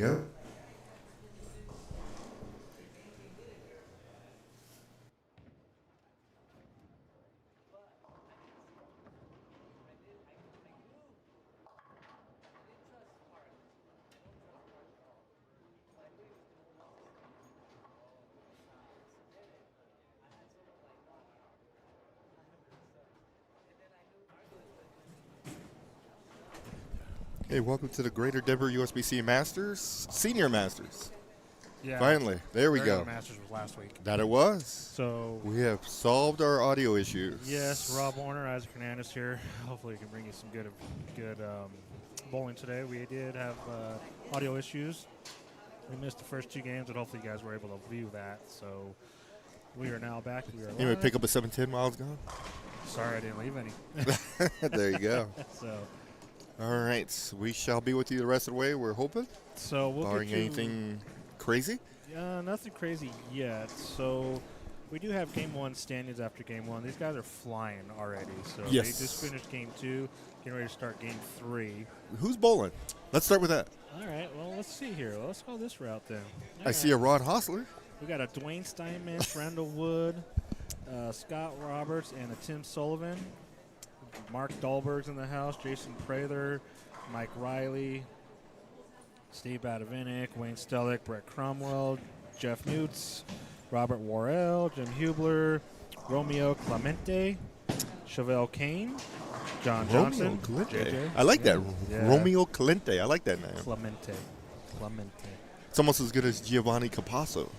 go. Hey, welcome to the Greater Denver USBC Masters, Senior Masters. Yeah. Finally, there we Regular go. Masters was last week. That it was. So We have solved our audio issues. yes, Rob Warner, Isaac Hernandez here. Hopefully, we can bring you some good bowling today. We did have audio issues. We missed the first two games, but hopefully, you guys were able to view that. So we are now back. We are You may live. pick up a 710 while it's gone. Sorry, I didn't leave any. There you go. So All right, we shall be with you the rest of the way. We're hoping, we'll barring get you, anything crazy. nothing crazy yet. So we do have Game 1 standings after Game 1. These guys are flying already. So Yes. they just finished Game 2, getting ready to start Game 3. Who's bowling? Let's start with that. All right, well, let's see here. Let's go this route then. I see a Rod Hostler. We got a Dwayne Steinmetz, Randall Wood, Scott Roberts, and a Tim Sullivan. Mark Dahlberg's in the house, Jason Prather, Mike Riley, Steve Badavinick, Wayne Stellick, Brett Cromwell, Jeff Newts, Robert Worrell, Jim Hubler, Romeo Clemente, Chevelle Kane, John Johnson. Romeo Clemente. JJ. I like that. Yeah. Romeo Clemente. I like that name. Clemente. It's almost as good as Giovanni Capasso.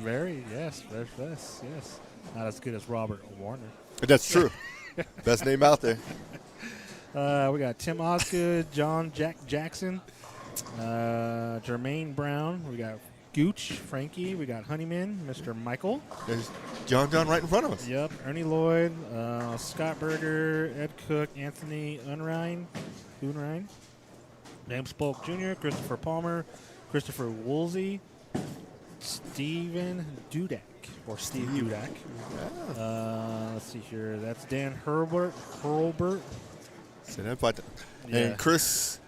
Yes. Not as good as Robert Warner. That's true. Best name out there. We got Tim Osgood, John Jackson, Jermaine Brown. We got Gooch, Frankie. We got Honeyman, Mr. Michael. There's John right in front of us. Yep, Ernie Lloyd, Scott Berger, Ed Cook, Anthony Unrein, James Polk Jr., Christopher Palmer, Christopher Woolsey, Steven Dudak, or Steve Dudak. Yeah. Let's see here. That's Dan Hurlbert. Say that, but Yeah. and Chris,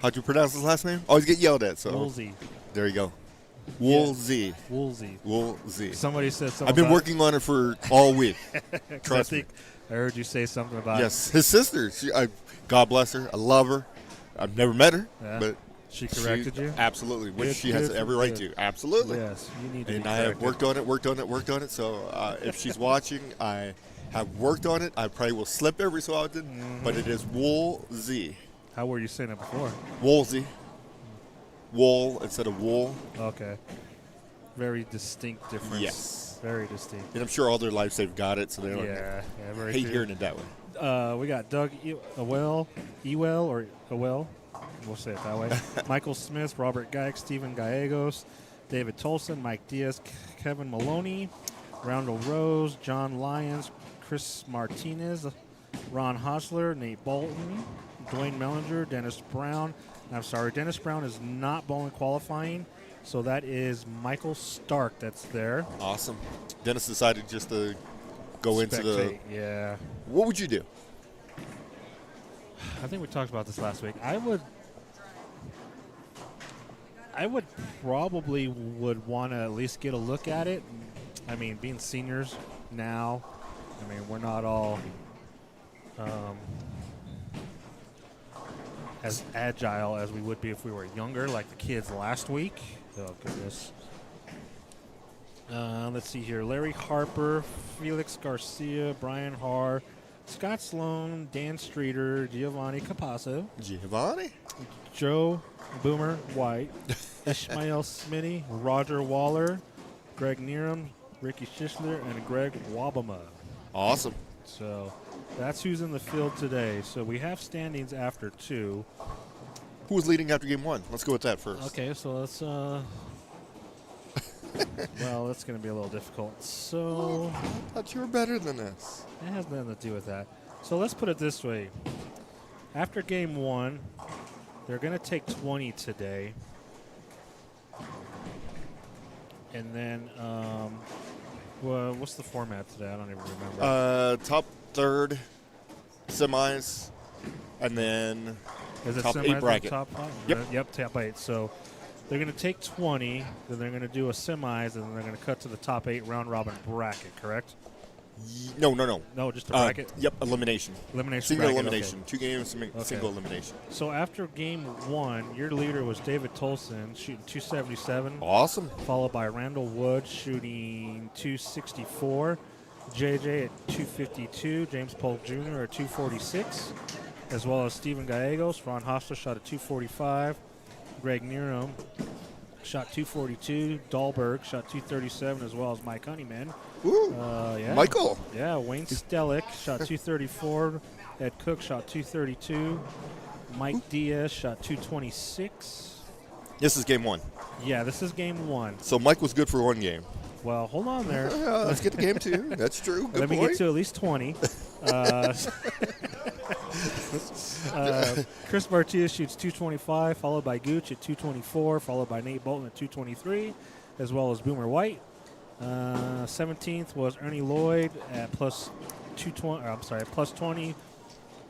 how'd you pronounce his last name? Always get yelled at. So Woolsey. there you go. Woolsey. Woolsey. Somebody said something. I've been about working on it for all week. it. Trust me. I heard you say something about Yes, his sister. God bless her. I love her. I've never met her, Yeah. but She corrected you? Absolutely, which Good- she has good every for right you. to. Absolutely. Yes, you need to And be I have corrected. worked on it. So if she's watching, I have worked on it. I probably will slip every so often, but it is Woolsey. How were you saying it before? Woolsey. Wool instead of wool. Okay. Very distinct difference. Yes. Very distinct. And I'm sure all their lives they've got it, so they don't Very hate true. hearing it that way. We got Doug Ewell, we'll say it that way. Michael Smith, Robert Geik, Stephen Gallegos, David Tolson, Mike Diaz, Kevin Maloney, Roundel Rose, John Lyons, Chris Martinez, Ron Hosler, Nate Bolton, Dwayne Mellinger, Dennis Brown. I'm sorry, Dennis Brown is not bowling qualifying, so that is Michael Stark that's there. Awesome. Dennis decided just to go into the. Spectate, yeah. What would you do? I think we talked about this last week. I would probably want to at least get a look at it. I mean, being seniors now, I mean, we're not all as agile as we would be if we were younger, like the kids last week. Oh, goodness. Let's see here. Larry Harper, Felix Garcia, Brian Haar, Scott Sloan, Dan Streeter, Giovanni Capasso, Giovanni? Joe Boomer White, Ishmael Smitty, Roger Waller, Greg Neeram, Ricky Schishler, and Greg Wabama. Awesome. So that's who's in the field today. So we have standings after 2. Who was leading after game 1? Let's go with that first. Okay, so let's well, that's going to be a little difficult. So I thought you were better than this. it has nothing to do with that. So let's put it this way. After game 1, they're going to take 20 today. And then, well, what's the format today? I don't even remember. Top third, semis, and then Is it top semis 8 and bracket. Top 5? Yep. Yep, top 8. So They're going to take 20, then they're going to do a semis, and then they're going to cut to the top 8 round robin bracket, correct? No. No, just a bracket? Yep, elimination. Elimination Single bracket, elimination. okay. 2 games, single elimination. So after game 1, your leader was David Tolson shooting 277. Awesome. Followed by Randall Wood shooting 264. JJ at 252. James Polk Jr. at 246. As well as Steven Gallegos. Ron Hostler shot at 245. Greg Nerum shot 242. Dahlberg shot 237, as well as Mike Honeyman. Woo. Yeah. Michael. Yeah, Wayne Stellick shot 234. Ed Cook shot 232. Mike Diaz shot 226. This is game 1. Yeah, this is game 1. So Mike was good for 1 game. Well, hold on there. Let's get to game 2. That's true. Good Let me point. get to at least 20. Chris Martinez shoots 225, followed by Gooch at 224, followed by Nate Bolton at 223, as well as Boomer White. 17th was Ernie Lloyd at plus 220. I'm sorry, plus 20.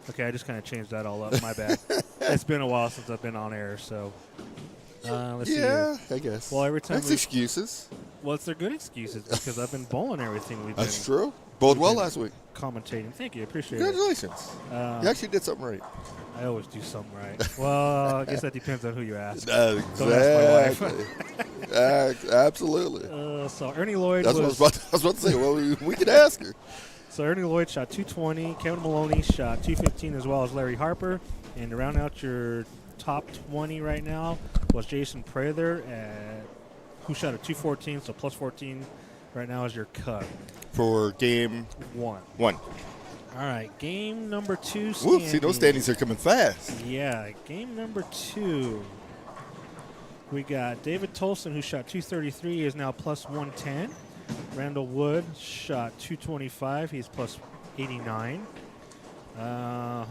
Okay, I just kind of changed that all up. My bad. It's been a while since I've been on air, so let's see here. I guess. Well, every time that's excuses. Well, it's their good excuses because I've been bowling everything we've That's been. true. Bowled well last week. Commentating. Thank you. Appreciate Congratulations. it. You actually did something right. I always do something right. Well, I guess that depends on who you ask. Exactly. Absolutely. So Ernie Lloyd That's was. what I was about to say. Well, we could ask her. So Ernie Lloyd shot 220. Kevin Maloney shot 215, as well as Larry Harper. And to round out your top 20 right now was Jason Prather, who shot a 214, so plus 14 right now is your cut. For game 1. All right, game number 2. Whoop, see, those standings are coming fast. Yeah, game number 2. We got David Tolson, who shot 233, is now plus 110. Randall Wood shot 225, he's plus 89.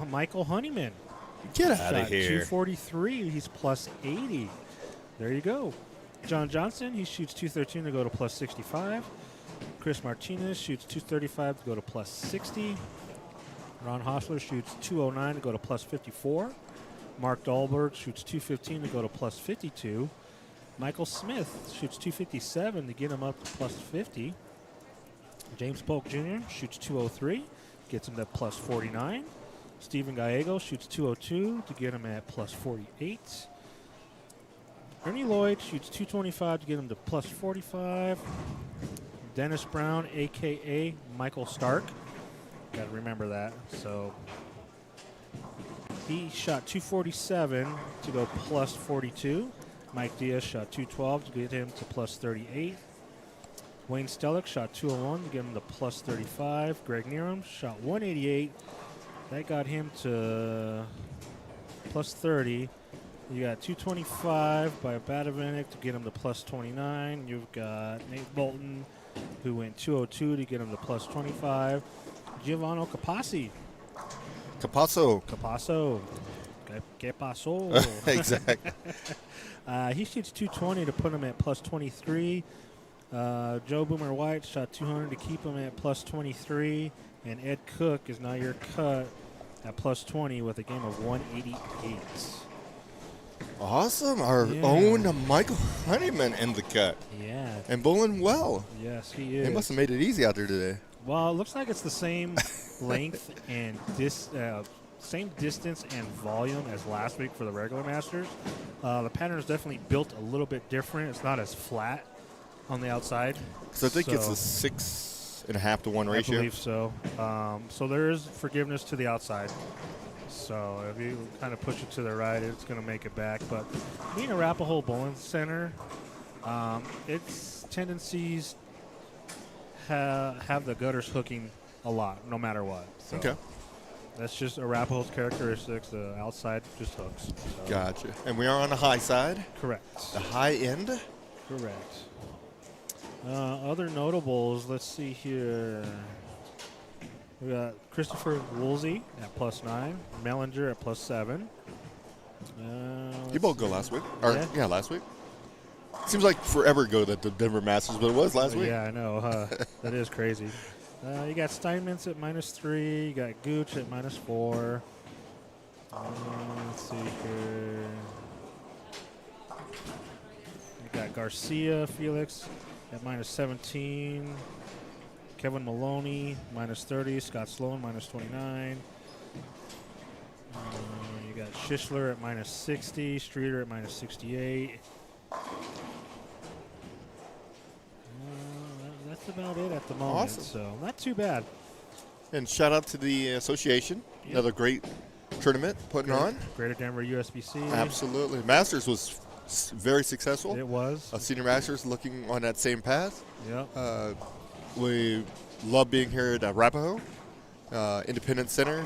Michael Honeyman Get out shot of here. 243, he's plus 80. There you go. John Johnson, he shoots 213 to go to plus 65. Chris Martinez shoots 235 to go to plus 60. Ron Hostler shoots 209 to go to plus 54. Mark Dahlberg shoots 215 to go to plus 52. Michael Smith shoots 257 to get him up to plus 50. James Polk Jr. shoots 203, gets him to plus 49. Steven Gallego shoots 202 to get him at plus 48. Ernie Lloyd shoots 225 to get him to plus 45. Dennis Brown, a.k.a. Michael Stark. Got to remember that. So he shot 247 to go plus 42. Mike Diaz shot 212 to get him to plus 38. Wayne Stellick shot 201 to get him to plus 35. Greg Nerum shot 188. That got him to plus 30. You got 225 by Badavinik to get him to plus 29. You've got Nate Bolton, who went 202 to get him to plus 25. Giovanni Capassi. Capasso. Que paso? Exactly. He shoots 220 to put him at plus 23. Joe Boomer White shot 200 to keep him at plus 23. And Ed Cook is now your cut at plus 20 with a game of 188. Awesome. Our own Michael Honeyman in the cut. Yeah. And bowling well. Yes, he is. He must have made it easy out there today. Well, it looks like it's the same length and same distance and volume as last week for the regular Masters. The pattern is definitely built a little bit different. It's not as flat on the outside. So I think it's a 6.5 to 1 ratio. I believe so. So there is forgiveness to the outside. So if you kind of push it to the right, it's going to make it back. But being Arapahoe Bowling Center, its tendencies have the gutters hooking a lot, no matter what. So okay. That's just Arapahoe's characteristics. The outside just hooks. So. Gotcha. And we are on the high side. Correct. The high end. Correct. Other notables, let's see here. We got Christopher Woolsey at plus 9, Mellinger at plus 7. You both go last week. Yeah, last week. Seems like forever ago that the Denver Masters, but it was last week. Yeah, I know. That is crazy. You got Steinmetz at minus 3. You got Gooch at minus 4. Let's see here. got Garcia, Felix at -17. Kevin Maloney, -30. Scott Sloan, -29. You got Schishler at -60. Streeter at -68. That's about it at the moment. Awesome. So not too bad. And shout out to the association. Yep. Another great tournament putting on. Greater Denver USBC. Absolutely. Masters was very successful. It was. Senior Masters looking on that same path. Yep. We love being here at Arapahoe Independent Center.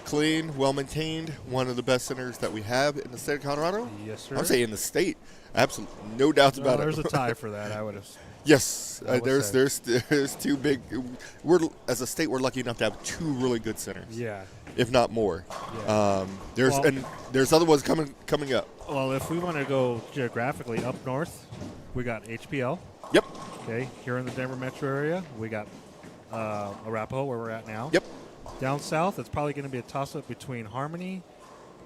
Clean, well-maintained, one of the best centers that we have in the state of Colorado. Yes, sir. I'm saying in the state. Absolutely. No doubts about it. There's a tie for that, I would have. Yes. I would There's two big. As a state, we're lucky enough to have two really good centers. Yeah. If not more. Yeah. There's other ones coming up. Well, if we want to go geographically up north, we got HPL. Yep. Okay. Here in the Denver metro area, we got Arapahoe, where we're at now. Yep. Down south, it's probably going to be a toss-up between Harmony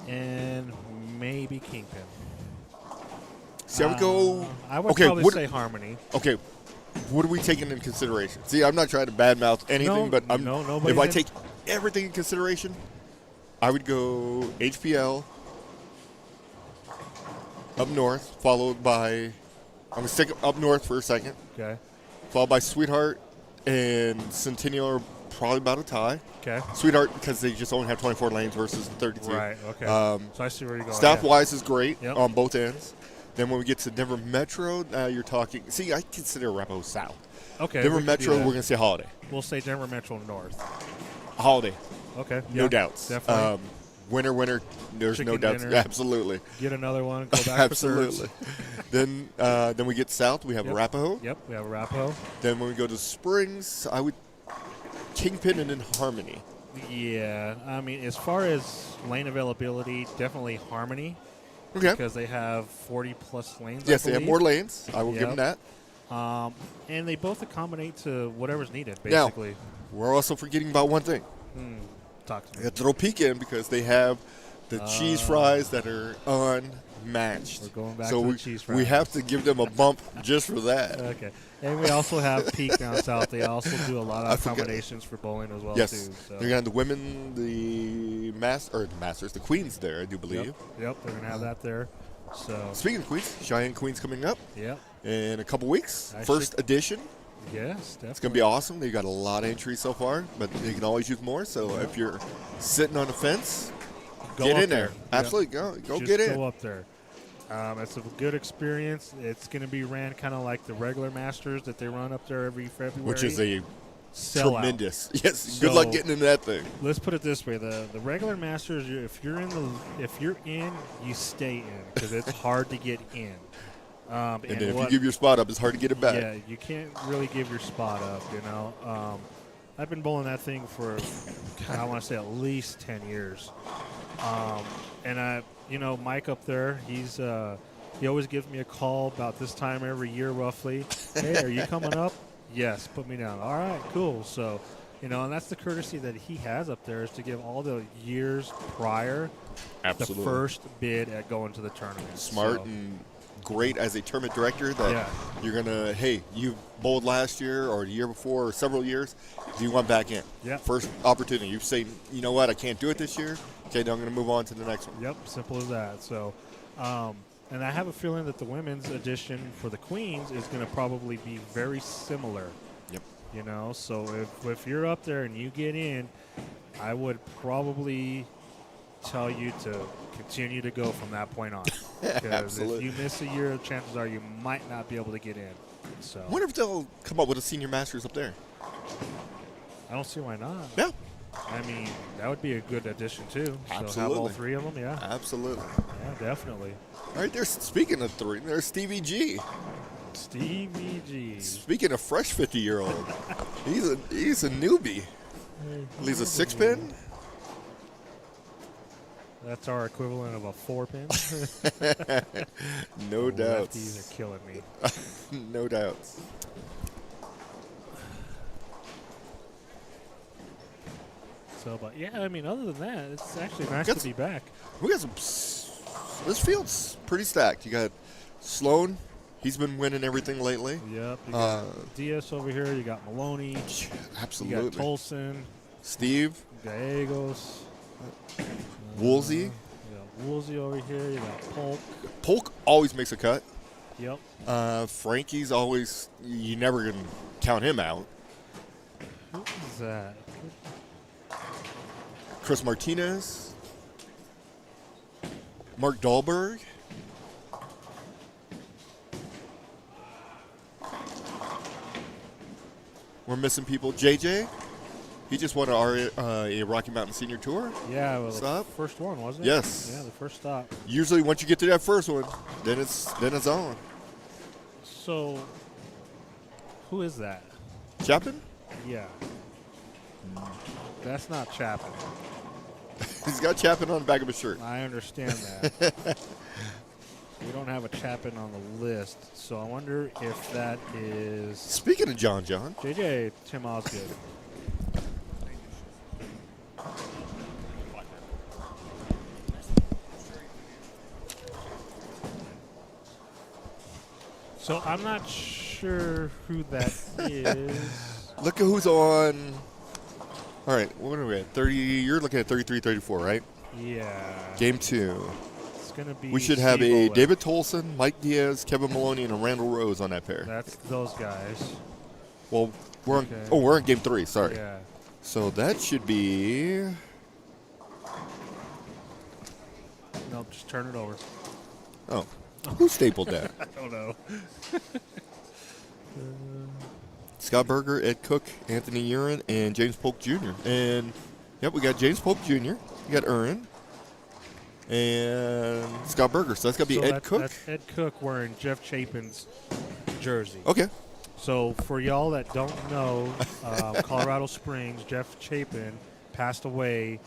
and maybe Kingpin. See, I would go. I would probably say Harmony. Okay. What are we taking into consideration? See, I'm not trying to badmouth anything, but if I take everything in consideration, I would go HPL up north, followed by. I'm going to stick up north for a second. Okay. Followed by Sweetheart and Centennial are probably about a tie. Okay. Sweetheart, because they just only have 24 lanes versus 32. Right, okay. So I see where you're going. Staff-wise is great Yep. on both ends. Then when we get to Denver Metro, you're talking. See, I consider Arapahoe South. Okay. Denver Metro, we're going to say Holiday. We'll say Denver Metro North. Holiday. Okay. No doubts. Definitely. Winner. There's Chicken no doubts. dinner. Absolutely. Get another one. Go back Absolutely. for Then we get south. We have Yep. Arapahoe. Yep. We have Arapahoe. Then when we go to Springs, I would Kingpin and then Harmony. Yeah. I mean, as far as lane availability, definitely Harmony. Okay. Because they have 40-plus lanes, Yes, I they have believe. more lanes. I will give Yep. them that. And they both accommodate to whatever's needed, basically. Now, we're also forgetting about one thing. Talk to We me. have to throw Peak in because they have the cheese fries that are unmatched. We're going back so to we, the cheese we fries. have to give them a bump just for that. Okay. And we also have Peak down south. They also do a lot I of forgot. accommodations for bowling as well, Yes. too. So. They're going to have the women, the Masters, the Queens there, I do believe. Yep, they're going to have that there. So, Speaking of Queens, Cheyenne Queens coming up yep. in a couple weeks. Actually- First edition. Yes, definitely. It's going to be awesome. They've got a lot of entries so far, but they can always use more. So if you're sitting on the fence, get up in there. Yep. Absolutely. Go Just get in. go up there. It's a good experience. It's going to be ran kind of like the regular Masters that they run up there every February. Which is a Sellout. tremendous. Yes, good luck So- getting into that thing. Let's put it this way: the regular Masters, if you're in, you stay in because it's hard to get in. And then if you give your spot up, it's hard to get it back. Yeah, you can't really give your spot up, you know. I've been bowling that thing for, I want to say at least 10 years. And Mike up there, he always gives me a call about this time every year roughly. Hey, are you coming up? Yes, put me down. All right, cool. So, and that's the courtesy that he has up there is to give all the years prior Absolutely. the first bid at going to the tournament. Smart So, and great as a tournament director that Yeah. you're going to, hey, you bowled last year or the year before or several years. Do you want back in? Yeah. First opportunity. You say, you know what, I can't do it this year. Okay, then I'm going to move on to the next one. Yep, simple as that. So, and I have a feeling that the women's edition for the Queens is going to probably be very similar. Yep. So if you're up there and you get in, I would probably tell you to continue to go from that point on. Because Absolutely. if you miss a year, chances are you might not be able to get in. So I wonder if they'll come up with a senior masters up there. I don't see why not. Yeah. I mean, that would be a good addition too. So have all Absolutely. three of them, yeah. Absolutely. Yeah, definitely. All right, there's speaking of three, there's Stevie G. Stevie G. Speaking of fresh 50-year-old, he's a newbie. He's a 6-pin. That's our equivalent of a 4-pin. No Lefties doubts. are killing me. No doubts. So, but yeah, I mean, other than that, it's actually nice Got to be back. We got some. This field's pretty stacked. You got Sloan. He's been winning everything lately. Yep. You got Diaz over here. You got Maloney. Absolutely. You got Tolson. Steve. Gallegos. Woolsey. You got Woolsey over here. You got Polk. Polk always makes a cut. Yep. Frankie's always, you never can count him out. Who is that? Chris Martinez. Mark Dahlberg. We're missing people. JJ. He just won a Rocky Mountain Senior Tour. Yeah, well, the Stop. first one, wasn't it? Yes. Yeah, the first stop. Usually, once you get to that first one, then it's on. So, who is that? Chapen? Yeah. That's not Chapen. He's got Chapen on the back of his shirt. I understand that. We don't have a Chapen on the list, so I wonder if that is Speaking of John, JJ Tim Osgood. So I'm not sure who that is. look at who's on. All right, what are we at? 30. You're looking at 33, 34, right? Yeah. Game 2. It's going to be We should have Steve a Olin. David Tolson, Mike Diaz, Kevin Maloney, and a Randall Rose on that pair. That's those guys. Well, we're on. Okay. Oh, we're on Game 3. Sorry. Yeah. So that should be. Nope, just turn it over. Oh, who stapled that? I don't know. Scott Berger, Ed Cook, Anthony Urin, and James Polk Jr. And, yep, we got James Polk Jr., we got Urin, and Scott Berger. So that's got to be Ed Cook? That's Ed Cook wearing Jeff Chapin's jersey. Okay. So for y'all that don't know, Colorado Springs, Jeff Chapin passed away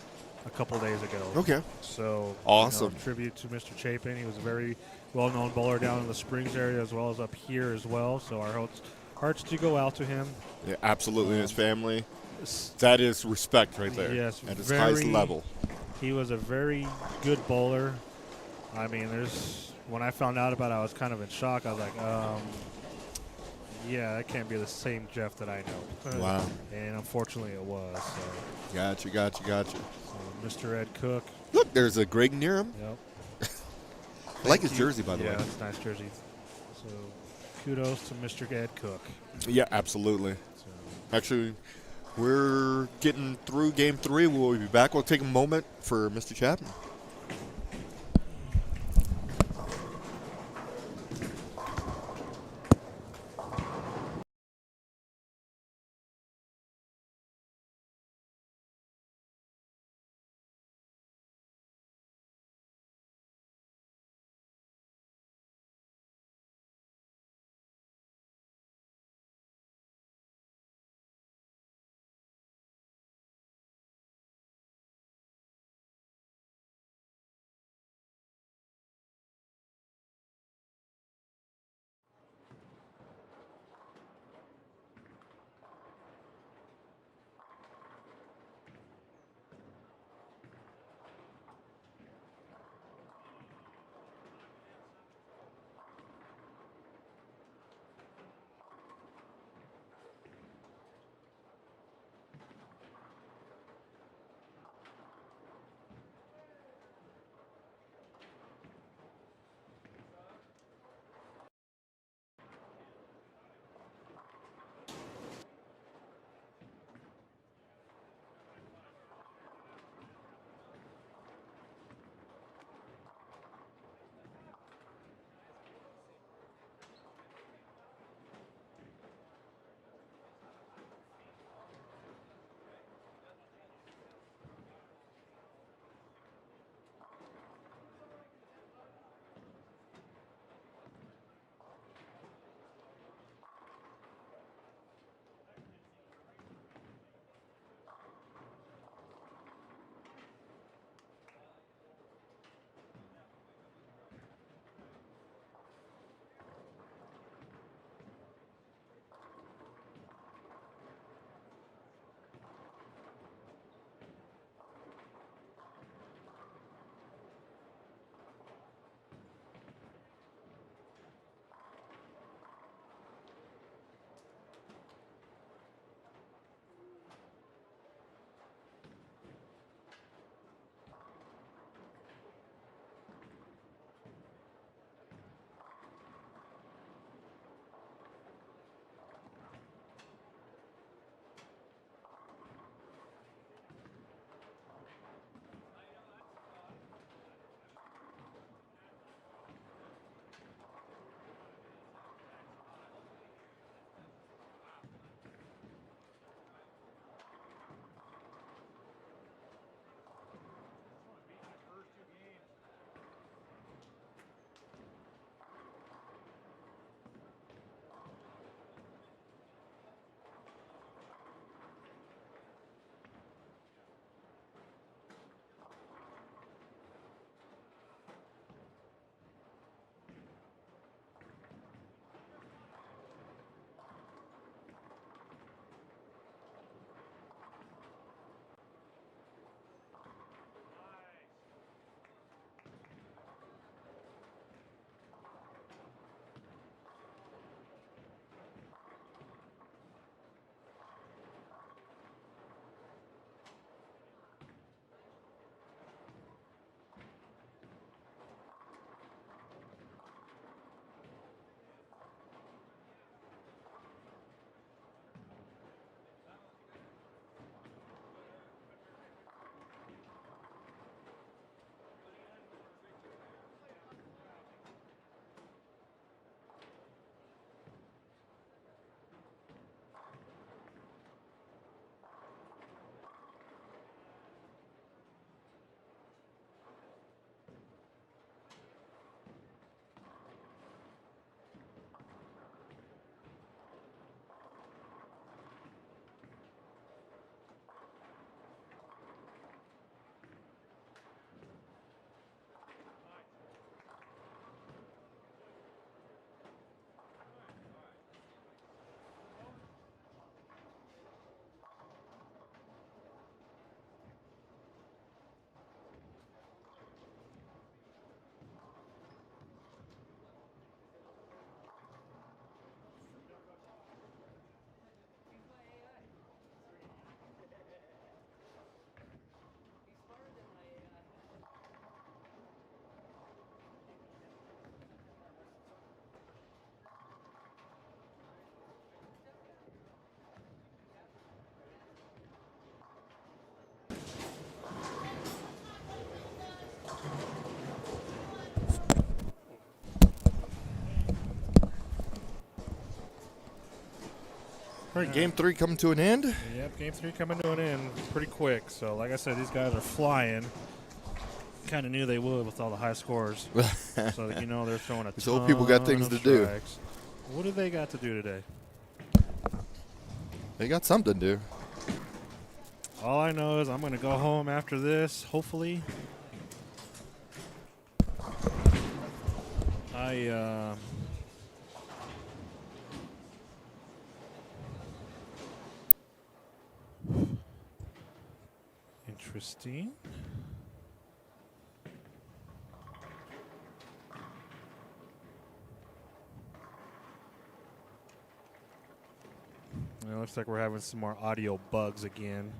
a couple days ago. Okay. So Awesome. Tribute to Mr. Chapen. He was a very well-known bowler down in the Springs area as well as up here as well. So our hearts do go out to him. Yeah, absolutely. And his family. That is respect right there. Yes, at its highest level. He was a very good bowler. I mean, when I found out about it, I was kind of in shock. I was like, yeah, that can't be the same Jeff that I know. Wow. And unfortunately, it was. So. Gotcha. So Mr. Ed Cook. Look, there's a Greg Nearham. Yep. I like his jersey, by the yeah, way. it's a nice jersey. So kudos to Mr. Ed Cook. Yeah, absolutely. So. Actually, we're getting through Game 3. We'll be back. We'll take a moment for Mr. Chapen. All right, game 3 coming to an end. Yep, game 3 coming to an end pretty quick. So, like I said, these guys are flying. Kind of knew they would with all the high scores. So, they're throwing a These ton old people got things of to do. strikes. What do they got to do today? They got something to do. All I know is I'm going to go home after this, hopefully. Interesting. It looks like we're having some more audio bugs again.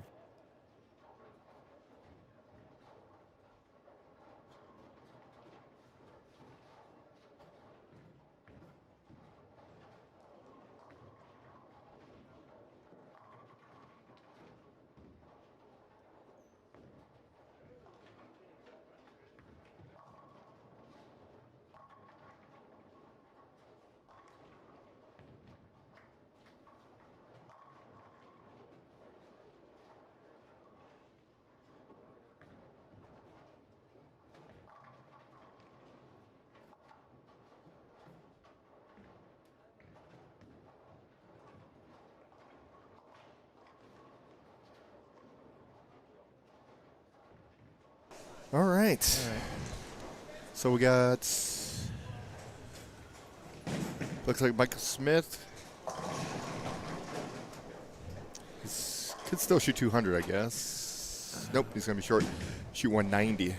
All right. So we got, looks like Michael Smith. He could still shoot 200, I guess. Nope, he's going to be short. Shoot 190.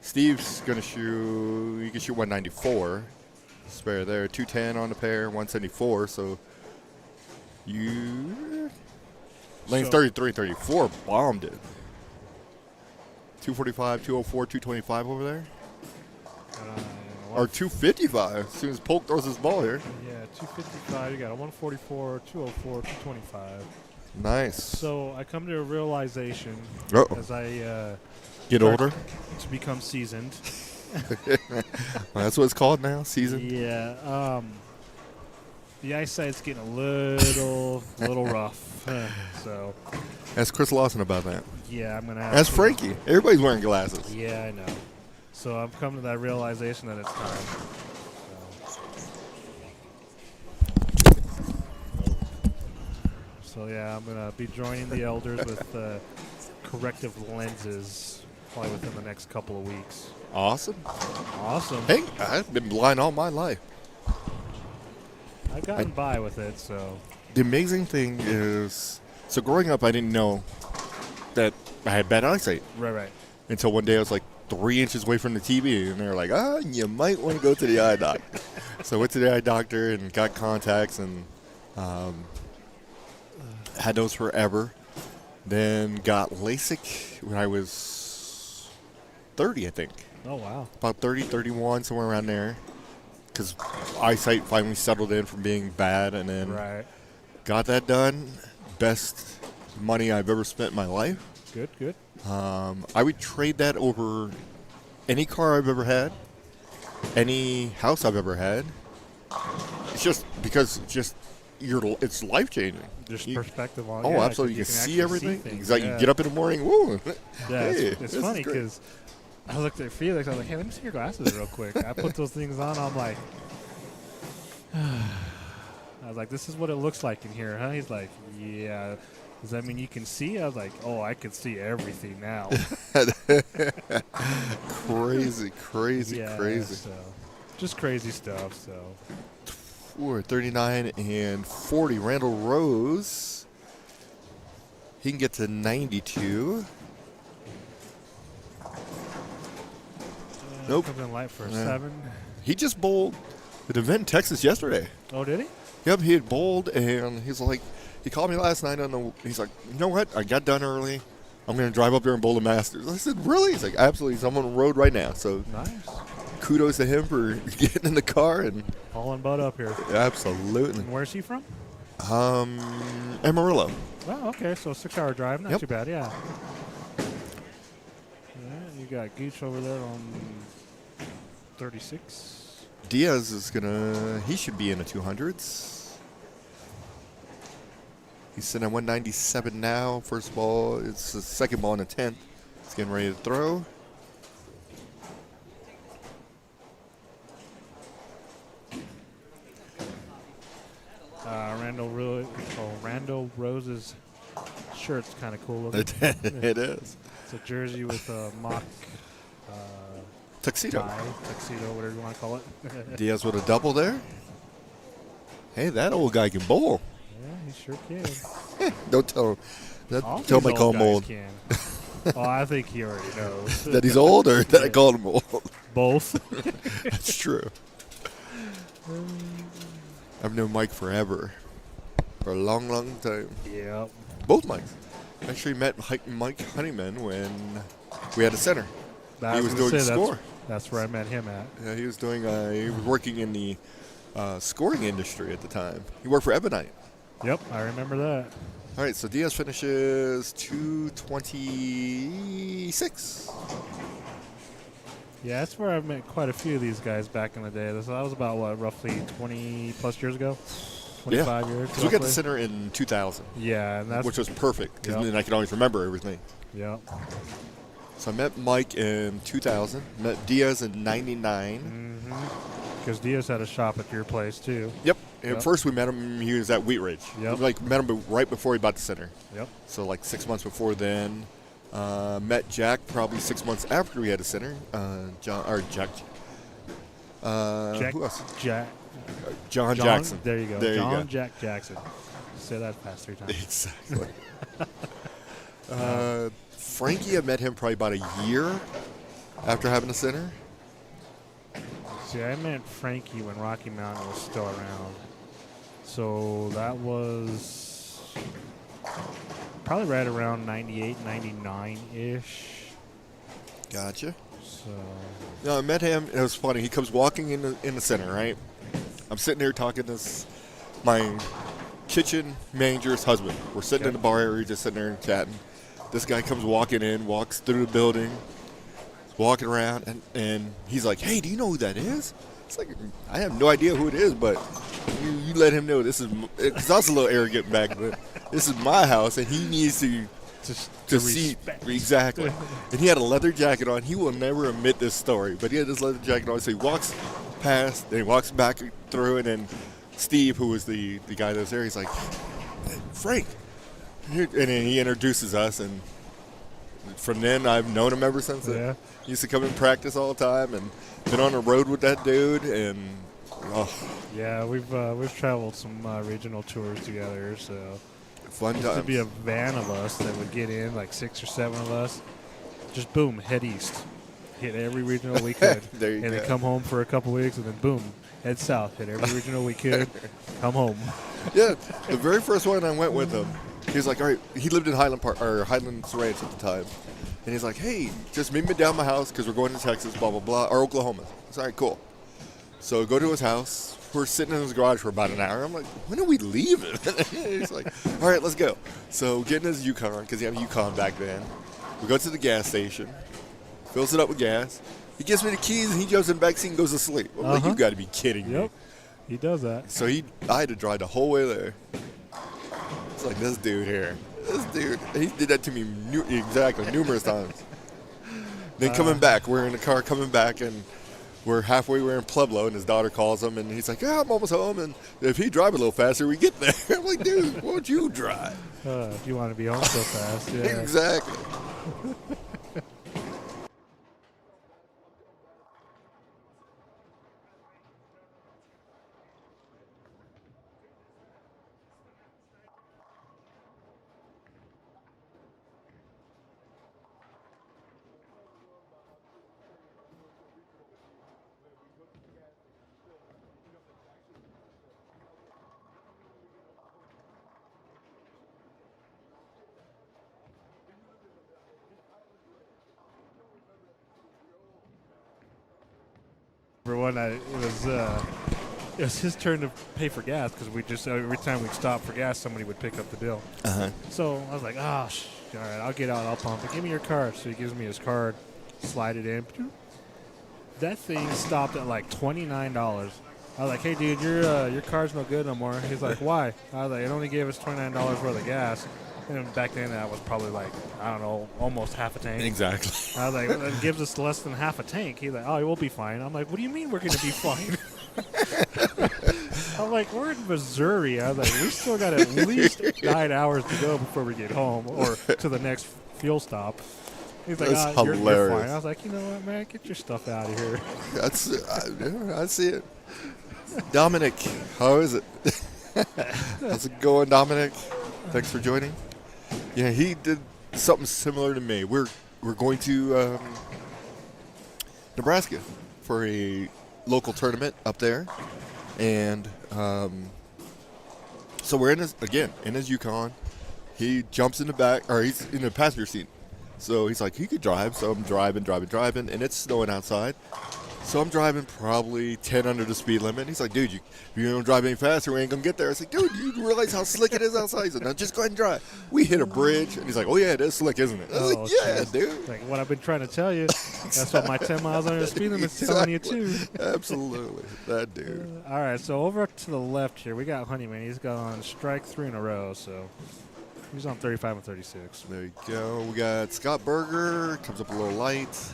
Steve's going to shoot, he can shoot 194. Spare there. 210 on the pair, 174. So Lane's 33, 34. Bombed it. 245, 204, 225 over there. Or 255 as soon as Polk throws his ball here. Yeah, 255. You got a 144, 204, 225. Nice. So I come to a realization as I get older to become seasoned. Well, that's what it's called now, season. Yeah. The eyesight's getting a little rough. So. Ask Chris Lawson about that. Yeah, I'm gonna. Ask Frankie. Everybody's wearing glasses. Yeah, I know. So I've come to that realization that it's time. So yeah, I'm gonna be joining the elders with corrective lenses probably within the next couple of weeks. Awesome. Awesome. Hey, I've been blind all my life. I've gotten by with it, so. The amazing thing is, so growing up, I didn't know that I had bad eyesight. Right. Until one day I was like 3 inches away from the TV, and they were like, you might want to go to the eye doctor. So I went to the eye doctor and got contacts and had those forever. Then got LASIK when I was 30, I think. Oh, wow. About 30, 31, somewhere around there. Because eyesight finally settled in from being bad, and then got that done. Best money I've ever spent in my life. Good. I would trade that over any car I've ever had, any house I've ever had. It's just because it's life changing. Just perspective on. Oh, absolutely! You can see everything. Exactly. You get up in the morning. Woo! Yeah, hey, it's funny because I looked at Felix. I was like, "Hey, let me see your glasses real quick." I put those things on. I'm like, I was like, "This is what it looks like in here, huh?" He's like, "Yeah." Does that mean you can see? I was like, "Oh, I can see everything now." Crazy. So, just crazy stuff. So. 39 and 40. Randall Rose. He can get to 92. Nope. Comes in light for a 7. He just bowled an event in Texas yesterday. Oh, did he? Yep, he had bowled, and he's like, he called me last night he's like, you know what? I got done early. I'm going to drive up there and bowl the Masters. I said, really? He's like, absolutely. He's on the road right now. So nice. Kudos to him for getting in the car and hauling butt up here. Absolutely. And where's he from? Amarillo. Oh, okay. So 6-hour drive. Not too bad. Yeah. You got Gooch over there on 36. Diaz is he should be in the 200s. He's sitting at 197 now. First ball, it's the second ball in the 10th. He's getting ready to throw. Randall Rose's shirt's kind of cool looking. It is. It's a jersey with a mock Tuxedo. tuxedo, whatever you want to call it. Diaz with a double there. Hey, that old guy can bowl. Yeah, he sure can. Don't tell him. All Tell him I these call old him guys old. can. Oh, I think he already knows. That he's old or that I called him old? Both. That's true. I've known Mike forever. For a long, long time. Yep. Both Mikes. Actually met Mike Honeyman when we had a center. He was doing score. That's where I met him at. Yeah, he was doing. He was working in the scoring industry at the time. He worked for Ebonite. Yep, I remember that. All right, so Diaz finishes 226. Yeah, that's where I've met quite a few of these guys back in the day. That was about, what, roughly 20 plus years ago? 25 years. Because we got the center in 2000. Yeah, and that's which was perfect, because then I could always remember everything. Yep. So I met Mike in 2000, met Diaz in 99. Because Diaz had a shop at your place, too. Yep. And first we met him, he was at Wheat Ridge. Yep. We met him right before he bought the center. Yep. So like 6 months before then. Met Jack probably 6 months after we had a center. Jack. Who else? John Jackson. There you go. There John you go. Jack Jackson. Say that fast 3 times. Exactly. Frankie, I met him probably about a year after having a center. See, I met Frankie when Rocky Mountain was still around. So that was probably right around 98, 99-ish. Gotcha. So. No, I met him. It was funny. He comes walking in the center, right? I'm sitting there talking to my kitchen manager's husband. We're sitting in the bar area, just sitting there and chatting. This guy comes walking in, walks through the building, walking around, and he's like, "Hey, do you know who that is?" It's like, I have no idea who it is, but you let him know this is, because I was a little arrogant back then. This is my house, and he needs to see exactly. And he had a leather jacket on. He will never admit this story, but he had this leather jacket on. So he walks past, then he walks back through, and then Steve, who was the guy that was there, he's like, "Hey, Frank," and then he introduces us, and from then I've known him ever since then. Yeah. He used to come and practice all the time, and been on the road with that dude, and yeah, we've traveled some regional tours together, so. Fun times. There used to be a van of us that would get in, like 6 or 7 of us. Just boom, head east. Hit every regional we could. There you and go. then come home for a couple weeks, and then boom, head south. Hit every regional we could. Come home. Yeah, the very first one I went with him, he was like, all right, he lived in Highlands Ranch at the time. And he's like, "Hey, just meet me down my house because we're going to Texas, blah, blah, blah, or Oklahoma." It's all right, cool. So go to his house. We're sitting in his garage for about an hour. I'm like, "When are we leaving?" He's like, "All right, let's go." So getting his Yukon, because he had a Yukon back then. We go to the gas station, fills it up with gas. He gives me the keys, and he jumps in the back seat and goes to sleep. I'm like, "You got to be kidding me." Yep, he does that. So I had to drive the whole way there. It's like, this dude here. This dude, he did that to me numerous times. Then coming back, we're in the car coming back, and we're in Pueblo, and his daughter calls him, and he's like, "Yeah, I'm almost home, and if he drive a little faster, we get there." I'm like, "Dude, why don't you drive?" If you want to be home so fast, yeah. Exactly. For one, it was his turn to pay for gas because every time we'd stop for gas, somebody would pick up the bill. So I was like, all right, I'll get out, I'll pump it. Give me your card. So he gives me his card, slide it in. That thing stopped at like $29. I was like, hey, dude, your car's no good no more. He's like, why? I was like, it only gave us $29 worth of gas. And back then, that was probably like, I don't know, almost half a tank. Exactly. I was like, well, that gives us less than half a tank. He's like, oh, we'll be fine. I'm like, what do you mean we're going to be fine? I'm like, we're in Missouri. I was like, we still got at least 9 hours to go before we get home or to the next fuel stop. He's like, That's you're hilarious. fine. I was like, you know what, man? Get your stuff out of here. I see it. Dominic, how is it? How's it going, Dominic? Thanks for joining. Yeah, he did something similar to me. We're going to Nebraska for a local tournament up there, and so we're in his Yukon. He jumps in the back, or he's in the passenger seat. So he's like, he could drive. So I'm driving, and it's snowing outside. So I'm driving probably 10 under the speed limit. He's like, dude, if you don't drive any faster, we ain't going to get there. I was like, dude, you realize how slick it is outside? He's like, no, just go ahead and drive. We hit a bridge, and he's like, oh, yeah, it is slick, isn't it? I was like, yeah, geez. dude. Like what I've been trying to tell you. That's what my 10 miles under the speed limit's telling you, too. Absolutely. That dude. All right, so over to the left here, we got Honeyman. He's gone strike 3 in a row, so he's on 35 and 36. There you go. We got Scott Berger. Comes up a little light.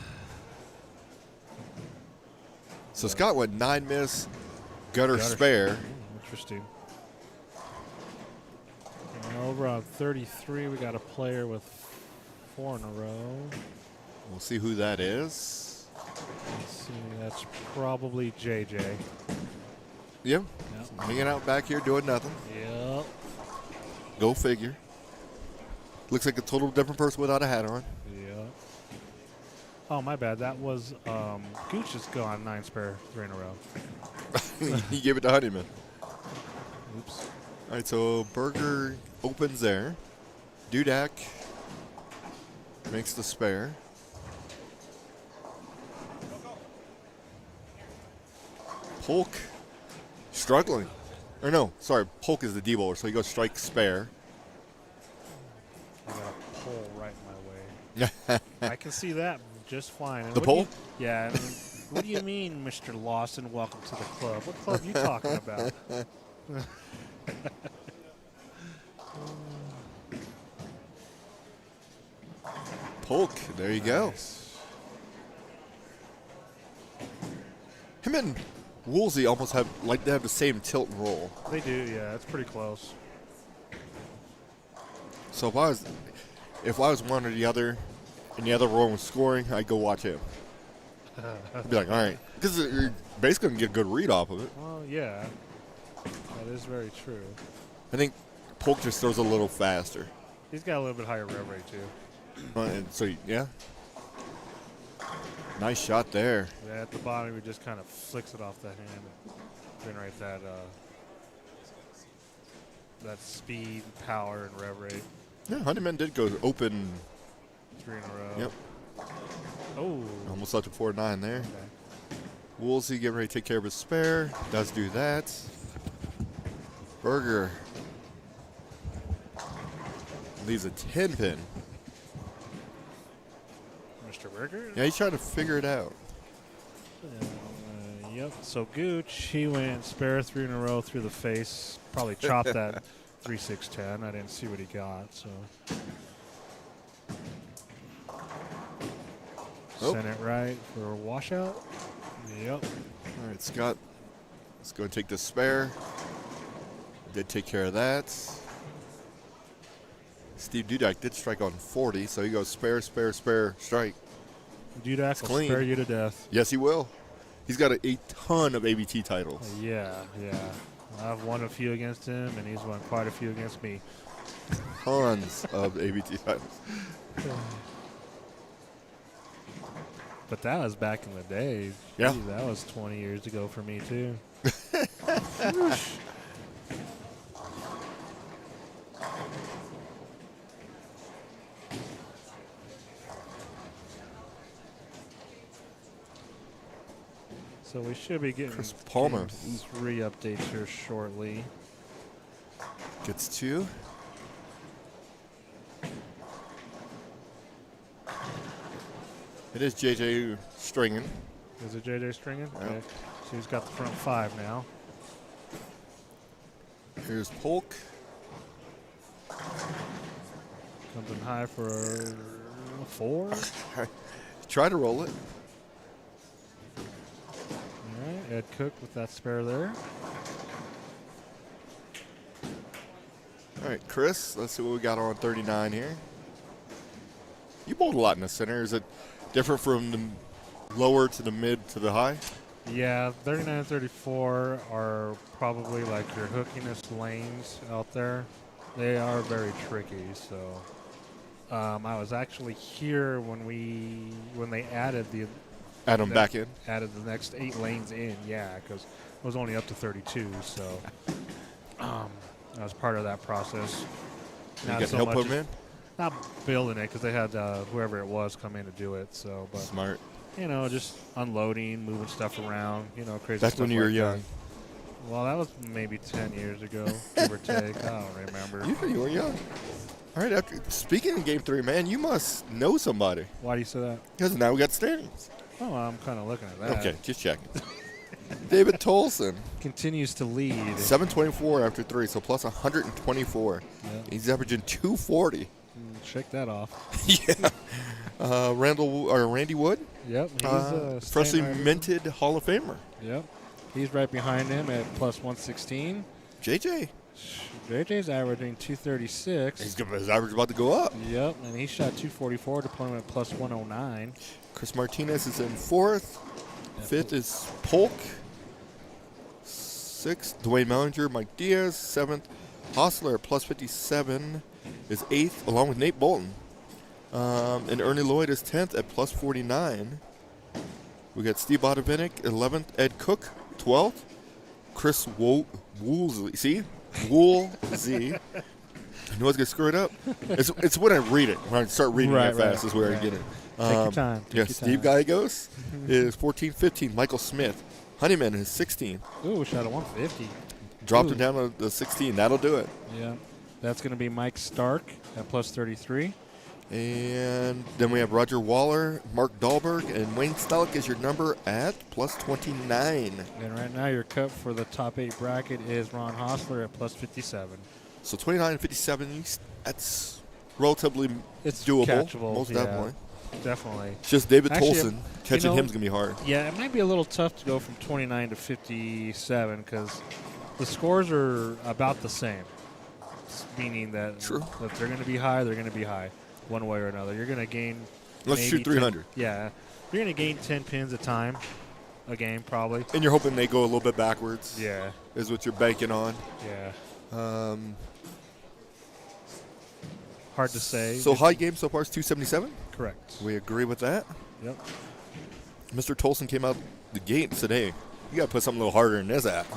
So Scott went 9 miss, gutter spare. Interesting. And over on 33, we got a player with 4 in a row. We'll see who that is. Let's see, that's probably JJ. Yep. Hanging out back here doing nothing. Yep. Go figure. Looks like a total different person without a hat on. Yep. Oh, my bad. That was Gooch is gone 9 spare 3 in a row. He gave it to Honeyman. Oops. All right, so Berger opens there. Dudak makes the spare. Polk struggling. Or no, sorry, Polk is the D-bowler, so he goes strike spare. I got a pole right in my way. I can see that just fine. And The pole? Yeah. And what do you mean, Mr. Lawson, welcome to the club? What club are you talking about? Polk, there you go. Him and Woolsey almost have the same tilt and roll. They do, yeah. It's pretty close. So if I was one or the other, and the other roll was scoring, I'd go watch him. I'd be like, all right, because you're basically gonna get a good read off of it. Well, yeah. That is very true. I think Polk just throws a little faster. He's got a little bit higher rev rate, too. And so, yeah. Nice shot there. Yeah, at the bottom, he just kind of flicks it off the hand and generate that speed, power, and rev rate. Yeah, Honeyman did go open 3 in a row. Yep. Oh. Almost up to 4-9 there. Okay. Woolsey getting ready to take care of his spare. Does do that. Berger leaves a 10-pin. Mr. Berger? Yeah, he's trying to figure it out. Yep. So Gooch, he went spare 3 in a row through the face. Probably chopped that 3-6-10. I didn't see what he got. So sent it right for a washout. Yep. All right, Scott. Let's go and take the spare. Did take care of that. Steve Dudak did strike on 40, so he goes spare, spare, spare, strike. Dudak will clean. spare you to death. Yes, he will. He's got a ton of ABT titles. Yeah. I've won a few against him, and he's won quite a few against me. Tons of ABT titles. But that was back in the day. Yeah. Gee, that was 20 years ago for me, too. So we should be getting Chris Palmer. Game 3 updates here shortly. Gets 2. It is JJ stringing. Is it JJ stringing? Yeah. Okay. So he's got the front 5 now. Here's Polk. Comes in high for a 4. Try to roll it. All right, Ed Cook with that spare there. All right, Chris, let's see what we got on 39 here. You bowled a lot in the center. Is it different from the lower to the mid to the high? Yeah, 39 and 34 are probably like your hookiness lanes out there. They are very tricky. So I was actually here when they added Add them back in. Added the next 8 lanes in. Yeah, because it was only up to 32. So I was part of that process. You got to help put them in? Not building it because they had whoever it was come in to do it. So, but smart. You know, just unloading, moving stuff around. You know, crazy. That's stuff when you were like young. That. Well, that was maybe 10 years ago, give or take. I don't remember. You were young. All right. Speaking of Game 3, man, you must know somebody. Why do you say that? Because now we got standings. Oh, I'm kind of looking at that. Okay, just checking. David Tolson continues to lead. 724 after 3, so plus 124. Yep. He's averaging 240. Check that off. Yeah. Randy Wood. Yep. He's freshly right minted Hall of Famer. Yep. He's right behind him at plus 116. JJ's averaging 236. His average about to go up. Yep. And he shot 244, deployment at plus 109. Chris Martinez is in 4th. 5th is Polk. 6th, Dwayne Mellinger, Mike Diaz. 7th, Hostler at plus 57 is 8th, along with Nate Bolton. And Ernie Lloyd is 10th at plus 49. We got Steve Bodovinik, 11th. Ed Cook, 12th. Chris Woolsey. See? Woolsey. I know it's going to screw it up. It's when I read it. When I start reading it fast is where I get it. Take your time. Steve Gallegos is 14, 15. Michael Smith. Honeyman is 16. Ooh, shot a 150. Dropped him down to 16. That'll do it. Yeah. That's going to be Mike Stark at plus 33. And then we have Roger Waller, Mark Dahlberg, and Wayne Stellick is your number at plus 29. And right now your cut for the top 8 bracket is Ron Hostler at plus 57. So 29 and 57, that's relatively doable. Catchable, most definitely. Definitely. It's just David Tolson. Catching him's going to be hard. Yeah, it might be a little tough to go from 29 to 57 because the scores are about the same. Meaning that if they're going to be high, they're going to be high one way or another. You're going to gain. Let's shoot 300. You're going to gain 10 pins a game probably. And you're hoping they go a little bit backwards. Yeah. Is what you're banking on. Yeah. Hard to say. So high game so far is 277? Correct. We agree with that? Yep. Mr. Tolson came out the gate today. You got to put something a little harder in this app.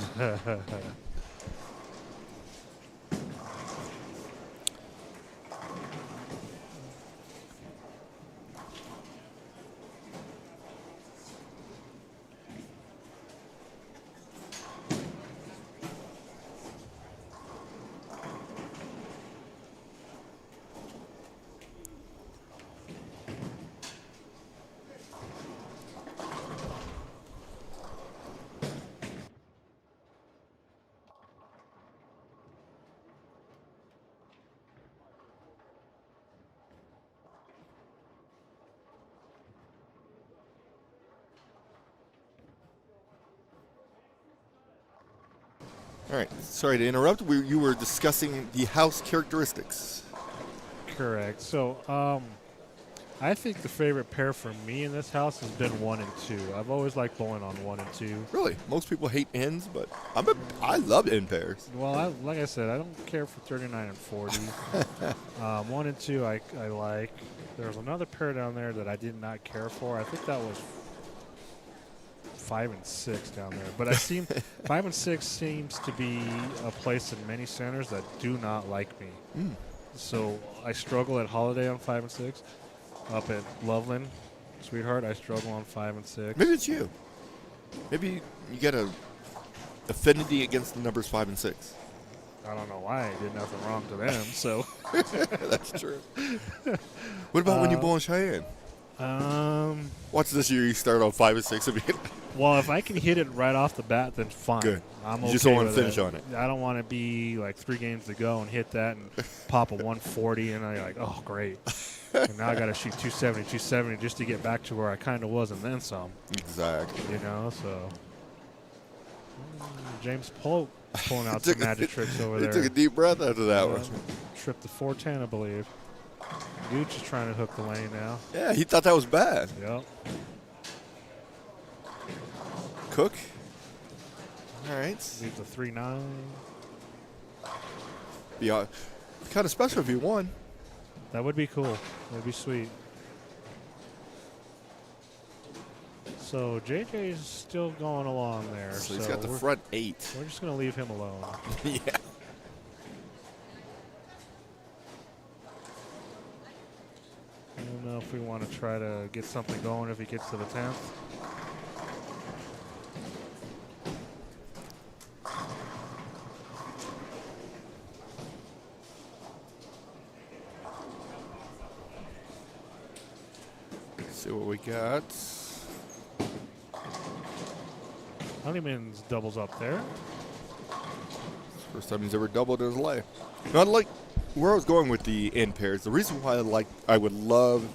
All right. Sorry to interrupt. You were discussing the house characteristics. Correct. So I think the favorite pair for me in this house has been 1 and 2. I've always liked bowling on 1 and 2. Really? Most people hate ends, but I love end pairs. Well, like I said, I don't care for 39 and 40. 1 and 2 I like. There's another pair down there that I did not care for. I think that was 5 and 6 down there. But 5 and 6 seems to be a place in many centers that do not like me. Mm. So I struggle at Holiday on 5 and 6. Up at Loveland, Sweetheart, I struggle on 5 and 6. Maybe it's you. Maybe you get a affinity against the numbers 5 and 6. I don't know why. I did nothing wrong to them, so. That's true. What about when you bowl in Cheyenne? Watch this year. You start on 5 and 6 and be Well, if I can hit it right off the bat, then fine. good. I'm You okay just don't want to with finish on it. I don't want to be like 3 games to go and hit that and pop a 140, and I'm like, oh, great. And now I got to shoot 270 just to get back to where I kind of was and then some. Exactly. You know, so. James Polk pulling out some magic tricks over He there. took a deep breath after that one. Tripped the 410, I believe. Gooch is trying to hook the lane now. Yeah, he thought that was bad. Yep. Cook. All right. Leaves a 3-9. Yeah, kind of special if he won. That would be cool. That would be sweet. So JJ's still going along there. So he's got the front 8. We're just going to leave him alone. Yeah. I don't know if we want to try to get something going if he gets to the 10th. See what we got. Honeyman's doubles up there. First time he's ever doubled in his life. Not like where I was going with the in pairs. The reason why I would love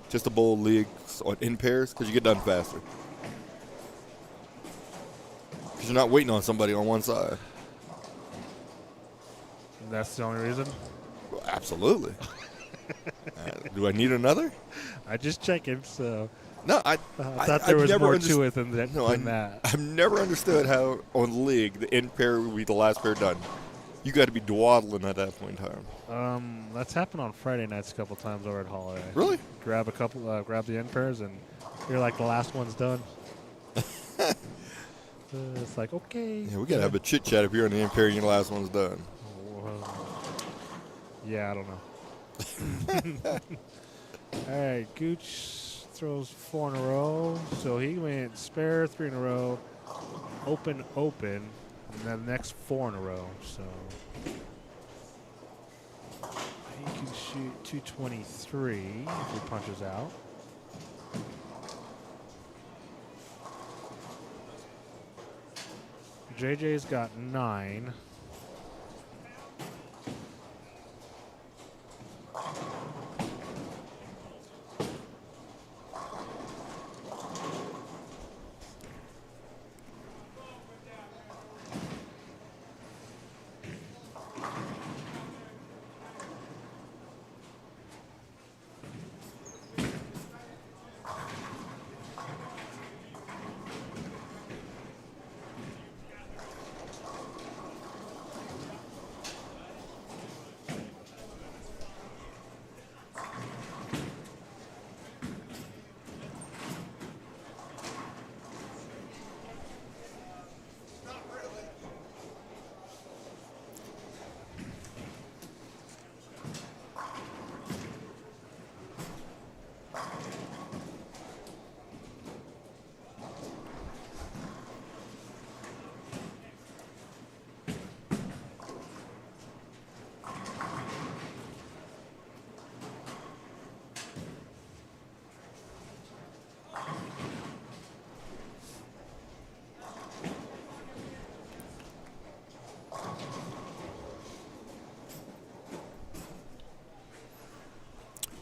just to bowl leagues on in pairs because you get done faster. Because you're not waiting on somebody on one side. That's the only reason. Well, absolutely. Do I need another? I just checking, so No, I thought there was more to it than that. No, I've never understood how on league the in pair would be the last pair done. You got to be dwaddling at that point in time. That's happened on Friday nights a couple times over at Holiday. Really? Grab the end pairs, and you're like the last one's done. It's like, okay. Yeah, we got to have a chit chat if you're on the in pair and your last one's done. Yeah, I don't know. All right, Gooch throws 4 in a row. So he went spare 3 in a row, open, and then the next 4 in a row. So he can shoot 223 if he punches out. JJ's got 9.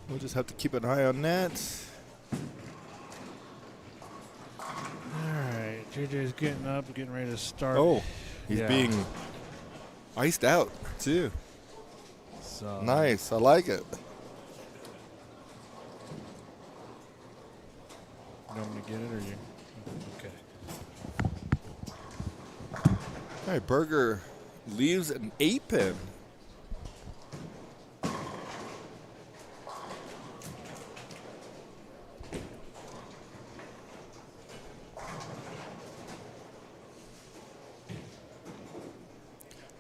We'll just have to keep an eye on that. All right, JJ's getting up, getting ready to start. Oh, he's being iced out, too. So Nice. I like it. You want me to get it, or you? Okay. All right, Berger leaves an 8-pin.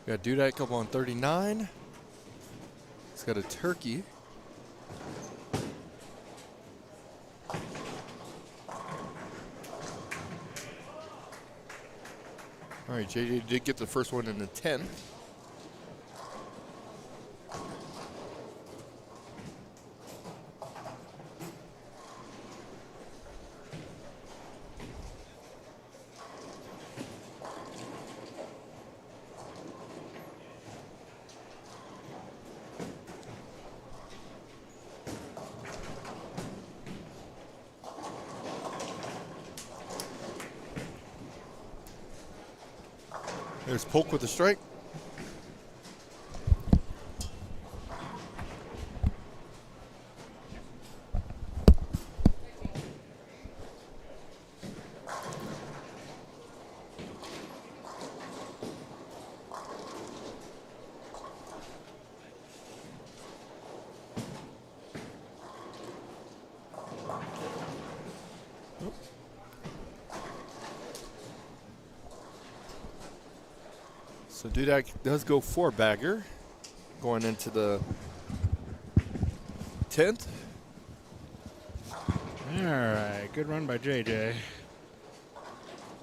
Got Dudite couple on 39. He's got a turkey. All right, JJ did get the first one in the 10th. There's Polk with the strike. So Dudak does go 4-bagger going into the 10th. All right, good run by JJ.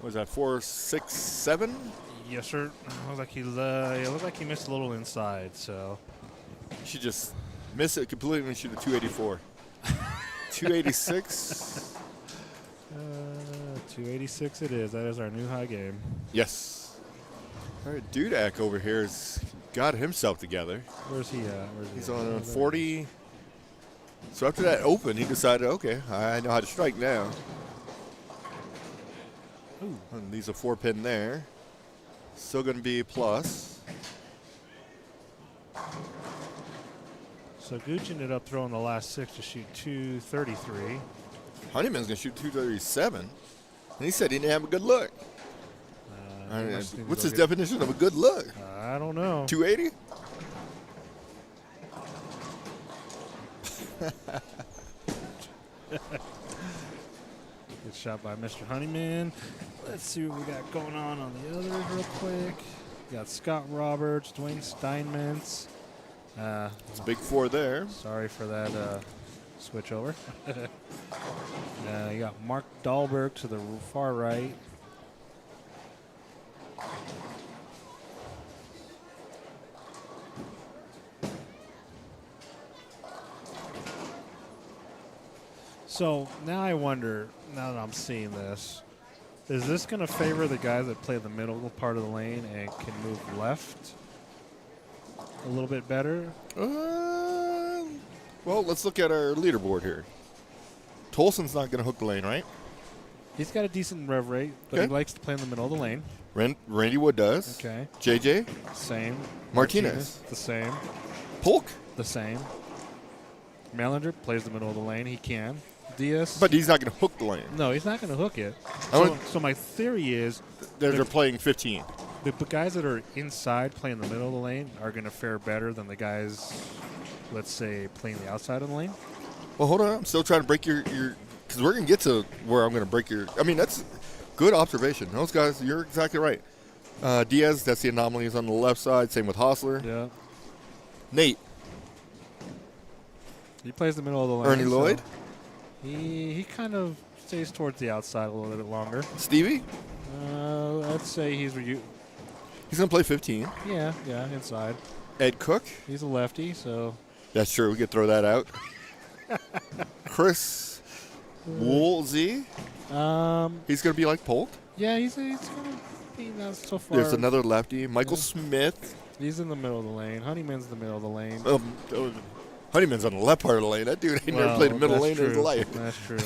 Was that 4, 6, 7? Yes, sir. It looked like he missed a little inside. So She just missed it completely and shoot a 284. 286. 286 it is. That is our new high game. Yes. All right, Dudak over here has got himself together. Where's he at? He's on 40. So after that open, he decided, okay, I know how to strike now. Ooh. And leaves a 4-pin there. Still going to be a plus. So Gooch ended up throwing the last 6 to shoot 233. Honeyman's going to shoot 237. And he said he didn't have a good look. What's his definition of a good look? I don't know. 280? Good shot by Mr. Honeyman. Let's see what we got going on the others real quick. We got Scott Roberts, Dwayne Steinmetz. It's a big 4 there. Sorry for that switch over. You got Mark Dahlberg to the far right. So now I wonder, now that I'm seeing this, is this going to favor the guys that play the middle part of the lane and can move left a little bit better? Well, let's look at our leaderboard here. Tolson's not going to hook the lane, right? He's got a decent rev rate, but Okay. he likes to play in the middle of the lane. Randy Wood does. Okay. JJ. Same. Martinez. The same. Polk. The same. Malinger plays the middle of the lane. He can. Diaz. But he's not going to hook the lane. No, he's not going to hook it. I So my theory is They're playing 15. the guys that are inside playing the middle of the lane are going to fare better than the guys, let's say, playing the outside of the lane. Well, hold on. I'm still trying to break your because we're going to get to where I'm going to break your. I mean, that's good observation. Those guys, you're exactly right. Diaz, that's the anomaly, is on the left side. Same with Hostler. Yeah. Nate. He plays the middle of the lane. Ernie Lloyd. So he kind of stays towards the outside a little bit longer. Stevie. I'd say he's He's going to play 15. yeah, inside. Ed Cook. He's a lefty, so That's true. We could throw that out. Chris Woolsey. He's going to be like Polk. Yeah, he's going to be not so far. There's another lefty. Michael Smith. He's in the middle of the lane. Honeyman's in the middle of the lane. Honeyman's on the left part of the lane. That dude ain't never played the middle lane in his life. That's true.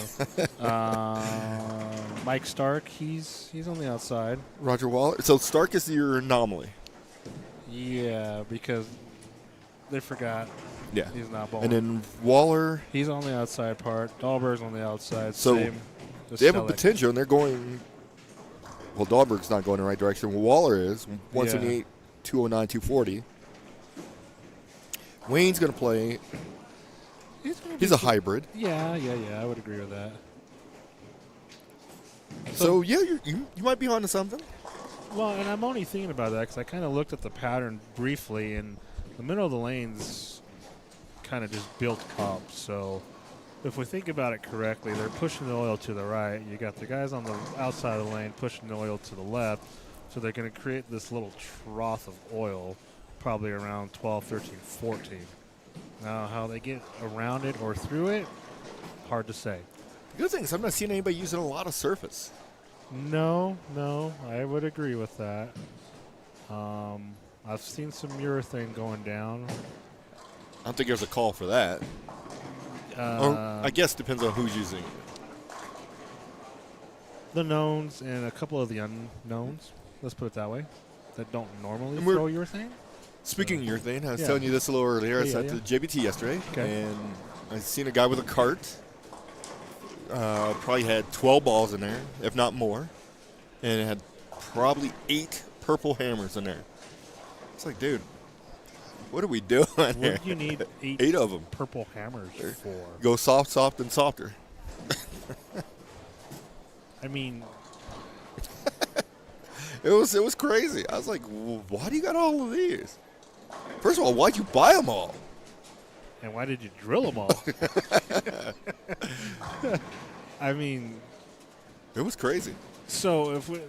Mike Stark, he's on the outside. Roger Waller. So Stark is your anomaly. Yeah, because they forgot Yeah. he's not bowling. And then Waller. He's on the outside part. Dahlberg's on the outside. So Same. they have a Selleck. potential, and they're going. Well, Dahlberg's not going in the right direction. Waller is 178, 209, 240. Wayne's going to play. He's a hybrid. Yeah. I would agree with that. So yeah, you might be onto something. Well, and I'm only thinking about that because I kind of looked at the pattern briefly, and the middle of the lane's kind of just built up. So if we think about it correctly, they're pushing the oil to the right. You got the guys on the outside of the lane pushing the oil to the left. So they're going to create this little trough of oil, probably around 12, 13, 14. Now, how they get around it or through it, hard to say. The good thing is I'm not seeing anybody using a lot of surface. No, I would agree with that. I've seen some urethane going down. I don't think there's a call for that. Or I guess depends on who's using it. The knowns and a couple of the unknowns. Let's put it that way. that don't normally And we're- throw urethane. Speaking of urethane, I was Yeah. telling you this a little earlier. I was Yeah, at yeah. the JBT yesterday, Okay. and I seen a guy with a cart. Probably had 12 balls in there, if not more, and it had probably 8 purple hammers in there. It's like, dude, what are we doing What here? do you need 8 of them. purple hammers for? Go soft, soft, and softer. I mean, It was crazy. I was like, why do you got all of these? First of all, why'd you buy them all? and why did you drill them all? I mean, It was crazy. so if we,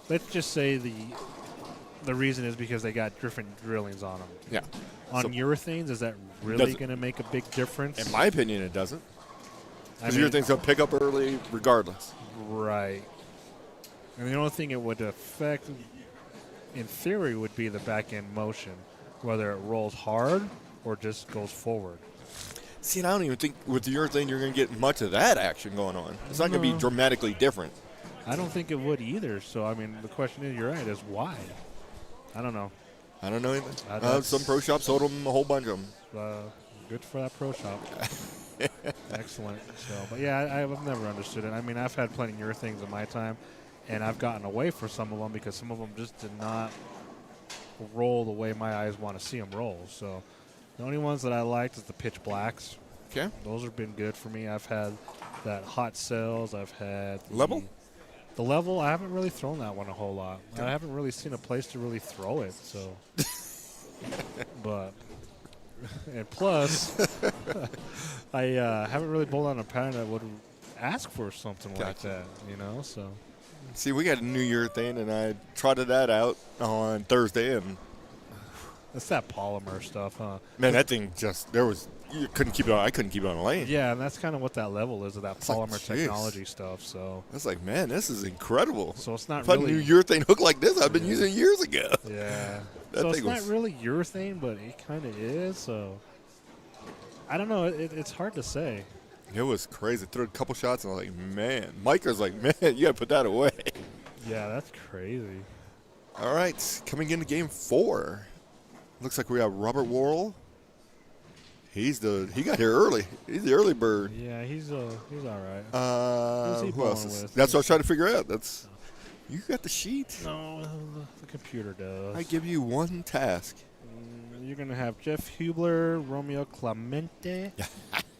let's just say the reason is because they got different drillings on them. Yeah. On So- urethanes, is that really Doesn't- going to make a big difference? In my opinion, it doesn't. I Because mean, urethane's going to pick up early regardless. right. And the only thing it would affect, in theory, would be the back end motion, whether it rolls hard or just goes forward. See, and I don't even think with the urethane you're going to get much of that action going on. It's not going to be No. dramatically different. I don't think it would either. So, I mean, the question is, you're right, is why? I don't know. I don't know anything. That's- Some pro shops sold them, a whole bunch of them. Good for that pro shop. Excellent. So, but yeah, I've never understood it. I mean, I've had plenty of urethanes in my time, and I've gotten away from some of them because some of them just did not roll the way my eyes want to see them roll. So, the only ones that I liked is the pitch blacks. Okay. Those have been good for me. I've had that hot cells. I've had Level? The level. I haven't really thrown that one a whole lot. I haven't really seen a place to really throw it. So, but and plus, I haven't really bowled on a pattern that would ask for something like Gotcha. that. You know, so See, we got a new urethane, and I trotted that out on Thursday, and it's that polymer stuff, huh? man, that thing just you couldn't keep it on. I couldn't keep it on a lane. Yeah, and that's kind of what that level is of that It's like, polymer jeez. technology stuff. So, I was like, man, this is incredible. so it's not If I really. knew urethane hook like this, I've been using it years ago. Yeah. That So it's thing not was- really urethane, but it kind of is. So I don't know. It's hard to say. It was crazy. Threw a couple shots, and I was like, man. Mike was like, man, you got to put that away. Yeah, that's crazy. All right, coming into game 4. Looks like we have Robert Worrell. He got here early. He's the early bird. Yeah, he's all right. Who's he Who else? bowling with? That's what I was trying to figure out. You got the sheet. No, the computer does. I give you one task. You're gonna have Jeff Hubler, Romeo Clemente,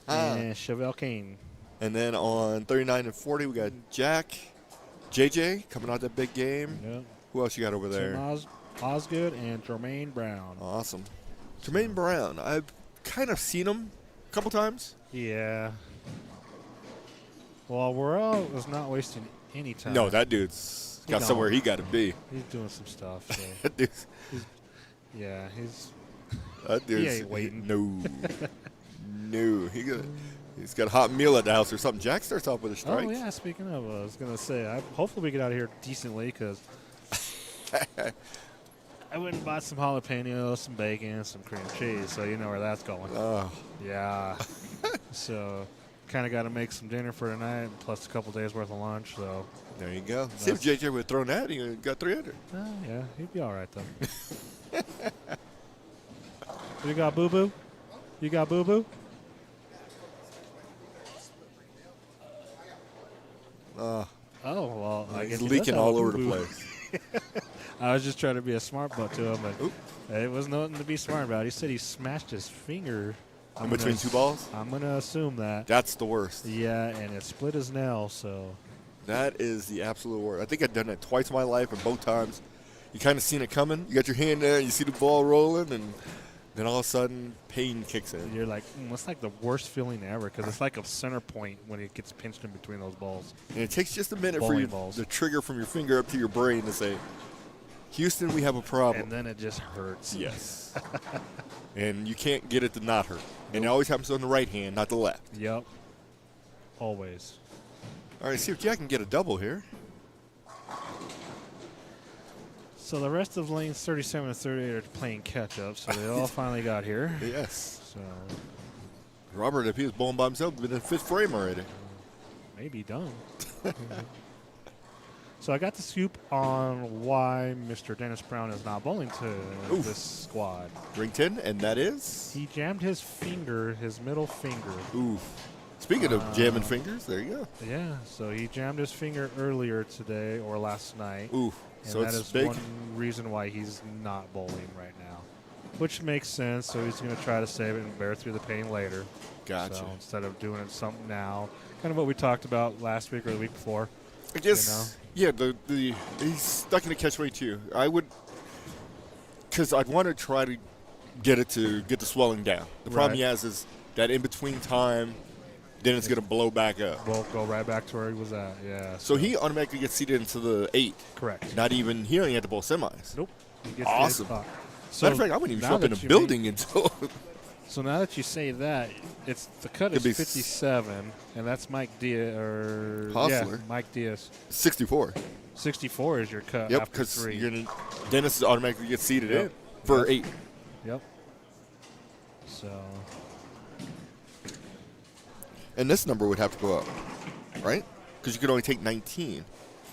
and Chevelle Kane. And then on 39 and 40, we got Jack, JJ coming out that big game. Yep. Who else you got over there? Tim Osgood and Jermaine Brown. Awesome. Jermaine Brown. I've kind of seen him a couple times. Yeah. Well, Worrell is not wasting any time. No, that dude's got don't. somewhere he got to be. He's doing some stuff. So. That dude's, Yeah, he's that dude's ain't waiting. No. No. He's got a hot meal at the house or something. Jack starts off with a strike. Oh, yeah, speaking of, I was going to say, hopefully we get out of here decently because I went and bought some jalapenos, some bacon, some cream cheese, so you know where that's going. Oh, Yeah. So kind of got to make some dinner for tonight, plus a couple days worth of lunch, so. there you go. See if JJ would have thrown that, he got 300. Yeah, he'd be all right, though. You got boo-boo? You got boo-boo? Oh, well, I guess He's he does leaking have a all over the boo-boo. place. I was just trying to be a smart butt to him, Oop. but it was nothing to be smart about. He said he smashed his finger. In between two balls? I'm going to assume that. That's the worst. Yeah, and it split his nail, so. That is the absolute worst. I think I've done that twice in my life, and both times you kind of seen it coming. You got your hand there, you see the ball rolling, and then all of a sudden pain kicks in. You're like, it's like the worst feeling ever because it's like a center point when it gets pinched in between those balls. And it takes just a minute for Bowling you balls. to trigger from your finger up to your brain to say, Houston, we have a problem. And then it just hurts. Yes. And you can't get it to not hurt. And it always happens on the right hand, not the left. Yep. Always. All right, see if Jack can get a double here. So the rest of lanes 37 and 38 are playing catch up, so they all finally got here. Yes. So Robert, if he was bowling by himself, would have been in fifth frame already. maybe done. So I got the scoop on why Mr. Dennis Brown is not bowling to Oof. this squad. Ring 10, and that is? He jammed his finger, his middle finger. Oof. Speaking of jamming fingers, there you go. Yeah, so he jammed his finger earlier today or last night. Oof. And So that it's is big. one reason why he's not bowling right now, which makes sense. So he's going to try to save it and bear through the pain later. Gotcha. So instead of doing it something now, kind of what we talked about last week or the week before. I guess, yeah, the he's stuck in a catch-22. I would, because I'd want to try to get the swelling down. The problem he has is that in-between time, then it's going to blow back up. We'll go right back to where he was at, yeah. So he automatically gets seated into the 8. Correct. Not even, he don't even have to bowl semis. Nope. He gets Awesome. the 8 spot. Matter of fact, I wouldn't even show up in the building until. So now that you say that, it's the cut is 57, and that's Mike Diaz. Hostler. Mike Diaz. 64. 64 is your cut Yep, after because 3. Dennis is automatically gets seated in for 8. Yep. So. And this number would have to go up, right? Because you could only take 19.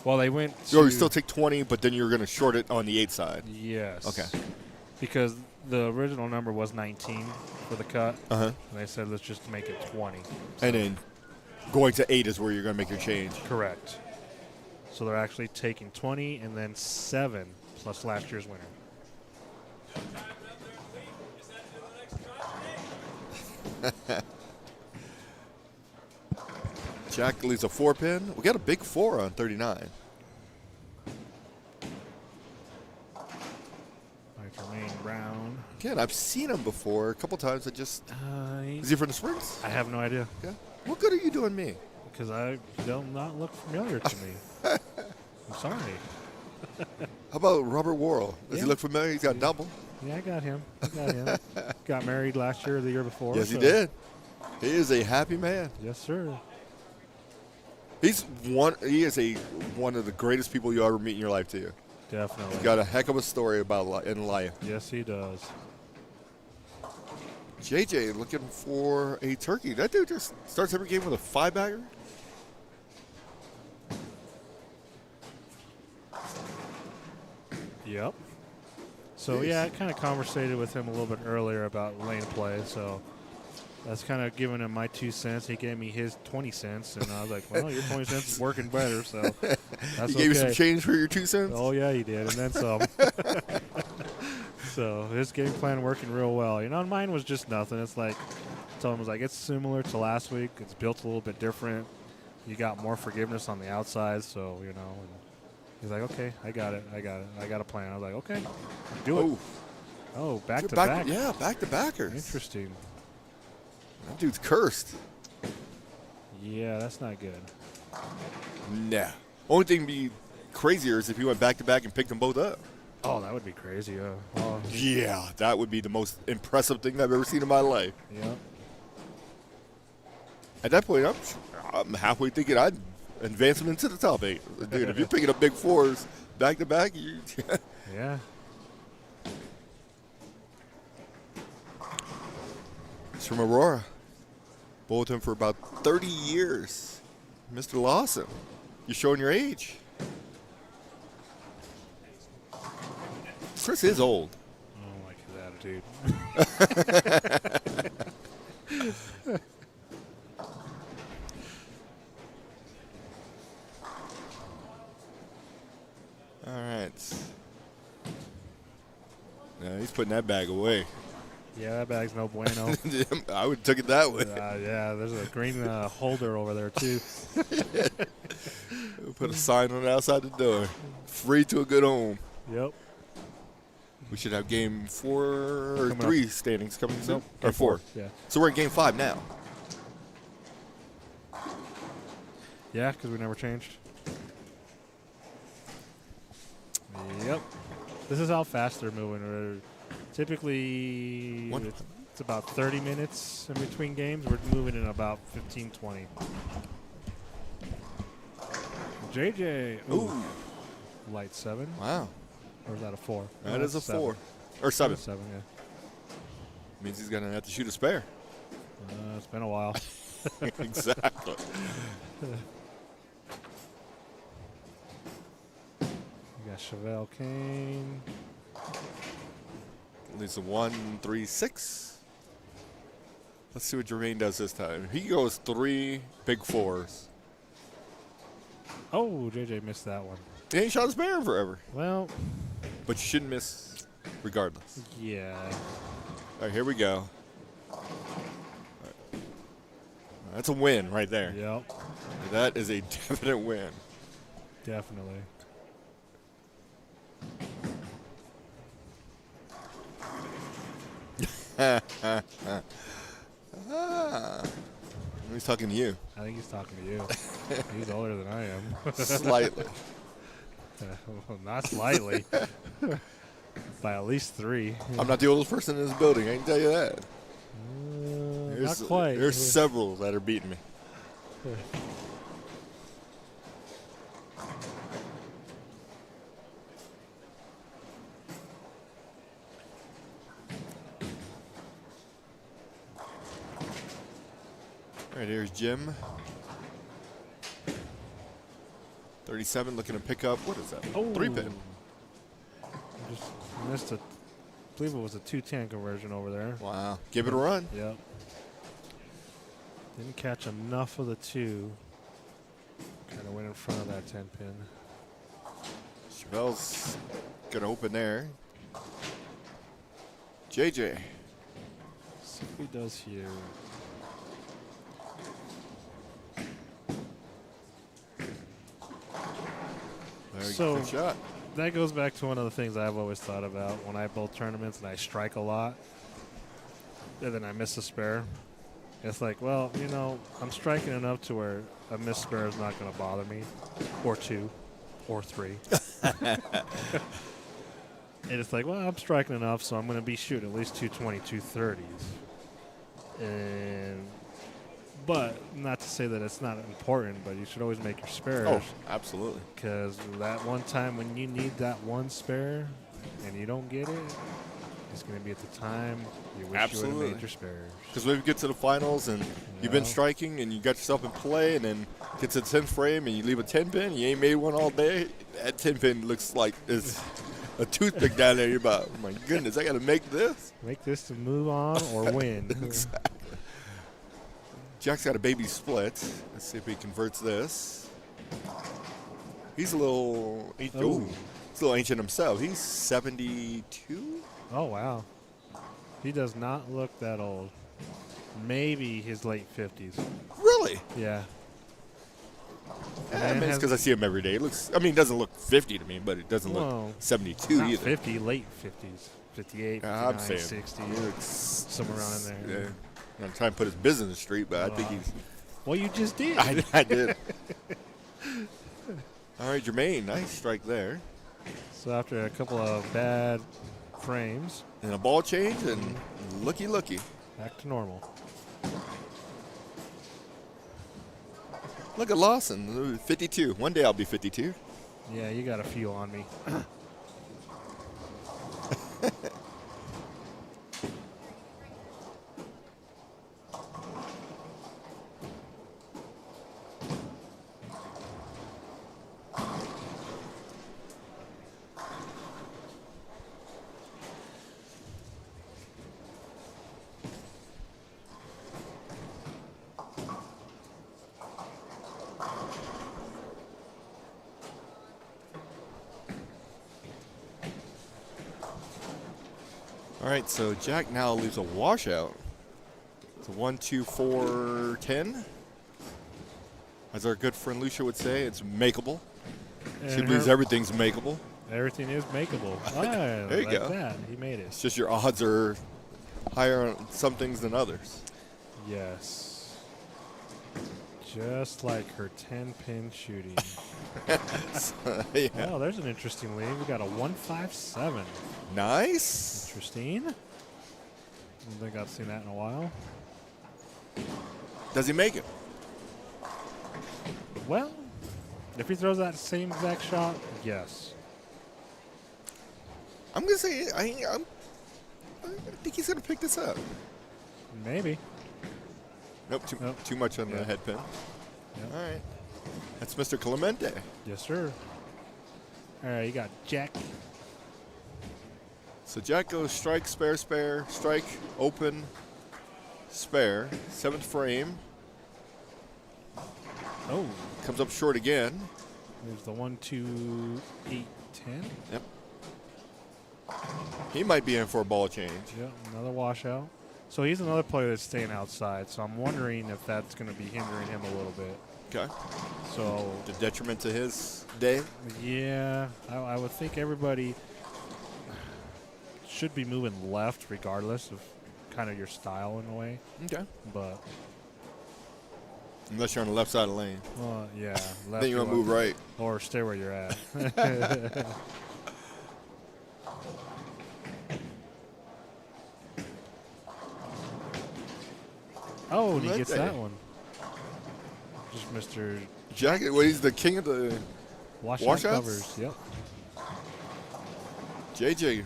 Well, they went to. Or you still take 20, but then you're going to short it on the 8 side. Yes. Okay. Because the original number was 19 for the cut. Uh-huh. And they said, let's just make it 20. And then going to 8 is where you're going to make your change. Correct. So they're actually taking 20 and then 7 plus last year's winner. Jack leaves a 4-pin. We got a big 4 on 39. Jermaine Brown. Again, I've seen him before a couple times. Is he from the Springs? I have no idea. Yeah. What good are you doing me? Because they'll not look familiar to me. I'm sorry. How about Robert Worrell? Does he look familiar? He's got double. Yeah, I got him. Got married last year or the year before. Yes, he did. He is a happy man. Yes, sir. He is one of the greatest people you ever meet in your life, too. Definitely. He's got a heck of a story in life. Yes, he does. JJ looking for a turkey. That dude just starts every game with a 5-bagger. Yep. So, yeah, I kind of conversated with him a little bit earlier about lane play. So that's kind of giving him my 2 cents. He gave me his 20 cents. And I was like, well, your 20 cents is working better. So that's He gave you some change for your 2 cents? Oh, yeah, he did. And then some. So his game plan working real well. And mine was just nothing. It's like, I told him, I was like, it's similar to last week. It's built a little bit different. You got more forgiveness on the outside. So, and he's like, okay, I got it. I got a plan. I was like, okay, do it. Oh, back to back. Yeah, back to backers. Interesting. That dude's cursed. Yeah, that's not good. Nah. Only thing be crazier is if he went back to back and picked them both up. Oh, that would be crazy. Yeah, that would be the most impressive thing I've ever seen in my life. Yeah. At that point, I'm halfway thinking I'd advance him into the top 8. Dude, if you're picking up big 4s back to back, yeah. He's from Aurora. Bowled him for about 30 years. Mr. Lawson, you're showing your age. Chris is old. I don't like his attitude. All right. No, he's putting that bag away. Yeah, that bag's no bueno. I would have took it that way. Yeah, there's a green holder over there, too. Put a sign on the outside the door. Free to a good home. Yep. We should have game 4 or Coming 3 up. standings coming soon. Nope, Or 4. Yeah. So we're in game 5 now. Yeah, because we never changed. Yep. This is how fast they're moving. Typically, it's about 30 minutes in between games. We're moving in about 15, 20. JJ. Ooh. Light 7. Wow. Or is that a 4? That is a 7. 4. Or 7. 7, yeah. Means he's going to have to shoot a spare. It's been a while. Exactly. Chevelle Kane. Leaves a 1-3-6. Let's see what Jermaine does this time. He goes 3 big 4s. Oh, JJ missed that one. He ain't shot his bear in forever. Well, But you shouldn't miss regardless. yeah. All right, here we go. All right. That's a win right there. Yep, That is a definite win. definitely. He's talking to you. I think he's talking to you. He's older than I am. Slightly. Well, not slightly. By at least 3. I'm not the oldest person in this building, I can tell you that. Not quite. There's several that are beating me. All right, here's Jim. 37 looking to pick up, what is that? Oh. 3-pin. Just missed I believe it was a 210 conversion over there. Wow. Give it a run. Yep. Didn't catch enough of the 2. Kind of went in front of that 10 pin. Chevelle's going to open there. JJ. See what he does here. Very So- good shot. That goes back to one of the things I've always thought about when I build tournaments and I strike a lot and then I miss a spare. It's like, well, you know, I'm striking enough to where a missed spare is not going to bother me, or 2, or 3. And it's like, well, I'm striking enough, so I'm going to be shooting at least 220, 230s. But not to say that it's not important, but you should always make your spares. Oh, absolutely. Because that one time when you need that one spare and you don't get it, it's going to be at the time you wish you would have made your spares. Because when we get to the finals and you've been striking and you got yourself in play and then get to the 10th frame and you leave a 10 pin, you ain't made one all day, that 10 pin looks like it's a toothpick down there. You're about, oh my goodness, I got to make this? Make this to move on or win. Exactly. Jack's got a baby split. Let's see if he converts this. He's a little, he's a little ancient himself. He's 72. Oh, wow. He does not look that old. Maybe his late 50s. Really? Yeah. I mean, it's because I see him every day. It looks, I mean, it doesn't look 50 to me, but it doesn't Well, look 72 not either. 50, late 50s. 58, 59, I'm saying 60. he looks Somewhere around in there. Yeah. I'm trying to put his business straight, but I think he's. Well, you just did. I did. All right, Jermaine, nice strike there. So after a couple of bad frames, And a ball change, and looky. back to normal. Look at Lawson, 52. One day I'll be 52. Yeah, you got a few on me. All right, so Jack now leaves a washout. It's a 1, 2, 4, 10. As our good friend Lucia would say, it's makeable. She believes everything's makeable. Everything is makeable. There you like go. that. He made it. It's just your odds are higher on some things than others. Yes. Just like her 10-pin shooting. Yeah. Oh, there's an interesting lead. We got a 157. Nice. Interesting. I don't think I've seen that in a while. Does he make it? Well, if he throws that same exact shot, yes. I'm going to say I think he's going to pick this up. Maybe. Nope, too much on the head pin. Yep. All right. That's Mr. Clemente. Yes, sir. All right, you got Jack. So Jack goes strike, spare, spare, strike, open, spare. 7th frame. Oh, Comes up short again. there's the 1, 2, 8, 10. Yep. He might be in for a ball change. Yep, another washout. So he's another player that's staying outside. So I'm wondering if that's going to be hindering him a little bit. Okay. So The detriment to his day. yeah, I would think everybody should be moving left regardless of kind of your style in a way. Okay. But Unless you're on the left side of the lane. yeah, left Then you want to move right. or stay where you're at. Oh, and he gets that one. Just Mr. Jack, well, he's the king of the Washout washouts? covers. Yep. JJ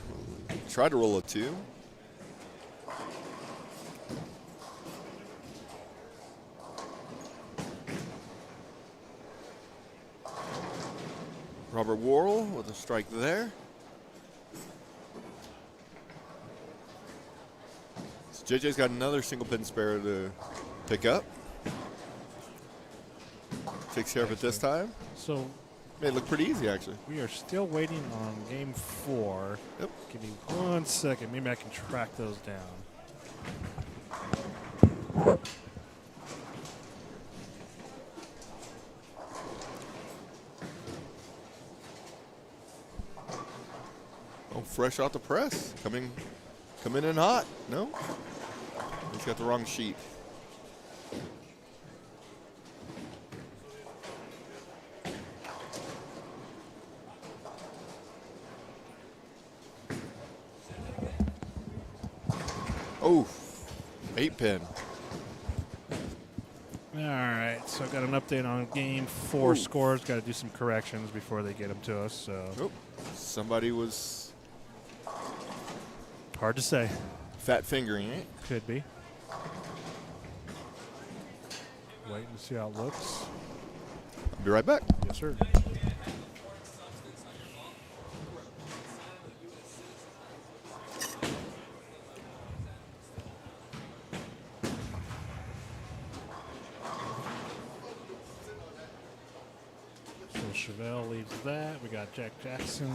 tried to roll a 2. Robert Worrell with a strike there. So JJ's got another single pin spare to pick up. Takes care of it this time. So Made it look pretty easy, actually. we are still waiting on game 4. Yep. Give me 1 second. Maybe I can track those down. Oh, fresh out the press. Coming in hot. No? He's got the wrong sheet. Oh, 8-pin. All right. So I got an update on game 4 Ooh. scores. Got to do some corrections before they get them to us. So Oh, somebody was hard to say. fat fingering it. Could be. Wait and see how it looks. I'll be right back. Yes, sir. So Chevelle leaves that. We got Jack Jackson.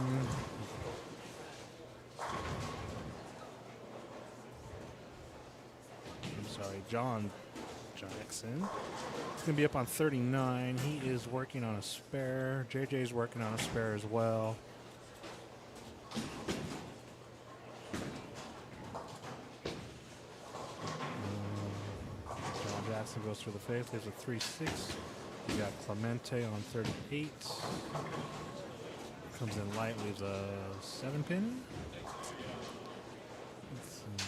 I'm sorry, John Jackson. He's going to be up on 39. He is working on a spare. JJ's working on a spare as well. John Jackson goes for the faith. There's a 3-6. We got Clemente on 38. Comes in light, leaves a 7-pin. Let's see.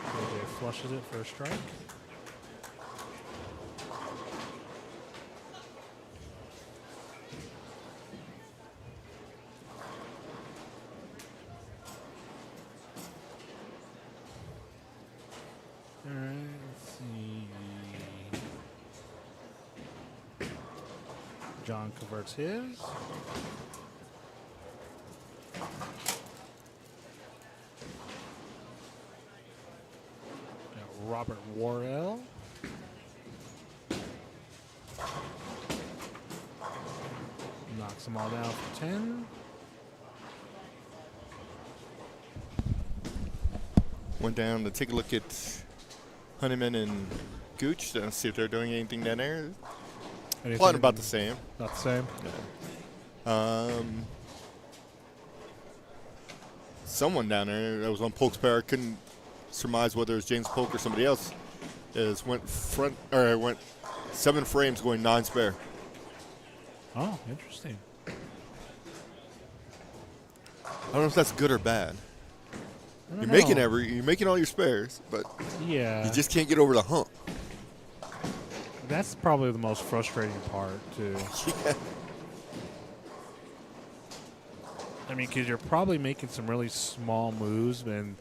JJ flushes it for a strike. All right, let's see. John converts his. Got Robert Worrell. Knocks them all down for 10. Went down to take a look at Honeyman and Gooch to see if they're doing anything down there. Plotting about the same. About the same. Someone down there that was on Polk's pair couldn't surmise whether it was James Polk or somebody else. Went 7 frames going 9 spare. Oh, interesting. I don't know if that's good or bad. I don't You're making all your spares, but Yeah. you just can't get over the hump. That's probably the most frustrating part, too. Yeah. I mean, because you're probably making some really small moves, and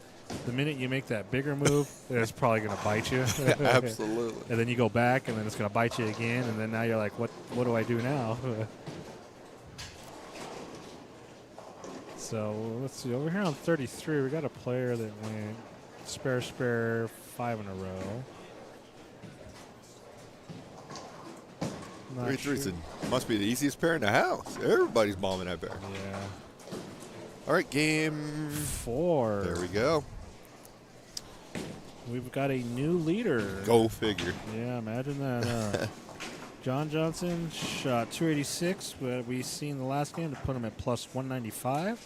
the minute you make that bigger move, it's probably going to bite you. Absolutely. And then you go back, and then it's going to bite you again, and then now you're like, what do I do now? So let's see. Over here on 33, we got a player that went spare 5 in a row. 33 must be the easiest pair in the house. Everybody's bombing that pair. Yeah. All right, game 4. There we go. We've got a new leader. Go figure. Yeah, imagine that. John Johnson shot 286, but we seen the last game to put him at plus 195.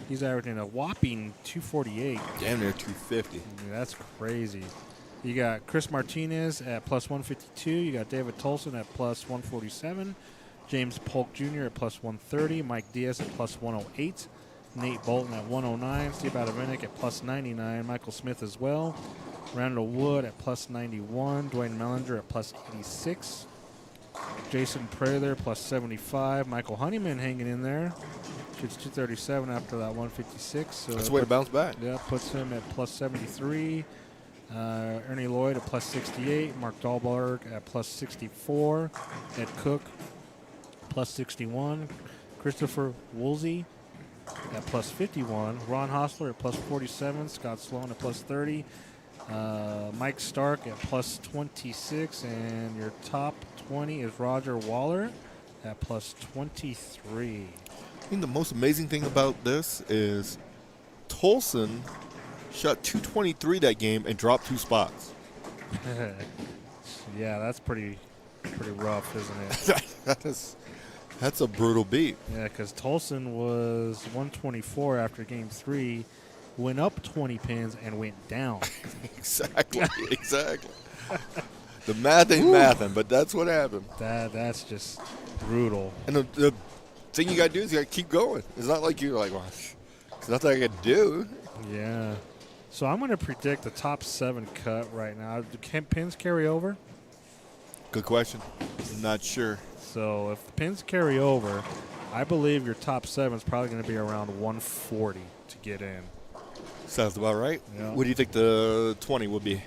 He's averaging a whopping 248. Damn near 250. I mean, that's crazy. You got Chris Martinez at plus 152. You got David Tolson at plus 147. James Polk Jr. at plus 130. Mike Diaz at plus 108. Nate Bolton at 109. Steve Adavinic at plus 99. Michael Smith as well. Randall Wood at plus 91. Dwayne Mellinger at plus 86. Jason Prather plus 75. Michael Honeyman hanging in there. Shoots 237 after that 156. So that's a way to bounce back. Yeah, puts him at plus 73. Ernie Lloyd at plus 68. Mark Dahlberg at plus 64. Ed Cook plus 61. Christopher Woolsey at plus 51. Ron Hostler at plus 47. Scott Sloan at plus 30. Mike Stark at plus 26. And your top 20 is Roger Waller at plus 23. I think the most amazing thing about this is Tolson shot 223 that game and dropped 2 spots. Yeah, that's pretty rough, isn't it? That's a brutal beat. Yeah, because Tolson was 124 after game 3, went up 20 pins and went down. Exactly. The math ain't mathing, but that's what happened. That's just brutal. And the thing you got to do is you got to keep going. It's not like you're like, well, there's nothing I can do. Yeah. So I'm going to predict the top 7 cut right now. Can pins carry over? Good question. Not sure. So if the pins carry over, I believe your top 7 is probably going to be around 140 to get in. Sounds about right. Yeah. What do you think the 20 will be?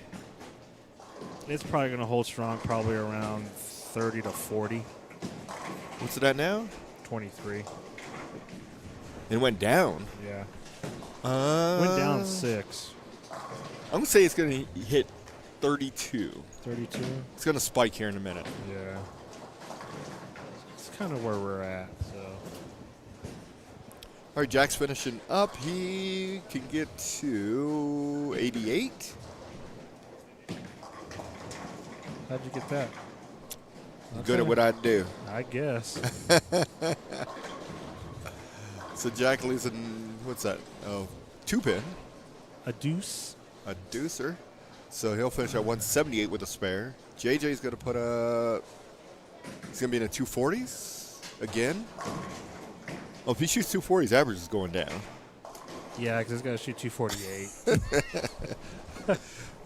It's probably going to hold strong, probably around 30 to 40. What's it at now? 23. It went down. Yeah. Went down 6. I'm going to say it's going to hit 32. 32? It's going to spike here in a minute. Yeah. It's kind of where we're at, so. All right, Jack's finishing up. He can get to 88. How'd you get that? Good at what I do. I guess. So Jack leaves in, what's that? Oh, 2 pin. A deuce. A deucer. So he'll finish at 178 with a spare. JJ's going to put a, he's going to be in the 240s again. Oh, if he shoots 240s, average is going down. Yeah, because he's got to shoot 248.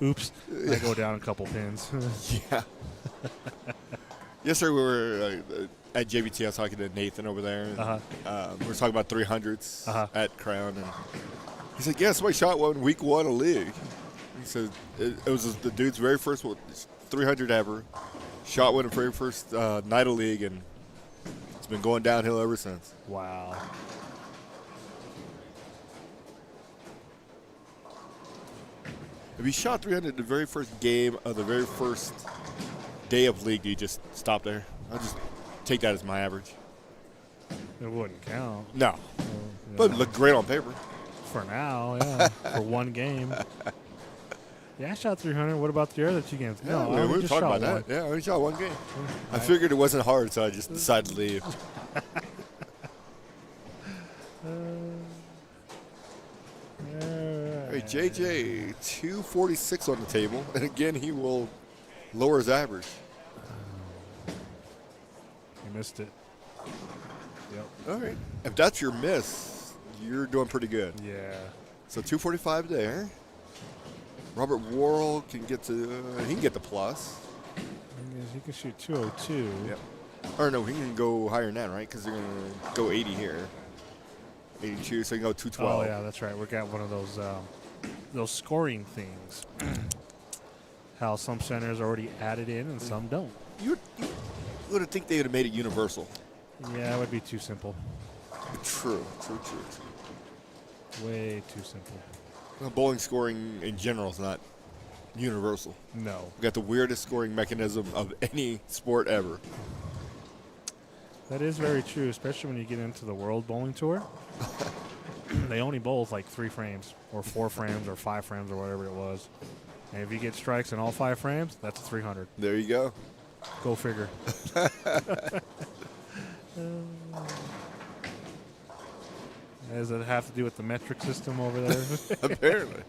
Oops. I go down a couple pins. Yeah. Yesterday we were at JBT. I was talking to Nathan over there. And, we were talking about 300s at Crown. And he said, yeah, somebody shot one week 1 of league. He said it was the dude's very first 300 ever. Shot one in the very first night of league, and it's been going downhill ever since. Wow. If you shot 300 the very first game of the very first day of league, do you just stop there? I'll just take that as my average. It wouldn't count. No. But it looked great on paper. For now, yeah. For one game. Yeah, I shot 300. What about the other 2 games? Yeah, No, we I were just talking shot about one. that. Yeah, I only shot 1 game. I figured it wasn't hard, so I just decided to leave. All right, JJ, 246 on the table. And again, he will lower his average. You missed it. Yep. All right. If that's your miss, you're doing pretty good. Yeah. So 245 there. Robert Worrell can get to, he can get the plus. He can shoot 202. Yep. Or no, he can go higher than that, right? Because they're going to go 80 here. 82, so he can go 212. Oh, yeah, that's right. We got one of those those scoring things. How some centers already added in and some don't. You would think they would have made it universal. Yeah, it would be too simple. True. Way too simple. Well, bowling scoring in general is not universal. No. We got the weirdest scoring mechanism of any sport ever. That is very true, especially when you get into the World Bowling Tour. They only bowl like 3 frames or 4 frames or 5 frames or whatever it was. And if you get strikes in all 5 frames, that's a 300. There you go. Go figure. Does it have to do with the metric system over there? Apparently.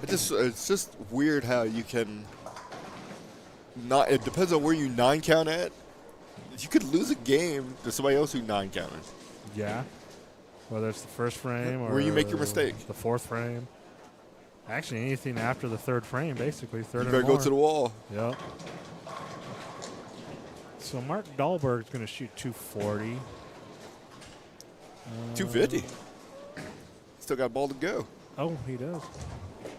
It's just weird how you can not. It depends on where you 9-count at. You could lose a game to somebody else who 9-counted. Yeah. Whether it's the first frame or where you make your mistake. The 4th frame. Actually, anything after the 3rd frame, basically. Third You or better more. go to the wall. Yep. So Mark Dahlberg's going to shoot 240. 250. Still got a ball to go. Oh, he does.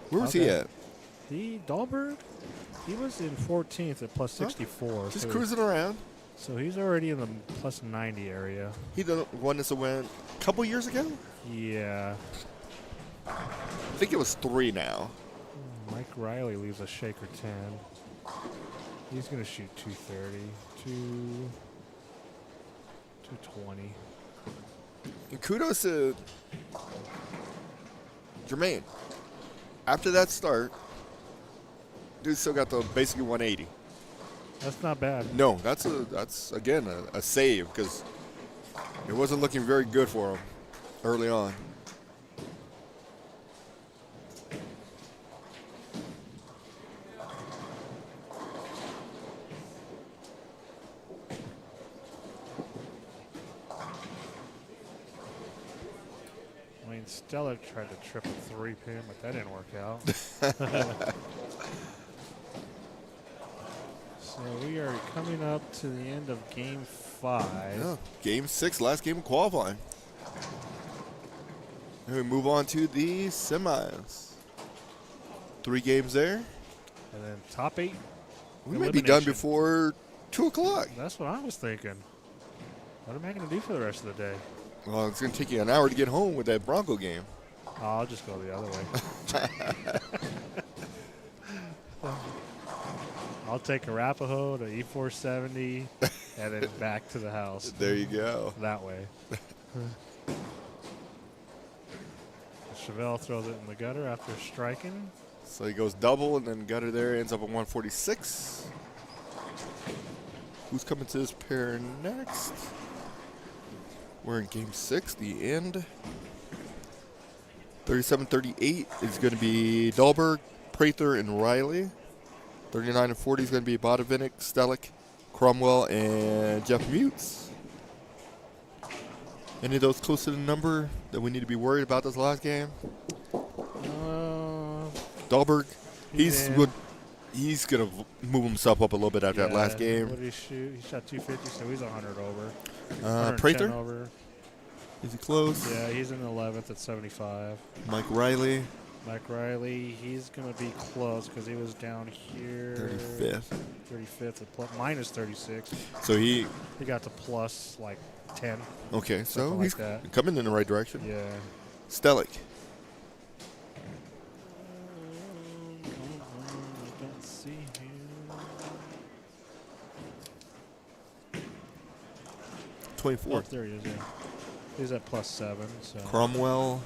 Where was he at? Dahlberg, he was in 14th at plus 64. Just so cruising around. So he's already in the plus 90 area. He the one that's went a couple years ago? Yeah. I think it was 3 now. Mike Riley leaves a shaker 10. He's going to shoot 230, 220. And kudos to Jermaine. After that start, dude still got the basically 180. That's not bad. No, that's again a save because it wasn't looking very good for him early on. I mean, Stella tried to trip a 3-pin, but that didn't work out. So we are coming up to the end of Game 5. Yeah, Game 6, last game of qualifying. And we move on to the semis. 3 games there. And then top 8. We may be done elimination. before 2 o'clock. That's what I was thinking. What am I going to do for the rest of the day? Well, it's going to take you an hour to get home with that Bronco game. Oh, I'll just go the other way. I'll take Arapahoe to E470 and then back to the house. There you go. That way. Chevelle throws it in the gutter after striking. So he goes double and then gutter there, ends up at 146. Who's coming to this pair next? We're in Game 6, the end. 37-38 is going to be Dahlberg, Prather, and Riley. 39 and 40 is going to be Bodovinik, Stellick, Cromwell, and Jeff Mutes. Any of those close to the number that we need to be worried about this last game? Dahlberg, he's going to move himself up a little bit after that last game. What did he shoot? He shot 250, so he's 100 over. Prather, over. is he close? Yeah, he's in 11th at 75. Mike Riley, Mike Riley, he's going to be close because he was down here. 35th. 35th at minus 36. So he got to plus like 10. okay. So Something he's like that. coming in the right direction. Yeah. Stellick, I don't see him. 24th. Oh, there he is. Yeah. He's at plus 7. So Cromwell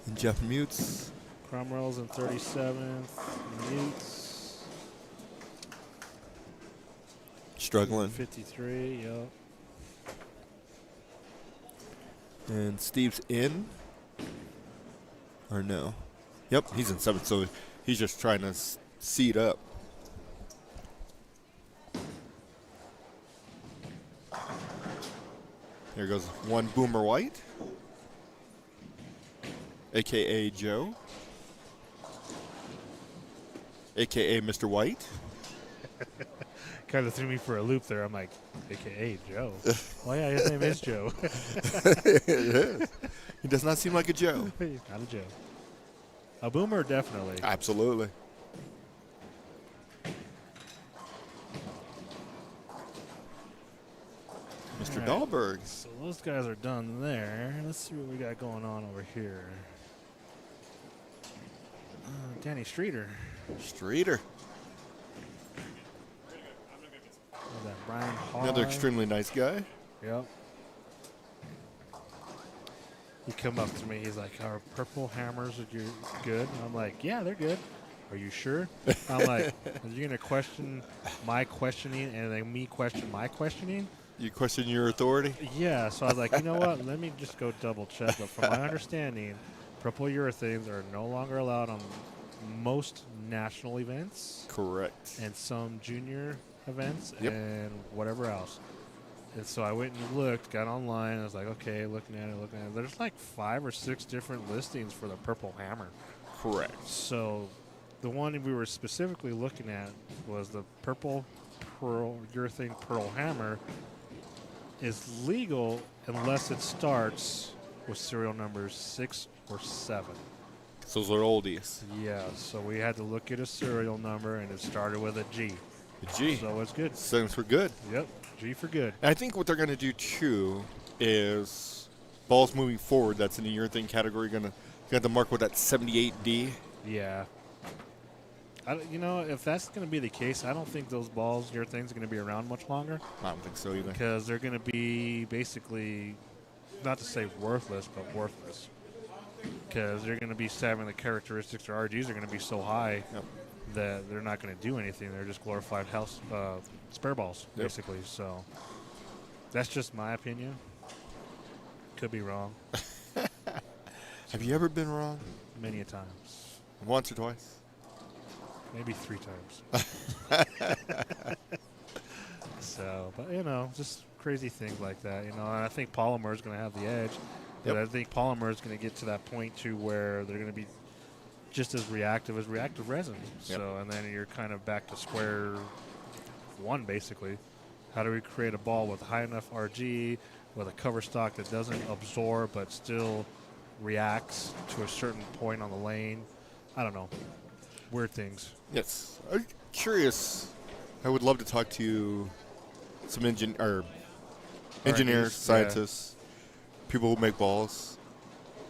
and Jeff Mutes. Cromwell's in 37th. Mutes Struggling. 53. Yep. And Steve's in. Or no. Yep, he's in 7th, so he's just trying to seed up. Here goes one Boomer White, a.k.a. Joe, a.k.a. Mr. White. Kind of threw me for a loop there. I'm like, AKA Joe. Well, yeah, his name is Joe. It is. He does not seem like a Joe. Not a Joe. A boomer, definitely. Absolutely. Mr. All right. Dahlberg. So those guys are done there. Let's see what we got going on over here. Danny Streeter. Streeter. That Brian Hall. Another extremely nice guy. Yep. He come up to me. He's like, "Are purple hammers good?" And I'm like, "Yeah, they're good." "Are you sure?" I'm like, "Are you gonna question my questioning and then me question my questioning?" You question your authority? Yeah. So I was like, "You know what? Let me just go double check." But from my understanding, purple urethanes are no longer allowed on most national events Correct. and some junior events Yep. and whatever else. And so I went and looked, got online. I was like, okay, looking at it. There's like 5 or 6 different listings for the purple hammer. Correct. So the one we were specifically looking at was the purple urethane pearl hammer is legal unless it starts with serial numbers 6 or 7. Those are oldies. Yeah, so we had to look at a serial number, and it started with a G. The G. So it's good. Stands for good. Yep, G for good. And I think what they're going to do too is balls moving forward. That's in the urethane category. Going to mark with that 78D. Yeah. If that's going to be the case, I don't think those balls, urethanes, are going to be around much longer. I don't think so either. Because they're going to be basically, not to say worthless, but worthless. Because they're going to be having the characteristics, or RGs are going to be so high that they're not going to do anything. They're just glorified house spare balls, basically. So that's just my opinion. Could be wrong. Have you ever been wrong? Many a times. Once or twice? Maybe 3 times. So, but, just crazy things like that, and I think polymer is going to have the edge. But I think polymer is going to get to that point, too, where they're going to be just as reactive as reactive resin. So, and then you're kind of back to square one, basically. How do we create a ball with high enough RG, with a cover stock that doesn't absorb but still reacts to a certain point on the lane? I don't know. Weird things. Yes. I'm curious. I would love to talk to some engineers, scientists, people who make balls,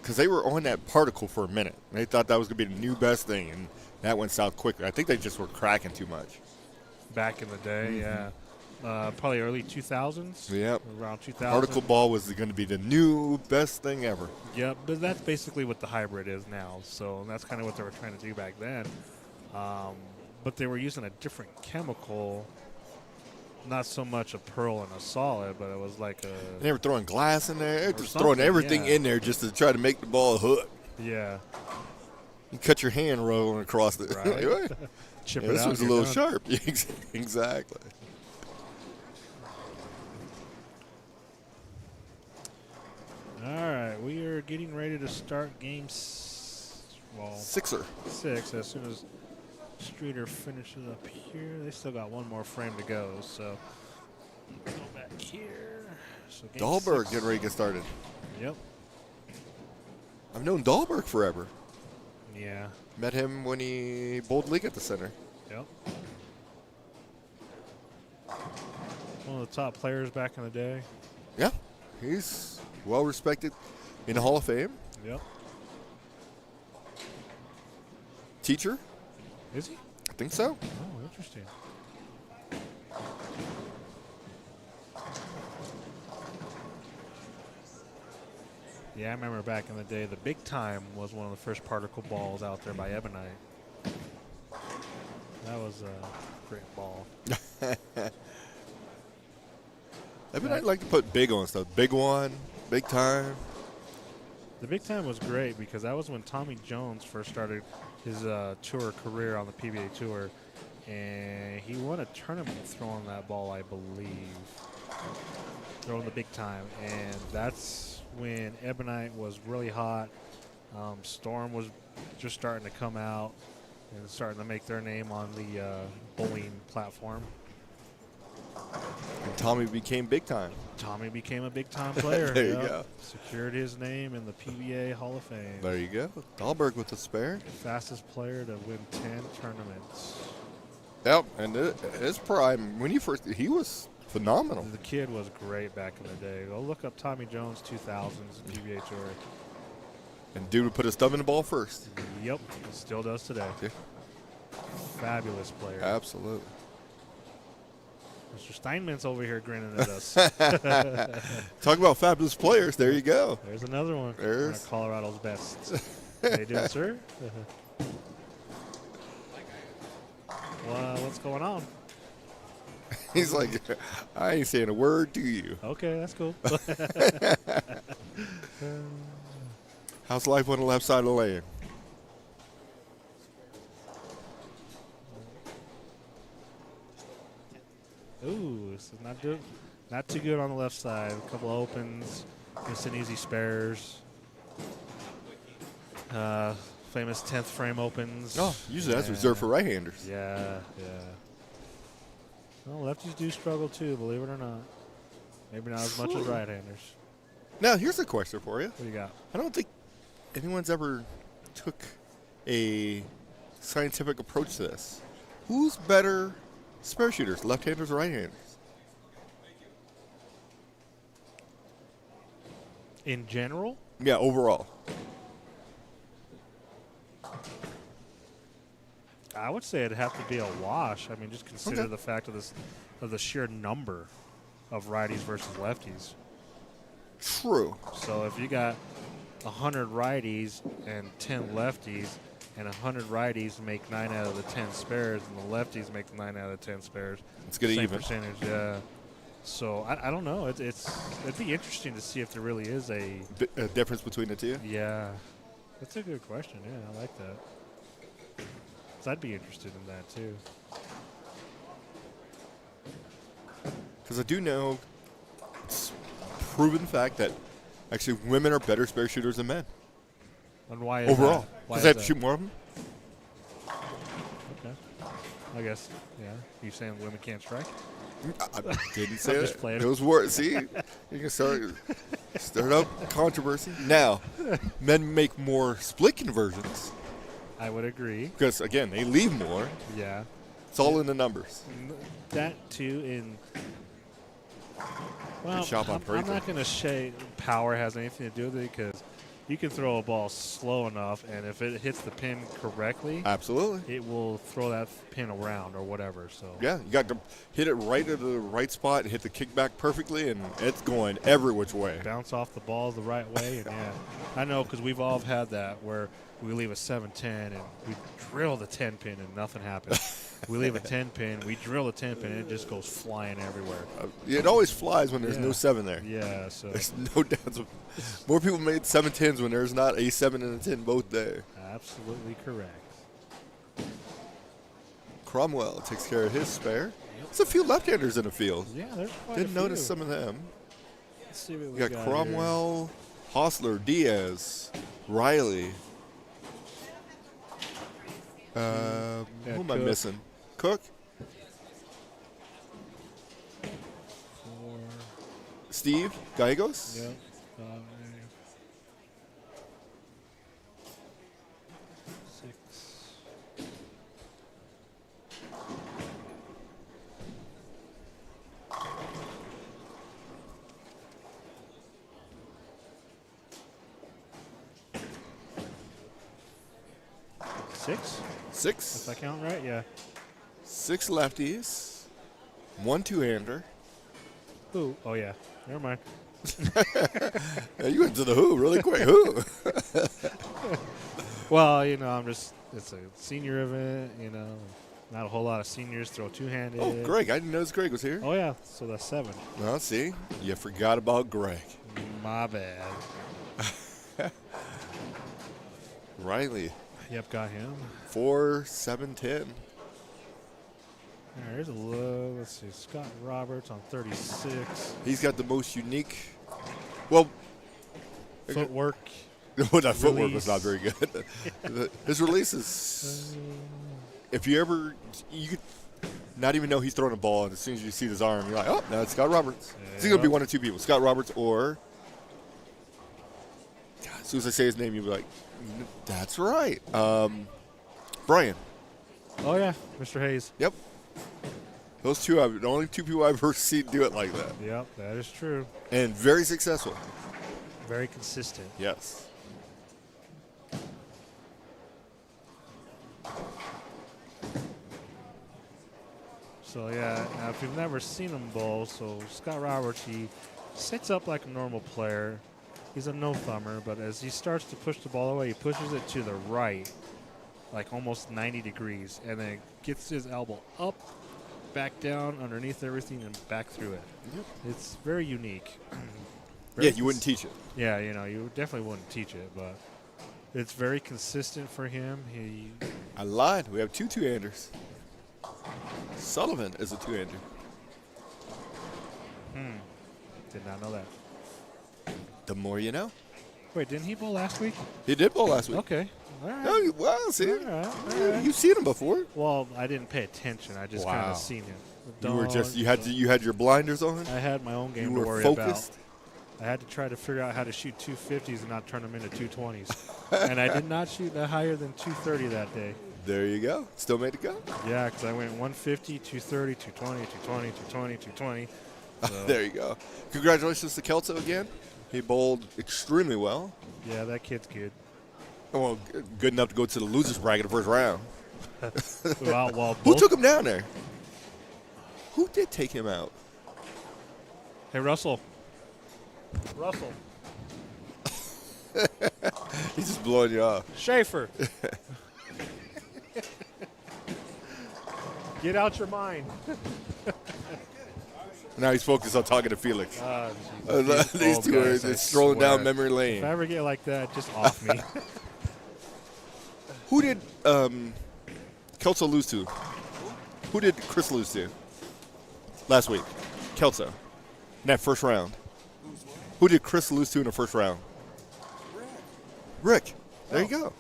because they were on that particle for a minute. They thought that was going to be the new best thing, and that went south quickly. I think they just were cracking too much. Back in the day, yeah. Probably early 2000s. Yep. Around 2000. Particle ball was going to be the new best thing ever. Yep, but that's basically what the hybrid is now. So that's kind of what they were trying to do back then. But they were using a different chemical. Not so much a pearl and a solid, but it was like a... They were throwing glass in there. They were just throwing everything in there just to try to make the ball hook. Yeah. You cut your hand rolling across it. Right. Chip it out. This was a little sharp. Exactly. All right, we are getting ready to start game 6er. 6 as soon as Streeter finishes up here. They still got one more frame to go, so go back here. So Dahlberg 6. getting ready to get started. Yep. I've known Dahlberg forever. Yeah. Met him when he bowled league at the center. Yep. One of the top players back in the day. Yeah, he's well respected in the Hall of Fame. Yep. Teacher? Is he? I think so. Oh, interesting. Yeah, I remember back in the day, the Big Time was one of the first particle balls out there by Ebonite. That was a great ball. I'd like to put big on stuff. Big one, Big Time. The Big Time was great because that was when Tommy Jones first started his tour career on the PBA Tour, and he won a tournament throwing that ball, I believe, throwing the Big Time, and that's when Ebonite was really hot. Storm was just starting to come out and starting to make their name on the bowling platform. And Tommy became big time. Tommy became a big-time player. There you go. Secured his name in the PBA Hall of Fame. There you go. Dahlberg with the spare. Fastest player to win 10 tournaments. Yep, and his prime, when he was phenomenal. The kid was great back in the day. Go look up Tommy Jones 2000s PBA Tour. And dude would put his thumb in the ball first. Yep, still does today. Yeah. Fabulous player. Absolutely. Mr. Steinman's over here grinning at us. Talk about fabulous players. There you go. There's another one. There's One of Colorado's best. How you doing, sir? Well, what's going on? He's like, I ain't saying a word to you. Okay, that's cool. How's life on the left side of the lane? Ooh, this is not too good on the left side. A couple of opens, missing easy spares. Famous 10th frame opens. Oh, usually that's reserved for right-handers. Yeah. Well, lefties do struggle too, believe it or not. Maybe not as much as right-handers. Now, here's a question for you. What do you got? I don't think anyone's ever took a scientific approach to this. Who's better spare shooters, left-handers or right-handers? In general? Yeah, overall. I would say it'd have to be a wash. I mean, just consider Okay. the fact of the sheer number of righties versus lefties. True. So if you got 100 righties and 10 lefties, and 100 righties make 9 out of the 10 spares, and the lefties make 9 out of the 10 spares. Let's get it same even. percentage, yeah. So I don't know. It'd be interesting to see if there really is a Difference between the two? yeah. That's a good question. Yeah, I like that. 'Cause I'd be interested in that too. Because I do know it's proven fact that actually women are better spare shooters than men And why is overall. that? Why Because is they have to that? shoot more of them. Okay. I guess. Yeah. You saying women can't strike? I didn't say just it. playing. Those words. See, you can start up controversy. Now, men make more split conversions I would agree. because again they leave more. Yeah. It's all in the numbers. That too in. Well, shot on I'm paper. not going to say power has anything to do with it because you can throw a ball slow enough, and if it hits the pin correctly, Absolutely. it will throw that pin around or whatever. So Yeah, you got to hit it right at the right spot and hit the kickback perfectly, and it's going every which way. bounce off the ball the right way. And yeah, I know because we've all had that where we leave a 7-10 and we drill the 10 pin and nothing happens. We leave a 10 pin, we drill a 10 pin, and it just goes flying everywhere. It always flies when there's Yeah. no 7 there. Yeah, so There's no doubt. More people made 7-10s when there's not a 7 and a 10 both there. absolutely correct. Cromwell takes care of his spare. There's a few left-handers in the field. Yeah, there's quite Didn't a notice few. some of them. Let's see what we You got got Cromwell, Hostler, Diaz, Riley. Yeah, Who am I Cook. missing? Cook, here. 4, Steve, Gallegos. yep, 5, 6. Six, if 6. I count right, yeah. 6 lefties. 1 two-hander. Who? Oh, yeah. Never mind. Yeah, you went to the who really quick. Who? Well, it's a senior event, not a whole lot of seniors throw two-handed. Oh, Greg. I didn't notice Greg was here. Oh, yeah, so that's 7. Well, see, you forgot about Greg. My bad. Riley, Yep, got him. 4, 7, 10. All right, here's a low. Let's see, Scott Roberts on 36. He's got the most unique. Well, Footwork. well, that footwork Release. was not very good. His release is. If you ever, you could. not even know he's throwing a ball, and as soon as you see his arm, you're like, oh, no, it's Scott Roberts. It's going to be one of two people, Scott Roberts or, God, as soon as I say his name, you'll be like, that's right. Brian. Oh, yeah, Mr. Hayes. Yep. Those two are the only two people I've ever seen do it like that. Yep, that is true. And very successful. Very consistent. Yes. So, yeah, now if you've never seen him bowl, so Scott Roberts, he sets up like a normal player. He's a no-thumber, but as he starts to push the ball away, he pushes it to the right, like almost 90 degrees, and then gets his elbow up, back down, underneath everything, and back through it. Yep. It's very unique. Yeah, you wouldn't teach it. Yeah, you know, you definitely wouldn't teach it, but it's very consistent for him. I lied. We have two two-handers. Sullivan is a two-hander. Did not know that. The more you know. Wait, didn't he bowl last week? He did bowl last week. Okay. All right. No, well, see, All right. you've seen him before. Well, I didn't pay attention. I just kind Wow. of seen him. You had your blinders on. I had my own game You to were worry focused. about. I had to try to figure out how to shoot 250s and not turn them into 220s. And I did not shoot that higher than 230 that day. There you go. Still made it go. Yeah, because I went 150, 230, 220, 220, 220, 220. So, There you go. Congratulations to Kelso again. He bowled extremely well. yeah, that kid's good. Well, good enough to go to the losers bracket the first round. Well, Who took him down there? Who did take him out? Hey, Russell. Russell. He's just blowing you off. Schaefer. Get out your mind. Now he's focused on talking to Felix. These Oh, two are guys, I just strolling down swear. memory If I lane. ever get like that, just off me. Who did Kelso lose to? Who did Chris lose to last week? Kelso. In that first round. Who did Chris lose to in the first round? Rick. There you go.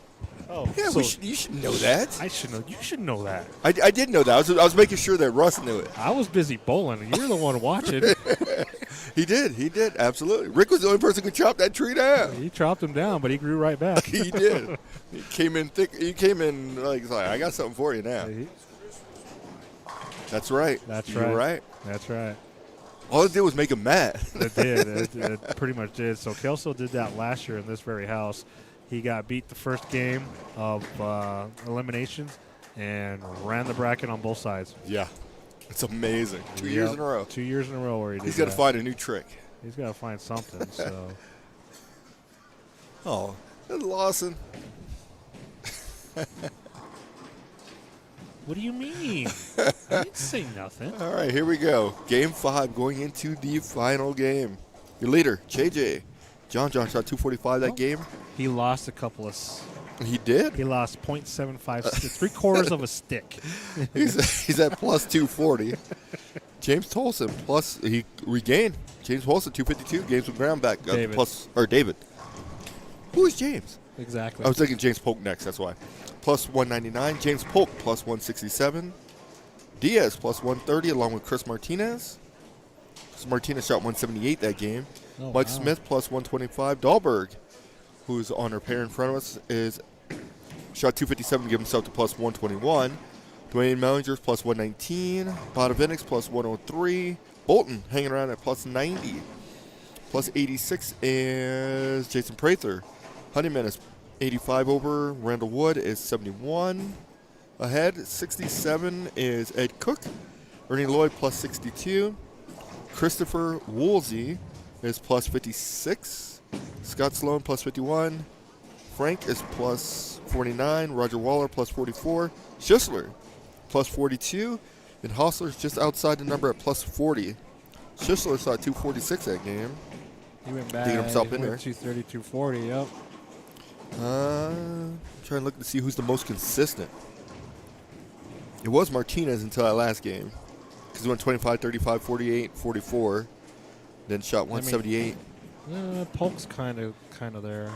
Oh, Yeah, so you should know that. I should know. You should know that. I did know that. I was making sure that Russ knew it. I was busy bowling, and you're the one watching. He did, absolutely. Rick was the only person who could chop that tree down. He chopped him down, but he grew right back. He did. He came in thick. He came in like, he's like, I got something for you now. That's right. That's You're right. That's right. All it did was make him mad. It did. It pretty much did. So Kelso did that last year in this very house. He got beat the first game of eliminations and ran the bracket on both sides. Yeah. It's amazing. 2 years in a row. 2 years in a row where he did He's got to that. find a new trick. He's got to find something. So Oh, that's Lawson. what do you mean? I didn't say nothing. All right, here we go. Game 5 going into the final game. Your leader, JJ. John shot 245 that game. He lost a couple of. He did. He lost 0.75, 3/4 of a stick. He's at plus 240. James Tolson plus he regained. James Tolson 252 games with ground back David. David. Who is James? Exactly. I was thinking James Polk next. That's why. Plus 199. James Polk plus 167. Diaz plus 130 along with Chris Martinez. Chris Martinez shot 178 that game. Oh, Mike wow. Smith plus 125. Dahlberg, who's on our pair in front of us, is shot 257 to give himself to plus 121. Dwayne Mellingers plus 119. Bodavinix plus 103. Bolton hanging around at plus 90. Plus 86 is Jason Prather. Honeyman is 85 over. Randall Wood is 71 ahead. 67 is Ed Cook. Ernie Lloyd plus 62. Christopher Woolsey is plus 56. Scott Sloan plus 51. Frank is plus 49. Roger Waller plus 44. Schissler plus 42. And Hostler's just outside the number at plus 40. Schissler saw 246 that game. He went back. Digging himself in there. 230, 240, yep. Trying to look to see who's the most consistent. It was Martinez until that last game. Because he went 25, 35, 48, 44. Then shot 178. Polk's kind of there.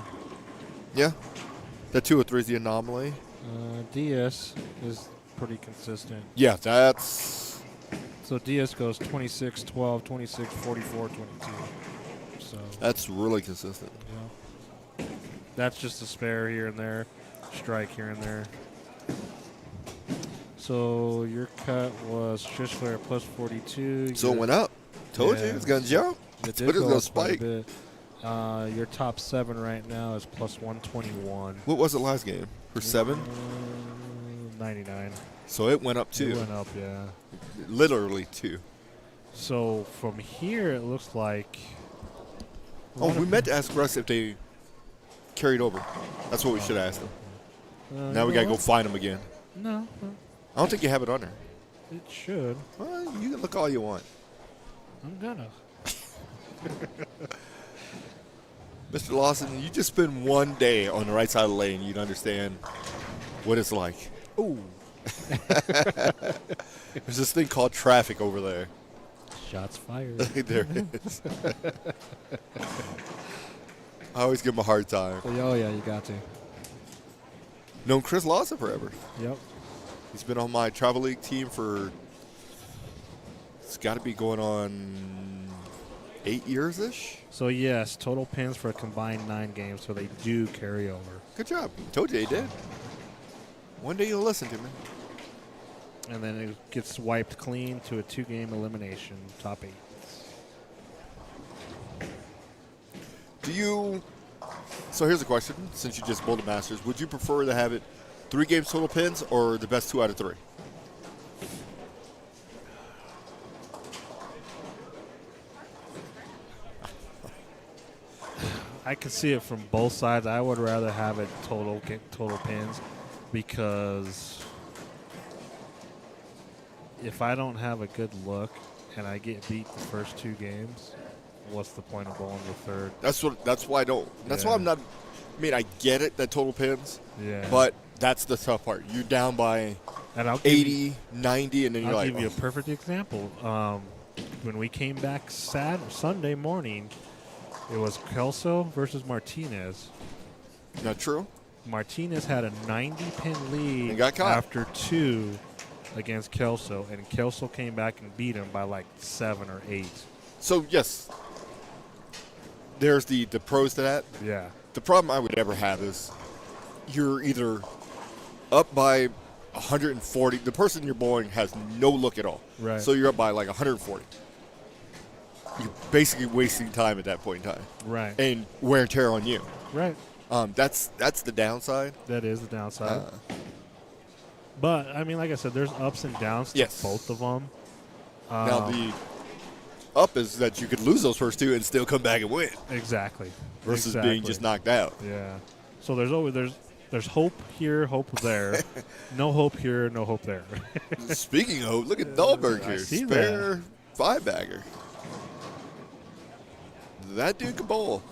Yeah. That 203 is the anomaly. DS is pretty consistent. Yeah, that's So DS goes 26, 12, 26, 44, 22. So That's really consistent. yeah. That's just a spare here and there, strike here and there. So your cut was Fischler at plus 42. So it went up. Told you Yeah. it's going to jump. It But did it's go going to up quite a spike. bit. Your top 7 right now is plus 121. What was it last game? For 7? 99. So it went up It too. went up, yeah. Literally 2. So from here, it looks like. Oh, we meant to ask Russ if they carried over. That's what we should ask them. Now we got to go find them again. No, I don't think you have it on there. it should. Well, you can look all you want. I'm gonna. Mr. Lawson, you just spend one day on the right side of the lane, you'd understand what it's like. Ooh. There's this thing called traffic over there. Shots fired. There it is. I always give him a hard time. Oh, yeah, you got to. Known Chris Lawson forever. Yep. He's been on my travel league team for, it's got to be going on 8 years-ish. So, yes, total pins for a combined 9 games, so they do carry over. Good job. Told you he did. One day you'll listen to me. And then it gets wiped clean to a 2-game elimination, top 8. Do you, so here's a question, since you just bowled the Masters, would you prefer to have it 3 games total pins or the best 2 out of 3? I can see it from both sides. I would rather have it total pins because if I don't have a good look and I get beat the first 2 games, what's the point of bowling the third? That's why I don't, that's why I'm not, I mean, I get it, that total pins, Yeah. but that's the tough part. You're down by And I'll give 80, 90, and then you're I'll like, give you a perfect example. When we came back Sunday morning, it was Kelso versus Martinez. not true? Martinez had a 90-pin lead And got caught. after 2 against Kelso, and Kelso came back and beat him by like 7 or 8. So, yes, there's the pros to that. Yeah. The problem I would ever have is you're either up by 140. The person you're bowling has no look at all. Right. So you're up by like 140. You're basically wasting time at that point in time. Right. And wear and tear on you. Right. That's the downside. That is the downside. But, I mean, like I said, there's ups and downs to Yes. both of them. Now, the up is that you could lose those first 2 and still come back and win Exactly. versus being just knocked out. Yeah. So there's always there's hope here, hope there. No hope here, no hope there. Speaking of, look at Dahlberg I here. see Spare 5-bagger. That dude can bowl.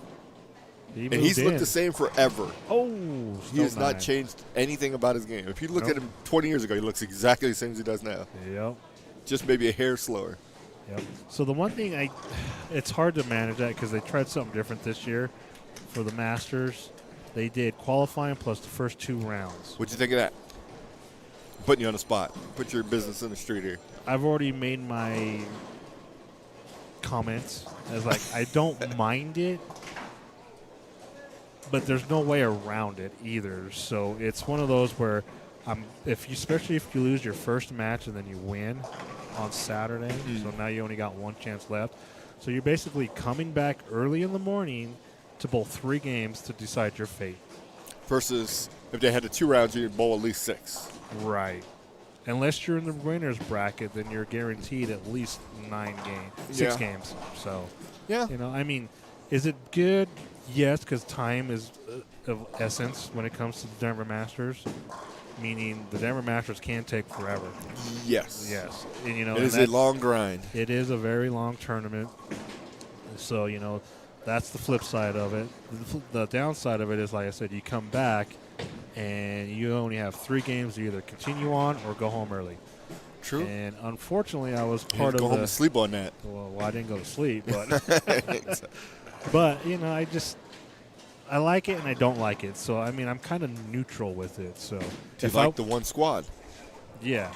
And he's looked the same forever. Oh, He has not changed anything about his game. If you look at him 20 years ago, he looks exactly the same as he does now. Yep. Just maybe a hair slower. Yep. So the one thing it's hard to manage that because they tried something different this year for the Masters. They did qualifying plus the first 2 rounds. What'd you think of that? Putting you on the spot. Put your business in the street here. I've already made my comments as like I don't mind it, but there's no way around it either. So it's one of those where especially if you lose your first match and then you win on Saturday, so now you only got 1 chance left. So you're basically coming back early in the morning to bowl 3 games to decide your fate. Versus if they had the 2 rounds, you'd bowl at least 6. Right. Unless you're in the winner's bracket, then you're guaranteed at least 6 games. So, Yeah. I mean, is it good? Yes, because time is of essence when it comes to the Denver Masters. Meaning the Denver Masters can take forever. Yes. Yes. And, It is a long grind. It is a very long tournament. So, that's the flip side of it. The downside of it is, like I said, you come back and you only have 3 games to either continue on or go home early. True. And unfortunately, I was You part had of to go home and sleep on that. Well, I didn't go to sleep, but but I like it and I don't like it. So I mean, I'm kind of neutral with it. So Do you like the one squad? Yeah.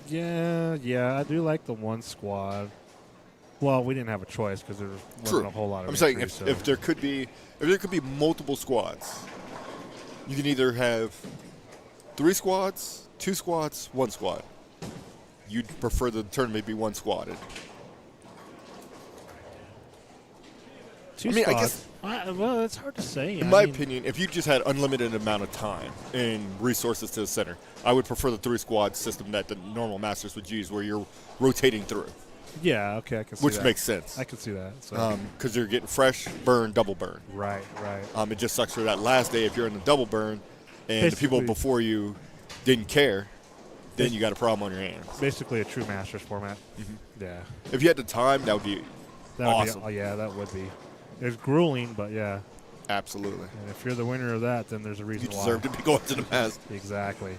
Yeah, I do like the one squad. Well, we didn't have a choice because there wasn't True. a whole lot of I'm saying entries, if there could be multiple squads, you can either have 3 squads, 2 squads, 1 squad. You'd prefer the tournament be 1 squad. two I mean, I squads. guess- Well, it's hard to say. In my opinion, if you just had unlimited amount of time and resources to the center, I would prefer the 3 squad system that the normal Masters would use, where you're rotating through, Yeah, okay, I can see which that. makes sense. I can see that. So. Because you're getting fresh, burn, double burn. Right. It just sucks for that last day if you're in the double burn, and the people Basically- before you didn't care, then you got a problem on your hands. Basically a true Masters format. Yeah. If you had the time, that would be That awesome. Would be, yeah, that would be. It's grueling, but yeah. Absolutely. And if you're the winner of that, then there's a reason You why. deserve to be going to the Masters. Exactly.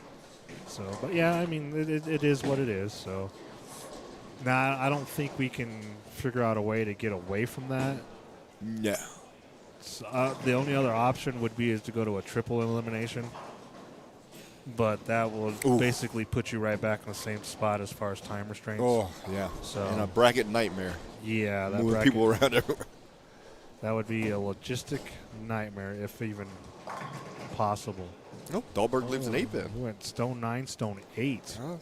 So, but yeah, I mean, it is what it is. So, now I don't think we can figure out a way to get away from that. No. So, the only other option would be is to go to a triple elimination. But that will Oof. basically put you right back in the same spot as far as time restraints. Oh, yeah. So- and a bracket nightmare. Yeah, that Moving bracket, people around everywhere. that would be a logistic nightmare if even possible. Nope. Dahlberg lives in 8-pin. We went stone 9, stone 8. Oh.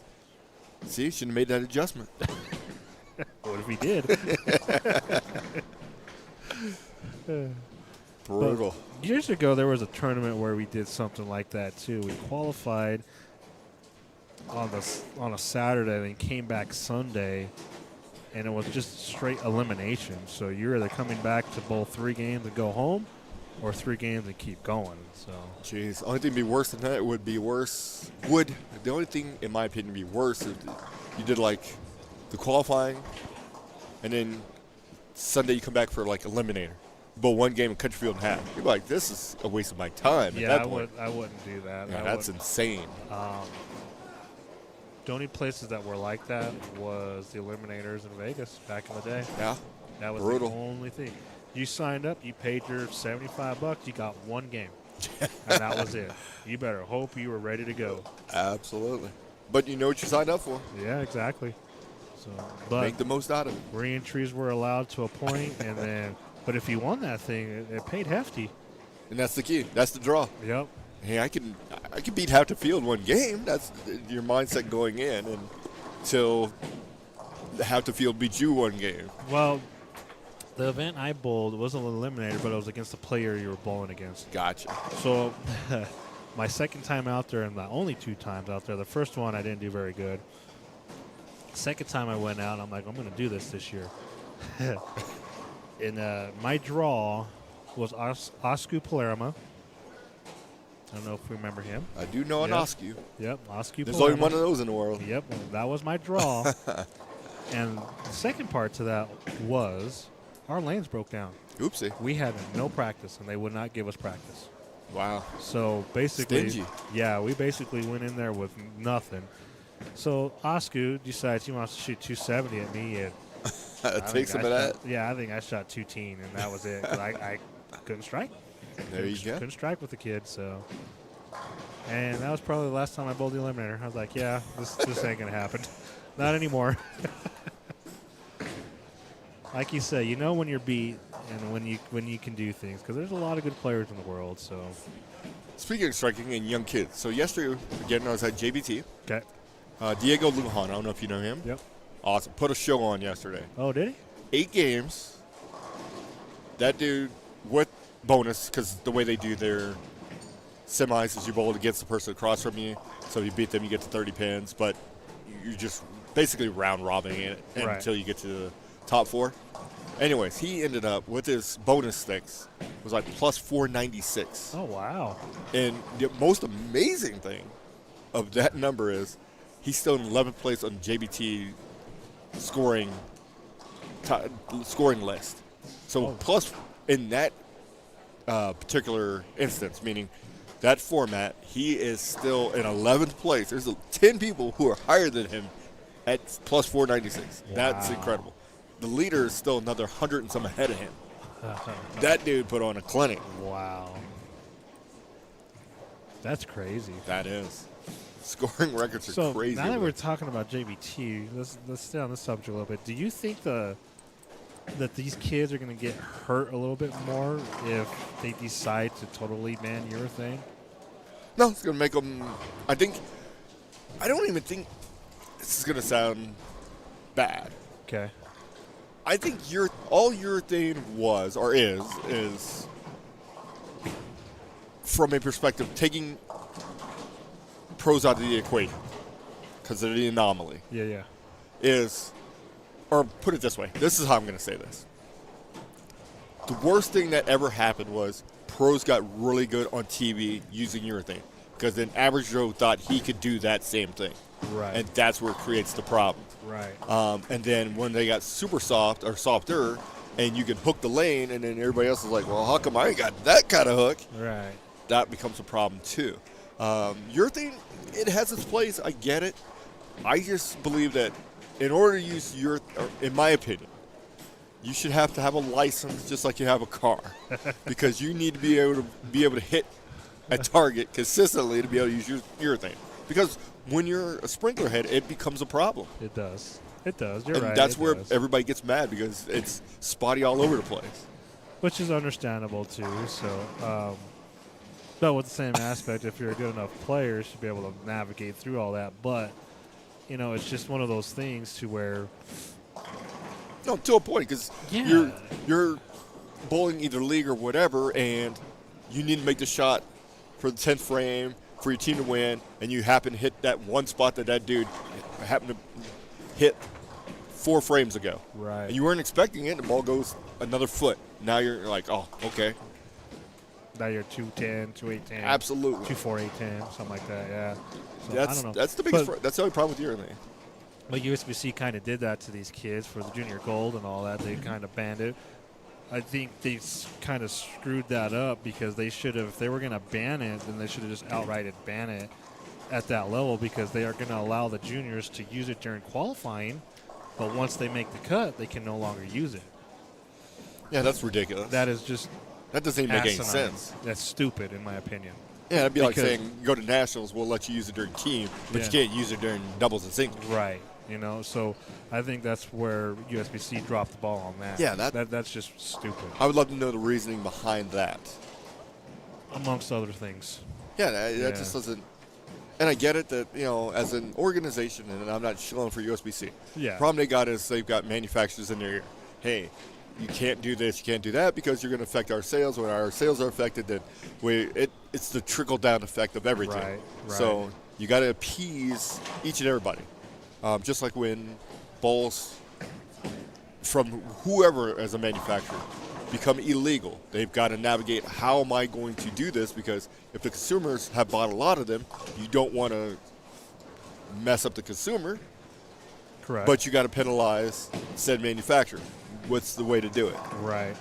See, shouldn't have made that adjustment. What if he did? Brutal. Years ago, there was a tournament where we did something like that too. We qualified on a Saturday and came back Sunday, and it was just straight elimination. So you're either coming back to bowl 3 games and go home, or 3 games and keep going. So Jeez, the only thing to be worse than that would be worse. The only thing, in my opinion, be worse if you did like the qualifying, and then Sunday you come back for like eliminator, but 1 game in country field and half. You're like, this is a waste of my time. yeah, at that point. I wouldn't do that. Yeah, I that's wouldn't. insane. The only places that were like that was the eliminators in Vegas back in the day. Yeah, That was brutal. the only thing. You signed up, you paid your $75, you got 1 game. And that was it. You better hope you were ready to go. Absolutely. But you know what you signed up for. Yeah, exactly. So, but Make the most out of it. re-entries were allowed to a point, and then, but if you won that thing, it paid hefty. And that's the key. That's the draw. Yep. Hey, I can beat half the field 1 game. That's your mindset going in, and until half the field beats you 1 game. Well, the event I bowled wasn't an eliminator, but it was against the player you were bowling against. Gotcha. So my second time out there, and the only 2 times out there, the first one I didn't do very good. Second time I went out, I'm like, I'm going to do this year. And my draw was Oscu Palermo. I don't know if we remember him. I do know an Yep. Oscu. Yep, Oscu There's Palermo. only one of those in the world. Yep, that was my draw. And the second part to that was our lanes broke down. Oopsie. We had no practice, and they would not give us practice. Wow. So basically, Stingy. yeah, we basically went in there with nothing. So Oscu decides he wants to shoot 270 at me, and I Take think some I of that. shot- Yeah, I think I shot 210, and that was it. 'Cause I couldn't strike. There you go. Couldn't strike with the kid, so. And that was probably the last time I bowled the eliminator. I was like, yeah, this ain't gonna happen. Not anymore. Like you say, you know when you're beat and when you can do things, because there's a lot of good players in the world. So Speaking of striking and young kids, so yesterday, again, I was at JBT. okay. Diego Lujan, I don't know if you know him. Yep. Awesome. Put a show on yesterday. Oh, did he? 8 games. That dude, with bonus, because the way they do their semis is you bowl against the person across from you. So if you beat them, you get to 30 pins. But you're just basically round robbing it Right. until you get to the top 4. Anyways, he ended up with his bonus sticks was like plus 496. Oh, wow. And the most amazing thing of that number is he's still in 11th place on JBT scoring list. So plus in that particular instance, meaning that format, he is still in 11th place. There's 10 people who are higher than him at plus 496. That's Wow. incredible. The leader is still another 100 and some ahead of him. That dude put on a clinic. Wow. That's crazy. That is. Scoring records are So crazy. now that over we're there. talking about JVT, let's stay on this subject a little bit. Do you think that these kids are going to get hurt a little bit more if they decide to totally ban urethane? No, it's going to make them. I don't even think this is going to sound bad. Okay. I think all urethane was or is from a perspective taking pros out of the equation because of the anomaly. Yeah. Or put it this way, this is how I'm going to say this. The worst thing that ever happened was pros got really good on TV using urethane because then average Joe thought he could do that same thing. Right. And that's where it creates the problem. Right. And then when they got super soft or softer and you could hook the lane and then everybody else is like, well, how come I ain't got that kind of hook? Right. That becomes a problem too. Urethane, it has its place. I get it. I just believe that in order to use urethane, in my opinion, you should have to have a license just like you have a car because you need to be able to hit a target consistently to be able to use urethane. Because when you're a sprinkler head, it becomes a problem. It does. You're And right. that's it where does. everybody gets mad because it's spotty all over the place. Which is understandable too. So, but with the same aspect, if you're a good enough player, you should be able to navigate through all that. But it's just one of those things to where No, to a point because Yeah. you're bowling either league or whatever, and you need to make the shot for the 10th frame for your team to win, and you happen to hit that one spot that dude happened to hit 4 frames ago. Right. And you weren't expecting it, and the ball goes another foot. Now you're like, oh, okay. now you're 210, 2810, Absolutely. 24810, something like that. Yeah. So, I don't know. That's the biggest. But- That's the only problem with urethane. But USBC kind of did that to these kids for the junior gold and all that. They kind of banned it. I think they kind of screwed that up because they should have, if they were going to ban it, then they should have just outright ban it at that level because they are going to allow the juniors to use it during qualifying. But once they make the cut, they can no longer use it. Yeah, that's ridiculous. That is just That doesn't even make any asinine. sense. That's stupid, in my opinion. Yeah, it'd be like Because- saying go to nationals, we'll let you use it during team, but Yeah. you can't use it during doubles and singles. Right. So I think that's where USBC dropped the ball on that. Yeah, that's just stupid, I would love to know the reasoning behind that. amongst other things. Yeah, that Yeah. just doesn't. And I get it that as an organization, and I'm not shilling for USBC. Yeah. The problem they got is they've got manufacturers in their ear. Hey, you can't do this, you can't do that because you're going to affect our sales. When our sales are affected, then it's the trickle down effect of everything. Right. So you got to appease each and everybody. Just like when bowls from whoever as a manufacturer become illegal, they've got to navigate how am I going to do this, because if the consumers have bought a lot of them, you don't want to mess up the consumer, Correct. but you got to penalize said manufacturer. What's the way to do it? Right.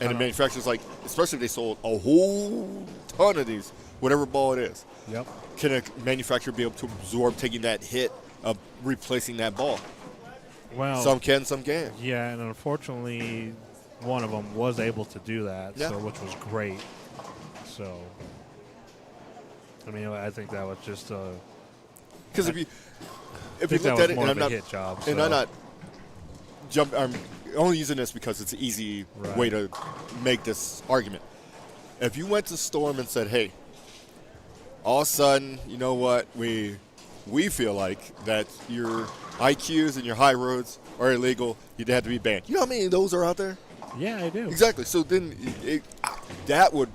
And the manufacturer's like, especially if they sold a whole ton of these, whatever ball it is, Yep. can a manufacturer be able to absorb taking that hit of replacing that ball? Well, Some can, some can't. yeah, and unfortunately, one of them was able to do that, Yeah. so which was great. So, I mean, I think that was just a. Because if you I think that looked was at it, more and of I'm a not, hit job. and so. I'm not I'm only using this because it's an easy Right. way to make this argument. If you went to Storm and said, "Hey, all of a sudden, you know what? We feel like that your IQs and your high roads are illegal. You'd have to be banned." You know how many of those are out there? Yeah, I do. Exactly. So then that would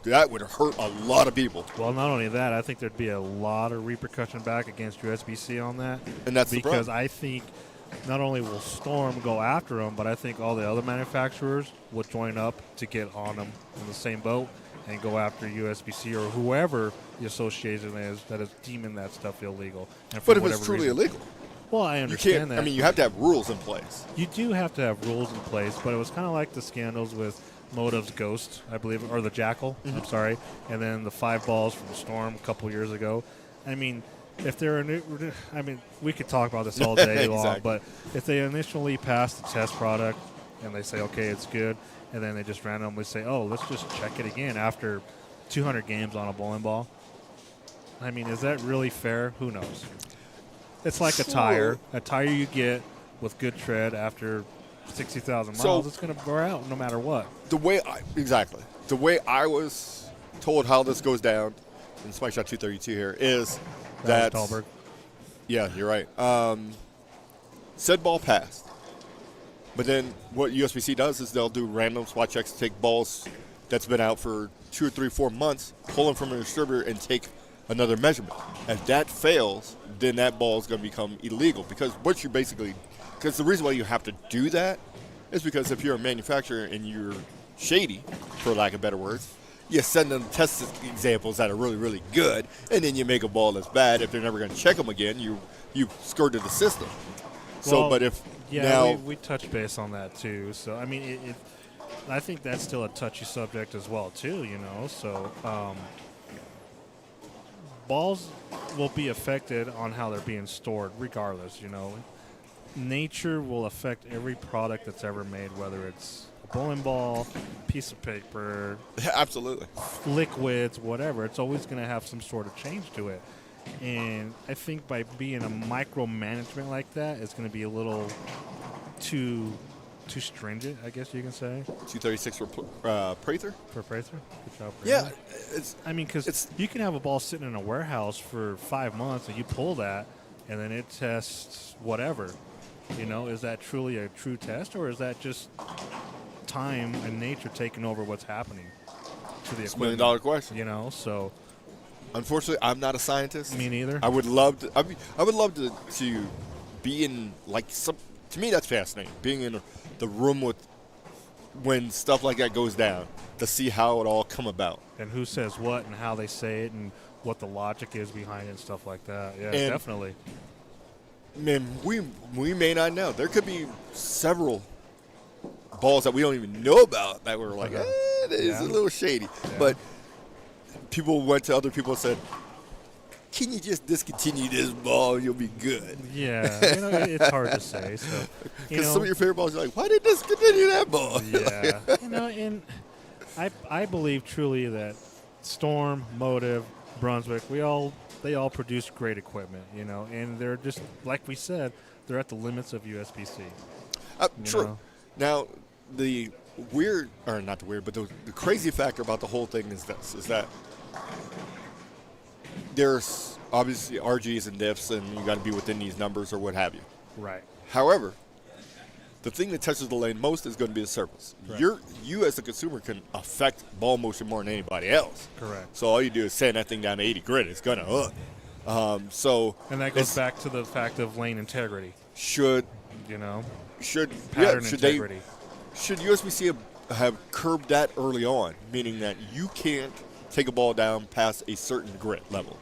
hurt a lot of people, Well, not only that, I think there'd be a lot of repercussion back against USBC on that. and that's the Because problem. I think not only will Storm go after them, but I think all the other manufacturers will join up to get on them in the same boat and go after USBC or whoever the association is that is deeming that stuff illegal. And for But if it's whatever truly reason. illegal, Well, I you understand can't. that. I mean, you have to have rules in place. You do have to have rules in place, but it was kind of like the scandals with Motive's Ghost, I believe, or the Jackal, I'm sorry, and then the 5 balls from Storm a couple years ago. I mean, if they're we could talk about this all day long, Exactly. but if they initially pass the test product and they say, okay, it's good, and then they just randomly say, oh, let's just check it again after 200 games on a bowling ball, I mean, is that really fair? Who knows? It's like a Sure. tire. A tire you get with good tread after 60,000 miles, So- it's going to wear out no matter what. The way I was told how this goes down, and Spike Shot 232 here, is that was Dahlberg. yeah, you're right. Said ball passed, but then what USBC does is they'll do random spot checks to take balls that's been out for 2 or 3, 4 months, pull them from a distributor, and take another measurement. If that fails, then that ball is going to become illegal because what you basically, because the reason why you have to do that is because if you're a manufacturer and you're shady, for lack of better words, you send them test examples that are really, really good, and then you make a ball that's bad. If they're never going to check them again, you skirted the system. So, Well, but if Yeah, now, we touched base on that too. So I mean, I think that's still a touchy subject as well too. You know, so balls will be affected on how they're being stored, regardless. You know, nature will affect every product that's ever made, whether it's a bowling ball, piece of paper, absolutely, liquids, whatever. It's always going to have some sort of change to it. And I think by being a micromanagement like that, it's going to be a little too stringent, I guess you can say. 236 for Prather. For Prather? Good job, Prather. Yeah, it's I mean, because you can have a ball sitting in a warehouse for 5 months and you pull that and then it tests whatever. You know, is that truly a true test, or is that just time and nature taking over what's happening to the $1 equipment? million question. You know, so Unfortunately, I'm not a scientist. me neither. I would love to. I would love to be in like some. To me, that's fascinating. Being in the room with when stuff like that goes down to see how it all come about. And who says what and how they say it and what the logic is behind it and stuff like that. Yeah, And- definitely. Man, we may not know. There could be several balls that we don't even know about that were like, it is Yeah. a little shady. Yeah. But people went to other people and said, "Can you just discontinue this ball? You'll be good." Yeah, you know, it's hard to say. So, you Because know, some of your favorite balls, you're like, "Why did discontinue that ball?" yeah, you know, and I believe truly that Storm, Motive, Brunswick, they all produce great equipment, you know, and they're just like we said, they're at the limits of USBC. True. know? Now, the weird, or not the weird, but the crazy factor about the whole thing is this: is that there's obviously RGs and diffs, and you got to be within these numbers or what have you. Right. However, the thing that touches the lane most is going to be the surface. Correct. You as a consumer can affect ball motion more than anybody else. Correct. So all you do is sand that thing down to 80 grit. It's going to hook. So And that goes it's- back to the fact of lane integrity. should You know, should pattern should integrity. should USBC have curbed that early on, meaning that you can't take a ball down past a certain grit level.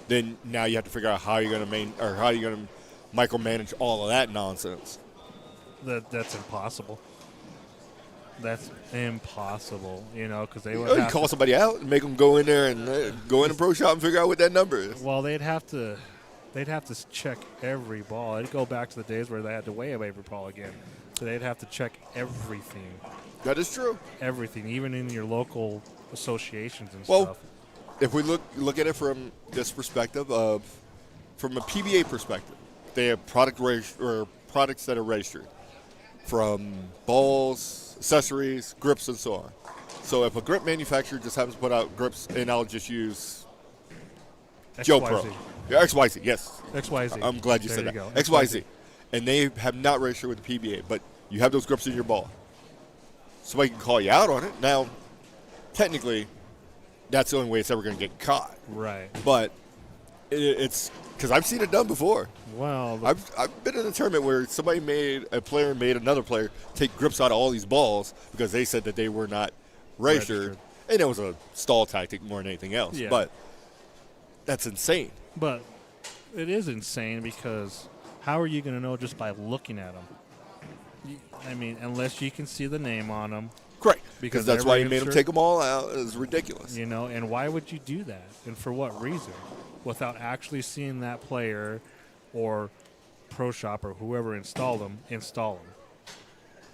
Then now you have to figure out how you're going to micromanage all of that nonsense. That's impossible. That's impossible, you know, because they You would know, you have call to, somebody out and make them go in there and go in the pro shop and figure out what that number is. well, they'd have to check every ball. It'd go back to the days where they had to weigh every ball again. So they'd have to check everything, That is true. even in your local associations and Well, stuff. if we look at it from this perspective from a PBA perspective, they have products that are registered, from balls, accessories, grips, and so on. So if a grip manufacturer just happens to put out grips, and I'll just use Joe Pro, XYZ. yeah, XYZ, yes. XYZ. I'm glad you There said that. go. XYZ, and they have not registered with the PBA, but you have those grips in your ball. Somebody can call you out on it. Now, technically, that's the only way it's ever going to get caught. Right. But it's because I've seen it done before. Well, I've been in a tournament where a player made another player take grips out of all these balls because they said that they were not registered. And it was a stall tactic more than anything else. Yeah. But that's insane. but it is insane because how are you going to know just by looking at them? I mean, unless you can see the name on them, Correct. Because Because that's they're why you made them registered. take them all out. It's ridiculous. you know, and why would you do that? And for what reason? Without actually seeing that player or pro shop or whoever installed them, install them.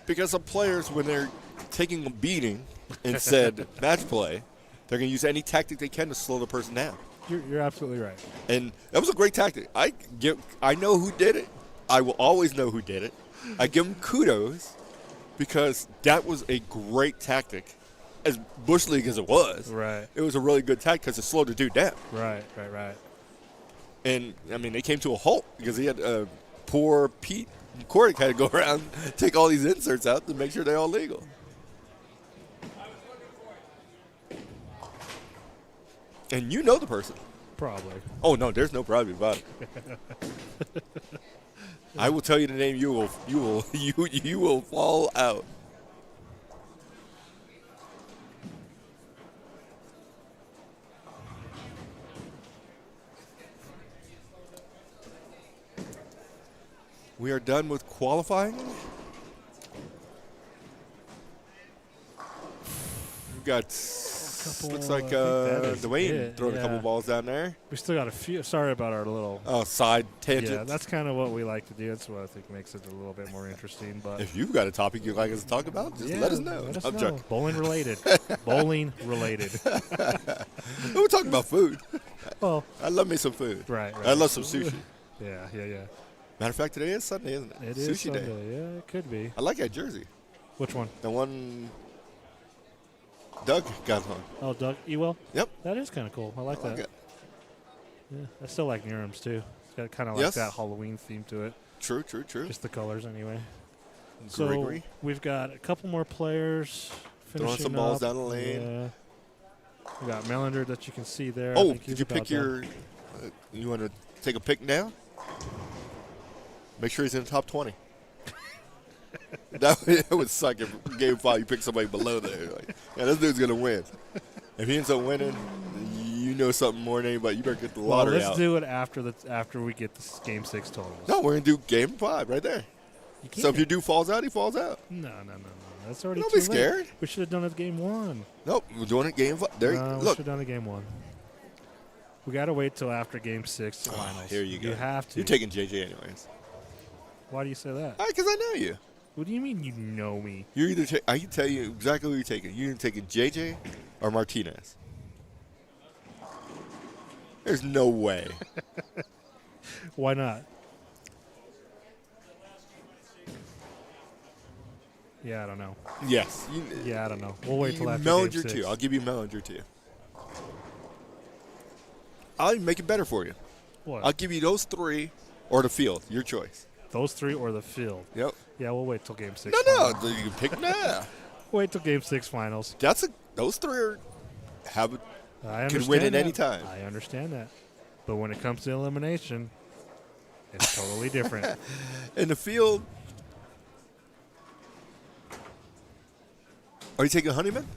Because some players, when they're taking a beating in said match play, they're going to use any tactic they can to slow the person down. You're absolutely right. And that was a great tactic. I know who did it. I will always know who did it. I give him kudos because that was a great tactic. As Bush League as it was, Right. it was a really good tactic because it slowed the dude down. Right. And, I mean, they came to a halt because he had poor Pete Cordick had to go around take all these inserts out to make sure they're all legal. And you know the person. Probably. Oh, no, there's no problem about it. I will tell you the name. You will fall out. We are done with qualifying. We've got, looks like Dwayne throwing a couple balls down there. We still got a few. Sorry about our little side tangent. Yeah, that's kind of what we like to do. That's what I think makes it a little bit more interesting. But if you've got a topic you'd like us to talk about, just let us know. I'm joking. Bowling related. Bowling related. We're talking about food. Well, I love me some food. Right. I love some sushi. Yeah. Matter of fact, today is Sunday, isn't it? It Sushi is Sunday. Day. Yeah, it could be. I like that jersey. Which one? The one Doug got on. Oh, Doug Ewell? Yep. That is kind of cool. I like that. It. Yeah, I still like Niram's too. It's got kind of like that Halloween theme to it. True. Just the colors anyway. Gregory. So we've got a couple more players finishing throwing some balls up. down the lane. Yeah. We got Melander that you can see there. Oh, did you pick your you want to take a pick now? Make sure he's in the top 20. that would suck if game 5 you pick somebody below there. Like, yeah, this dude's going to win. If he ends up winning, you know something more than anybody. You better get the lottery let's do it after we get this game 6 totals. No, we're going to do game 5 right there. So if your dude falls out, he falls out. No. That's already Don't too be scared. late. We should have done it game 1. Nope, we're doing it game 5. There, we look. should have done it game 1. We got to wait till after game 6 to finals. Here you go. You have to. You're taking JJ anyways. Why do you say that? Because I know you. What do you mean you know me? You're either I can tell you exactly who you're taking. You're either taking JJ or Martinez. There's no way. Why not? Yeah, I don't know. Yes. I don't know. We'll wait till after Mellinger game 6. too. I'll give you Mellinger too. I'll even make it better for you. What? I'll give you those 3 or the field. Your choice. Those 3 or the field. Yep. Yeah, we'll wait till game 6. No. You can pick now. Wait till game 6 finals. Those 3 can win at any time. I understand that. But when it comes to elimination, it's totally different. In the field, are you taking Honeyman?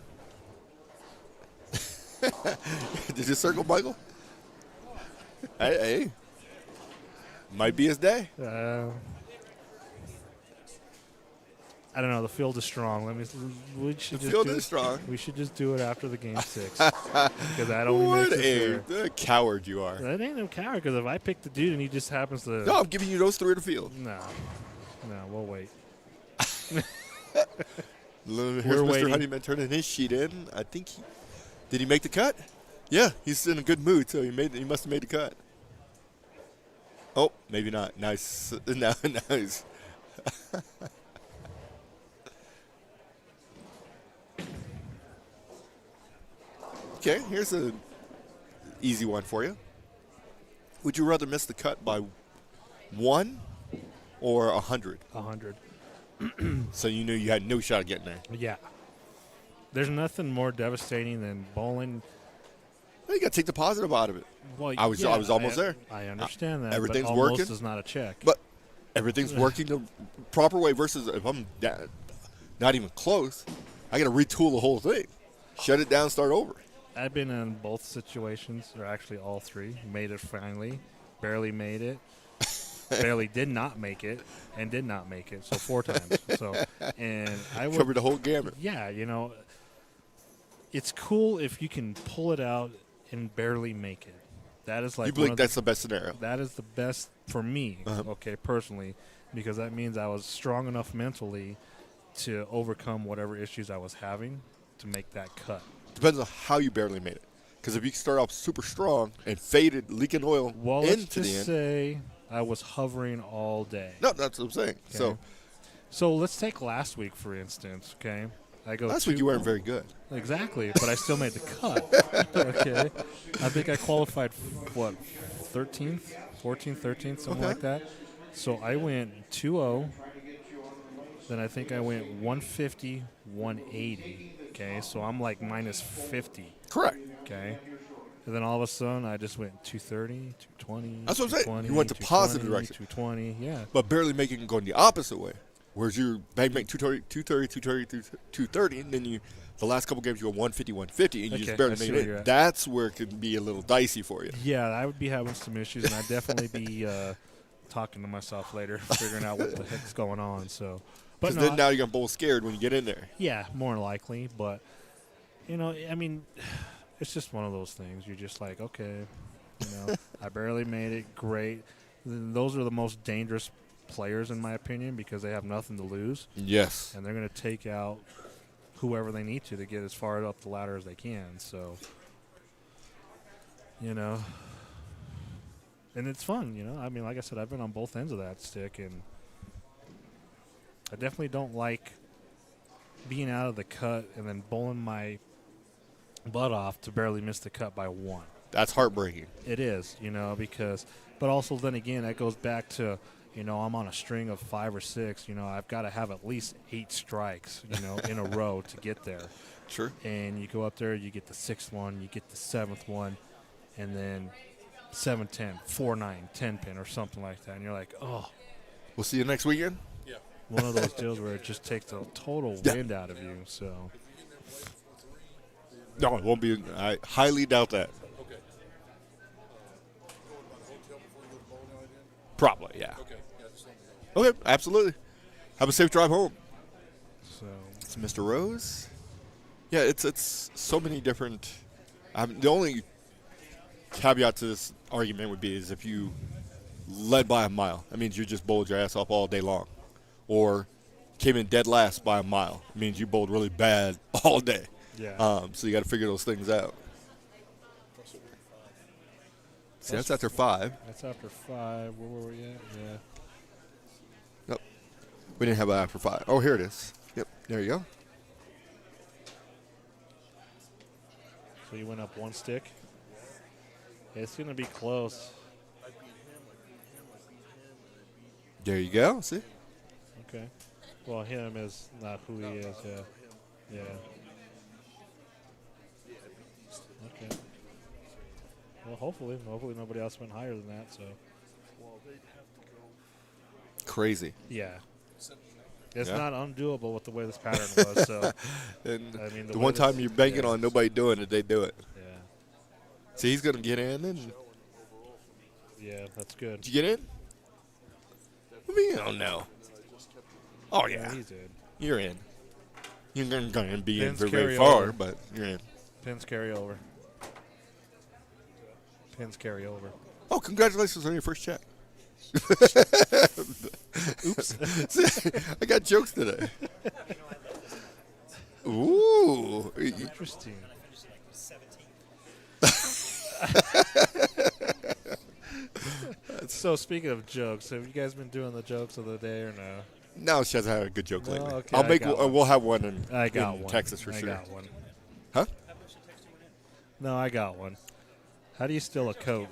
Did you circle Michael? Hey. Might be his day. I don't know. The field is strong. The field is strong. We should just do it after the game 6 because that only makes it fair. What a coward you are. That ain't no coward because if I pick the dude and he just happens to. No, I'm giving you those 3 to the field. No, we'll wait. Here's Mr. Honeyman turning his sheet in. I think did he make the cut? Yeah, he's in a good mood, so he must have made the cut. Oh, maybe not. Nice. Nice. Okay, here's an easy one for you. Would you rather miss the cut by 1 or 100? 100. So you knew you had no shot at getting there. Yeah. There's nothing more devastating than bowling. Well, you got to take the positive out of it. Well, I was almost there. I understand that. Everything's but working. almost is not a check. But everything's working the proper way versus if I'm not even close, I got to retool the whole thing. Shut it down, start over. I've been in both situations, or actually all 3. Made it finally. Barely made it. Barely did not make it. And did not make it. So 4 times. And I would, covered the whole gamut. Yeah, it's cool if you can pull it out and barely make it. That is like you believe that's the best scenario. That is the best for me, okay, personally, because that means I was strong enough mentally to overcome whatever issues I was having to make that cut. Depends on how you barely made it. Because if you start off super strong and faded, leaking oil Well, let's into the just end. say I was hovering all day. No, that's what I'm saying. Okay. So let's take last week, for instance, okay? Last week you weren't very good. Exactly, but I still made the cut. Okay. I think I qualified, 13th, 14th, 13th, something like that. So I went 2-0. Then I think I went 150, 180. Okay, so I'm like minus 50. Correct. Okay. And then all of a sudden, I just went 230, 220. That's what I'm saying. 220, You went the positive direction. 220, yeah. But barely making it going the opposite way. Whereas you make 230, and then the last couple games you go 150, 150, and you just barely make it. That's where it can be a little dicey for you. Yeah, I would be having some issues, and I'd definitely be talking to myself later, figuring out what the heck's going on. So, because then now you're going to bowl scared when you get in there. Yeah, more than likely. But, I mean, it's just one of those things. You're just like, okay, I barely made it. Great. Those are the most dangerous players, in my opinion, because they have nothing to lose. Yes. And they're going to take out whoever they need to get as far up the ladder as they can. So, and it's fun, I mean, like I said, I've been on both ends of that stick, and I definitely don't like being out of the cut and then bowling my butt off to barely miss the cut by one. That's heartbreaking. It is, because – but also then again, that goes back to – I'm on a string of 5 or 6. I've got to have at least 8 strikes, in a row to get there. Sure. And you go up there, you get the 6th one, you get the 7th one, and then 7-10, 4-9, 10-pin or something like that. And you're like, oh. We'll see you next weekend? Yeah. One of those deals where it just takes the total wind out of you. So. No, it won't be. I highly doubt that. Probably, yeah. Okay, absolutely. Have a safe drive home. So it's Mr. Rose. Yeah, it's so many different. The only caveat to this argument would be is if you led by a mile, that means you just bowled your ass off all day long, or came in dead last by a mile. It means you bowled really bad all day. Yeah. So you got to figure those things out. See, that's after 5. That's after 5. Where were we at? Yeah. Nope. We didn't have an after 5. Oh, here it is. Yep. There you go. So you went up 1 stick. It's going to be close. There you go. See? Okay. Well, him is not who he is. Yeah. Yeah. Okay. Well, hopefully nobody else went higher than that. So. Crazy. Yeah. It's not undoable with the way this pattern was. So. And I mean, the one time you're banking on nobody doing it, they do it. Yeah. See, he's gonna get in, and yeah, that's good. Did you get in? I don't know. Oh yeah, he did. You're in. You're not gonna be in Pins for very carry far, over. but you're in. Pins carry over. Pins carry over. Oh, congratulations on your first check. Oops. I got jokes today. Ooh. Interesting. So speaking of jokes, have you guys been doing the jokes of the day or no? No, she hasn't had a good joke No, lately. okay, We'll have one in one. Texas for sure. I got one. Huh? No, I got one. How do you steal a coat?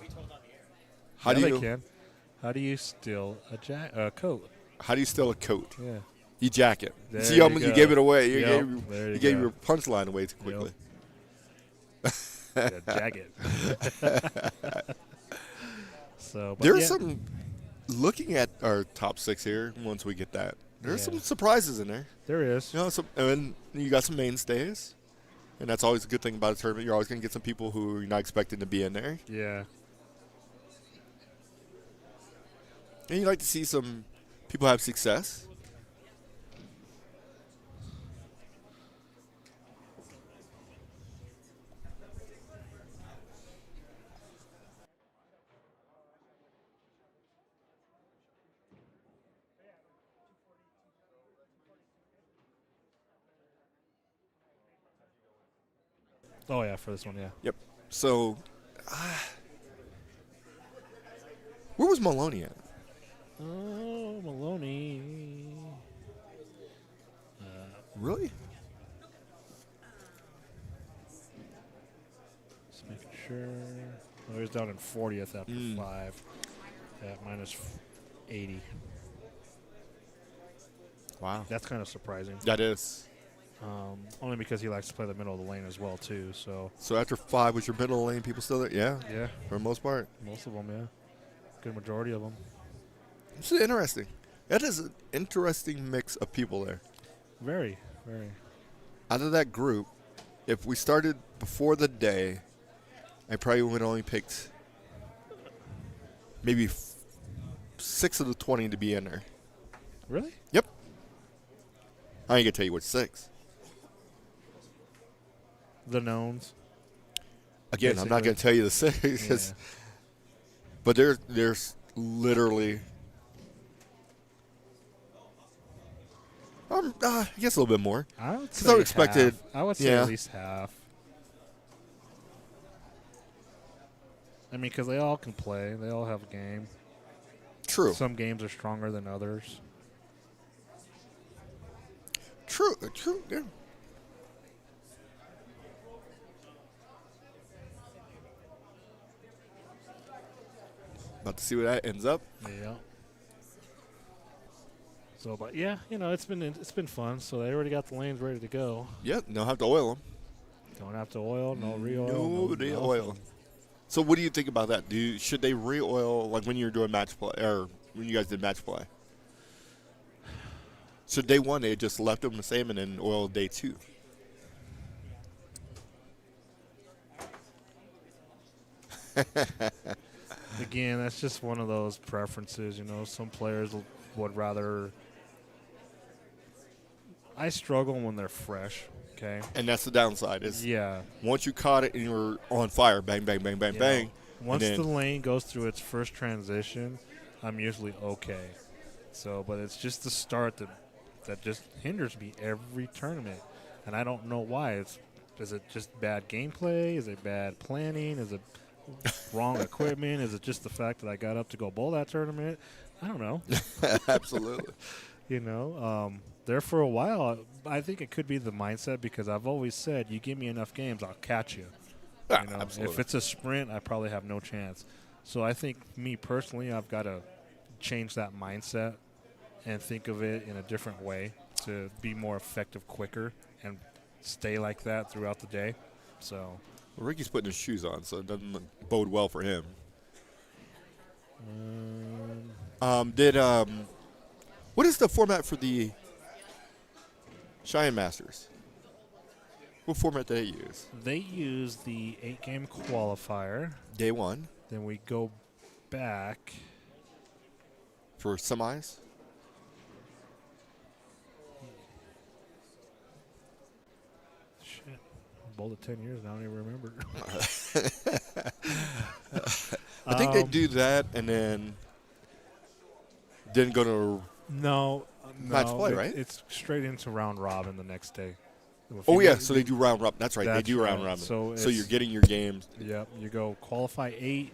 How do you? Can. How do you steal a coat? How do you steal a coat? Yeah. You jacket. There See how much you gave it away. You Yep, gave your punchline away too quickly. Yep. Jacket. So there's some. Looking at our top 6 here, once we get that, there's some surprises in there. There is. And you got some mainstays, and that's always a good thing about a tournament. You're always going to get some people who you're not expecting to be in there. Yeah. And you like to see some people have success. Oh, yeah, for this one, yeah. Yep. So, where was Maloney at? Oh, Maloney. Really? Just making sure. Oh, he was down in 40th after 5 at minus 80. Wow. That's kind of surprising. That is. Only because he likes to play the middle of the lane as well, too. So after 5, was your middle lane people still there? Yeah. yeah, For the most part. most of them, yeah. Good majority of them. It's interesting. That is an interesting mix of people there. Very, very. Out of that group, if we started before the day, I probably would only picked maybe 6 of the 20 to be in there. Really? Yep. I ain't gonna tell you which 6. The knowns. Again, I'm not gonna tell you the 6, Yeah. but there's literally, I guess a little bit more. I would 'Cause I say expected- half. I would say yeah. at least half. I mean, because they all can play. They all have a game. True. Some games are stronger than others. True. Yeah. About to see where that ends up. Yeah. So, but yeah, it's been fun. So they already got the lanes ready to go. Yep. Don't have to oil them. Don't have to oil, no re-oil, No nothing. oil. So what do you think about that? Should they re-oil like when you're doing match play or when you guys did match play? So day 1 they just left them the same and then oiled day 2. Again, that's just one of those preferences. Some players would rather. I struggle when they're fresh. Okay. And that's the downside is Yeah. once you caught it and you were on fire, bang, bang, bang, bang, bang. Once and the then- lane goes through its first transition, I'm usually okay. So, but it's just the start that just hinders me every tournament, and I don't know why. Is it just bad gameplay? Is it bad planning? Is it wrong equipment? Is it just the fact that I got up to go bowl that tournament? I don't know. Absolutely. There for a while, I think it could be the mindset because I've always said, you give me enough games, I'll catch you. Yeah, absolutely. If it's a sprint, I probably have no chance. So I think me personally, I've got to change that mindset and think of it in a different way to be more effective quicker and stay like that throughout the day. So Well, Ricky's putting his shoes on, so it doesn't bode well for him. What is the format for the Cheyenne Masters? What format do they use? they use the 8-game qualifier. Day 1 Then we go back. for semis? Shit. I bowled it 10 years now. I don't even remember. I think they do that and then go to. No. Match play, right? It's straight into round robin the next day. If Oh, you yeah, get- so they do round robin. That's right, they That's do round right. robin. So So you're it's- getting your games. Yep. You go qualify 8,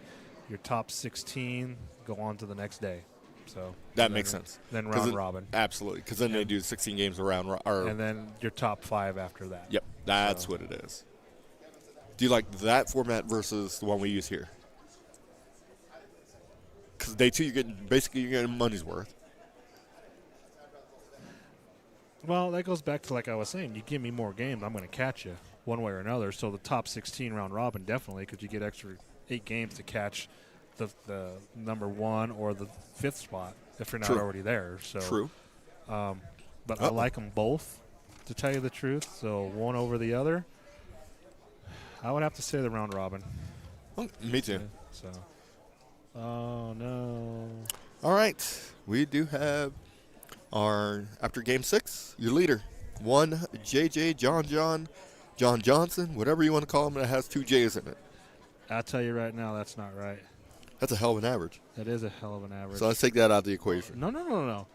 your top 16 go on to the next day. So That then- makes sense. Then 'Cause round robin. Absolutely, because then they And- do 16 games around. And then your top 5 after that. Yep, that's So- what it is. Do you like that format versus the one we use here? Because day 2, you're getting money's worth. Well, that goes back to like I was saying. You give me more games, I'm going to catch you one way or another. So the top 16 round robin definitely, because you get extra 8 games to catch the number 1 or the 5th spot if you're not True. already there. So True. But I like them both, to tell you the truth. So one over the other. I would have to say the round robin. Well, me too. So, oh no. All right, we do have our after game 6, your leader, one JJ John Johnson, whatever you want to call him, that has 2 J's in it. I'll tell you right now, that's not right. That's a hell of an average. That is a hell of an average. So let's take that out of the equation. No.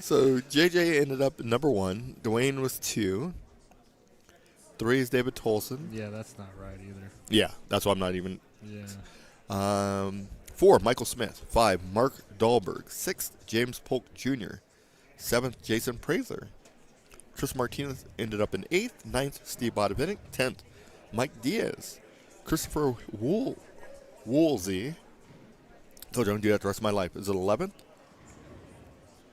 So JJ ended up at number 1. Dwayne was 2. 3 is David Tolson. Yeah, that's not right either. Yeah, that's why I'm not even. Yeah. 4, Michael Smith. 5, Mark Dahlberg. 6th, James Polk Jr. 7th, Jason Prazer. Chris Martinez ended up in 8th. 9th, Steve Bodavinik. 10th, Mike Diaz. Christopher Woolsey. Told you I'm going to do that the rest of my life. Is it 11th?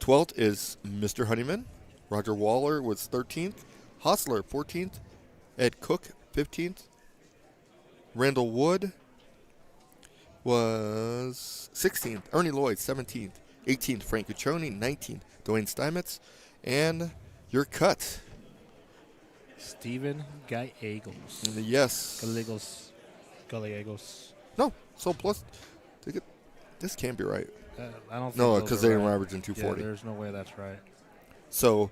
12th is Mr. Honeyman. Roger Waller was 13th. Hostler, 14th. Ed Cook, 15th. Randall Wood was 16th. Ernie Lloyd, 17th. 18th, Frank Cuccioni. 19th, Dwayne Steinmetz. And your cut. Steven Gallegos. Yes. Gallegos. No. So plus, this can't be right. I don't think No, those because are they didn't right. average in 240. Yeah, there's no way that's right. So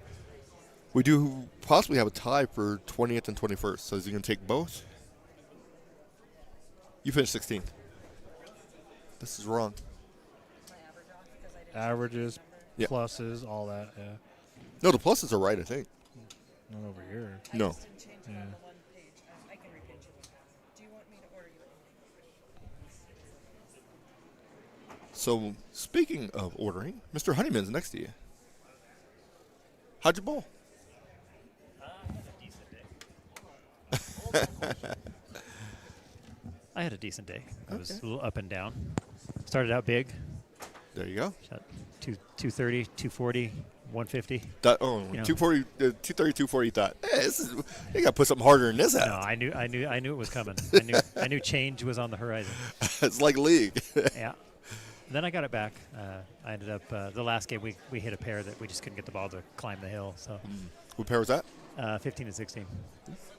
we do possibly have a tie for 20th and 21st. So is he going to take both? You finished 16th. This is wrong. Averages, Yeah. pluses, all that. Yeah. No, the pluses are right, I think. Not over here. No. Yeah. So speaking of ordering, Mr. Honeyman's next to you. How'd you bowl? I had a decent day. It was Okay. a little up and down. Started out big. There you go. Shot 230, 240, 150. That, know. 240, 230, 240. Thought, hey, you got to put something harder than this out. No, I knew it was coming. I knew change was on the horizon. It's like league. Yeah. Then I got it back. I ended up the last game we hit a pair that we just couldn't get the ball to climb the hill. So What pair was that? 15 and 16.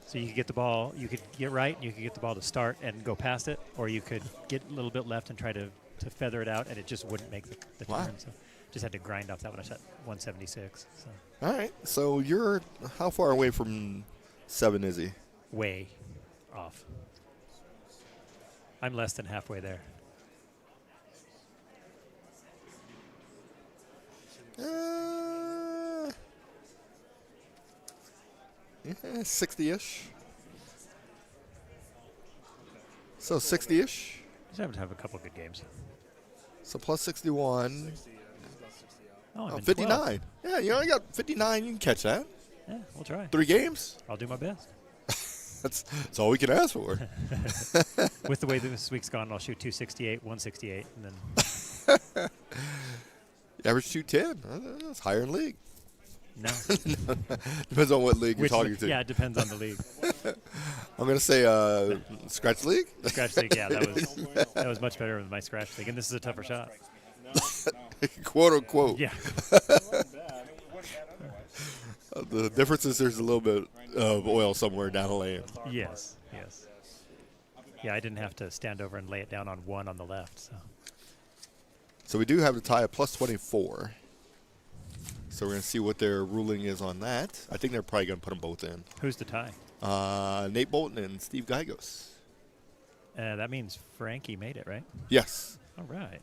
So you could get the ball, you could get right, you could get the ball to start and go past it, or you could get a little bit left and try to feather it out, and it just wouldn't make the Wow. turn. So just had to grind off that one. I shot 176. So All right. So you're how far away from 7 is he? way off. I'm less than halfway there. Yeah, 60-ish. So 60-ish. Just have to have a couple good games. So plus 61. Oh, I'm in 59. 12. Yeah, you only got 59. You can catch that. Yeah, we'll try. 3 games. I'll do my best. That's all we can ask for. With the way this week's gone, I'll shoot 268, 168, and then Average 210. That's higher in league. no. Depends on what league you're Which talking league? to. Yeah, it depends on the league. I'm going to say scratch league. Scratch league, yeah, that was much better than my scratch league, and this is a tougher shot. Quote unquote. Yeah. The difference is there's a little bit of oil somewhere down the lane. Yes. Yeah, I didn't have to stand over and lay it down on one on the left. So we do have the tie at plus 24. So we're going to see what their ruling is on that. I think they're probably going to put them both in. Who's the tie? Nate Bolton and Steve Gygos. That means Frankie made it, right? Yes. All right.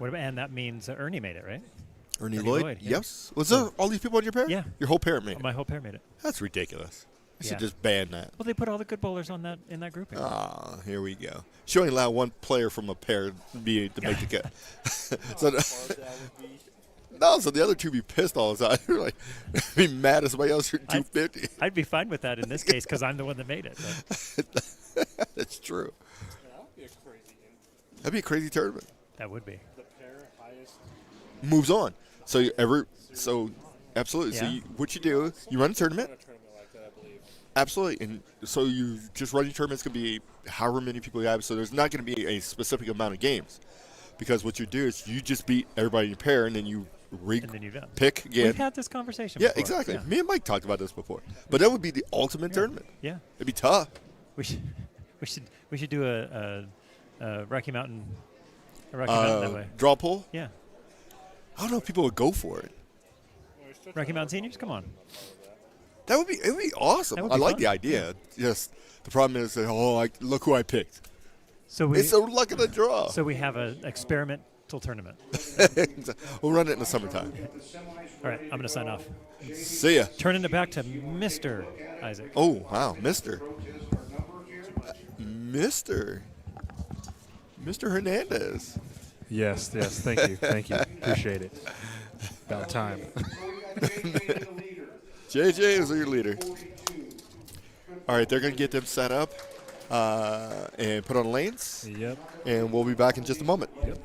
And that means Ernie made it, right? Ernie Ernie Lloyd? Lloyd, yeah. Yes. Was there all these people on your pair? Yeah. Your whole pair made it. My whole pair made it. That's ridiculous. I should Yeah. just ban that. Well, they put all the good bowlers on in that grouping. Here we go. Should only allow one player from a pair to make the cut. So the other two be pissed all the time. They're like, be mad at somebody else for 250. I'd be fine with that in this case because I'm the one that made it. But That's true. That'd be a crazy tournament. that would be. Moves on. So absolutely. Yeah. So what you do, you run a tournament. Absolutely. And so you just run your tournaments can be however many people you have. So there's not going to be a specific amount of games. Because what you do is you just beat everybody in your pair and then you And then you're done. pick again. We've had this conversation Yeah, before. exactly. Yeah. Me and Mike talked about this before. But that would be the ultimate tournament. Yeah. It'd be tough. We should do a Rocky Mountain that way. Draw pull? Yeah. I don't know if people would go for it. Rocky Mountain Seniors, come on. It would be awesome. That would I be like fun. the idea. Just the problem is that look who I picked. So It's a luck of the draw. we have an experiment till tournament. We'll run it in the summertime. All right, I'm going to sign off. See ya. Turning it back to Mr. Isaac. Oh, wow, Mr. Mr. Mr. Hernandez. Yes, thank you. Appreciate it. About time. JJ is your leader. All right, they're going to get them set up and put on lanes, Yep. and we'll be back in just a moment. Yep.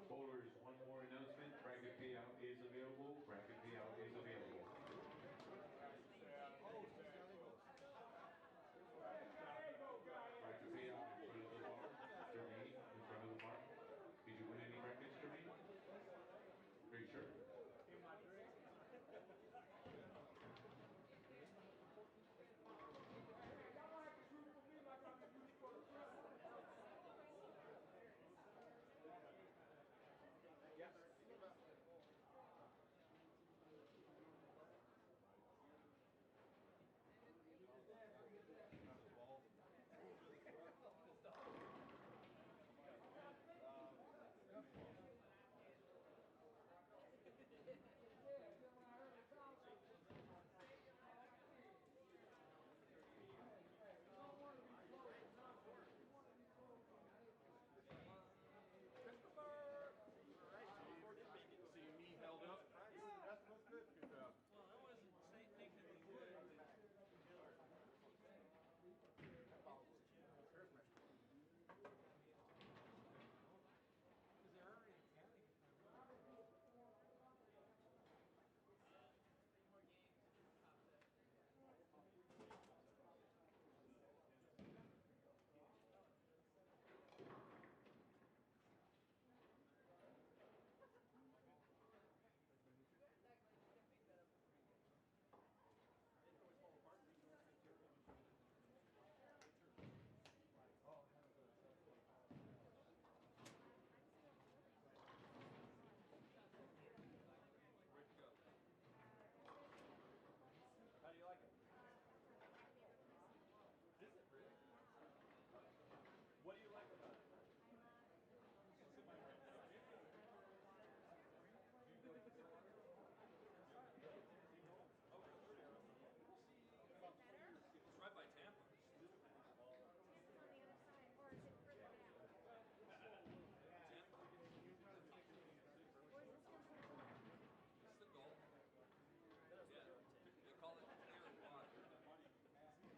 Bowlers, one more announcement. Bracket payout is available. Bracket payout is available. Bracket payout in front of the bar. Jermaine, in front of the bar. Did you win any brackets, Jermaine? Are you sure?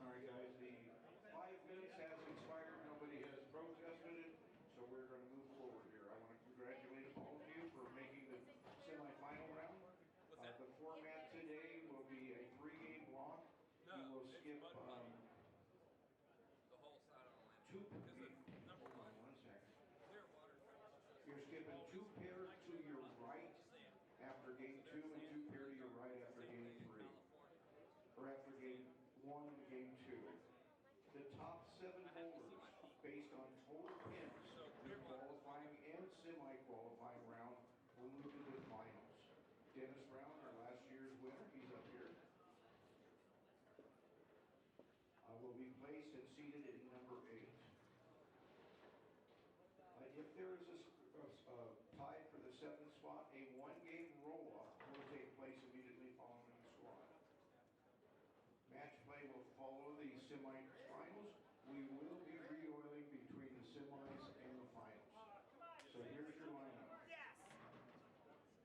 All right, guys, the 5 minutes has expired. Nobody has protested it, so we're going to move forward here. I want to congratulate all of you for making the semifinal round. The format today will be a 3-game block. You will skip hold on one second. You're skipping 2 pairs to your right after game 2 and 2 pair to your right after game 3. Or after game 1 and game 2. The top 7 bowlers, based on total pins in the qualifying and semi-qualifying round, will move to the finals. Dennis Brown, our last year's winner, he's up here. Will be placed and seated in number 8. If there is a tied for the 7th spot, a 1-game roll-up will take place immediately following the squad. Match play will follow the semi-finals. We will be reoiling between the semis and the finals. So here's your lineup.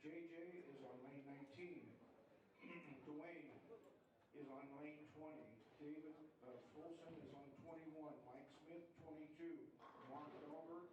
JJ is on lane 19. Dwayne is on lane 20. David Folsom is on 21. Mike Smith, 22. Mark Dahlberg,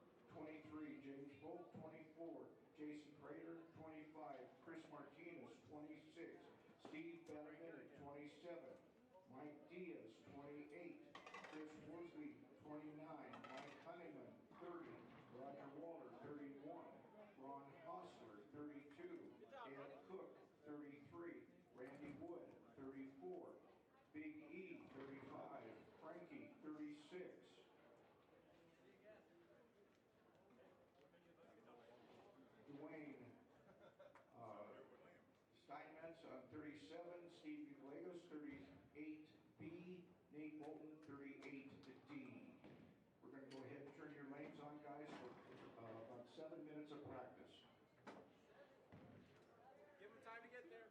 Nate Bolton, 38D. We're going to go ahead and turn your lanes on, guys, for about 7 minutes of practice. Give them time to get there.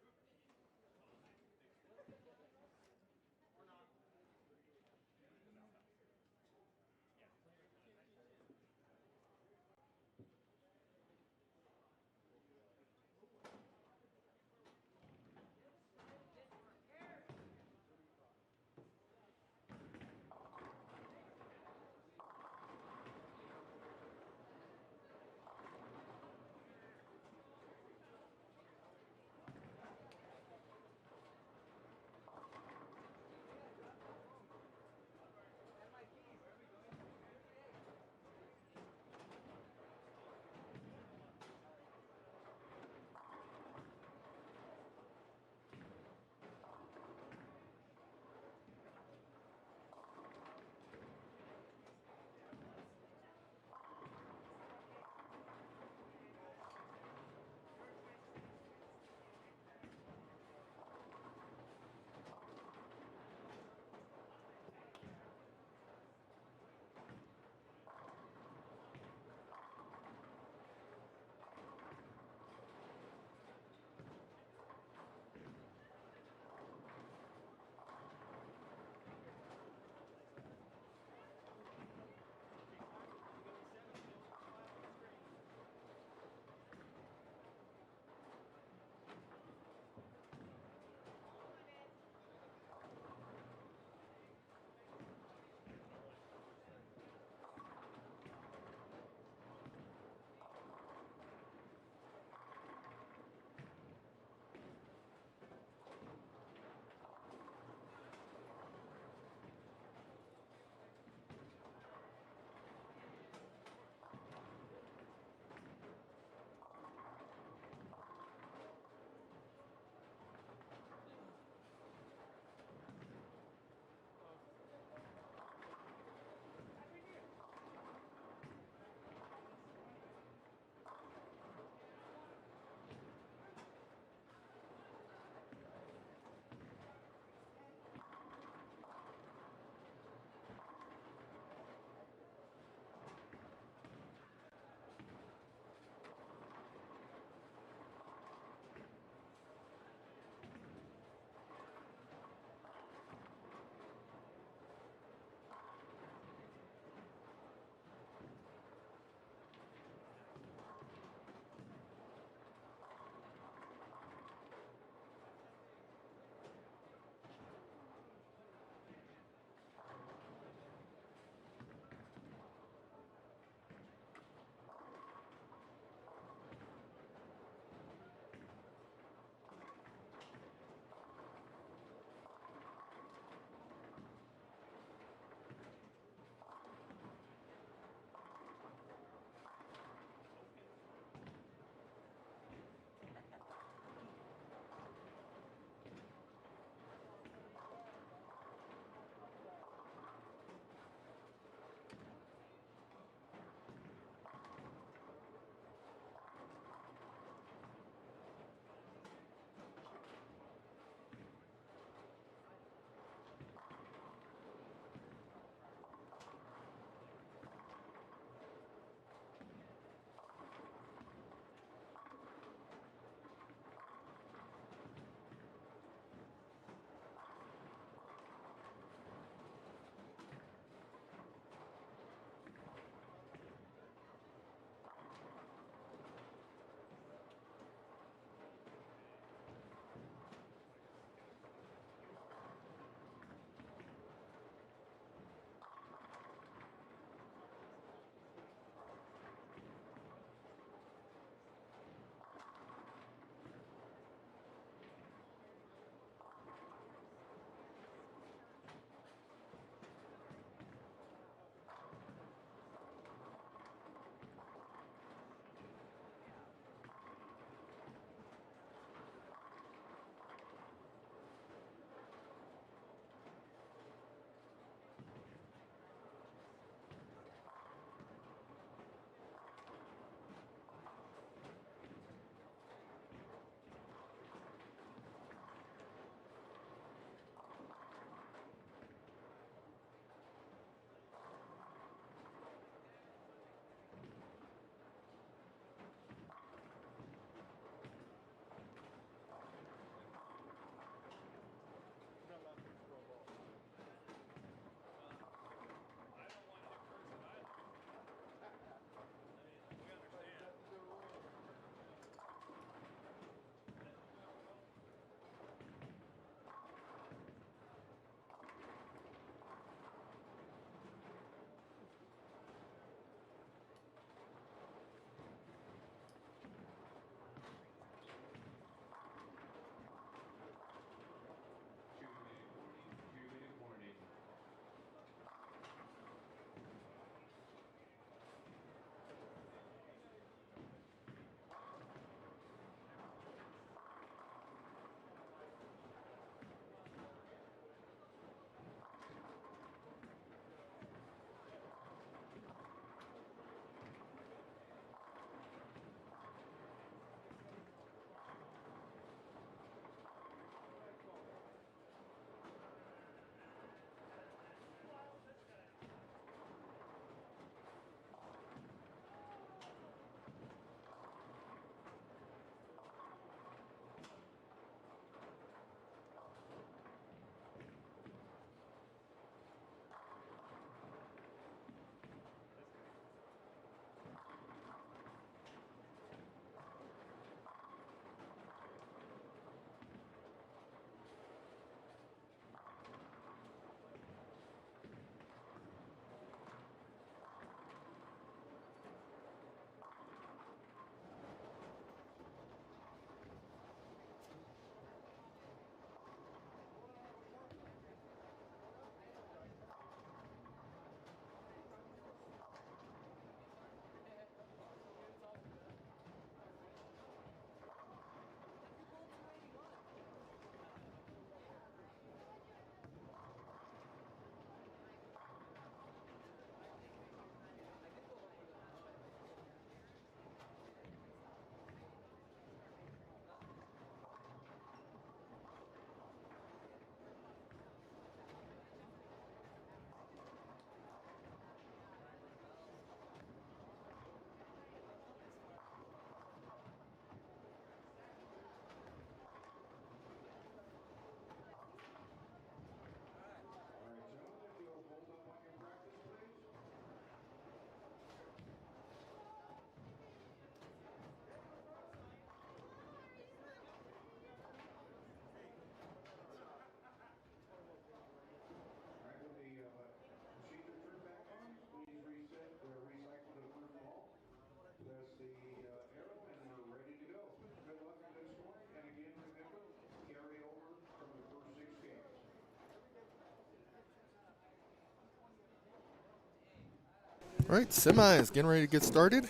All right, semis getting ready to get started.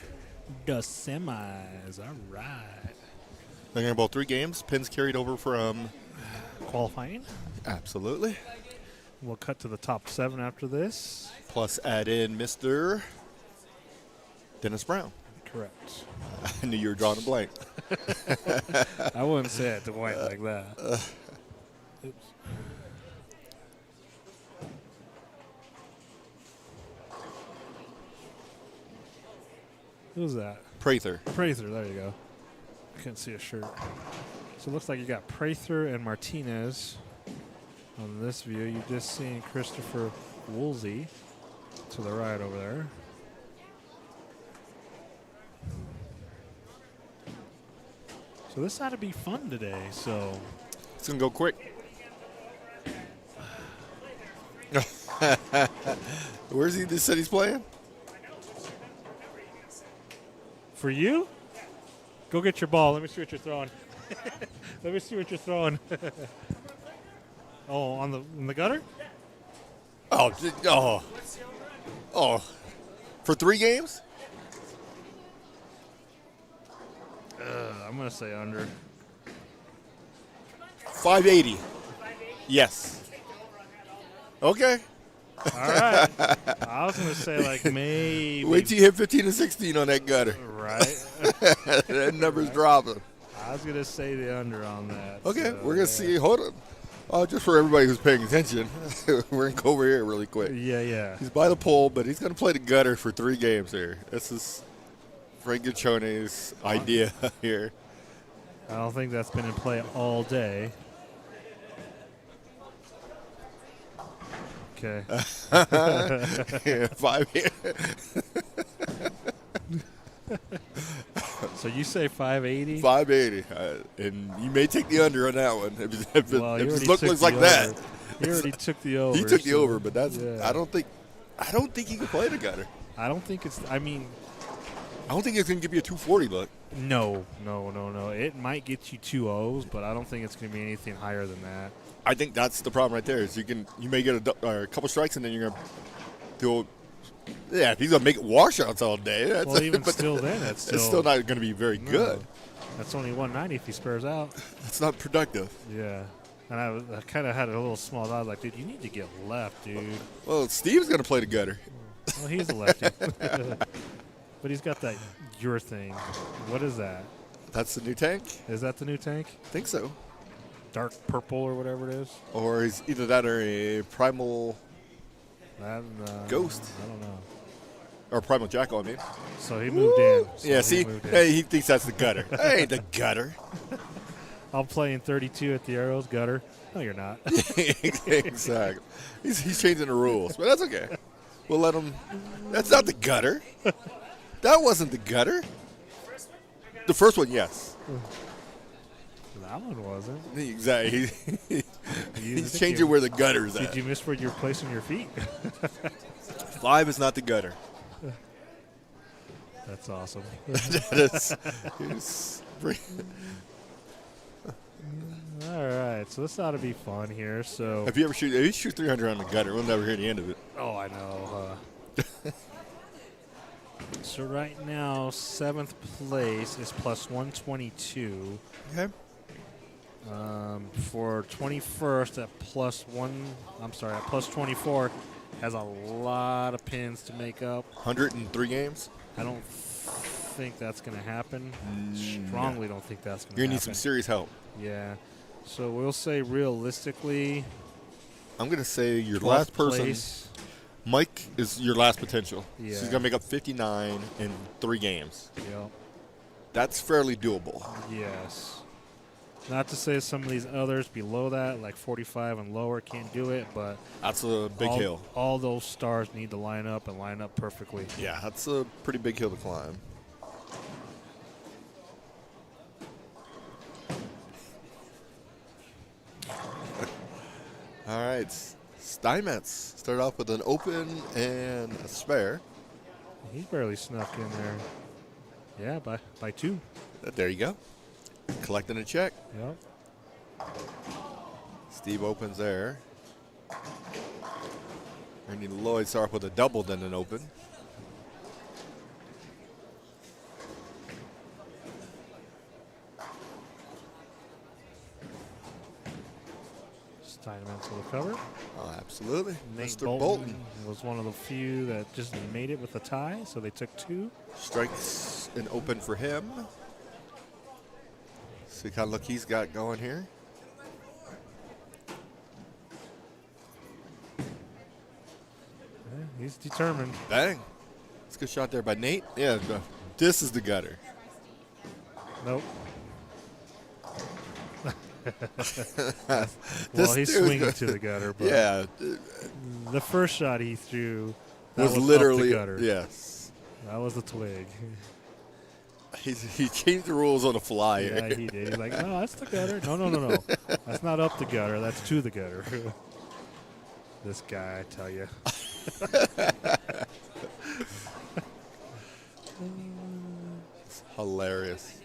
The semis. All right. They're going to bowl 3 games. Pins carried over from. Qualifying. Absolutely. We'll cut to the top 7 after this. Plus add in Mr. Dennis Brown. Correct. I knew you were drawing a blank. I wouldn't say it to White like that. Oops. Who's that? Prather. Prather, there you go. Couldn't see a shirt. So it looks like you got Prather and Martinez on this view. You've just seen Christopher Woolsey to the right over there. So this ought to be fun today. So It's going to go quick. Where's he just said he's playing? for you, go get your ball. Let me see what you're throwing. Let me see what you're throwing. Oh, in the gutter? Oh. For 3 games? I'm going to say under. 580. Yes. Okay. All right. I was going to say like maybe. Wait till you hit 15 and 16 on that gutter. Right. That number's dropping. I was going to say the under on that. Okay, so, we're going to see. Hold on. Just for everybody who's paying attention, we're going to go over here really quick. Yeah. He's by the pole, but he's going to play the gutter for 3 games here. This is Frank Gachone's idea here. I don't think that's been in play all day. Okay. Yeah, 5 here. So you say 580? 580. And you may take the under on that one. If Well, you it already looks took like the that. over. He already took the over. He took the so- over, but that's yeah. I don't think he can play the gutter. I don't think it's. I mean, I don't think it's going to give you a 240 look. no. It might get you 2 O's, but I don't think it's going to be anything higher than that. I think that's the problem right there. Is you may get a couple strikes and then you're going to do. Yeah, if he's going to make washouts all day. That's Well, even but still, then it's still not going to be very no. good. That's only 190 if he spares out. It's not productive. Yeah. And I kind of had a little small dot like, dude, you need to get left, dude. Well, Steve's going to play the gutter. Well, he's a lefty. But he's got that your thing. What is that? That's the new tank. Is that the new tank? I think so. Dark purple or whatever it is? Or he's either that or a primal Ghost. I don't know. or primal jackal. I mean. So he moved in. So Yeah. See, moved in. hey, he thinks that's the gutter. That ain't the gutter. I'm playing 32 at the Arrows gutter. No, you're not. Exactly. He's changing the rules, but that's okay. We'll let him. That's not the gutter. That wasn't the gutter. The first one, yes. That one wasn't. Exactly. He's think changing you- where the gutter's Did at. you miss where you're placing your feet? 5 is not the gutter. That's awesome. It's All right, so this ought to be fun here. So, if you shoot 300 on the gutter, we'll never hear the end of it. oh, I know. So right now, 7th place is plus 122. Okay. For 21st at plus 24 has a lot of pins to make up. 103 games. I don't think that's going to happen. Strongly don't think that's going to You're happen. gonna need some serious help. Yeah. So we'll say realistically, I'm gonna say your 12th last person, place. Mike, is your last potential. Yeah. So he's gonna make up 59 in 3 games. Yep. That's fairly doable. Yes. Not to say some of these others below that, like 45 and lower, can't do it, but That's a big hill. all those stars need to line up and line up perfectly. Yeah, that's a pretty big hill to climb. All right, Steinmetz start off with an open and a spare. He's barely snuck in there. Yeah, by 2. There you go. Collecting a check. Yep. Steve opens there. Randy Lloyd start off with a double, then an open. Steinmetz with a cover. Oh, absolutely. Nate Mr. Bolton was one of the few that just made it with a tie, so they took 2. Strikes and open for him. See what kind of look he's got going here. Yeah, he's determined. Bang. It's a good shot there by Nate. Yeah, this is the gutter. Nope. Well, This he's dude- swinging to the gutter, but Yeah, the first shot he threw that was was literally, up the gutter. yes. That was the twig. He changed the rules on the fly. Yeah, he did. He's like, no, that's the gutter. No. That's not up the gutter. That's to the gutter. This guy, I tell you. Hilarious.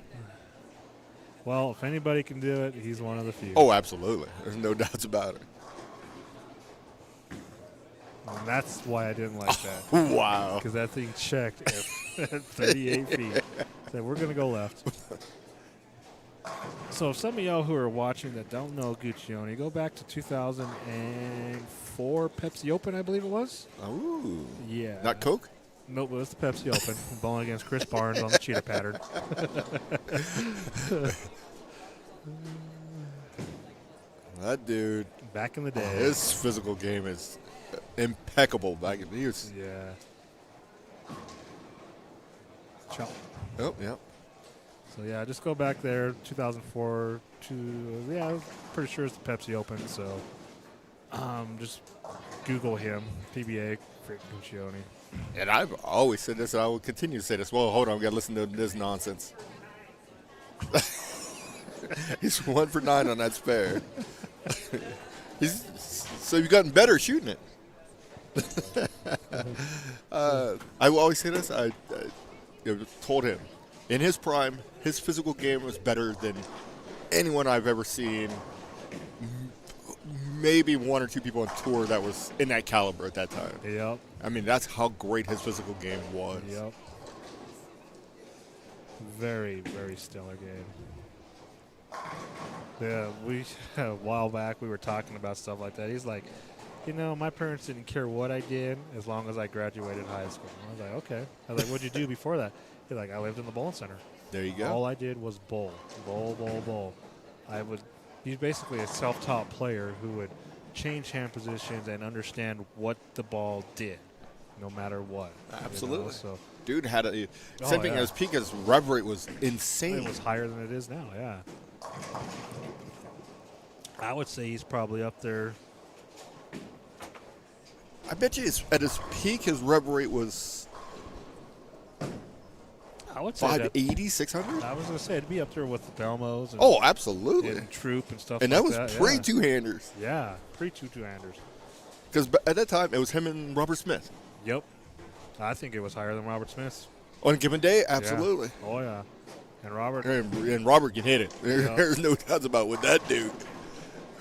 Well, if anybody can do it, he's one of the few. Oh, absolutely. There's no doubts about it. And that's why I didn't like that. Wow. Because that thing checked at 38 feet. Said, we're going to go left. So if some of y'all who are watching that don't know Guccione, go back to 2004 Pepsi Open, I believe it was. Ooh. Yeah. Not Coke? Nope, it was the Pepsi Open. Bowling against Chris Barnes on the cheetah pattern. That dude, Back in the day. his physical game is impeccable. Back in he was, Yeah. Chop. oh, yeah. So yeah, just go back there, 2004 to I'm pretty sure it's the Pepsi Open. So just Google him, PBA Frank Guccione. And I've always said this, and I will continue to say this. Well, hold on, we got to listen to this nonsense. He's 1 for 9 on that spare. So you've gotten better shooting it. I will always say this. I told him, in his prime, his physical game was better than anyone I've ever seen. Maybe 1 or 2 people on tour that was in that caliber at that time. Yep. I mean, that's how great his physical game was. Yep. Very, very stellar game. Yeah, a while back we were talking about stuff like that. He's like, my parents didn't care what I did as long as I graduated high school. I was like, okay. I was like, what'd you do before that? He's like, I lived in the bowling center. There you go. All I did was bowl. He's basically a self-taught player who would change hand positions and understand what the ball did, no matter what. Absolutely. So Dude had a same thing. yeah. His peak, his rev rate was insane. it was higher than it is now, yeah. I would say he's probably up there. I bet you at his peak, his rev rate was I would say that, 580, 600. I was going to say it'd be up there with the Belmos and, Oh, absolutely. and Troop and stuff And like that was that. pre two-handers. Yeah, pre-two-handers. Because at that time, it was him and Robert Smith. Yep. I think it was higher than Robert Smith's. On a given day, Yeah. absolutely. Oh, yeah. And Robert, And Robert can hit it. Yeah. There's no doubts about with that dude.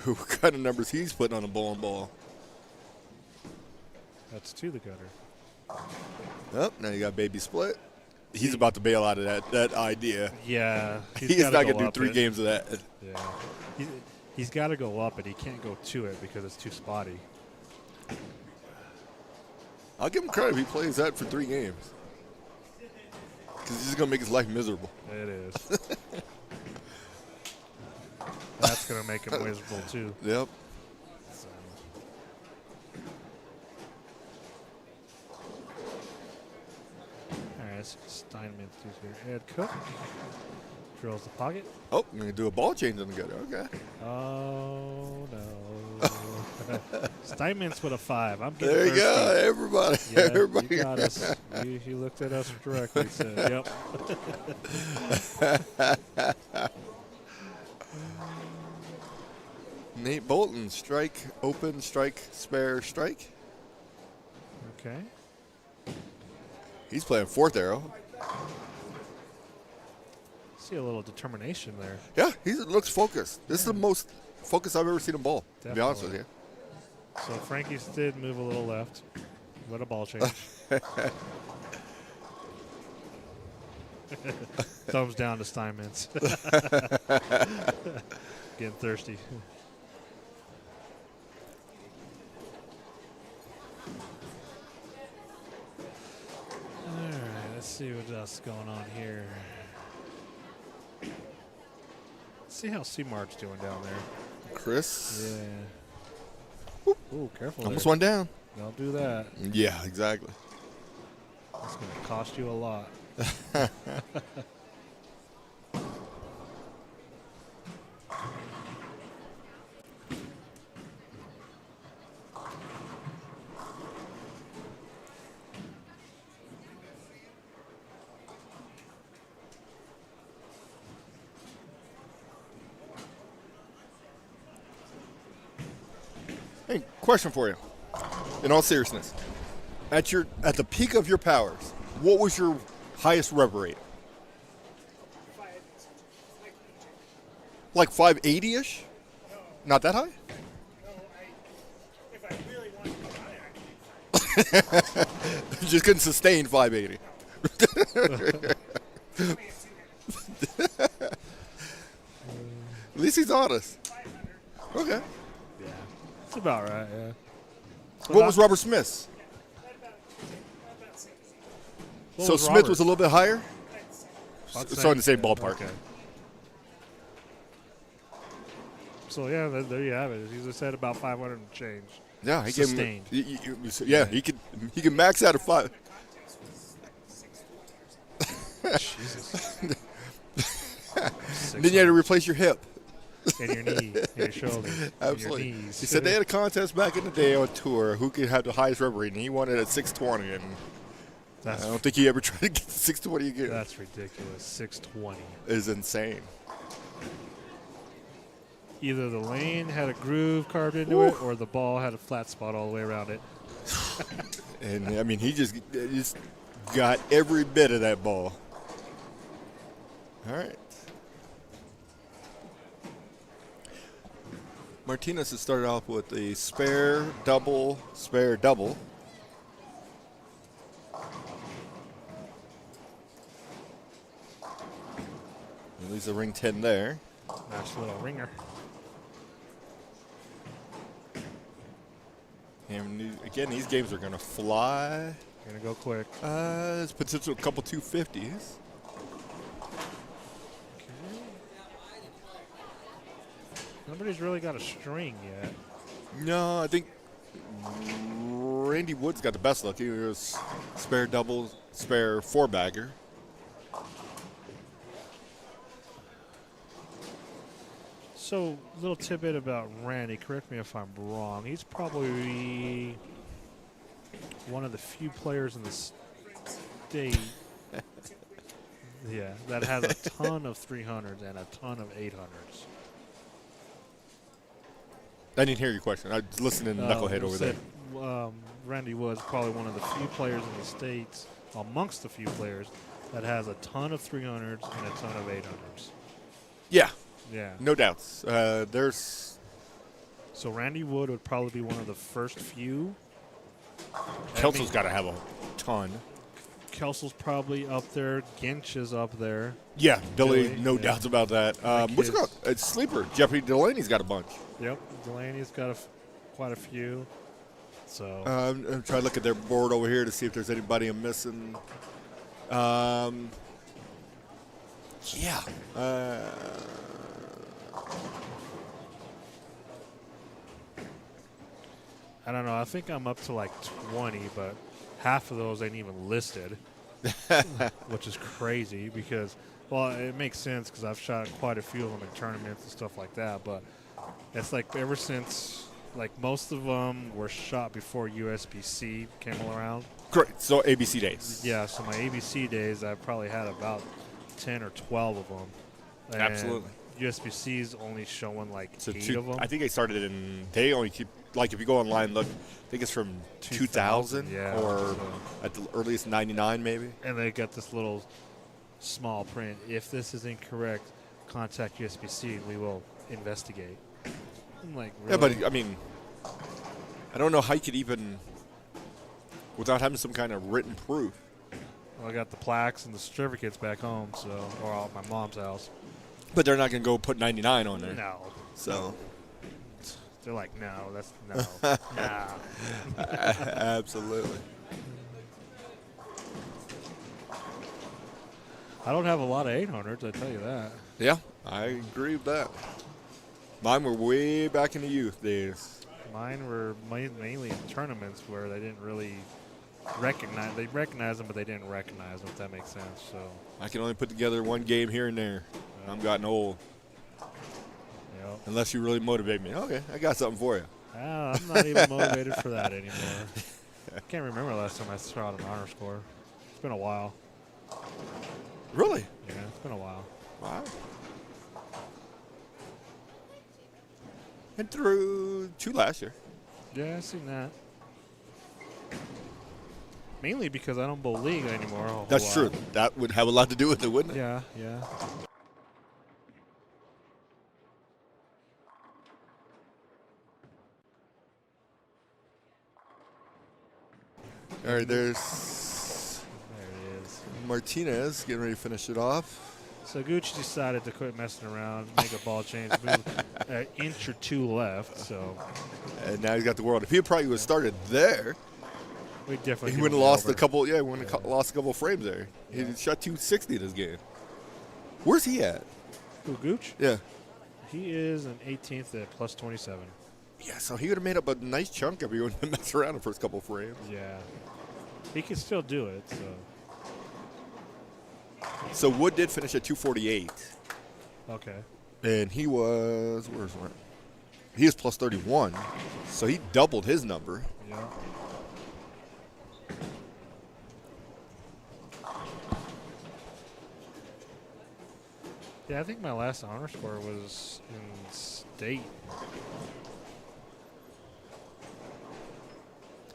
What kind of numbers he's putting on a bowling ball. that's to the gutter. Oh, now you got baby split. He's about to bail out of that idea. Yeah. He's gotta not go going to do up 3 it. games of that. Yeah. He's got to go up it. He can't go to it because it's too spotty. I'll give him credit if he plays that for 3 games. Because he's going to make his life miserable. It is. That's going to make him miserable, too. Yep. So. All right, Steinman through here. Ed Cook drills the pocket. Oh, I'm going to do a ball change on the gutter. Okay. Oh, no. Steinman's with a 5. I'm getting There you go. thirsty. Everybody. Yeah, Everybody. you got us. You looked at us directly and said, yep. Nate Bolton, strike, open, strike, spare, strike. Okay. He's playing 4th arrow. See a little determination there. Yeah, he looks focused. This is the most focused I've ever seen him bowl, to be honest with you. So Frankie's did move a little left. What a ball change. Thumbs down to Steinmetz. Getting thirsty. see what else is going on here. See how C-Mart's doing down there. Chris. Yeah. Ooh, careful. Almost there. one down. Don't do that. Yeah, exactly. It's going to cost you a lot. Hey, question for you. In all seriousnness, at the peak of your powers, what was your highest rev rate? Like 580-ish? Not that high? If I really wanted to go higher, Just couldn't sustain 580. At least he's honest. Okay. Yeah. It's about right, yeah. What was Robert Smith's? What So was Smith was a little bit higher? About So in the same ballpark. Okay. So yeah, there you have it. He just said about 500 and change. Yeah, he gave Sustained. him. Yeah, he could max out at 5. Jesus. Then you had to replace your hip. And your knee, and your shoulder, Absolutely. and your knees. He said they had a contest back in the day on tour who could have the highest rev rate, and he won it at 620. And That's I don't think he ever tried to get to 620 again. That's ridiculous. 620. Is insane. Either the lane had a groove carved into it, or the ball had a flat spot all the way around it. And I mean, he just got every bit of that ball. All right. Martinez has started off with a spare, double, spare, double. At least a ring 10 there. Nice little ringer. And again, these games are going to fly. Gonna go quick. There's potential a couple 250s. Nobody's really got a string yet. No, I think Randy Wood's got the best luck. He was spare double, spare 4-bagger. So, little tidbit about Randy. Correct me if I'm wrong. He's probably one of the few players in the state, yeah, that has a ton of 300s and a ton of 800s. I didn't hear your question. I was listening to Knucklehead over there. Randy Wood's probably one of the few players in the States, amongst the few players, that has a ton of 300s and a ton of 800s. Yeah, Yeah. no doubts. There's So Randy Wood would probably be one of the first few. Kelso's got to have a ton. Kelsel's probably up there. Ginch is up there. Yeah, Billy, Billy, no yeah. doubts about that. What's it kids. called? It's Sleeper. Jeffrey Delaney's got a bunch. Yep. Delaney's got quite a few. So I'm trying to look at their board over here to see if there's anybody I'm missing. Yeah. I don't know. I think I'm up to like 20, but half of those ain't even listed, which is crazy because, well, it makes sense because I've shot quite a few of them in tournaments and stuff like that. But it's like ever since, like most of them were shot before USBC came around. Correct. So ABC days. Yeah, so my ABC days, I probably had about 10 or 12 of them. And Absolutely. USBC's only showing like So 8 of them. I think they started in, they only keep, like if you go online, look, I think it's from 2000 yeah, or so. at the earliest 99 maybe. And they got this little small print. If this is incorrect, contact USBC and we will investigate. I'm like, really? Yeah, but I mean, I don't know how you could even, without having some kind of written proof. Well, I got the plaques and the certificates back home, so, or at my mom's house. But they're not going to go put 99 on there. No. So. They're like, no, that's no. Nah. Absolutely. I don't have a lot of 800s, I tell you that. Yeah, I agree with that. Mine were way back in the youth days. Mine were mainly in tournaments where they didn't really recognize. They recognized them, but they didn't recognize them, if that makes sense. So I can only put together one game here and there. I'm gotten old. Yep. Unless you really motivate me. Okay, I got something for you. I'm not even motivated for that anymore. I can't remember the last time I saw an honor score. It's been a while. Really? Yeah, it's been a while. Wow. And through 2 last year. Yeah, I've seen that. Mainly because I don't bowl league anymore. A whole That's lot. true. That would have a lot to do with it, wouldn't it? Yeah, yeah. All right, there's There it is. Martinez getting ready to finish it off. So Gucci decided to quit messing around, make a ball change, move an inch or 2 left. So And now he's got the world. If he probably would have started there, we definitely he give would have him lost over. a couple. Yeah, he would have lost a couple frames there. He shot 260 this game. Where's he at? Who, Gooch? Yeah. He is an 18th at plus 27. Yeah, so he would have made up a nice chunk if he wouldn't have messed around the first couple frames. Yeah. He can still do it. So So Wood did finish at 248. okay. And he was, where's one? He was plus 31. So he doubled his number. Yeah. Yeah, I think my last honor score was in state.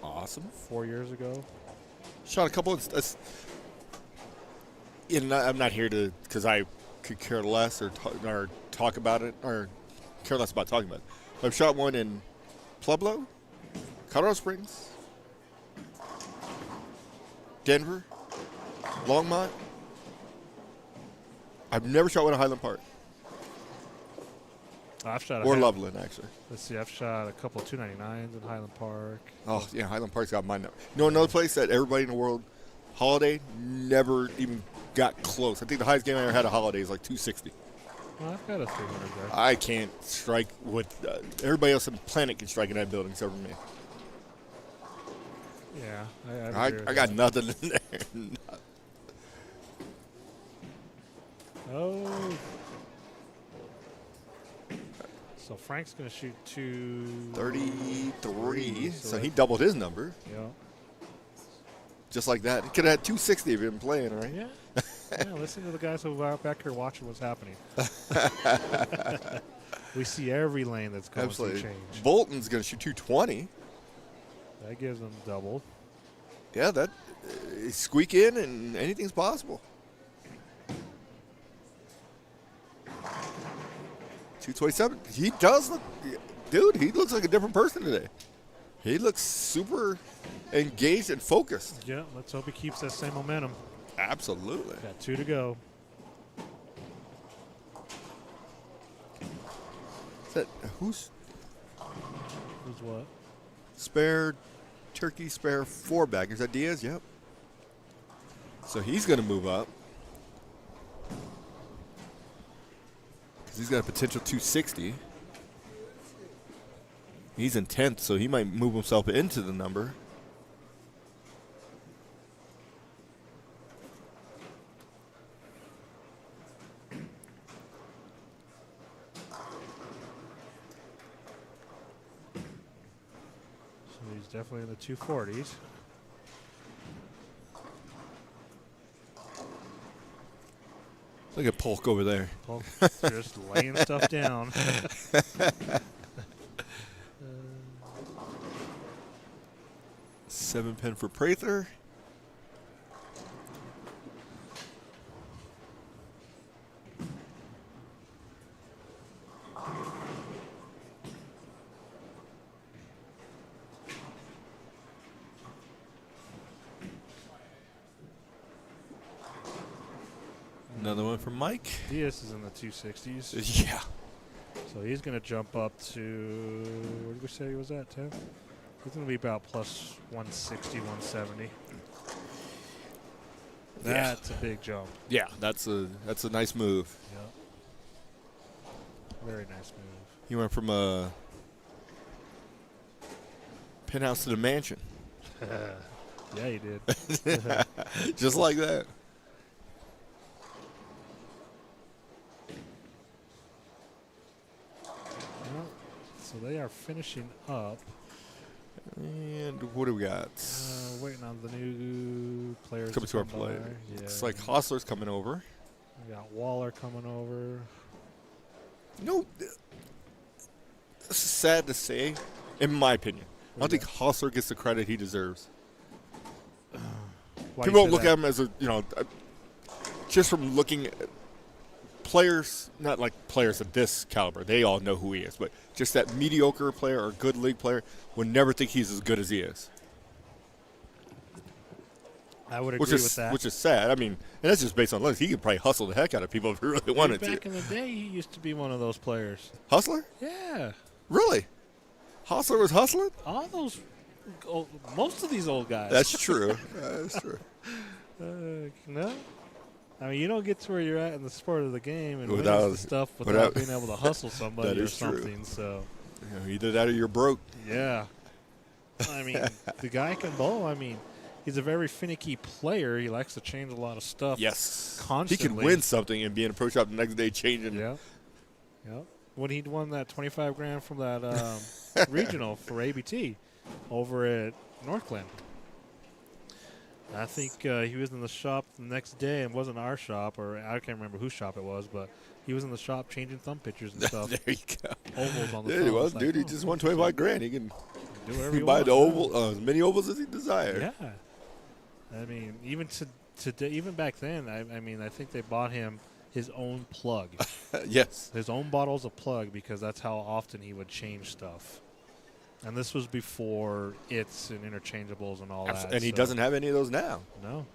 Awesome. 4 years ago. Shot a couple of. I'm not here to, because I could care less or talk about it, or care less about talking about it. I've shot one in Pueblo, Colorado Springs, Denver, Longmont. I've never shot one in Highland Park I've shot or Loveland, actually. Let's see, I've shot a couple of 299s in Highland Park. Oh, yeah, Highland Park's got mine now. You know, another place that everybody in the world, Holiday, never even got close. I think the highest game I ever had at Holiday is like 260. Well, I've got a 300 there. I can't strike what everybody else on the planet can strike in that building except for me. Yeah, I got nothing in there. Oh. So Frank's going to shoot 33. So he that- doubled his number Yeah. just like that. He could have had 260 if he'd been playing, right? Yeah. Yeah, listen to the guys who are back here watching what's happening. We see every lane that's going Absolutely. to change. Bolton's going to shoot 220. That gives them double. Yeah, that squeak in and anything's possible. 227. He does look, dude, he looks like a different person today. He looks super engaged and focused. Yeah, let's hope he keeps that same momentum. Absolutely. Got 2 to go. Is that, who's Who's what? spare turkey spare 4-bagger? Is that Diaz? Yep. So he's going to move up. Because he's got a potential 260. He's in 10th, so he might move himself into the number. So he's definitely in the 240s. Look at Polk over there. Polk just laying stuff down. 7-pin for Prather. Another one from Mike. Diaz is in the 260s. Yeah. So he's going to jump up to, what did we say he was at, 10? He's going to be about plus 160, 170. That's a big jump. Yeah, that's a nice move. Yep. Very nice move. He went from a penthouse to the mansion. Yeah, he did. Just like that. Well, so they are finishing up. And what do we got? Waiting on the new players Coming to our come play. by. Yeah. Looks like Hostler's coming over. We got Waller coming over. You know, this is sad to say, in my opinion. I don't think Hostler gets the credit he deserves. Why People you don't say look that? at him as just from looking at players, not like players of this caliber. They all know who he is, but just that mediocre player or good league player would never think he's as good as he is. I would agree with that. Which is sad. I mean, and that's just based on looks. He could probably hustle the heck out of people if he really wanted Back to. in the day, he used to be one of those players. Hustler? Yeah. Really? Hustler was hustling? All those, most of these old guys. That's true. That's true. No. I mean, you don't get to where you're at in the sport of the game and Without- without stuff without being able to hustle somebody That or is true. something. So, You know, either that or you're broke. yeah. I mean, the guy can bowl. I mean, he's a very finicky player. He likes to change a lot of stuff. Yes. Constantly. He could win something and be in a pro shop the next day changing. Yeah. Yep. When he'd won that $25,000 from that regional for ABT over at Northland. I think he was in the shop the next day, and wasn't our shop, or I can't remember whose shop it was, but he was in the shop changing thumb pictures and stuff. There you go. Ovals on the There he thumb. was, It's like, dude. He oh, just won $25,000. He can do whatever you buy want. the oval, as many ovals as he desired. Yeah. I mean, even today, even back then, I mean, I think they bought him his own plug. Yes. His own bottles of plug, because that's how often he would change stuff. And this was before its and interchangeables and all that. And he so- doesn't have any of those now. No.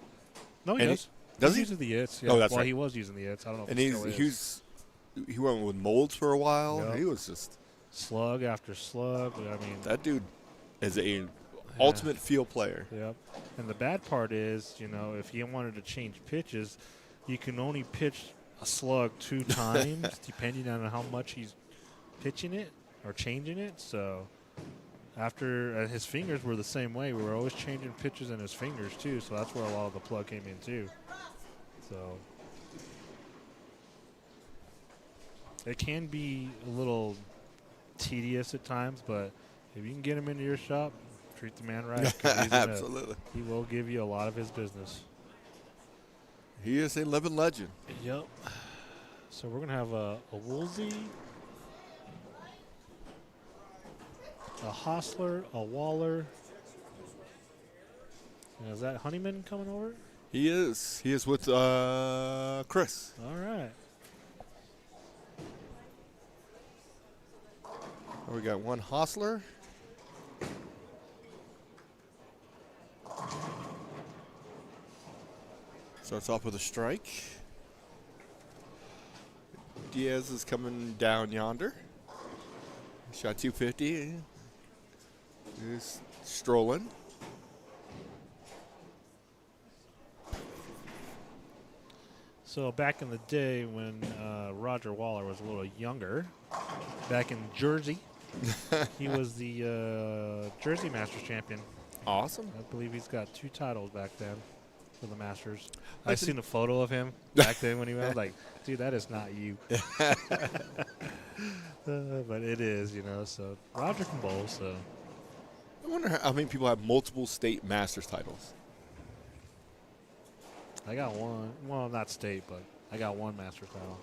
No, he And does. does he? Uses the its. Yeah. Oh, that's well, right. he was using the its. I don't know if And he still is. he went with molds for a while. Yep. He was just Slug after slug. I mean, that dude is a ultimate field player. yep. And the bad part is, you know, if you wanted to change pitches, you can only pitch a slug 2 times, depending on how much he's pitching it or changing it. So after his fingers were the same way. We were always changing pitches in his fingers too. So that's where a lot of the plug came in too. So it can be a little tedious at times, but if you can get him into your shop, treat the man right. 'Cause he's Absolutely. he will give you a lot of his business. He is a living legend. Yep. So we're going to have a Woolsey, a Hostler, a Waller. And is that Honeyman coming over? He is. He is with Chris. All right. We got one Hostler. Starts off with a strike. Diaz is coming down yonder. Shot 250. He's strolling. So back in the day when Roger Waller was a little younger, back in Jersey, he was the Jersey Masters champion. Awesome. I believe he's got 2 titles back then for the Masters. I I've think- seen a photo of him back then when he was like, dude, that is not you. But it is, you know. So Roger can bowl. So I wonder how many people have multiple state Masters titles. I got one. Well, not state, but I got 1 Masters title.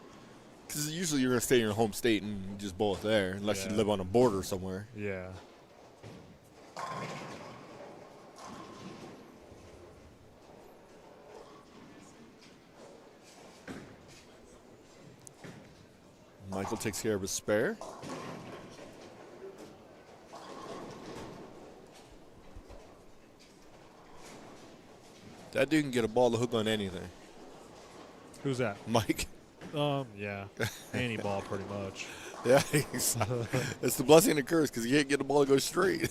Because usually you're going to stay in your home state and you just bowl it there, unless Yeah. you live on a border somewhere. Yeah. Michael takes care of his spare. That dude can get a ball to hook on anything. Who's that? Mike. Yeah. Any ball, pretty much. Yeah, it's the blessing and the curse because you can't get the ball to go straight.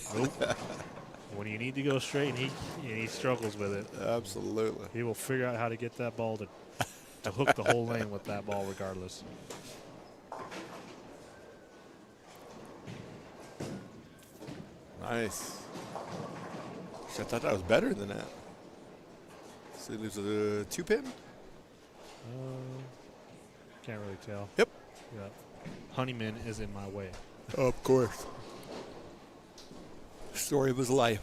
When you need to go straight, and he struggles with it. Absolutely. He will figure out how to get that ball to hook the whole lane with that ball regardless. Nice. I thought that was better than that. So he leaves a 2-pin? Can't really tell. Yep. Yeah. Honeyman is in my way. Of course. Story of his life.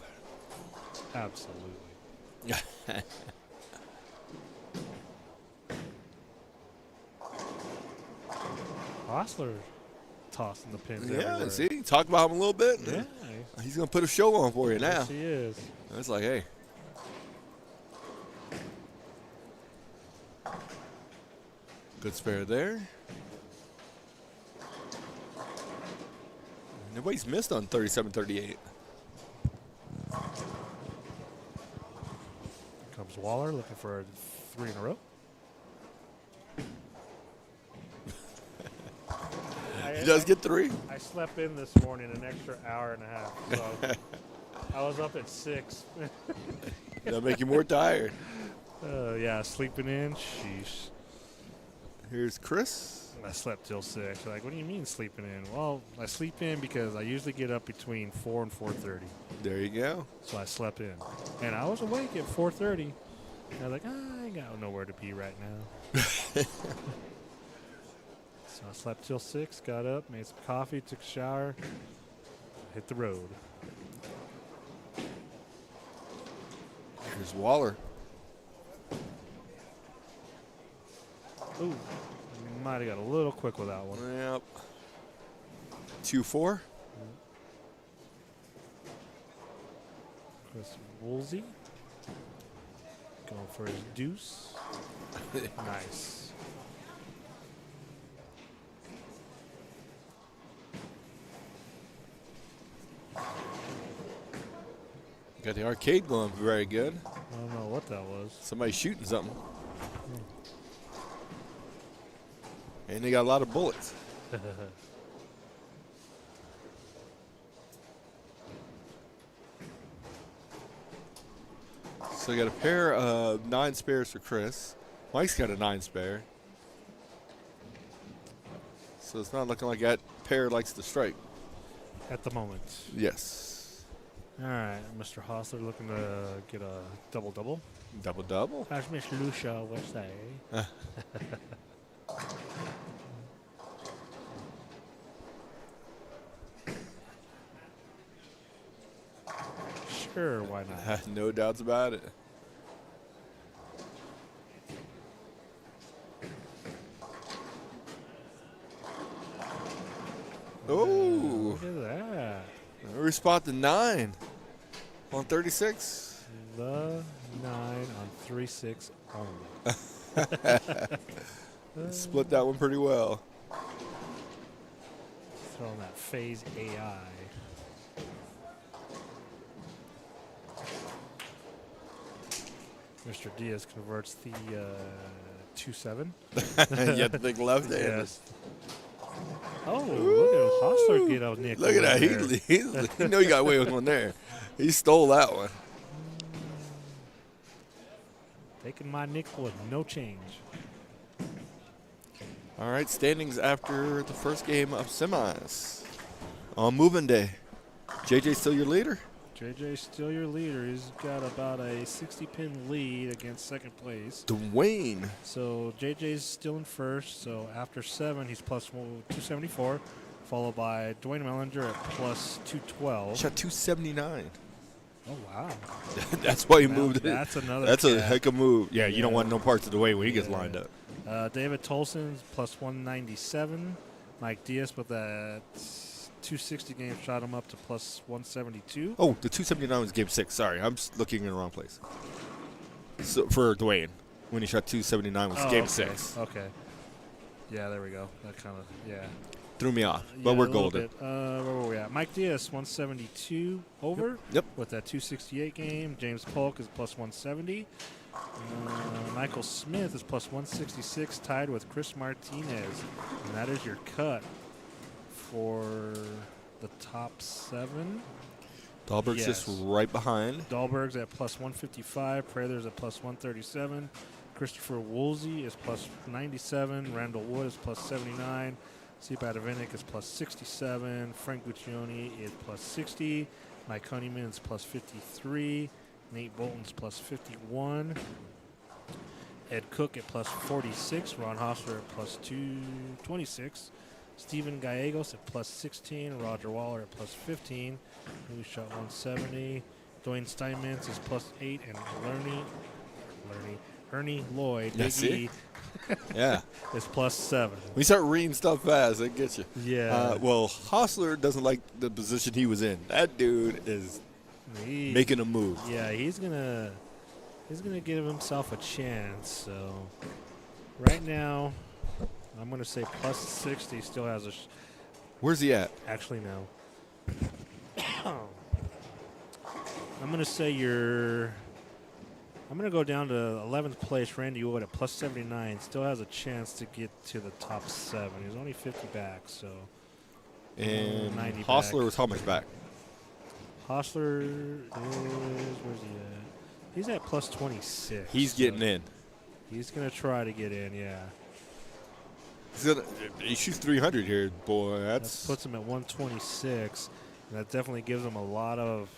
Absolutely. Hostler tossing the pins Yeah, everywhere. see? Talk about him a little bit. Yeah. He's going to put a show on for you now. Yes, he is. It's like, hey. Good spare there. Nobody's missed on 37-38. Comes Waller looking for 3 in a row. He does get 3. I slept in this morning an extra hour and a half. So I was up at 6. That'll make you more tired. Yeah, sleeping in. Sheesh. Here's Chris. I slept till 6. Like, what do you mean sleeping in? Well, I sleep in because I usually get up between 4 and 4:30. There you go. So I slept in. And I was awake at 4:30. I was like, I ain't got nowhere to be right now. So I slept till 6, got up, made some coffee, took a shower, hit the road. Here's Waller. Ooh, might have got a little quick with that one. Yep. 2-4. Chris Woolsey going for his deuce. Nice. Got the arcade going very good. I don't know what that was. Somebody's shooting something. And they got a lot of bullets. So we got a pair of 9 spares for Chris. Mike's got a 9 spare. So it's not looking like that pair likes to strike. At the moment. Yes. All right, Mr. Hostler looking to get a double-double. Double-double. As Miss Lucia would say. Sure, why not? No doubts about it. Oh, Look at that. we spot the 9 on 36. The 9 on 3-6 only. Split that one pretty well. Throwing that phase AI. Mr. Diaz converts the 2-7. You have to think left-handed. Yes. Oh, look at Hostler get a nickel. Look at that. in there. He know he got away with one there. He stole that one. Taking my nickel with no change. All right, standings after the first game of semis. On moving day. JJ still your leader? JJ's still your leader. He's got about a 60-pin lead against second place. Dwayne. So JJ's still in first. So after 7, he's plus 274, followed by Dwayne Mellinger at plus 212. Shot 279. Oh, wow. That's why he Now moved it. that's another That's a cat. heck of a move. Yeah, you don't Yeah. want no parts of the way when he gets Yeah. lined up. David Tolson's plus 197. Mike Diaz with that 260 game shot him up to plus 172. Oh, the 279 was game 6. Sorry, I'm just looking in the wrong place. So for Dwayne, when he shot 279 was game okay. 6. Okay. Yeah, there we go. That kind of, yeah. Threw me off, but Yeah, we're a little golden. bit. Where were we at? Mike Diaz, 172 over. Yep. With that 268 game. James Polk is plus 170. Michael Smith is plus 166, tied with Chris Martinez. And that is your cut for the top 7. Dahlberg's just right behind. Dahlberg's at plus 155. Prather's at plus 137. Christopher Woolsey is plus 97. Randall Wood is plus 79. Sipa Advinik is plus 67. Frank Guccione is plus 60. Mike Honeyman is plus 53. Nate Bolton's plus 51. Ed Cook at plus 46. Ron Hostler at plus 226. Stephen Gallegos at plus 16. Roger Waller at plus 15. Who shot 170. Dwayne Steinmetz is plus 8. And Ernie Lloyd, That's Big E, Yeah. is plus 7. When you start reading stuff fast, it gets you. Yeah. Well, Hostler doesn't like the position he was in. That dude is making a move. Yeah, he's gonna give himself a chance. So right now, I'm gonna say plus 60 still has a. Where's he at? Actually, no. I'm gonna say I'm gonna go down to 11th place. Randy Wood at plus 79 still has a chance to get to the top 7. He's only 50 back, so. And 90 Hostler back. was how much back? Hostler is, where's he at? He's at plus 26. He's getting in. He's going to try to get in, yeah. He shoots 300 here, boy. That That's puts him at 126. And that definitely gives him a lot of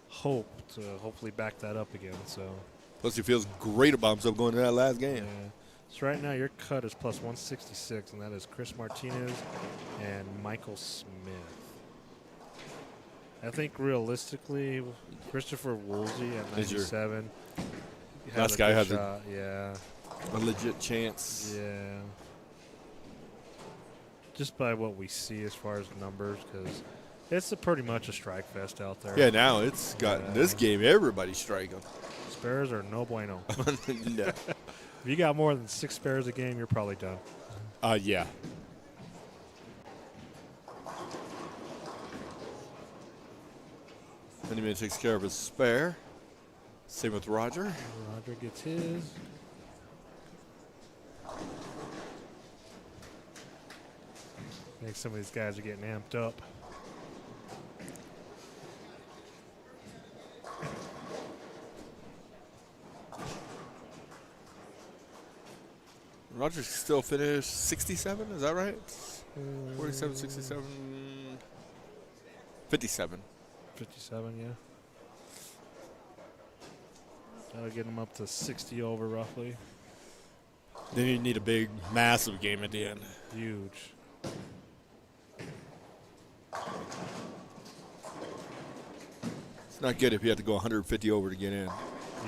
hope to hopefully back that up again. So, plus he feels great about himself going to that last game. yeah. So right now your cut is plus 166, and that is Chris Martinez and Michael Smith. I think realistically, Christopher Woolsey at Is your 97. last guy has yeah. a legit chance. Yeah. Just by what we see as far as numbers, because it's pretty much a strike fest out there. Yeah, now it's got this game, everybody's striking. Spares are no bueno. No. If you got more than 6 spares a game, you're probably done. Yeah. Honeyman takes care of his spare. Same with Roger. Roger gets his. I think some of these guys are getting amped up. Roger still finished 67, is that right? 47, 67, 57. 57, yeah. That'll get him up to 60 over roughly. Then you need a big, massive game at the end. Huge. It's not good if you have to go 150 over to get in.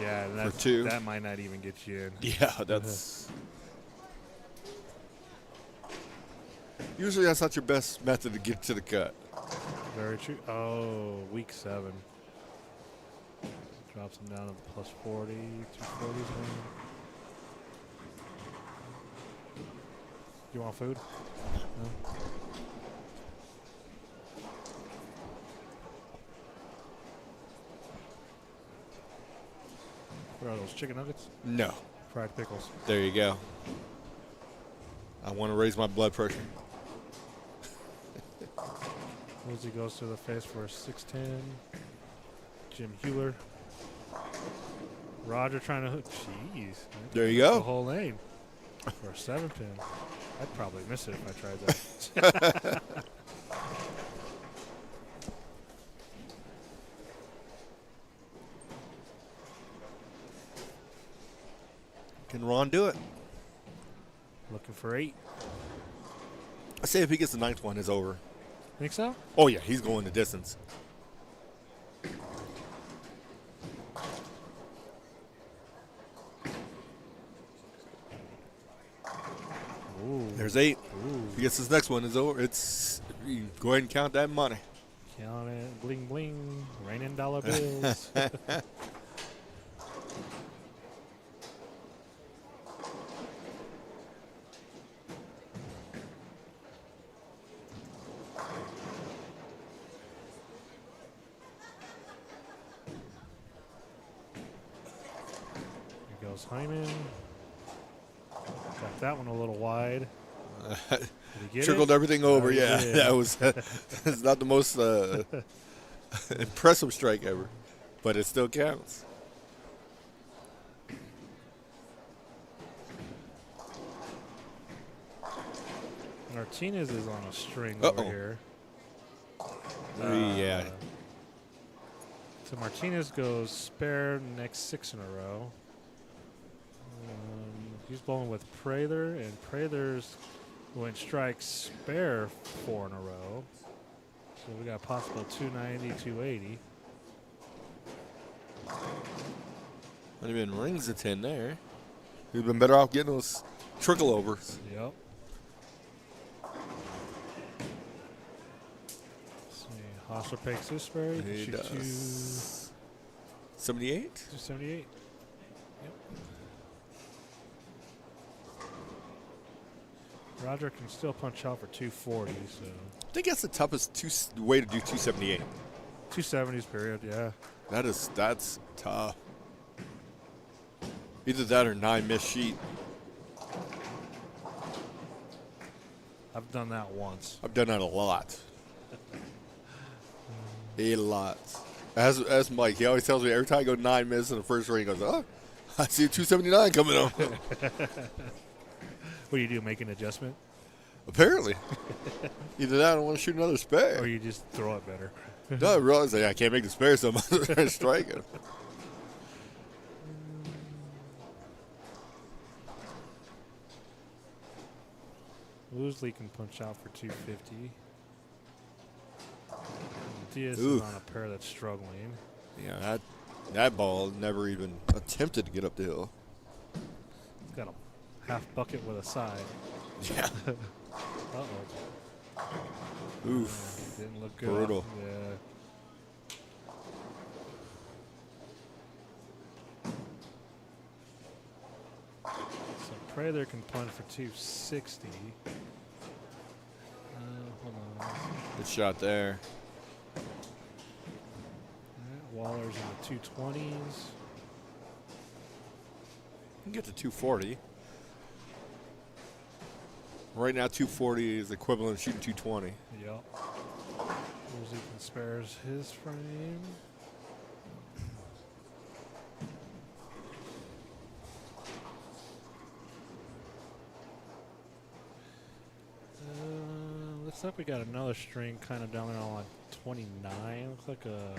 Yeah, and For 2. that might not even get you in. Yeah, that's... Usually that's not your best method to get to the cut. Very true. Oh, week 7. Drops him down to plus 40, 240s now. You want food? No? What are those, chicken nuggets? No. Fried pickles. There you go. I want to raise my blood pressure. Rosie goes to the face for a 610. Jim Hewler. Roger trying to hook. Jeez. There you The go. whole lane for a 7-pin. I'd probably miss it if I tried that. Can Ron do it? Looking for 8. I say if he gets the 9th one, it's over. Think so? Oh, yeah, he's going the distance. Ooh. There's 8. Ooh. If he gets his next one, it's over. You can go ahead and count that money. Count it. Bling, bling. Raining dollar bills. Here goes Hyman. Got that one a little wide. Did he get Trickled it? everything over, Oh, he yeah. did. That was it's not the most impressive strike ever, but it still counts. Martinez is on a string Uh-oh. over here. Yeah. So Martinez goes spare next 6 in a row. He's bowling with Prather, and Prather's went strike spare 4 in a row. So we got possible 290, 280. Might have been rings of 10 there. We've been better off getting those trickle overs. Yep. See, Hosler takes this spare. He does. 78? 278. Yep. Roger can still punch out for 240, so. I think that's the toughest way to do 278. 270s period, yeah. That's tough. Either that or 9 missed sheet. I've done that once. I've done that a lot. A lot. As Mike, he always tells me every time I go 9 miss in the first ring, he goes, oh, I see a 279 coming up. What do you do, make an adjustment? Apparently. Either that or I want to shoot another Or spare. you just throw it better? No, I realize I can't make the spare, so I'm trying to strike it. Woosley can punch out for 250. Diaz Ooh. is on a pair that's struggling. Yeah, that ball never even attempted to get up the hill. He's got a half bucket with a side. Yeah. Uh-oh. Oof. Didn't look good. Brutal. Yeah. So Prather can punt for 260. Hold on. Good shot there. Waller's in the 220s. You can get to 240. Right now, 240 is equivalent to shooting 220. Yep. Woolsey can spares his frame. Looks like we got another string kind of down there on 29. Looks like a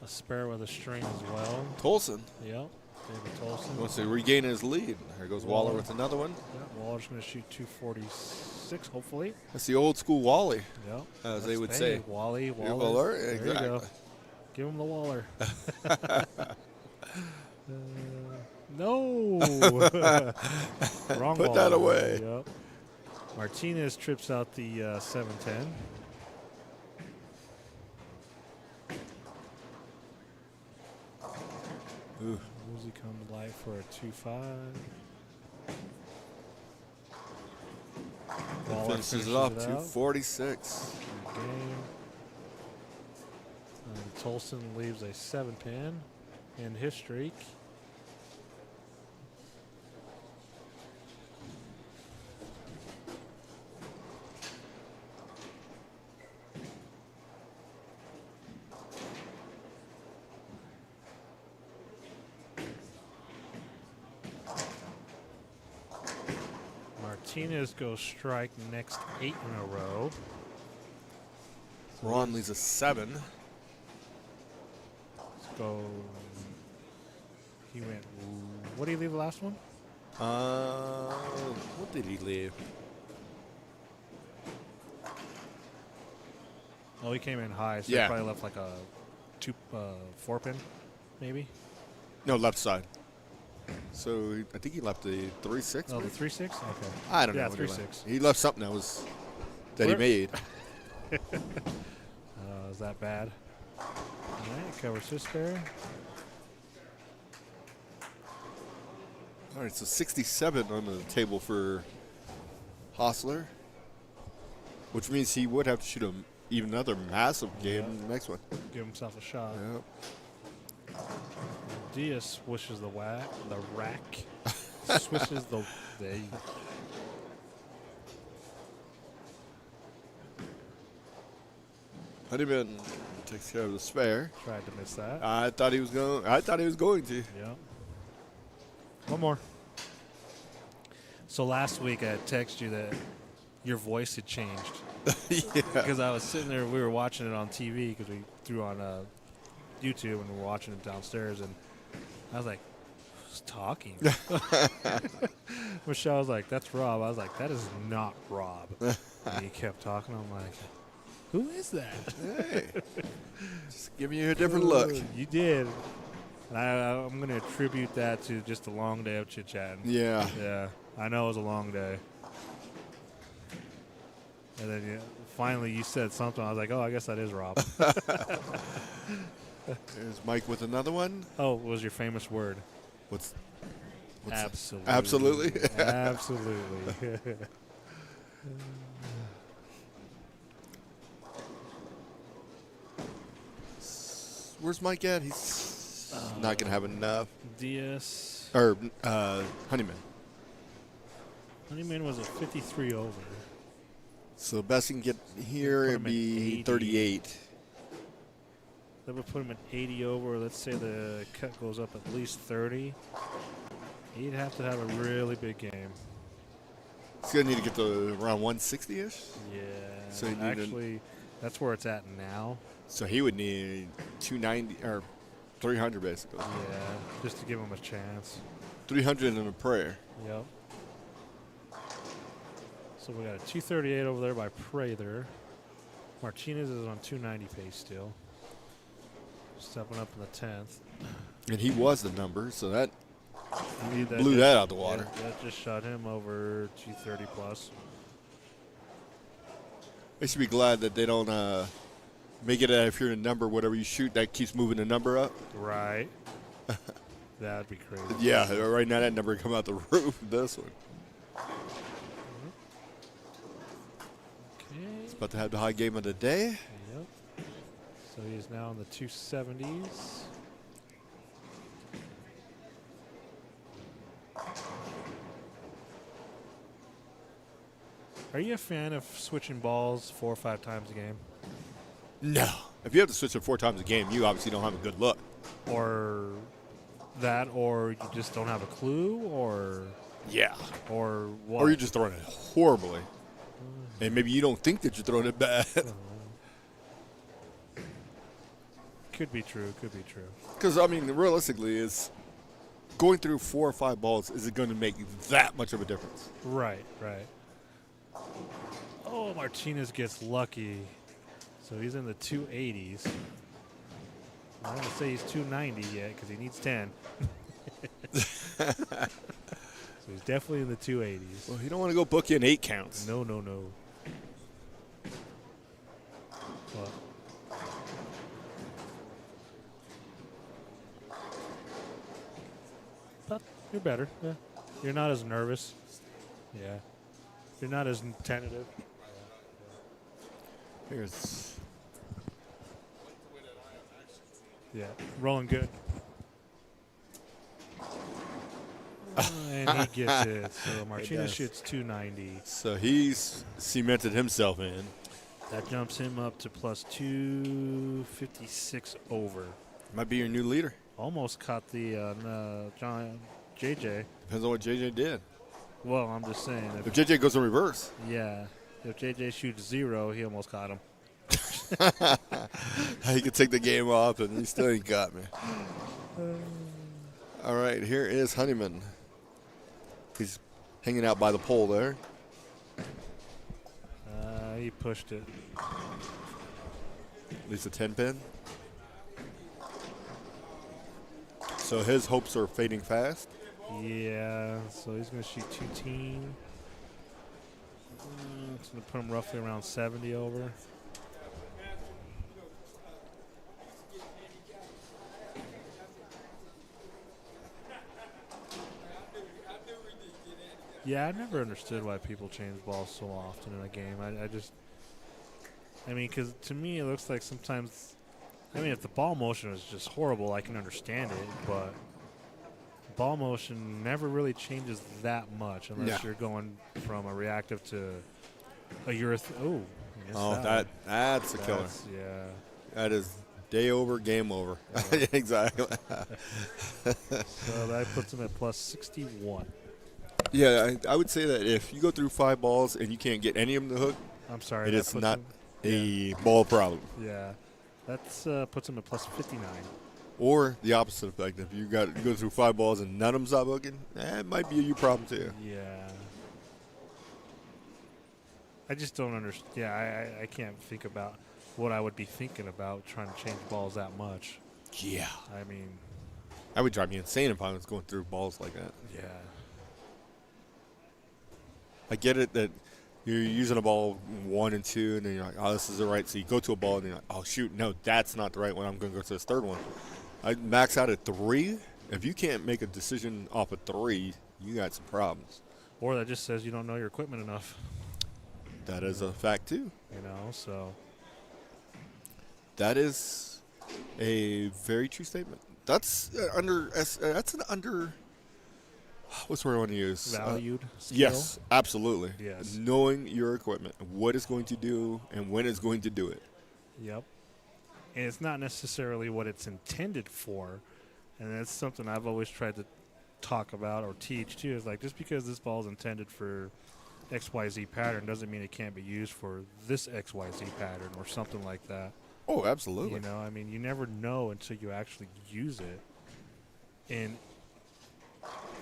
spare with a string as well. Tolson Yep. David Tolson. wants to regain his lead. Here goes Waller with another one. Yeah, Waller's going to shoot 246, hopefully. That's the old school Wally, Yep. as they That's would Hey, say. Wally, Yeah, Waller. Waller, There exactly. you go. Give him the Waller. No. Wrong Put Waller. that away. Yep. Martinez trips out the 710. Ooh. Woozy comes light for a 2-5. Waller Finishes it off, out. 246. Good game. And Tolson leaves a 7-pin in his streak. Martinez goes strike next 8 in a row. Ron leaves a 7. Let's go. He went. What did he leave the last one? What did he leave? Oh, he came in high, so Yeah. he probably left like a 4-pin, maybe. No, left side. So I think he left the 3-6. Oh, the maybe? 3-6. Okay. I don't Yeah, know. what he left. 3-6. He left something that he Where- made. Is that bad? All right, covers his spare. All right, so 67 on the table for Hostler, which means he would have to shoot even another massive game in the next one. Give himself a shot. Yep. Diaz swishes the rack. Swishes the. Might have been takes care of the spare. Tried to miss that. I thought he was going to. Yep. One more. So last week I had texted you that your voice had changed. Yeah. Because I was sitting there, we were watching it on TV because we threw on YouTube and we were watching it downstairs, and I was like, who's talking? Michelle was like, that's Rob. I was like, that is not Rob. And he kept talking. I'm like, who is that? Hey, just giving you a different look. You did. And I'm going to attribute that to just a long day of chit-chatting. Yeah. Yeah, I know it was a long day. And then finally you said something. I was like, oh, I guess that is Rob. There's Mike with another one. Oh, what was your famous word? What's Absolutely. Absolutely. Absolutely. Where's Mike at? He's not going to have enough. Diaz. Or Honeyman. Honeyman was a 53 over. So the best he can get here Put would him at be 80. 38. That would put him at 80 over. Let's say the cut goes up at least 30. He'd have to have a really big game. He's going to need to get to around 160-ish. Yeah. So he actually, that's where it's at now. So he would need 290 or 300 basically. Yeah, just to give him a chance. 300 and a prayer. Yep. So we got a 238 over there by Prather. Martinez is on 290 pace still. Stepping up in the 10th. And he was the number, so that That blew just- that out the water. Yeah, that just shot him over 230 plus. They should be glad that they don't make it if you're in a number, whatever you shoot, that keeps moving the number up. Right. That'd be crazy. Yeah, right now that number come out the roof. This one. Okay. It's about to have the high game of the day. Yep. So he's now in the 270s. Are you a fan of switching balls 4 or 5 times a game? No. If you have to switch it 4 times a game, you obviously don't have a good look. Or that, or you just don't have a clue, or Yeah. or what? Or you're just throwing it horribly. And maybe you don't think that you're throwing it bad. Could be true. Could be true. Because, I mean, realistically, is going through 4 or 5 balls, is it going to make that much of a difference? Right. Right. Oh, Martinez gets lucky. So he's in the 280s. I don't want to say he's 290 yet because he needs 10. So he's definitely in the 280s. Well, you don't want to go book in 8 counts. No. Well, but you're better. Yeah. You're not as nervous. Yeah. You're not as tentative. Here's Yeah. Rolling good. And he gets it. So Martinez does. shoots 290. so he's cemented himself in. That jumps him up to plus 256 over. Might be your new leader. Almost caught the John JJ. Depends on what JJ did. Well, I'm just saying. If JJ goes in reverse, Yeah. If JJ shoots 0, he almost caught him. he could take the game off, and he still ain't got me. All right, here is Honeyman. He's hanging out by the pole there. He pushed it. At least a 10-pin. So his hopes are fading fast. Yeah. So he's going to shoot 210. It's going to put him roughly around 70 over. Yeah, I never understood why people change balls so often in a game. I mean, because to me it looks like sometimes, I mean, if the ball motion is just horrible, I can understand it, but ball motion never really changes that much unless you're going from a reactive to a urethane. Oh, that's a killer. Yeah. That is Day over, game over. Exactly. So that puts him at plus 61. Yeah, I would say that if you go through 5 balls and you can't get any of them to hook, I'm sorry. it that is puts not him- a ball problem. Yeah. That's puts him at plus 59. Or the opposite effect. If you go through 5 balls and none of them stop hooking, it might be a you problem too. Yeah. I just don't understand. Yeah, I can't think about what I would be thinking about trying to change balls that much. Yeah. I mean, That would drive me insane if I was going through balls like that. yeah. I get it that you're using a ball 1 and 2, and then you're like, oh, this is the right. So you go to a ball, and you're like, oh, shoot, no, that's not the right one. I'm going to go to this third one. I max out at 3. If you can't make a decision off of 3, you got some problems. Or that just says you don't know your equipment enough, That is a fact, too. you know, so. That is a very true statement. That's that's an under. What's the word I want to use? Valued skill. Yes, absolutely. Yes. Knowing your equipment, what it's going to do, and when it's going to do it. Yep. And it's not necessarily what it's intended for. And that's something I've always tried to talk about or teach, too. Is like, just because this ball is intended for XYZ pattern doesn't mean it can't be used for this XYZ pattern or something like that. Oh, absolutely. You know, I mean, you never know until you actually use it in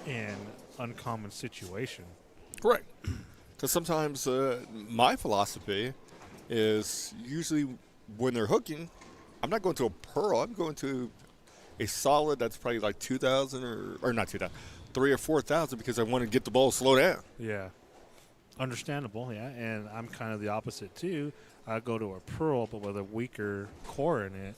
an uncommon situation. Correct. Because sometimes my philosophy is usually when they're hooking, I'm not going to a pearl. I'm going to a solid that's probably like 2,000 or not 2,000, 3,000 or 4,000 because I want to get the ball to slow down. Yeah. Understandable, yeah. And I'm kind of the opposite, too. I go to a pearl, but with a weaker core in it,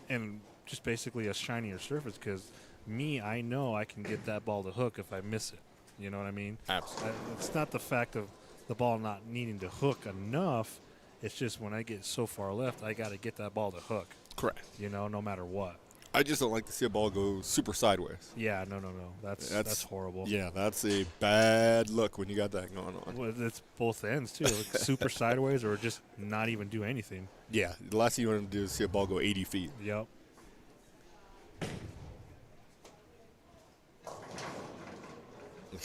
and just basically a shinier surface. Because I know I can get that ball to hook if I miss it. You know what I mean? Absolutely. It's not the fact of the ball not needing to hook enough. It's just when I get so far left, I got to get that ball to hook. Correct. You know, no matter what. I just don't like to see a ball go super sideways. Yeah, no. That's horrible. Yeah, that's a bad look when you got that going on. Well, it's both ends, too. Like super sideways or just not even do anything. Yeah, the last thing you want to do is see a ball go 80 feet. Yep.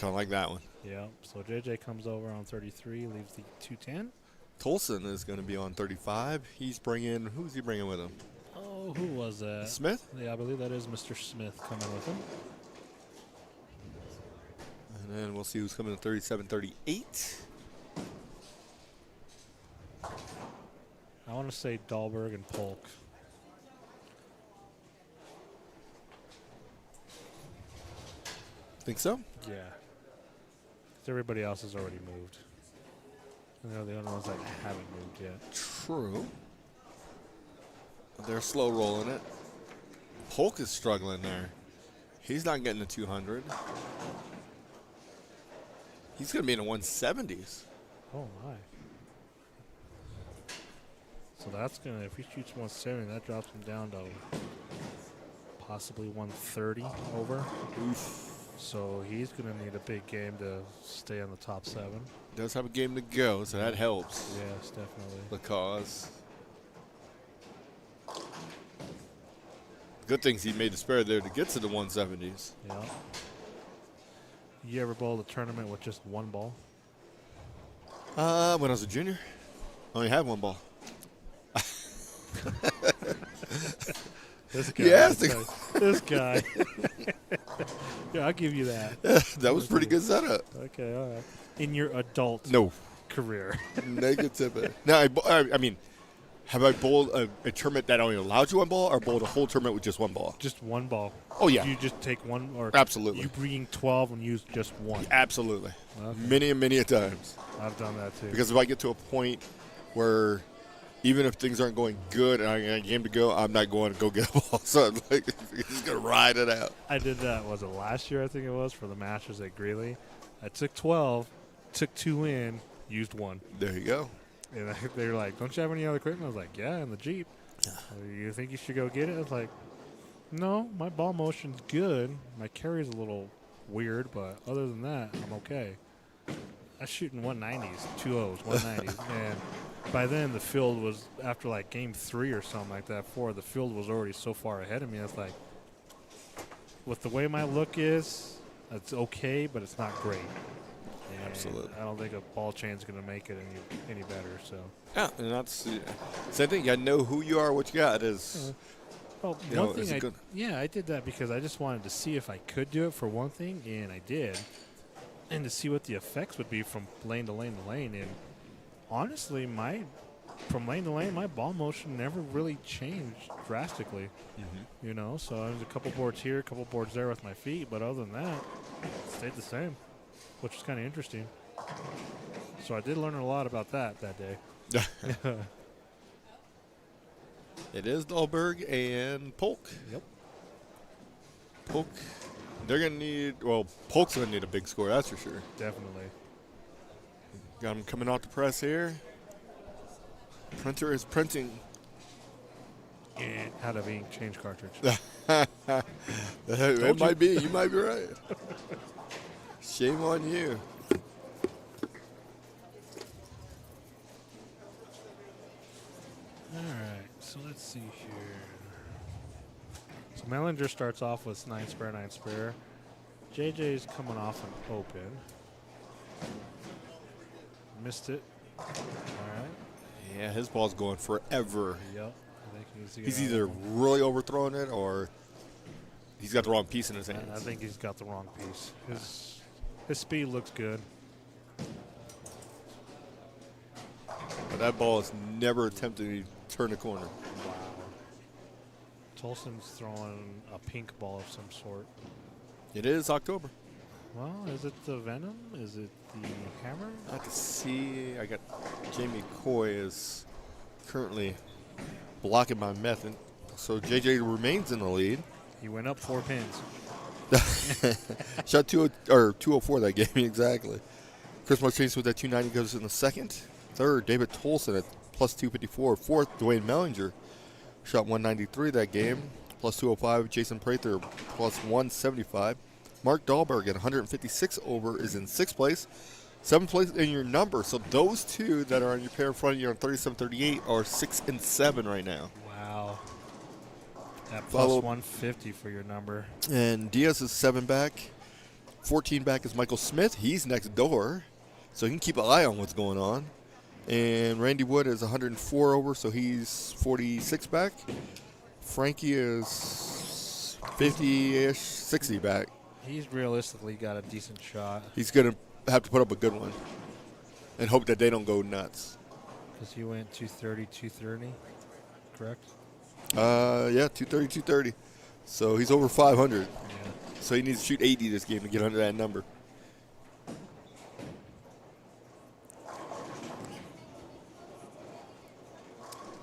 Kind of like that one. Yep. So JJ comes over on 33, leaves the 210. Tolson is going to be on 35. Who's he bringing with him? Oh, who was that? Smith? Yeah, I believe that is Mr. Smith coming with him. And then we'll see who's coming in 37, 38. I want to say Dahlberg and Polk. Think so? Yeah. 'Cause everybody else has already moved. And they're the only ones that haven't moved yet. True. They're slow rolling it. Polk is struggling there. He's not getting the 200. He's going to be in the 170s. Oh, my. So that's going to, if he shoots 170, that drops him down to possibly 130 over. Oof. So he's going to need a big game to stay on the top 7. Does have a game to go, so that helps Yes, definitely. the cause. Good things he made the spare there to get to the 170s. Yeah. You ever bowled a tournament with just one ball? When I was a junior, I only had one ball. This guy. Yes. This guy. Yeah, I'll give you that. That was pretty good setup. Okay, all right. In your adult No. career. Negative. Now, I mean, have I bowled a tournament that only allowed you one ball or bowled a whole tournament with just one ball? Just one ball. Oh, yeah. You just take one, or Absolutely. you bring 12 and use just one. Absolutely. Okay. Many and many a times. I've done that too. Because if I get to a point where even if things aren't going good and I got a game to go, I'm not going to go get a ball. So I'm like, just going to ride it out. I did that, was it last year, I think it was, for the Masters at Greeley. I took 12, took 2 in, used 1. There you go. And they were like, don't you have any other equipment? I was like, yeah, in the Jeep. You think you should go get it? I was like, no, my ball motion's good. My carry's a little weird, but other than that, I'm okay. I was shooting 190s, 2 O's, 190s. Man, by then the field was, after like game 3 or something like that, 4, the field was already so far ahead of me. I was like, with the way my look is, it's okay, but it's not great. And Absolutely. I don't think a ball chain's going to make it any better. So. Yeah, and that's same thing. You got to know who you are, what you got. Well, You know, one is thing, it good? I did that because I just wanted to see if I could do it for one thing, and I did, and to see what the effects would be from lane to lane to lane. And honestly, from lane to lane, my ball motion never really changed drastically. Mm-hmm. You know, so there's a couple boards here, a couple boards there with my feet, but other than that, it stayed the same, which is kind of interesting. So I did learn a lot about that day. It is Dahlberg and Polk. Yep. Polk, they're going to need, well, Polk's going to need a big score, that's for sure. Definitely. Got him coming out the press here. Printer is printing. And out of ink change cartridge. It might be. You might be right. Shame on you. All right, so let's see here. So Mellinger starts off with 9 spare, 9 spare. JJ's coming off an open. Missed it. All right. Yeah, his ball's going forever. Yep. I think He's either really overthrowing it or he's got the wrong piece in his hands. I think he's got the wrong piece. His speed looks good. But that ball is never attempted to turn the corner. Wow. Tolson's throwing a pink ball of some sort. It is October. Well, is it the Venom? Is it the Hammer? I have to see. I got Jamie Coy is currently blocking my method. So JJ remains in the lead. He went up 4 pins. Shot 204 that game, exactly. Chris Martinez with that 290 goes in the second. Third, David Tolson at plus 254. Fourth, Dwayne Mellinger shot 193 that game, plus 205. Jason Prather plus 175. Mark Dahlberg at 156 over is in 6th place. 7th place in your number. So those two that are on your pair in front of you on 37-38 are 6 and 7 right now. Wow. At plus 150 for your number. And Diaz is 7 back. 14 back is Michael Smith. He's next door, so you can keep an eye on what's going on. And Randy Wood is 104 over, so he's 46 back. Frankie is 50-ish, 60 back. He's realistically got a decent shot. He's going to have to put up a good one and hope that they don't go nuts. Because he went 230, 230, correct? Yeah, 230, 230. So he's over 500. Yeah. So he needs to shoot 80 this game to get under that number.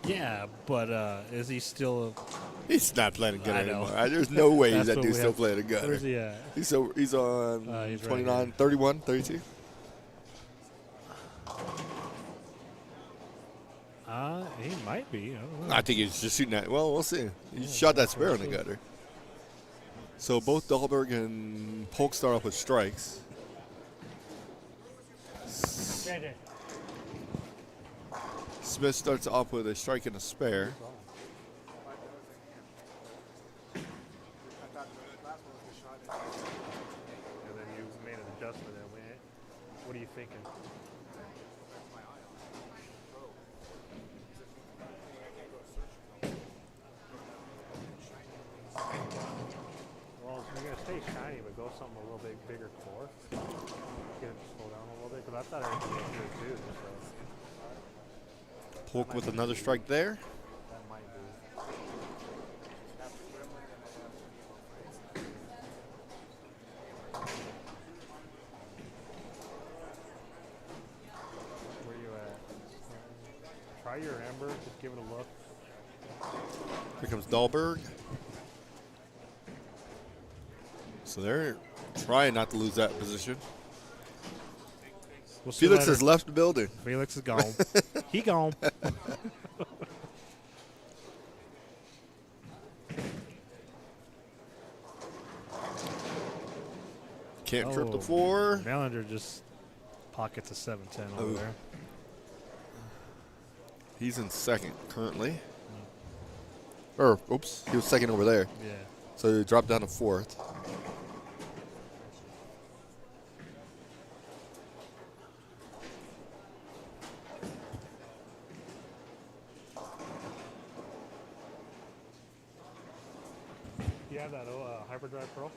Yeah, but is he still? He's not playing a gun I know. anymore. There's no way That's that what dude's we still have- playing a gun. Where's he at? He's on He's right 29, here. 31, 32. He might be. I don't know. I think he's just shooting that. Well, we'll see. He shot that spare in the gutter. So both Dahlberg and Polk start off with strikes. Smith starts off with a strike and a spare. And then you made an adjustment and went. What are you thinking? Well, you're gonna stay shiny, but go something a little bit bigger core. Get it to slow down a little bit, because I thought everything was good too. So Polk with another strike there. that might be. Where you at? Try your amber. Just give it a look. Here comes Dahlberg. So they're trying not to lose that position. We'll see Felix later. has left the building. Felix is gone. He gone. Can't trip the Oh. 4. Mellinger just pockets a 7-10 over Oh. there. He's in second currently. Or, oops, he was second over there. Yeah. So he dropped down to fourth. You have that hyperdrive Pro? Oh,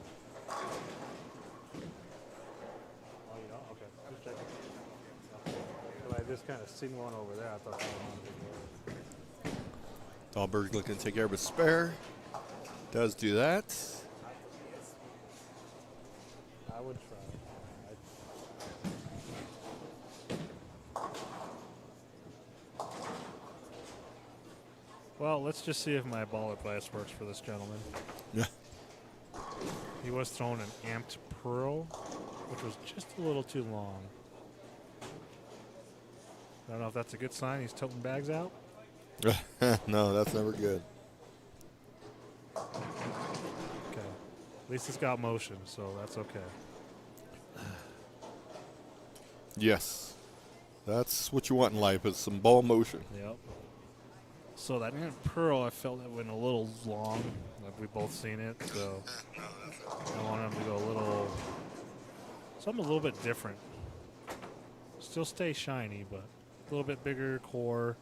you don't? Okay. Just checking. Well, I just kind of seen one over there. I thought that one was Dahlberg's looking to take care of his spare. Does do that. I would try. Well, let's just see if my ball advice works for this gentleman. Yeah. He was throwing an amped pearl, which was just a little too long. I don't know if that's a good sign. He's toting bags out. No, that's never good. Okay. At least it's got motion, so that's okay. Yes. That's what you want in life is some ball motion. Yep. So that amped pearl, I felt it went a little long. Like we both seen it, so I want him to go something a little bit different. Still stay shiny, but a little bit bigger core.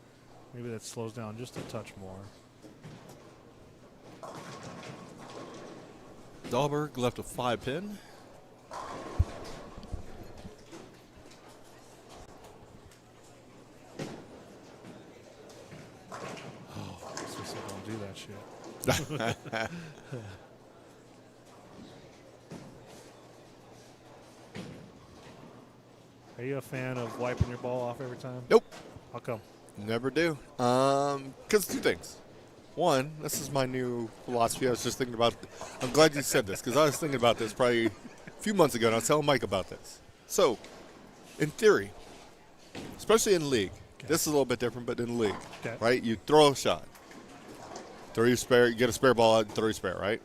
Maybe that slows down just a touch more. Dahlberg left a 5-pin. So don't do that shit. Are you a fan of wiping your ball off every time? Nope. How come? Never do. Because two things. One, this is my new philosophy. I was just thinking about. I'm glad you said this because I was thinking about this probably a few months ago, and I was telling Mike about this. So, in theory, especially in league, this is a little bit different, but in league, right? You throw a shot, throw your spare, you get a spare ball out, and throw your spare, right?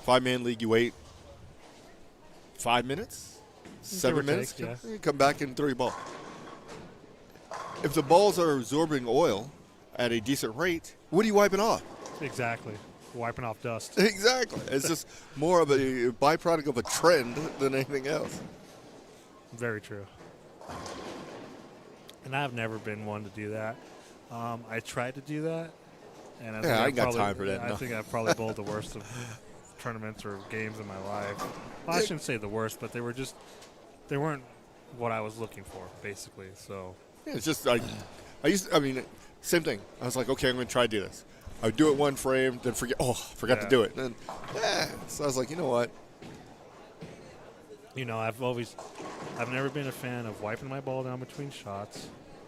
5-man league, you wait 5 minutes, 7 minutes, you come back and throw your ball. If the balls are absorbing oil at a decent rate, what are you wiping off? Exactly. Wiping off dust. Exactly. It's just more of a byproduct of a trend than anything else. Very true. And I've never been one to do that. I tried to do that, and I think I ain't got time for that. I No. think I've probably bowled the worst of tournaments or games in my life. Well, I shouldn't say the worst, but they weren't what I was looking for, basically. So Yeah, it's just like same thing. I was like, okay, I'm going to try to do this. I would do it one frame, then forgot to do it. And then, so I was like, you know what? you know, I've never been a fan of wiping my ball down between shots.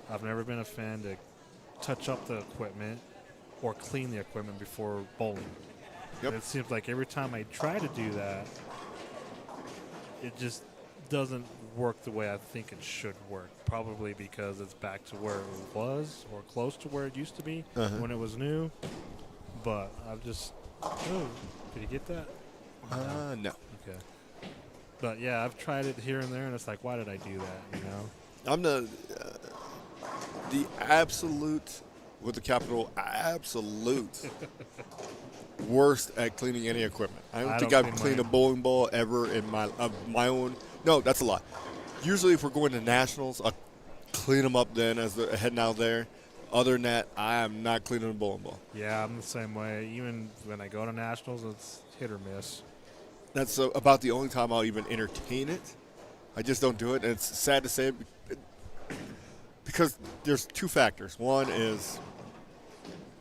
I've never been a fan to touch up the equipment or clean the equipment before bowling. Yep. And it seems like every time I try to do that, it just doesn't work the way I think it should work. Probably because it's back to where it was or close to where it used to be when it was new. But I've just, did you get that? No. Okay. But yeah, I've tried it here and there, and it's like, why did I do that? You know? I'm the absolute, with the capital, absolute worst at cleaning any equipment. I don't think I've cleaned a bowling ball ever in my own. No, that's a lie. Usually, if we're going to nationals, I'll clean them up then as they're heading out there. Other than that, I am not cleaning a bowling ball. Yeah, I'm the same way. Even when I go to nationals, it's hit or miss. That's about the only time I'll even entertain it. I just don't do it, and it's sad to say because there's two factors. One is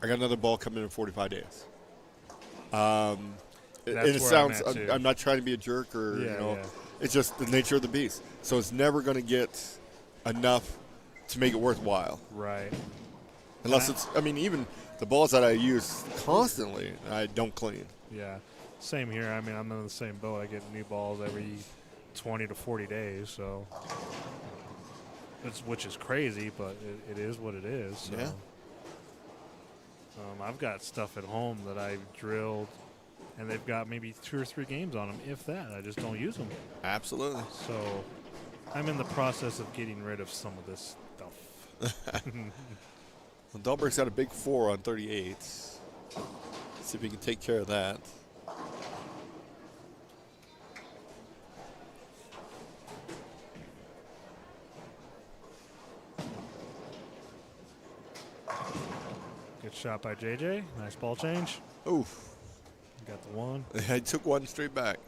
I got another ball coming in 45 days. And it sounds I'm not trying to be a jerk or it's just the nature of the beast. So it's never going to get enough to make it worthwhile. Right. Unless even the balls that I use constantly, I don't clean. Yeah. Same here. I mean, I'm in the same boat. I get new balls every 20 to 40 days, so which is crazy, but it is what it is. So. Yeah. I've got stuff at home that I've drilled, and they've got maybe 2 or 3 games on them, if that. I just don't use them. Absolutely. So I'm in the process of getting rid of some of this stuff. Well, Dahlberg's got a big 4 on 38. See if he can take care of that. Good shot by JJ. Nice ball change. Oof. Got the one. I took one straight back.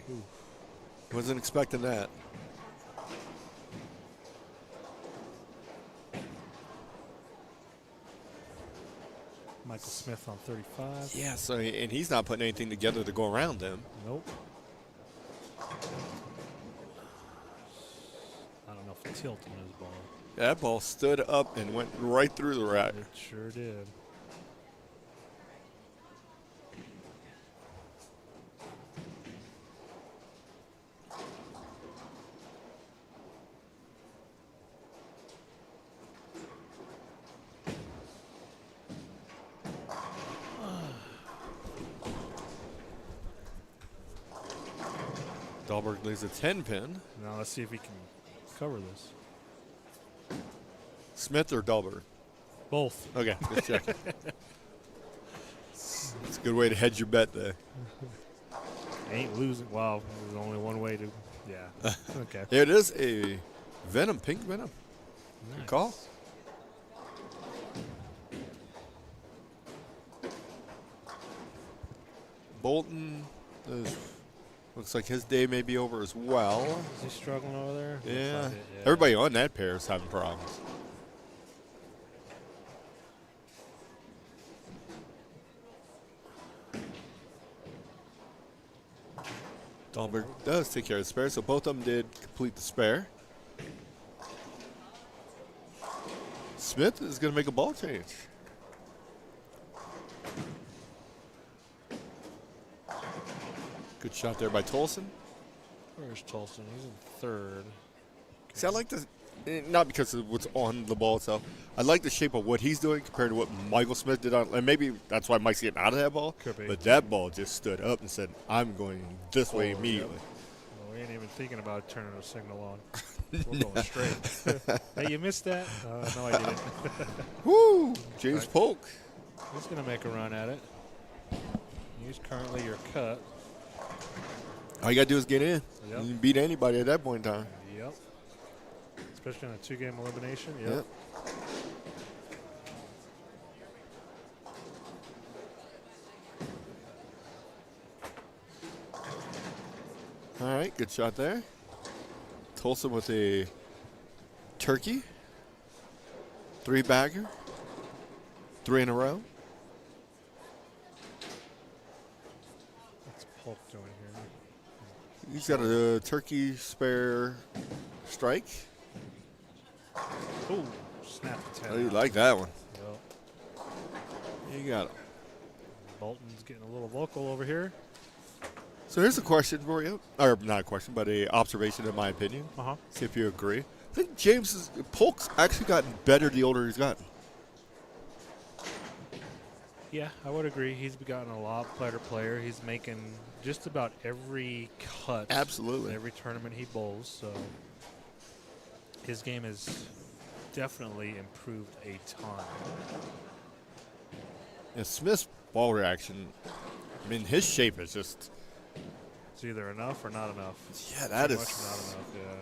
Wasn't expecting that. Michael Smith on 35. Yeah, so and he's not putting anything together to go around them. Nope. I don't know if tilt on his ball. That ball stood up and went right through the rack. It sure did. Dahlberg leaves a 10 pin. Now let's see if he can cover this. Smith or Dahlberg? Both. Okay, just checking. It's a good way to hedge your bet there. Ain't losing. Wow, there's only one way to. Yeah. Okay. It is a Venom, pink Venom. Nice. Good call. Bolton looks like his day may be over as well. Is he struggling over there? Yeah. Looks like it, yeah. Everybody on that pair is having problems. Dahlberg does take care of the spare, so both of them did complete the spare. Smith is going to make a ball change. Good shot there by Tolson. Where's Tolson? He's in third. See, I like the, not because of what's on the ball itself. I like the shape of what he's doing compared to what Michael Smith did on, and maybe that's why Mike's getting out of that ball. Could be. But that ball just stood up and said, I'm going this way immediately. Well, we ain't even thinking about turning the signal on. We're going straight. Hey, you missed that? No, I didn't. Woo! James Polk. He's going to make a run at it. He's currently your cut. All you got to do is get in. Yep. You can beat anybody at that point in time. Yep. Especially on a 2-game elimination. Yep. Yep. All right, good shot there. Tulsa with a turkey. 3-bagger. 3 in a row. What's Polk doing here? He's got a turkey spare strike. Ooh, snap the 10. Oh, you out. like that one. Yep. You got it. Bolton's getting a little vocal over here. So here's a question for you. Or not a question, but a observation in my opinion. Uh-huh. See if you agree. I think Polk's actually gotten better the older he's gotten. Yeah, I would agree. He's gotten a lot better player. He's making just about every cut. Absolutely. In every tournament he bowls. So his game has definitely improved a ton. And Smith's ball reaction, I mean, his shape is just, It's either enough or not enough. yeah, that Too is. much or not enough, yeah.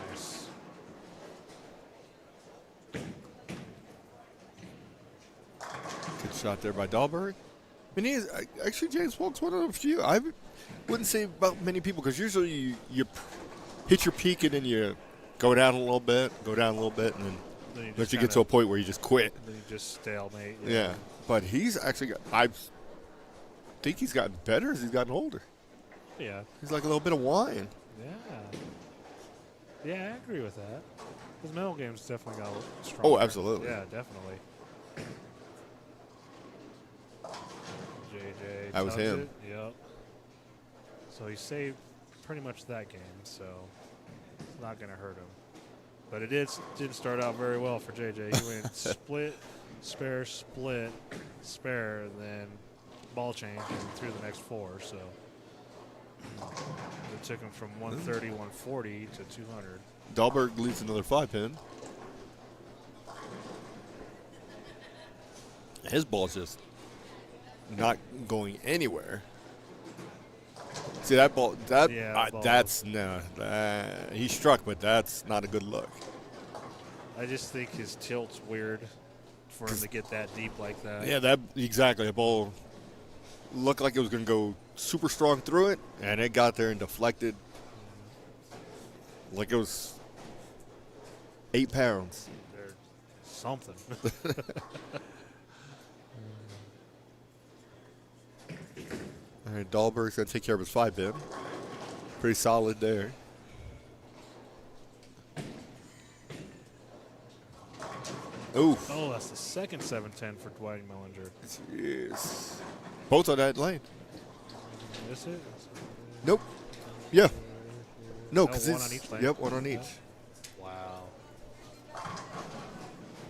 Nice. Good shot there by Dahlberg. I mean, actually, James Polk's one of the few. I wouldn't say about many people because usually you hit your peak and then you go down a little bit, and then Then let you get to a point where you just quit. Then you just stalemate. Yeah. But he's actually got, I think he's gotten better as he's gotten older. Yeah. He's like a little bit of wine. Yeah. Yeah, I agree with that. His mental game's definitely got stronger. Oh, absolutely. Yeah, definitely. JJ. That was tugs him. it. Yep. So he saved pretty much that game, so it's not going to hurt him. But it didn't start out very well for JJ. He went split, spare, and then ball change and threw the next 4. So it took him from 130, 140 to 200. Dahlberg leads another 5-pin. His ball's just not going anywhere. See that ball? That's no. He struck, but that's not a good look. I just think his tilt's weird for him to get that deep like that. Yeah, that exactly. The ball looked like it was going to go super strong through it, and it got there and deflected like it was 8 pounds. Or something. All right, Dahlberg's going to take care of his 5-pin. Pretty solid there. Oof. Oh, that's the second 710 for Dwight Mellinger. Yes. Both on that lane. Miss it? Nope. Yeah. No, Oh, because one it's on each lane? Yep, one on each. Wow.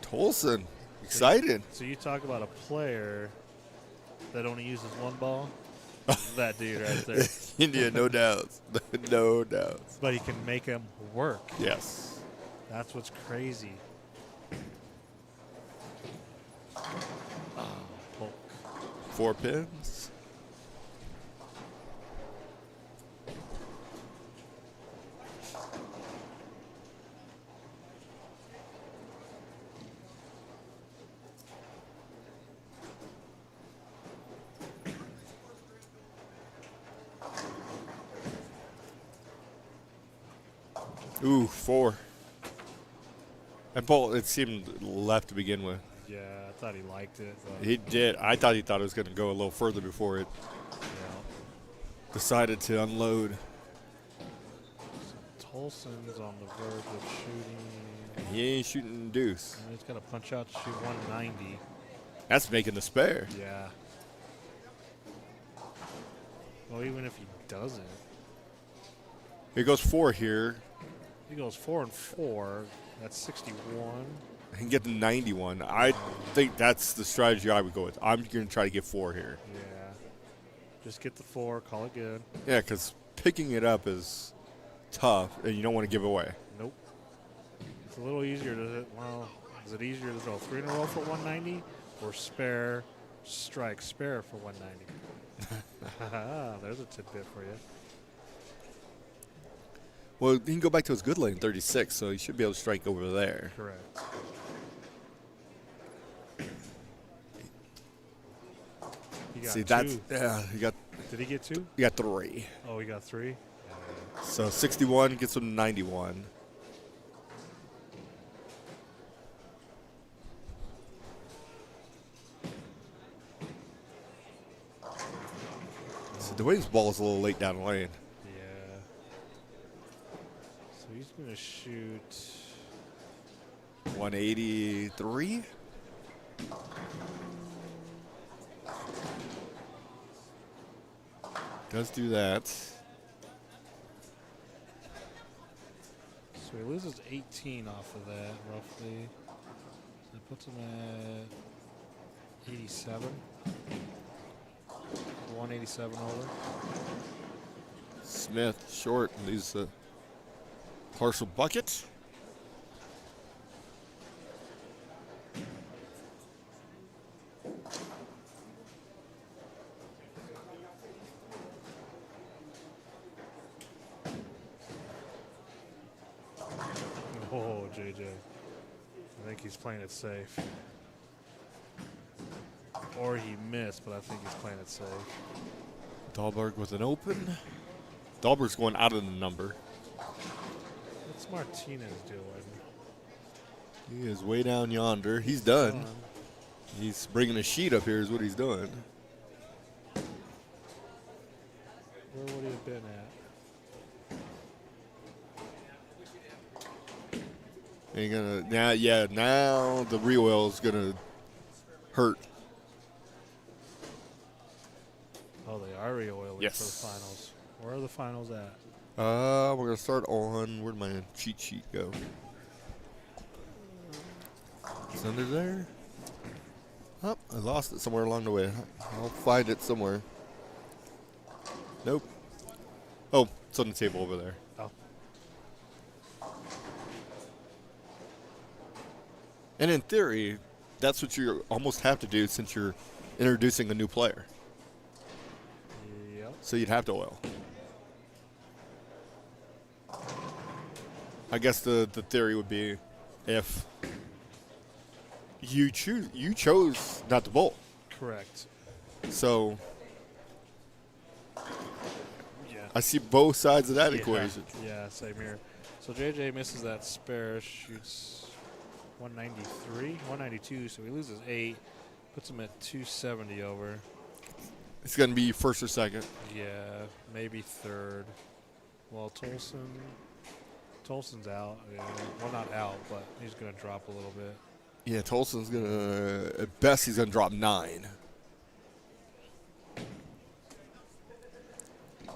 Tolson, excited. So you talk about a player that only uses one ball. That dude right there. India, no doubts. No doubts. But he can make him work. Yes. That's what's crazy. Polk. 4 pins. Ooh, 4. And Paul, it seemed left to begin with. Yeah, I thought he liked it. But He did. I thought he thought it was going to go a little further before it yeah. decided to unload. Tolson's on the verge of shooting. He ain't shooting deuce. And he's got to punch out to shoot 190. That's making the spare. Yeah. Well, even if he doesn't, He goes 4 here. he goes 4 and 4. That's 61. He can get the 91. I think that's the strategy I would go with. I'm going to try to get 4 here. Yeah. Just get the 4, call it good. Yeah, because picking it up is tough, and you don't want to give away. Nope. It's a little easier to, well, is it easier to throw 3 in a row for 190 or spare, strike spare for 190? There's a tidbit for you. Well, he can go back to his good lane, 36, so he should be able to strike over there. Correct. He got See, 2. that's he got Did he get 2? 3. Oh, he got 3? So 61 gets him 91. So Dwayne's ball is a little late down the lane. Yeah. So he's going to shoot. 183. Does do that. So he loses 18 off of that, roughly. So that puts him at 87. 187 over. Smith short leaves a partial bucket. Oh, JJ. I think he's playing it safe. Or he missed, but I think he's playing it safe. Dahlberg with an open. Dahlberg's going out of the number. What's Martinez doing? He is way down yonder. He's done. He's bringing a sheet up here is what he's doing. Where would he have been at? Ain't gonna now the re-oil is gonna hurt. Oh, they are re-oiling Yes. for the finals. Where are the finals at? We're gonna start on where'd my cheat sheet go? It's under there. Oh, I lost it somewhere along the way. I'll find it somewhere. Nope. Oh, it's on the table over there. Oh. And in theory, that's what you almost have to do since you're introducing a new player. Yep. So you'd have to oil. I guess the theory would be if you chose not to bowl. Correct. So Yeah. I see both sides of that Yeah. equation. Yeah, same here. So JJ misses that spare, shoots 193, 192, so he loses 8, puts him at 270 over. It's going to be first or second. Yeah, maybe third. Well, Tolson's out. Yeah. Well, not out, but he's going to drop a little bit. Yeah, Tolson's going to, at best, he's going to drop 9.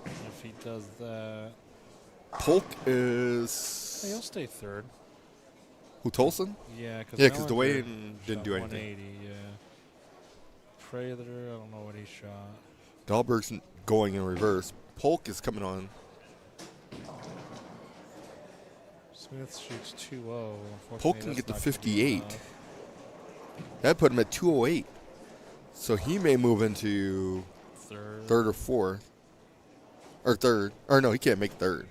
If he does that, Polk is. hey, he'll stay third. Who, Tolson? Yeah, because Dwayne didn't do anything. 180, yeah. Prather, I don't know what he shot. Dahlberg's going in reverse. Polk is coming on. Smith shoots 2-0. Polk can get to 58. That put him at 208. So he may move into third or fourth. Or third. Or no, he can't make third.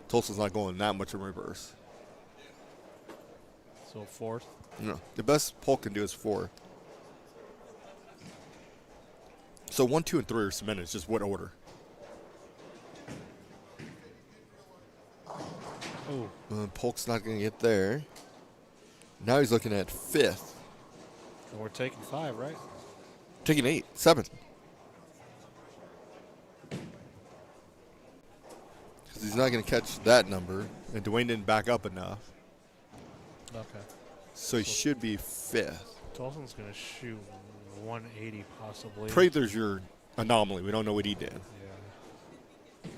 Tulsa's not going that much in reverse. So fourth. No. The best Polk can do is 4. So 1, 2, and 3 are cemented. It's just what order. Oh. Polk's not going to get there. Now he's looking at 5th. And we're taking 5, right? Taking 8, 7. Because he's not going to catch that number. And Dwayne didn't back up enough. Okay. So he should be 5th. Tolson's going to shoot 180 possibly. Prather's your anomaly. We don't know what he did. Yeah.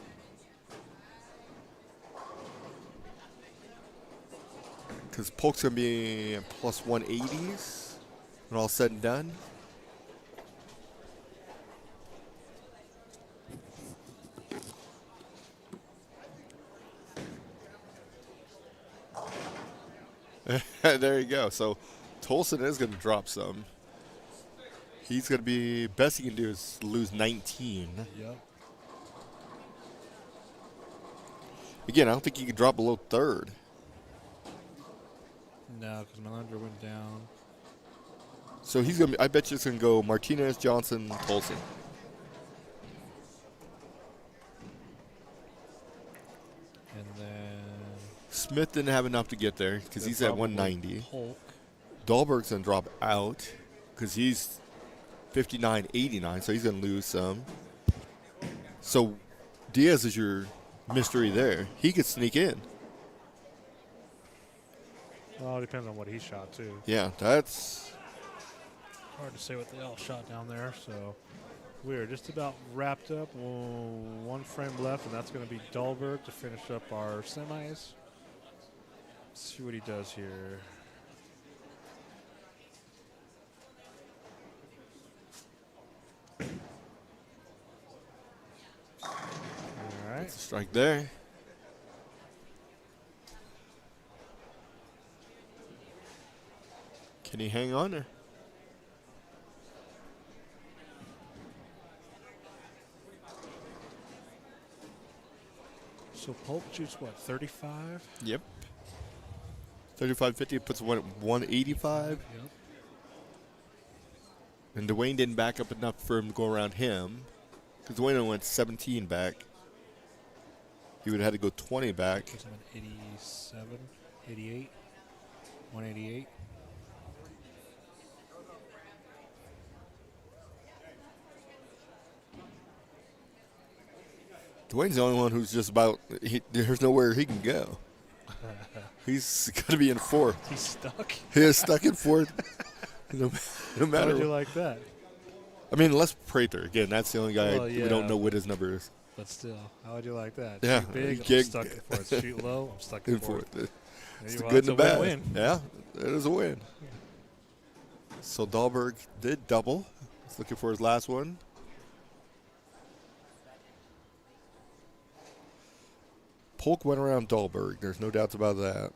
Because Polk's going to be plus 180s when all said and done. There you go. So Tolson is going to drop some. He's going to be, best he can do is lose 19. Yep. Again, I don't think he could drop below third. No, because Melander went down. So he's going to be, I bet you it's going to go Martinez, Johnson, Tolson. And then Smith didn't have enough to get there because he's at probably 190. Polk. Dahlberg's going to drop out because he's 59.89, so he's going to lose some. So Diaz is your mystery there. He could sneak in. Well, it depends on what he shot, too. Yeah, that's... Hard to say what they all shot down there, so we're just about wrapped up. One frame left, and that's going to be Dahlberg to finish up our semis. Let's see what he does here. All right. That's a strike there. Can he hang on there? So Polk shoots what, 35? Yep. 35.50 puts one at 185. Yep. And Dwayne didn't back up enough for him to go around him. Because Dwayne only went 17 back. He would have had to go 20 back. Puts him at 87, 88, 188. Dwayne's the only one who's just about, there's nowhere he can go. He's going to be in 4th. He's stuck. He is stuck in 4th. no How matter would you like that? I mean, unless Prather. Again, that's the only guy Well, we don't yeah. know what his number is. But still, how would you like that? Yeah, Shoot big, you I'm can't- stuck in fourth. Shoot low, I'm stuck in In fourth. 4th. It's There the you good are. and the bad. Win-win. Yeah, it is a win. So Dahlberg did double. He's looking for his last one. Polk went around Dahlberg. There's no doubts about that.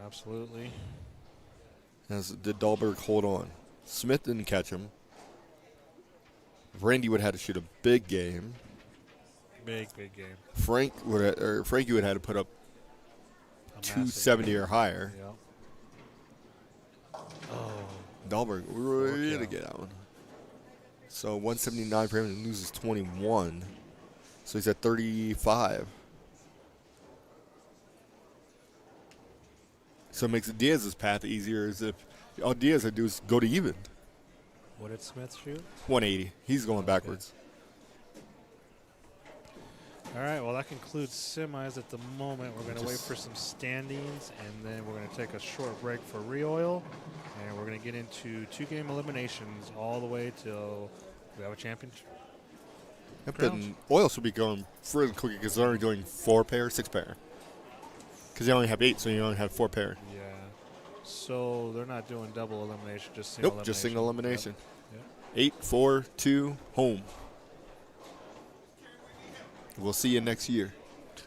Absolutely. As did Dahlberg hold on. Smith didn't catch him. Randy would have had to shoot a big game. Big game. Frankie would have had to put up A 270 or higher. Yep. Dahlberg really get that one. So 179 for him and loses 21. So he's at 35. So it makes Diaz's path easier as if all Diaz had to do is go to even. What did Smith shoot? 180. He's going backwards. All right, well, that concludes semis at the moment. We're going to wait for some standings, and then we're going to take a short break for re-oil, and we're going to get into 2-game eliminations all the way till we have a champion. Yep, and oil should be going further quicker because they're only doing 4-pair, 6-pair. Because they only have 8, so you only have 4-pair. Yeah. So they're not doing double elimination, just single elimination. Just single elimination. Yep. 8, 4, 2, home. We'll see you next year.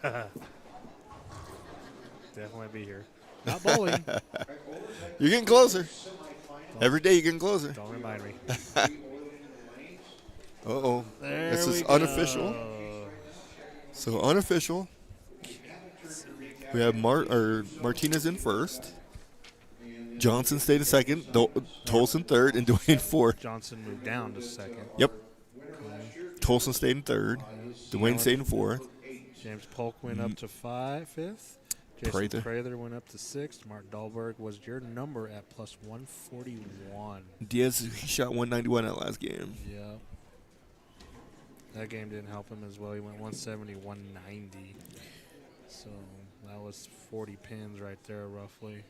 Definitely be here. Not bowling. You're getting closer. Every day you're getting closer. Don't remind me. Uh-oh. There This is we unofficial. go. So unofficial. We have Martinez in first. Johnson stayed in second. Tolson third, and Dwayne fourth. Johnson moved down to second. Yep. Tolson stayed in third. Dwayne stayed in fourth. James Polk went up to fifth. Jason Prather went up to sixth. Mark Dahlberg was your number at plus 141. Diaz, he shot 191 that last game. Yeah. That game didn't help him as well. He went 170, 190. So that was 40 pins right there, roughly.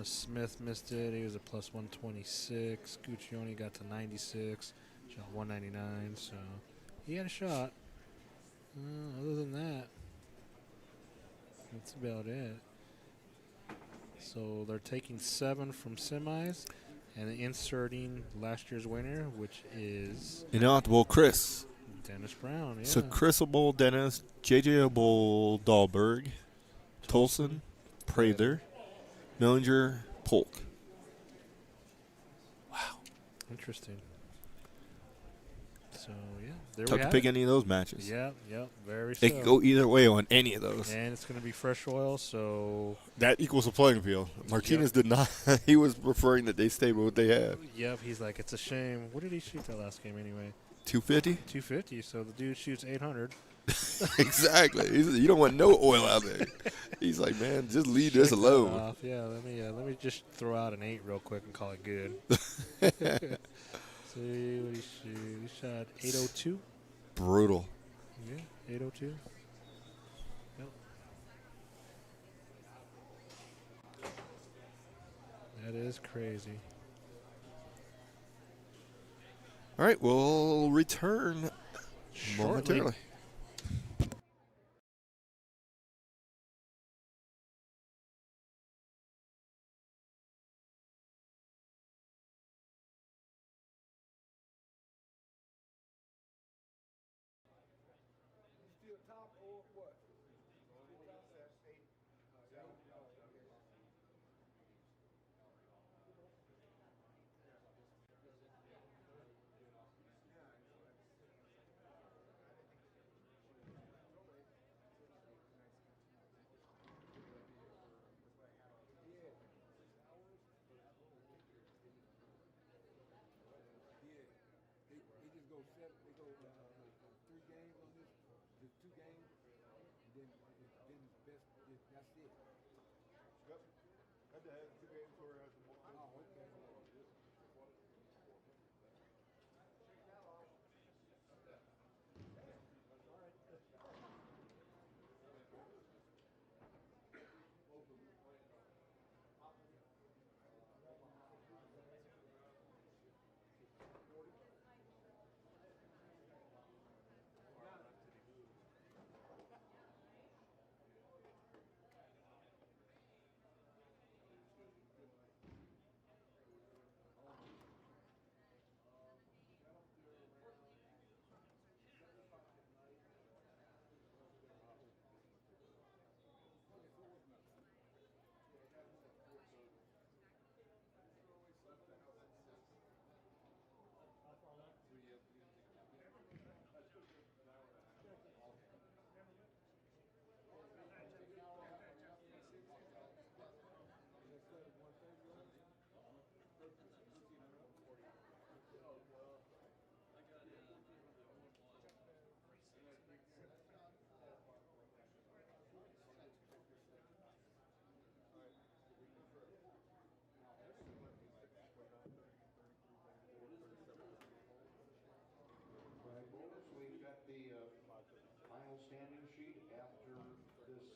Smith missed it. He was at plus 126. Guccione got to 96. Shot 199. So he had a shot. Other than that, that's about it. So they're taking 7 from semis and inserting last year's winner, which is Inaudible Chris. Dennis Brown. Yeah. So Chris will bowl Dennis, JJ will bowl Dahlberg, Tolson, Prather, Millinger, Polk. Wow. Interesting. So, yeah, there Tough we to have pick it. any of those matches. Yep, very It so. could go either way on any of those. And it's going to be fresh oil, so That equals a playing field. Martinez did not. He was referring that they stayed with what they had. yep, he's like, it's a shame. What did he shoot that last game anyway? 250? 250, so the dude shoots 800. Exactly. You don't want no oil out there. He's like, man, just leave this Shake that alone. off. Yeah, let me just throw out an 8 real quick and call it good. See what he shoot. He shot 802. Brutal. Yeah, 802. Yep. That is crazy. All right, we'll return momentarily.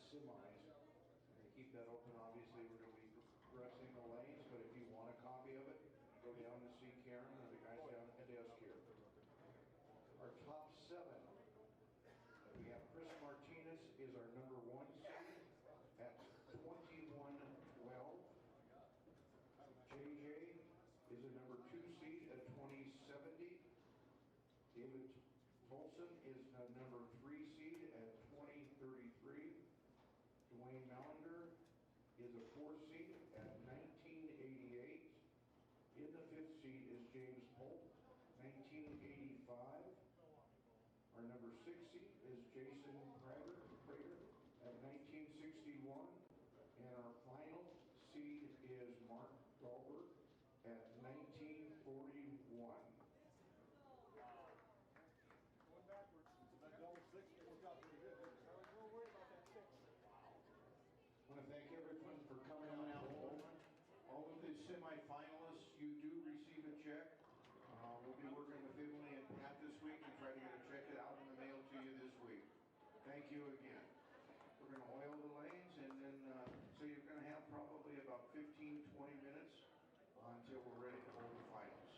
semis. And to keep that open, obviously, we're going to be progressing the lanes, but if you want a copy of it, go down to see Karen or the guys down at the desk here. Our top 7. We have Chris Martinez is our number 1 seed at 21-12. JJ is a number 2 seed at 2070. David Tolson is a number 3 seed at 2033. Dwayne Mallender is a 4 seed at 1988. In the 5th seed is James Polk, 1985. Our number 6 seed is Jason Prater at 1961. And our final seed is Mark Dahlberg at 1941. Going backwards. That double six worked out pretty good. I was worried about that six. I want to thank everyone for coming on out home. All of the semifinalists, you do receive a check. We'll be working with Emily and Pat this week and try to get a check out in the mail to you this week. Thank you again. We're going to oil the lanes, and then so you're going to have probably about 15, 20 minutes until we're ready to hold the finals.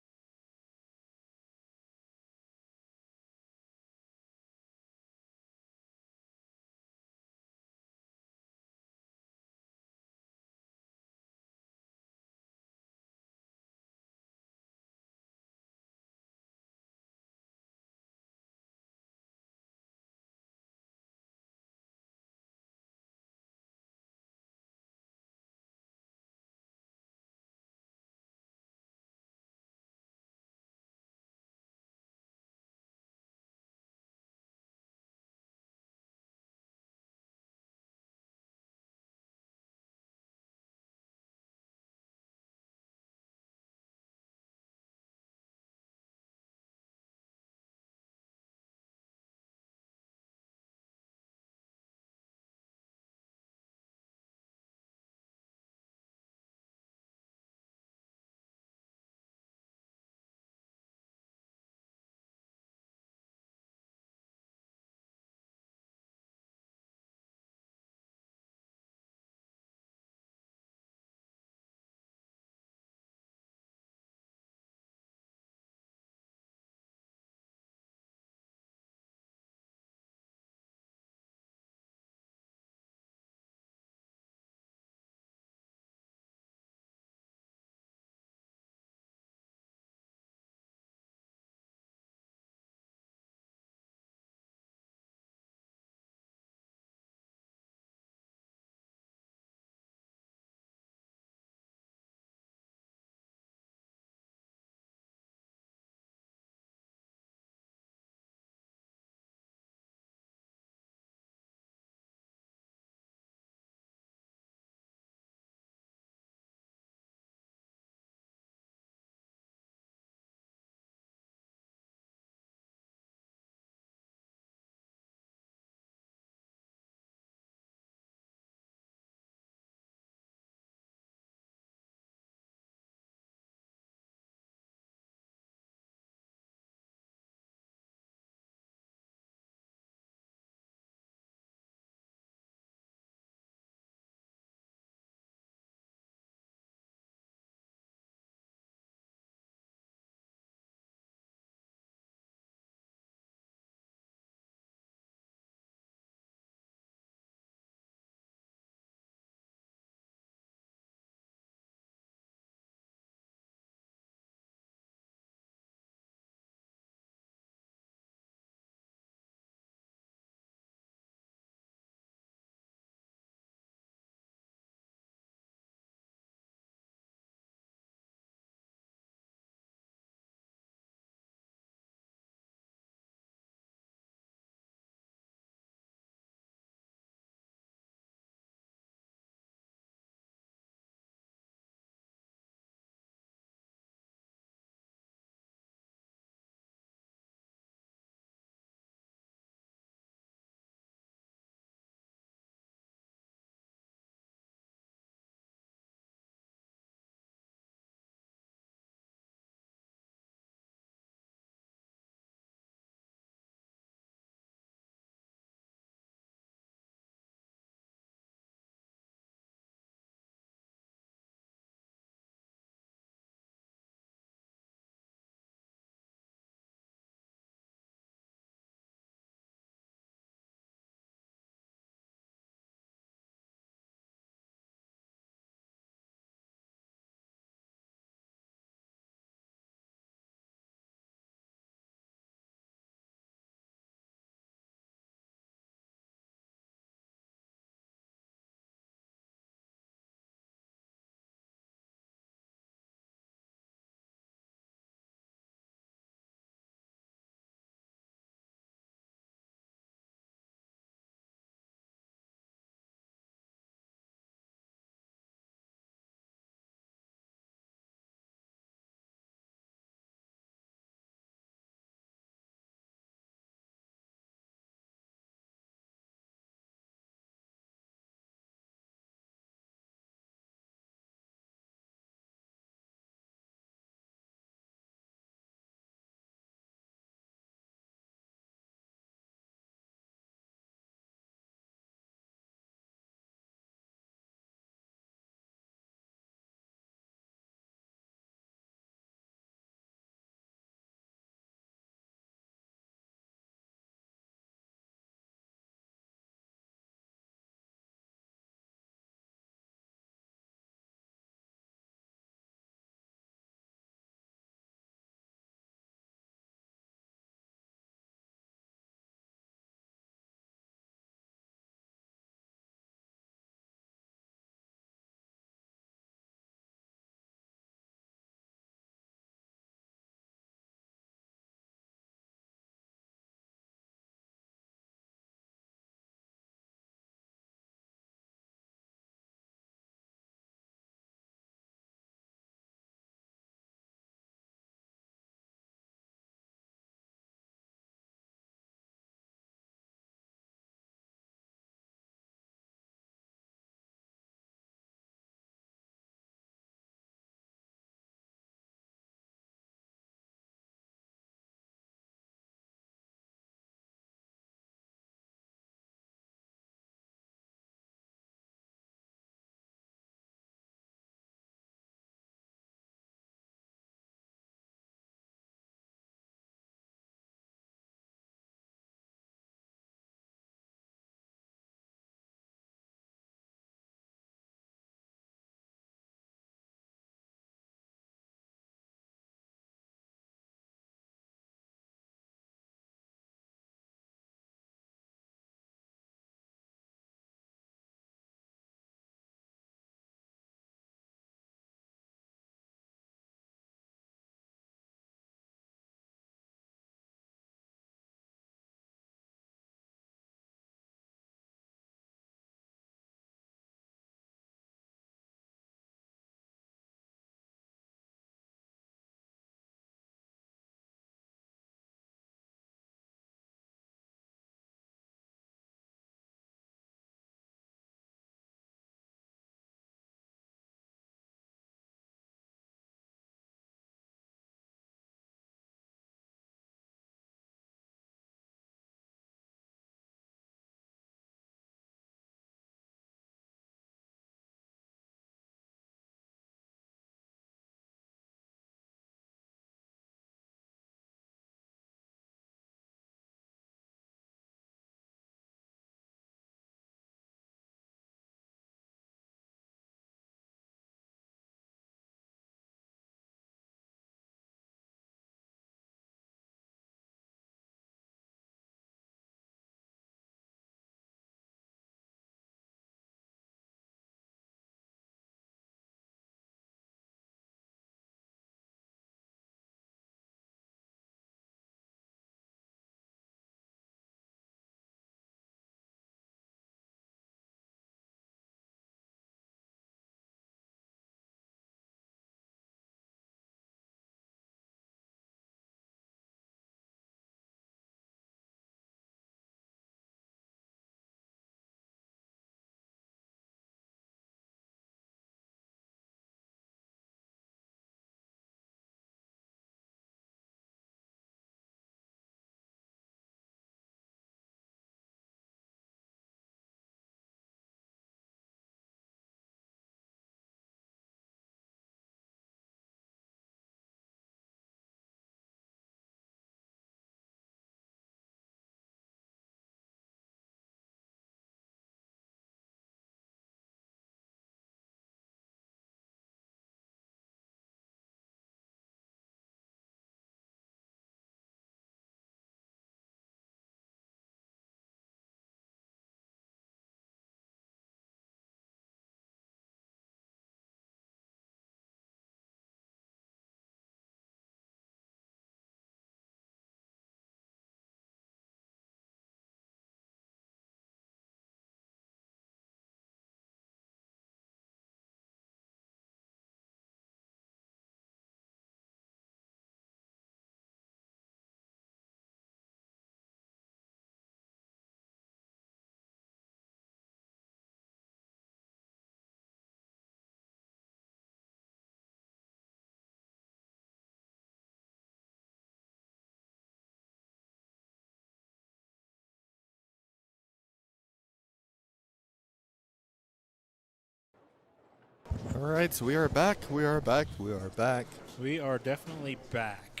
All right, so we are back. We are back. We are back. We are definitely back.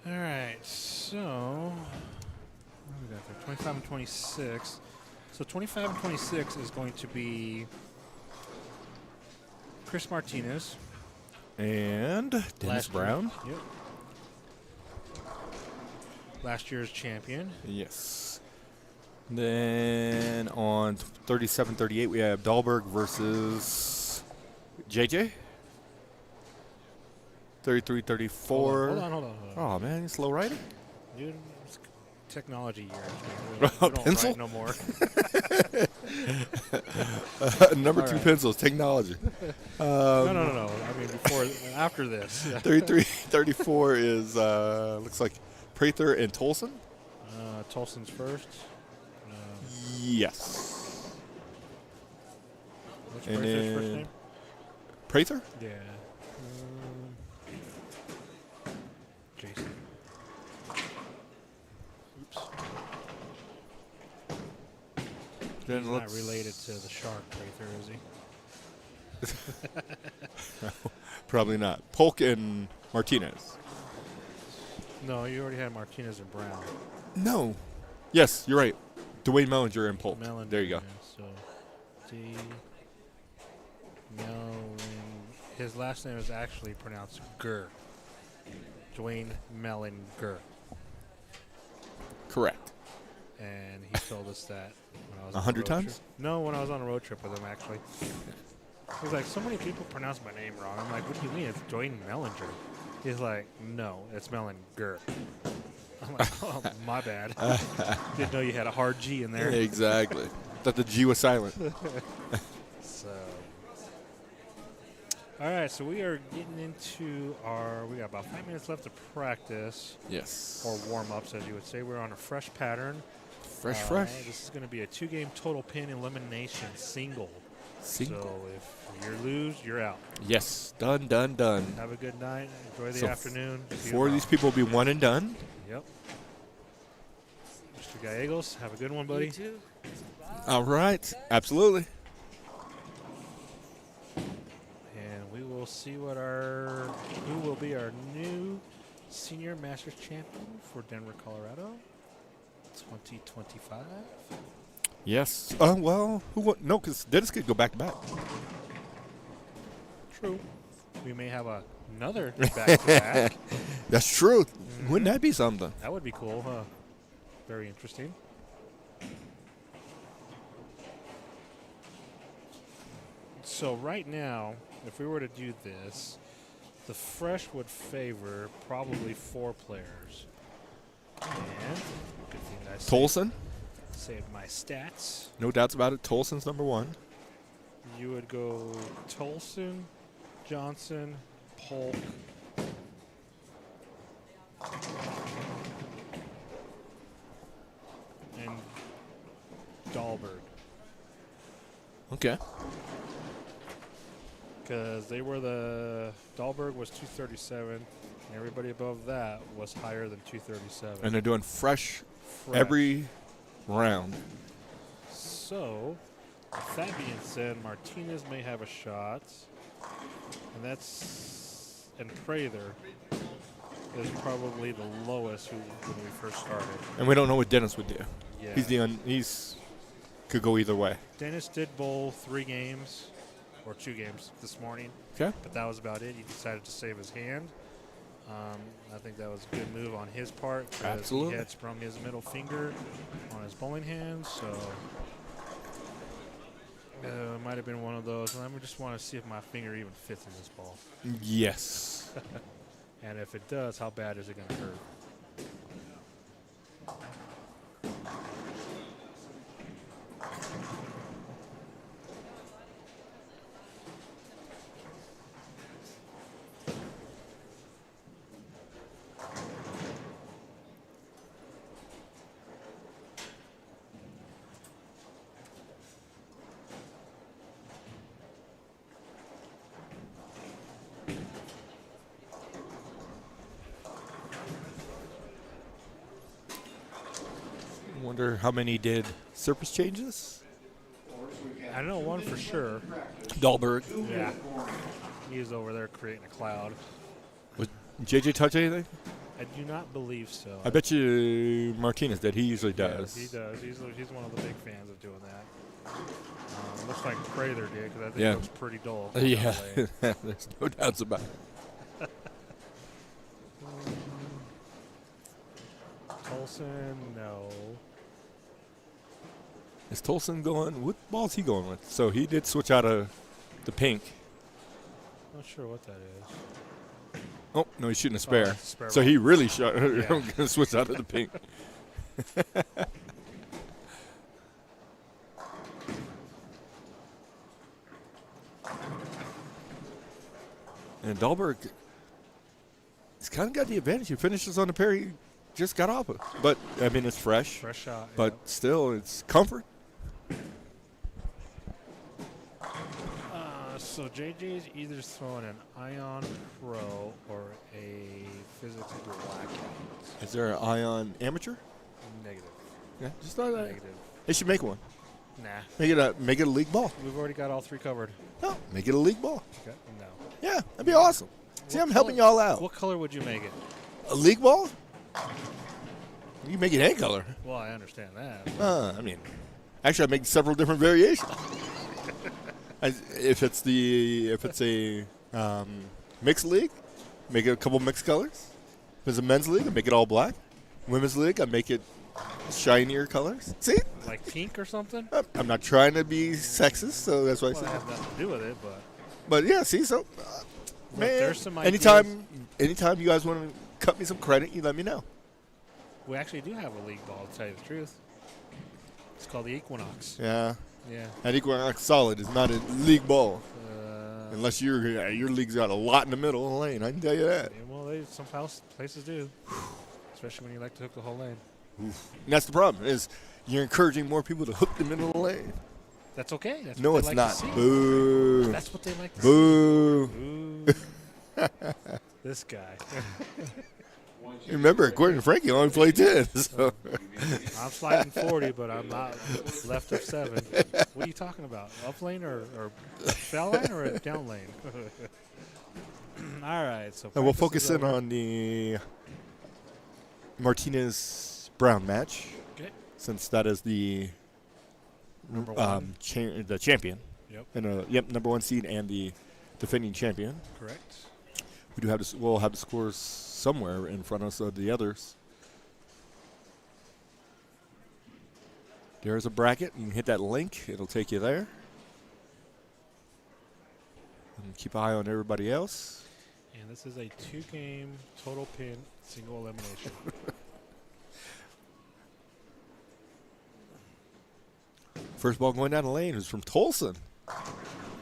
All right, so what do we got there? 25 and 26. So 25 and 26 is going to be Chris Martinez. And Dennis Last year- Brown. Yep. Last year's champion. Yes. Then on 37-38, we have Dahlberg versus JJ. 33-34. Hold on. Oh, man, you slow writing? Dude, it's technology years. Man. We don't Pencil? write no more. Number All 2 right. pencils, technology. No. I mean, after this. Yeah. 33-34 is, looks like Prather and Tolson. Tolson's first. Yes. What's And Prather's first then- name? Prather? Yeah. Jason. Oops. Then He's not let's- related to the shark, Prather, is he? Probably not. Polk and Martinez. No, you already had Martinez and Brown. No. Yes, you're right. Dwayne Mellinger and Polk. Mellon. There you go. Yeah, so, D. Mellon. His last name is actually pronounced Gurr. Dwayne Mellinger. Correct. And he told us that when I was on 100 a road times? trip. No, when I was on a road trip with him, actually. He's like, so many people pronounce my name wrong. I'm like, what do you mean? It's Dwayne Mellinger. He's like, no, it's Mellinger. I'm like, oh, my bad. Didn't know you had a hard G in there. Exactly. Thought the G was silent. So, all right, so we are getting into we got about 5 minutes left to practice, Yes. or warm-ups, as you would say. We're on a fresh pattern. Fresh. This is going to be a 2-game total pin elimination single. Single. So if you lose, you're out. Yes. Done. Have a good night. Enjoy the So afternoon. See you 4 of these tomorrow. people will be one and done. Yep. Mr. Gallegos, have a good one, buddy. All right. Absolutely. And we will see who will be our new senior Masters champion for Denver, Colorado, 2025. Yes. Well, no, because Dennis could go back to back. True. We may have another back-to-back. That's true. Wouldn't that be something? That would be cool, huh? Very interesting. So right now, if we were to do this, the fresh would favor probably 4 players. And good thing I Tolson? saved my stats. No doubts about it. Tolson's number 1. You would go Tolson, Johnson, Polk, and Dahlberg. Okay. Because Dahlberg was 237, and everybody above that was higher than 237. And they're doing fresh Fresh. every round. So, with that being said, Martinez may have a shot, and Prather is probably the lowest when we first started. And we don't know what Dennis would do. Yeah. He's could go either way. Dennis did bowl 3 games, or 2 games this morning, Okay. but that was about it. He decided to save his hand. I think that was a good move on his part, because Absolutely. he had sprung his middle finger on his bowling hand, so it might have been one of those. I just want to see if my finger even fits in this ball. Yes. And if it does, how bad is it going to hurt? Wonder how many did surface changes? I know one for sure. Dahlberg. Yeah. He's over there creating a cloud. Was JJ touch anything? I do not believe so. I bet you Martinez did. He usually does. He does. He's one of the big fans of doing that. Looks like Prather did because I think Yeah. it was pretty dull. Yeah, there's no doubts about it. Tolson, no. Is Tolson going? What ball's he going with? So he did switch out of the pink. Not sure what that is. Oh, no, he's shooting a spare. it's a spare So ball. he really shot. Yeah. I'm going to switch out of the pink. And Dahlberg, he's kind of got the advantage. He finishes on the pair he just got off of. But, I mean, it's fresh. Fresh shot. But still, it's comfort. So JJ's either throwing an Ion Pro or a Physics Blackout. Is there an Ion Amateur? Negative. Yeah, just thought that. Negative. They should make one. Nah. Make it a league ball. We've already got all three covered. No, make it a league ball. Okay. No. Yeah, that'd be awesome. See, What I'm helping color- y'all out. What color would you make it? A league ball? You can make it any color. Well, I understand that. I mean, actually, I make several different variations. If it's a mixed league, make it a couple mixed colors. If it's a men's league, I make it all black. Women's league, I make it shinier colors. See, Like pink or something? I'm not trying to be sexist, so that's why I Well, it said. has nothing to do with it, but But yeah, see, so man, there's some anytime you guys want to cut me some credit, you let me know. we actually do have a league ball, to tell you the truth. It's called the Equinox. Yeah, Yeah. that Equinox Solid is not a league ball Uh, unless your league's got a lot in the middle of the lane. I can tell you that. yeah, well, some places do, especially when you like to hook the whole lane. And that's the problem is you're encouraging more people to hook the middle of the lane. That's okay. That's No, what it's they not. like to see. Boo. That's what they like to Boo. see. Ooh. This guy. Remember, Gordon and Frankie only played 10. So. I'm sliding 40, but I'm not left of 7. What are you talking about? Up lane or foul line or a down lane? All right. So And we'll practice focus is in over. on the Martinez-Brown match, Okay. since that is the Number one. the champion. Yep. And number one seed and the defending champion. Correct. We'll have the scores somewhere in front of us of the others. There's a bracket. You can hit that link. It'll take you there. And keep an eye on everybody else. And this is a 2-game total pin single elimination. First ball going down the lane is from Tolson.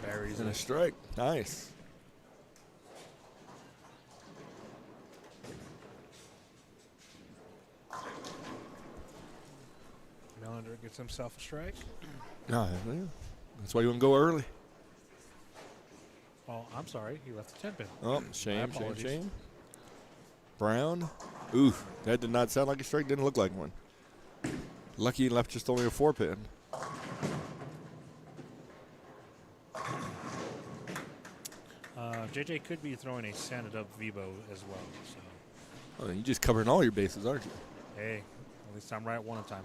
Buries And a it. strike. Nice. Melander gets himself a strike. No, yeah. That's why you want to go early. Oh, I'm sorry. He left the 10 pin. Oh, shame. apologies. Brown. Ooh, that did not sound like a strike. Didn't look like one. Lucky he left just only a 4-pin. JJ could be throwing a sanded up Vibo as well. So, Oh, you're just covering all your bases, aren't you? hey, at least I'm right one time.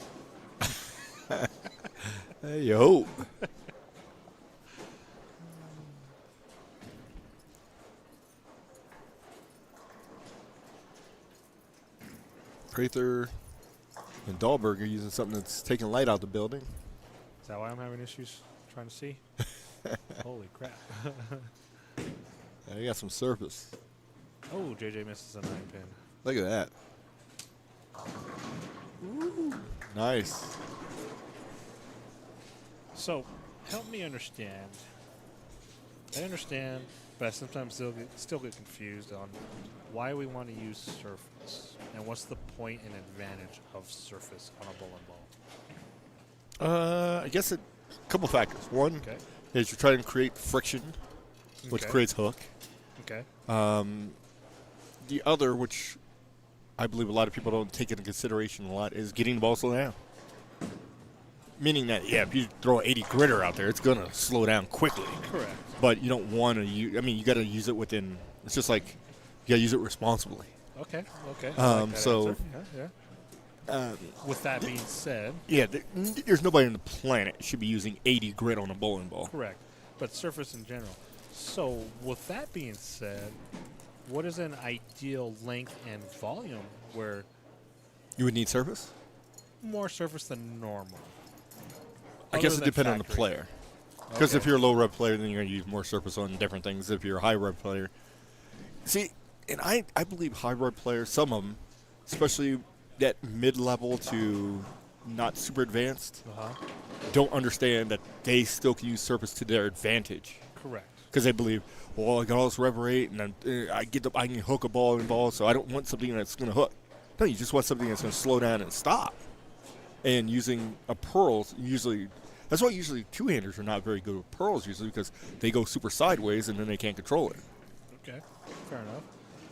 Hey, you hope. Prather and Dahlberg are using something that's taking light out the building. Is that why I'm having issues trying to see? Holy crap. You got some surface. Oh, JJ misses a 9 pin. Look at that. Ooh, nice. So, help me understand. I understand, but I sometimes still get confused on why we want to use surface and what's the point and advantage of surface on a bowling ball. I guess a couple factors. One Okay. is you're trying to create friction, which Okay. creates hook. Okay. The other, which I believe a lot of people don't take into consideration a lot, is getting the ball slow down. meaning that, yeah, if you throw an 80 gritter out there, it's going to slow down quickly. Correct. But you don't want to use, I mean, you got to use it within, it's just like, you got to use it responsibly. Okay. I like that so- answer. Yeah. With that being said, Yeah, there's nobody on the planet should be using 80 grit on a bowling ball. correct. But surface in general. So with that being said, what is an ideal length and volume where You would need surface? more surface than normal? I guess Other it than depends on the factory. player. Because if Okay. you're a low rev player, then you're going to use more surface on different things. If you're a high rev player, see, and I believe high rev players, some of them, especially that mid level to not super advanced, don't understand that they still can use surface to their advantage. Correct. Because they believe, well, I got all this rev rate, and I can hook a ball and ball, so I don't want something that's going to hook. No, you just want something that's going to slow down and stop. And using a pearl, usually, that's why usually two-handers are not very good with pearls usually, because they go super sideways and then they can't control it. Okay. Fair enough.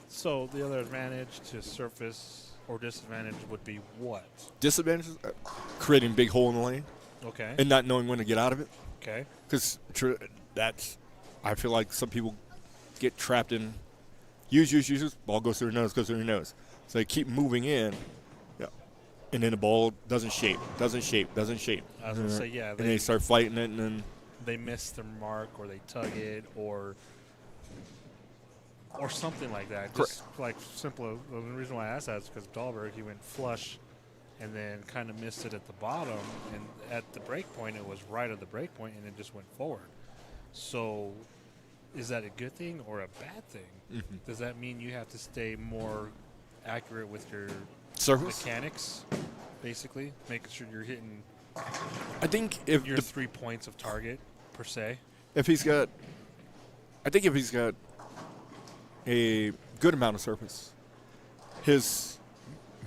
So the other advantage to surface or disadvantage would be what? Disadvantages, creating a big hole in the lane Okay. and not knowing when to get out of it. Okay. Because that's, I feel like some people get trapped in use, ball goes through their nose. So they keep moving in, yeah, and then the ball doesn't shape. I was gonna say, yeah, and they start fighting it, and then they miss their mark or they tug it or something like that. Just like simple. The reason why I asked that is because Dahlberg, he went flush and then kind of missed it at the bottom, and at the break point it was right at the break point and it just went forward. So is that a good thing or a bad thing? Mm-hmm. Does that mean you have to stay more accurate with your surface. mechanics, basically making sure you're hitting I think if your 3 points of target per se? if he's got a good amount of surface, his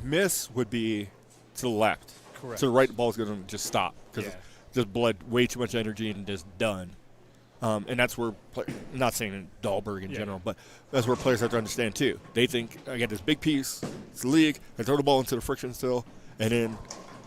miss would be to the left. Correct. To the right, the ball's going to just stop because Yeah. it just bled way too much energy and just done. And that's where, not saying in Dahlberg in Yeah. general, but that's where players have to understand too. They think, I got this big piece, it's the league, I throw the ball into the friction still, and then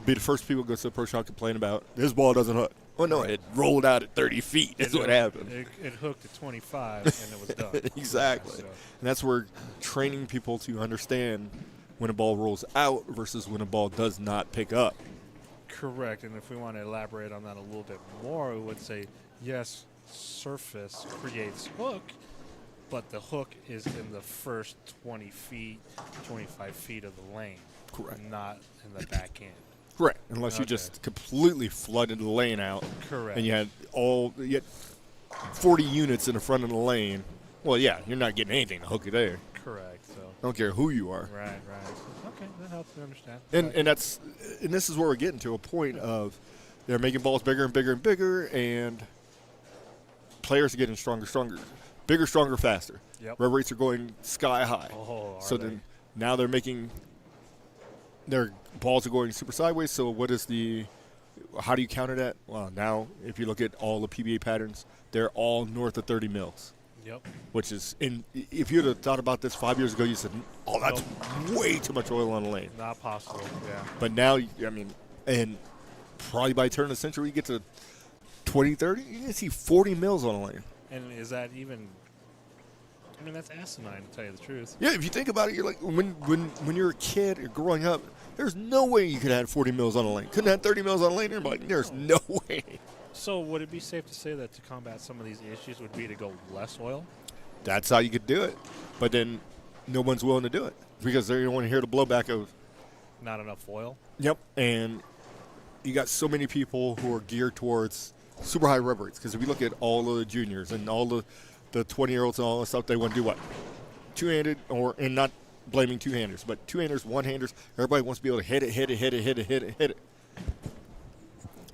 be the first people go to the pro shop complain about, this ball doesn't hook. Oh, no, it rolled out at 30 feet. That's what happened. It hooked at 25 and it was done. Exactly. So, And that's where training people to understand when a ball rolls out versus when a ball does not pick up. correct. And if we want to elaborate on that a little bit more, we would say, yes, surface creates hook, but the hook is in the first 20 feet, 25 feet of the lane. Correct. Not in the back end. Correct. Unless you Okay. just completely flooded the lane out. Correct. And you had 40 units in the front of the lane. Well, yeah, you're not getting anything to hook you there. Correct. So, I don't care who you are. right. Okay, that helps me understand. And this is where we're getting to a point of they're making balls bigger and bigger and bigger, and players are getting stronger, bigger, stronger, faster. Yep. Rev rates are going sky high. Oh, are so they? then now they're making their balls are going super sideways. So how do you counter that? Well, now if you look at all the PBA patterns, they're all north of 30 mils. Yep. Which is, if you'd have thought about this 5 years ago, you said, oh, that's way too much oil on the lane. Not possible. Yeah. But now, I mean, and probably by turn of the century, you get to 20, 30, you're going to see 40 mils on a lane. And is that even? I mean, that's asinine to tell you the truth. Yeah, if you think about it, you're like, when you're a kid or growing up, there's no way you could have 40 mils on a lane. Couldn't have 30 mils on a lane. You're like, there's no way. So would it be safe to say that to combat some of these issues would be to go less oil? That's how you could do it. But then no one's willing to do it because they don't want to hear the blowback of, Not enough oil? yep. And you got so many people who are geared towards super high rev rates. Because if you look at all of the juniors and all the 20-year-olds and all that stuff, they want to do what? Two-handed, and not blaming two-handers, but two-handers, one-handers. Everybody wants to be able to hit it.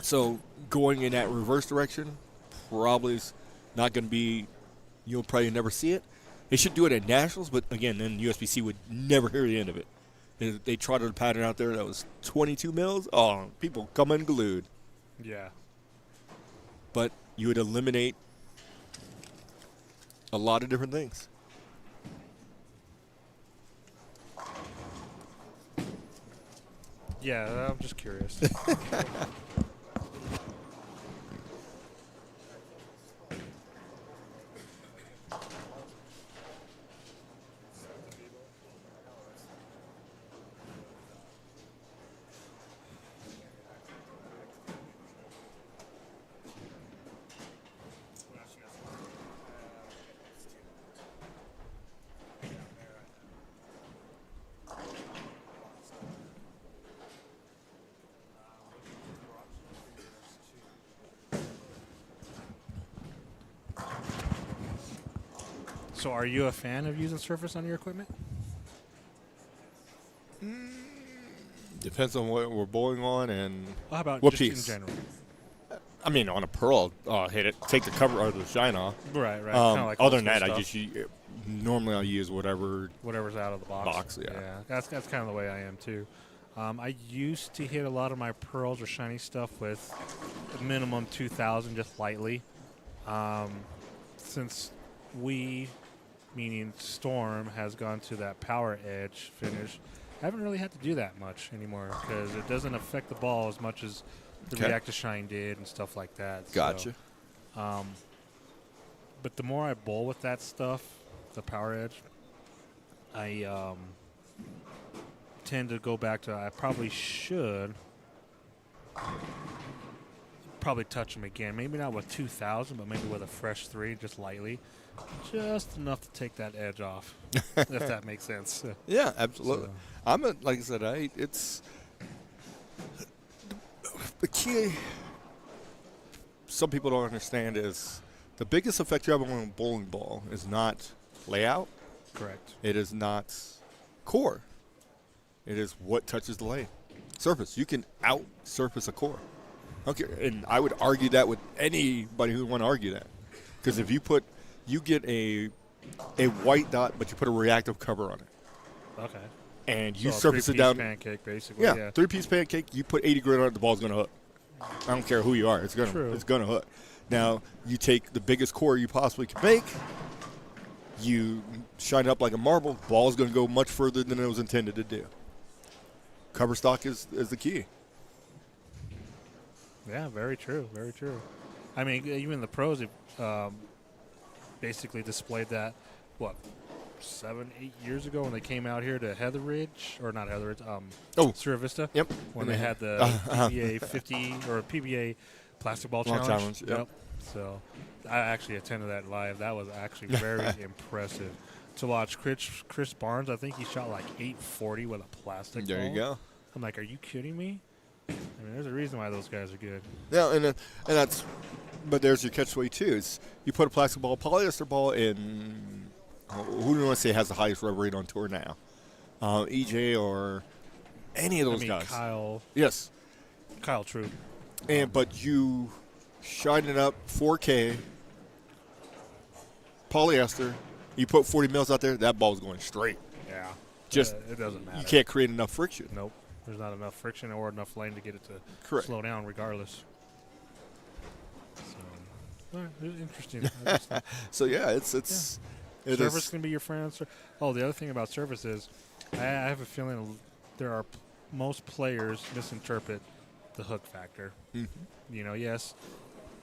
So going in that reverse direction probably is not going to be, you'll probably never see it. They should do it at nationals, but again, then USBC would never hear the end of it. They trotted a pattern out there that was 22 mils. Oh, people come unglued. Yeah. But you would eliminate a lot of different things. Yeah, I'm just curious. So are you a fan of using surface on your equipment? Depends on what we're bowling on and How about what just piece. in general? I mean, on a pearl, hit it, take the cover or the shine off. Right. Kinda like Other old than that, school I stuff. just normally I'll use whatever. Whatever's out of the box. Yeah. That's kind of the way I am too. I used to hit a lot of my pearls or shiny stuff with a minimum 2,000 just lightly. Since we, meaning Storm, has gone to that power edge finish, I haven't really had to do that much anymore because it doesn't affect the ball as much as the Okay. React to Shine did and stuff like that. Gotcha. So, but the more I bowl with that stuff, the power edge, I tend to go back to I probably should probably touch them again. Maybe not with 2,000, but maybe with a fresh 3, just lightly. Just enough to take that edge off, if that makes sense. Yeah, absolutely. So- Like I said, it's the key. Some people don't understand is the biggest effect you have on a bowling ball is not layout. Correct. It is not core. It is what touches the lane. Surface. You can out surface a core. Okay, and I would argue that with anybody who would want to argue that, because if you get a white dot, but you put a reactive cover on it, Okay. and you So a surface it three-piece down. pancake, basically. Yeah, Yeah. 3-piece pancake. You put 80 grit on it, the ball's gonna hook. I don't care who you are. It's True. gonna hook. Now you take the biggest core you possibly can make. You shine it up like a marble. Ball's gonna go much further than it was intended to do. Cover stock is the key. Yeah, very true. Very true. I mean, even the pros have basically displayed that, 7, 8 years ago when they came out here to Heather Ridge, or not Heather Ridge, Sierra Vista. Yep. When they had the PBA 50 or PBA Plastic Ball Ball Challenge. Challenge, yep. So I actually attended that live. That was actually very impressive to watch. Chris Barnes, I think he shot like 840 with a plastic There ball. you go. I'm like, are you kidding me? I mean, there's a reason why those guys are good. Yeah, and that's, but there's your catch-22 too. Is you put a plastic ball, polyester ball in. Who do you want to say has the highest rubber rate on tour now? EJ or any of those guys? Kyle Yes. True. But you shine it up 4K polyester. You put 40 mils out there, that ball's going straight. Yeah. Just it doesn't matter. you can't create enough friction. Nope. There's not enough friction or enough lane to get it to Correct. slow down regardless. So, it's interesting. I just think So yeah, it surface is. can be your friend. The other thing about surface is I have a feeling there are most players misinterpret the hook factor. Mhm. Yes,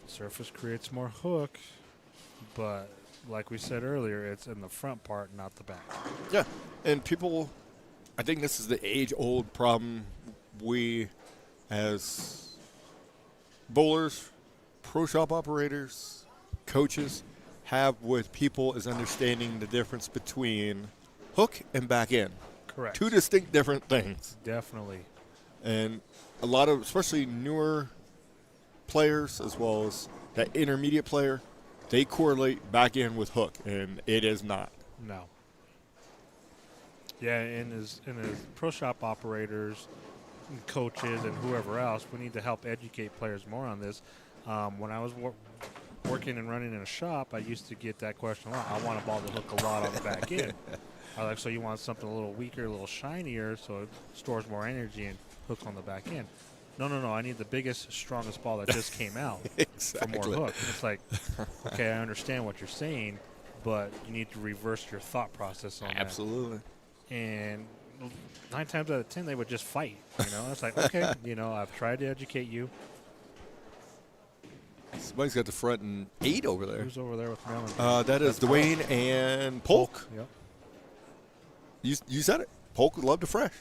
surface creates more hook, but like we said earlier, it's in the front part, not the back. Yeah, and people, I think this is the age-old problem we, as bowlers, pro shop operators, coaches, have with people is understanding the difference between hook and back end. Correct. Two distinct different things. Definitely. And a lot of, especially newer players, as well as that intermediate player, they correlate back end with hook, and it is not. No. Yeah, and as pro shop operators, and coaches, and whoever else, we need to help educate players more on this. When I was working and running in a shop, I used to get that question a lot. I want a ball to hook a lot on the back end. I was like, so you want something a little weaker, a little shinier, so it stores more energy and hooks on the back end. No, I need the biggest, strongest ball that just came out for more hook. And it's like, okay, I understand what you're saying, but you need to reverse your thought process on Absolutely. that. And 9 times out of 10, they would just fight. It's like, okay, I've tried to educate you. Somebody's got the front and 8 over there. Who's over there with Melon? That is Dwayne and Polk. Yep. You said it. Polk would love to fresh.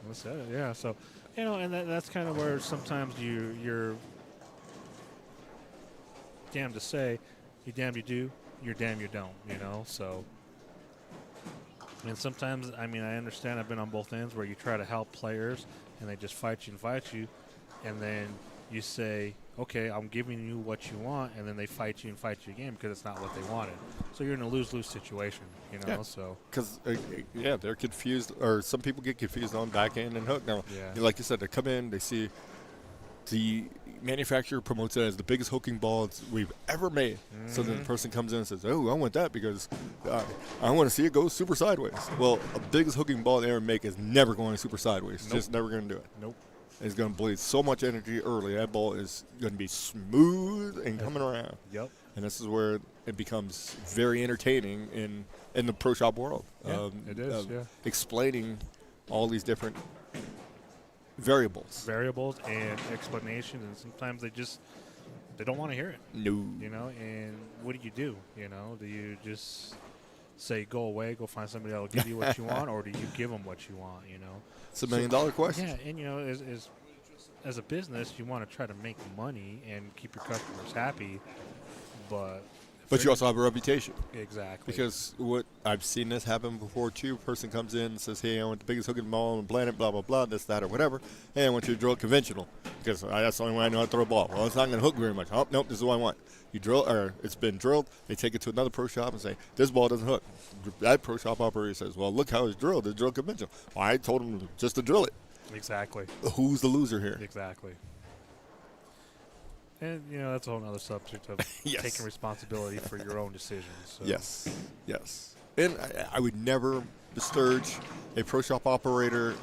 That's it. Yeah. So, and that's kind of where sometimes you're damned to say, you damned you do, you're damned you don't. So. And sometimes, I understand I've been on both ends where you try to help players and they just fight you, and then you say, okay, I'm giving you what you want, and then they fight you and fight you again because it's not what they wanted. So you're in a lose-lose situation, you know. Yeah. So Because, they're confused, or some people get confused on backhand and hook. Now, Yeah. like you said, they come in, they see the manufacturer promotes it as the biggest hooking ball we've ever made. So then the person comes in and says, oh, I want that because I want to see it go super sideways. Well, the biggest hooking ball they ever make is never going super sideways. It's just never going to do it. nope. It's going to bleed so much energy early. That ball is going to be smooth and coming around. Yep. And this is where it becomes very entertaining in the pro shop world. Yeah, it is, yeah. Explaining all these different variables. Variables and explanations, and sometimes they don't want to hear it. No. You know, and what do? You know, do you just say go away, go find somebody that will give you what you want, or do you give them what you want? You know, It's $1 million question. yeah, and you know, as a business, you want to try to make money and keep your customers happy, but But you also have a reputation. exactly Because what I've seen this happen before too. Person comes in and says, "Hey, I want the biggest hooking ball on the planet, blah blah blah, this that or whatever." Hey, I want you to drill it conventional because that's the only way I know how to throw a ball. Well, it's not going to hook very much. Oh, nope, this is what I want. You drill, or it's been drilled. They take it to another pro shop and say, "This ball doesn't hook." That pro shop operator says, "Well, look how it's drilled. It's drilled conventional." Well, I told him just to drill it. exactly. Who's the loser here? Exactly. And, you know, that's a whole other subject of Yes. taking responsibility for your own decisions. So. Yes, yes. And I would never discourage a pro shop operator,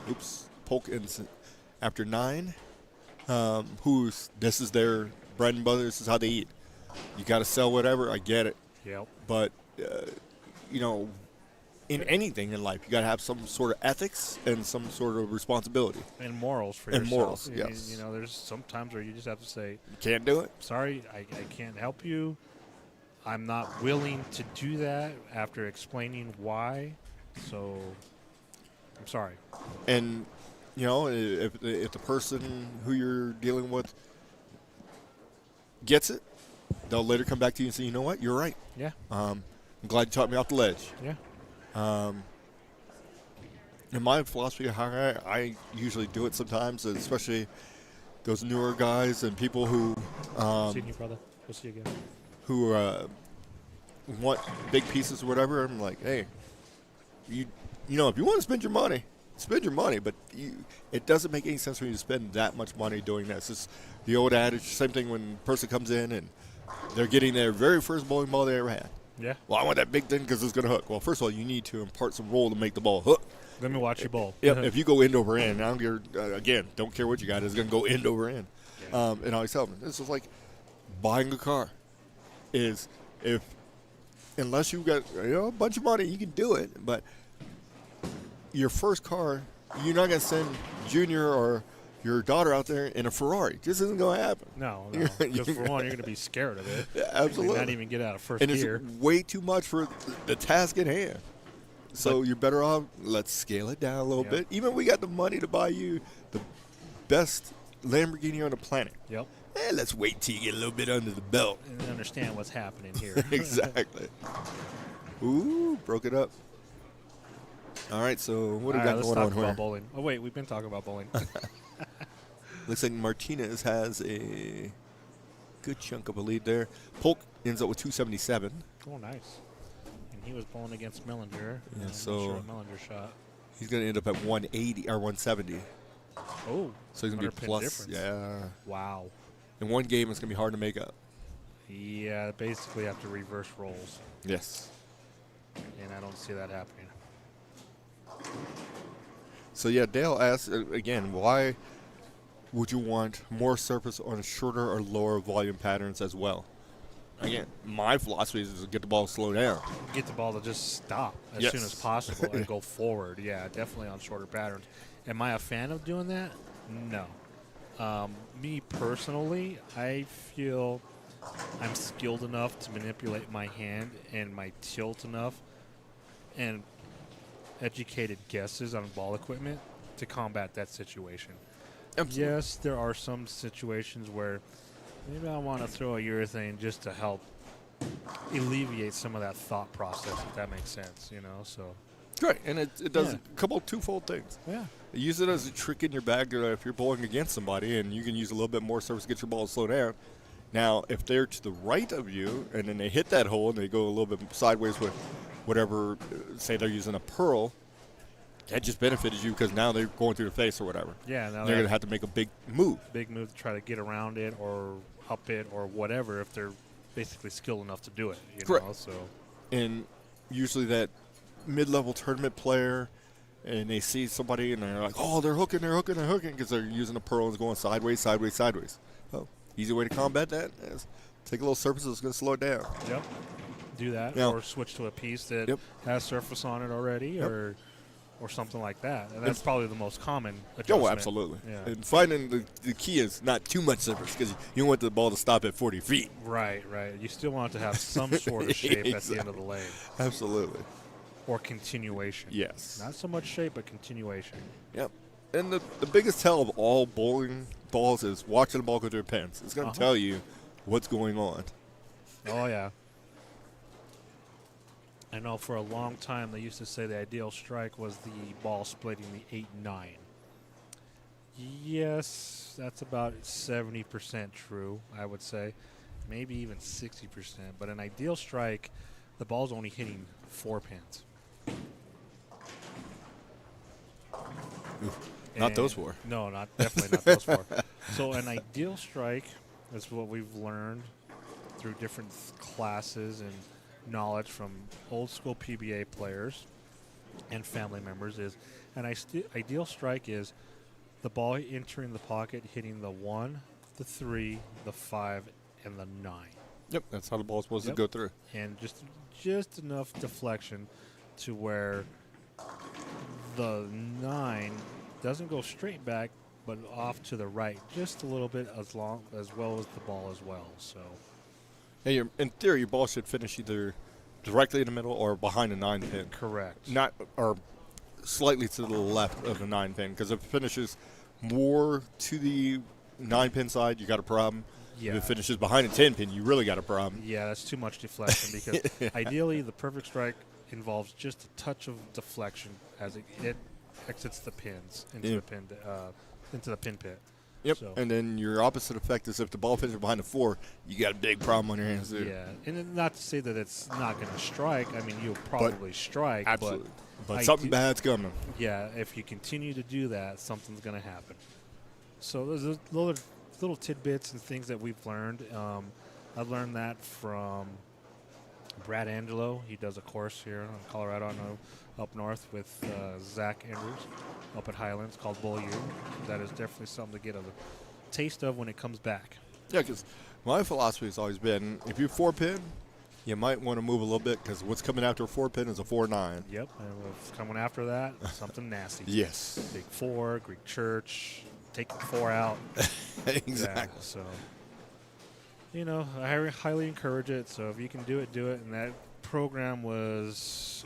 poke in after 9, this is their bread and butter, this is how they eat. You got to sell whatever, I get it. Yep. But, you know, in anything in life, you got to have some sort of ethics and some sort of responsibility. And morals for And yourself. morals, yes. You know, there's some times where you just have to say, You can't do it. sorry, I can't help you. I'm not willing to do that after explaining why. So, I'm sorry. And, you know, if the person who you're dealing with gets it, they'll later come back to you and say, you know what, you're right. Yeah. I'm glad you taught me off the ledge. Yeah. In my philosophy, how I usually do it sometimes, and especially those newer guys and people who Seeing you, brother. We'll see you again. who want big pieces or whatever. I'm like, hey, you know, if you want to spend your money, but it doesn't make any sense for you to spend that much money doing this. It's the old adage, same thing when a person comes in and they're getting their very first bowling ball they ever had. Yeah. Well, I want that big thing because it's going to hook. Well, first of all, you need to impart some roll to make the ball hook. Let me watch you bowl. Yep. If you go end over end, I don't care, again, don't care what you got, it's going to go end over end. Yeah. And I always tell them, this is like buying a car. Unless you've got a bunch of money, you can do it. But your first car, you're not going to send Junior or your daughter out there in a Ferrari. This isn't going to happen. No. Because for one, you're going to be scared of it. Yeah, absolutely. You may not even get out of first And gear. it's way too much for the task at hand. So you're better off, let's scale it down a little Yep. bit. Even we got the money to buy you the best Lamborghini on the planet. Yep. Let's wait till you get a little bit under the belt. And understand what's happening here. Exactly. Ooh, broke it up. All right, so what do we got let's going talk on here? about bowling. Oh, wait, we've been talking about bowling. Looks like Martinez has a good chunk of a lead there. Polk ends up with 277. Oh, nice. And he was bowling against Mellinger. Yeah, I'm not so- sure what Mellinger shot. He's going to end up at 180 or 170. Oh. So he's going to 100 be pin plus. difference. Yeah. Wow. In one game, it's going to be hard to make up. Yeah, basically have to reverse roles. Yes. And I don't see that happening. So, yeah, Dale asks, again, why would you want more surface on shorter or lower volume patterns as well? Again, my philosophy is to get the ball to slow down. Get the ball to just stop as Yes. soon as possible and go forward. Yeah, definitely on shorter patterns. Am I a fan of doing that? No. Me personally, I feel I'm skilled enough to manipulate my hand and my tilt enough and educated guesses on ball equipment to combat that situation. Absolutely. Yes, there are some situations where maybe I want to throw a urethane just to help alleviate some of that thought process, if that makes sense, you know. So Right, and it does Yeah. a couple twofold things. Yeah. Use it as a trick in your bag if you're bowling against somebody, and you can use a little bit more surface to get your ball to slow down. Now, if they're to the right of you, and then they hit that hole, and they go a little bit sideways with whatever, say they're using a pearl, that just benefited you because now they're going through the face or whatever. Yeah. Now They're going to have to make a big move. big move to try to get around it or up it or whatever if they're basically skilled enough to do it. You Correct. know, so And usually that mid-level tournament player, and they see somebody and they're like, oh, they're hooking because they're using a pearl and it's going sideways, sideways, sideways. Oh, easy way to combat that is take a little surface that's going to slow it down. yep. Do that Now- or switch to a piece that Yep. has surface on it already Yep. or something like that. And that's probably the most common Oh, adjustment. absolutely. Yeah. And finding the key is not too much surface because you don't want the ball to stop at 40 feet. Right. You still want it to have some sort of shape at the end of the lane Absolutely. or continuation. Yes. Not so much shape, but continuation. Yep. And the biggest tell of all bowling balls is watching the ball go through the pins. It's going to tell you what's going on. Oh, yeah. I know for a long time they used to say the ideal strike was the ball splitting the 8-9. Yes, that's about 70% true, I would say. Maybe even 60%. But an ideal strike, the ball's only hitting 4 pins. Not those And- 4. No, definitely not those 4. So an ideal strike is what we've learned through different classes and knowledge from old school PBA players and family members is an ideal strike is the ball entering the pocket, hitting the 1, the 3, the 5, and the 9. Yep, that's how the ball's supposed Yep. to go through. And just enough deflection to where the 9 doesn't go straight back, but off to the right just a little bit as well as the ball as well. So Yeah, in theory, your ball should finish either directly in the middle or behind the 9 pin. correct. Not or slightly to the left of the 9 pin, because if it finishes more to the 9 pin side, you got a problem. Yeah. If it finishes behind the 10 pin, you really got a problem. Yeah, that's too much deflection because ideally the perfect strike involves just a touch of deflection as it exits the pins into Yeah. the pin into the pin pit. Yep. So, And then your opposite effect is if the ball finishes behind the 4, you got a big problem on your hands too. yeah, and then not to say that it's not going to strike. I mean, you'll probably strike, Absolutely. But I something do- bad's coming. yeah, if you continue to do that, something's going to happen. So there's a little tidbits and things that we've learned. I've learned that from Brad Angelo. He does a course here in Colorado, I know, up north with Zach Andrews up at Highlands called Bull U. That is definitely something to get a taste of when it comes back. Yeah, because my philosophy has always been if you 4 pin, you might want to move a little bit because what's coming after a 4 pin is a 4-9. Yep, and what's coming after that, something nasty. Yes. Big 4, Greek church, taking 4 out. Exactly. Yeah, so, I highly encourage it. So if you can do it, do it. And that program was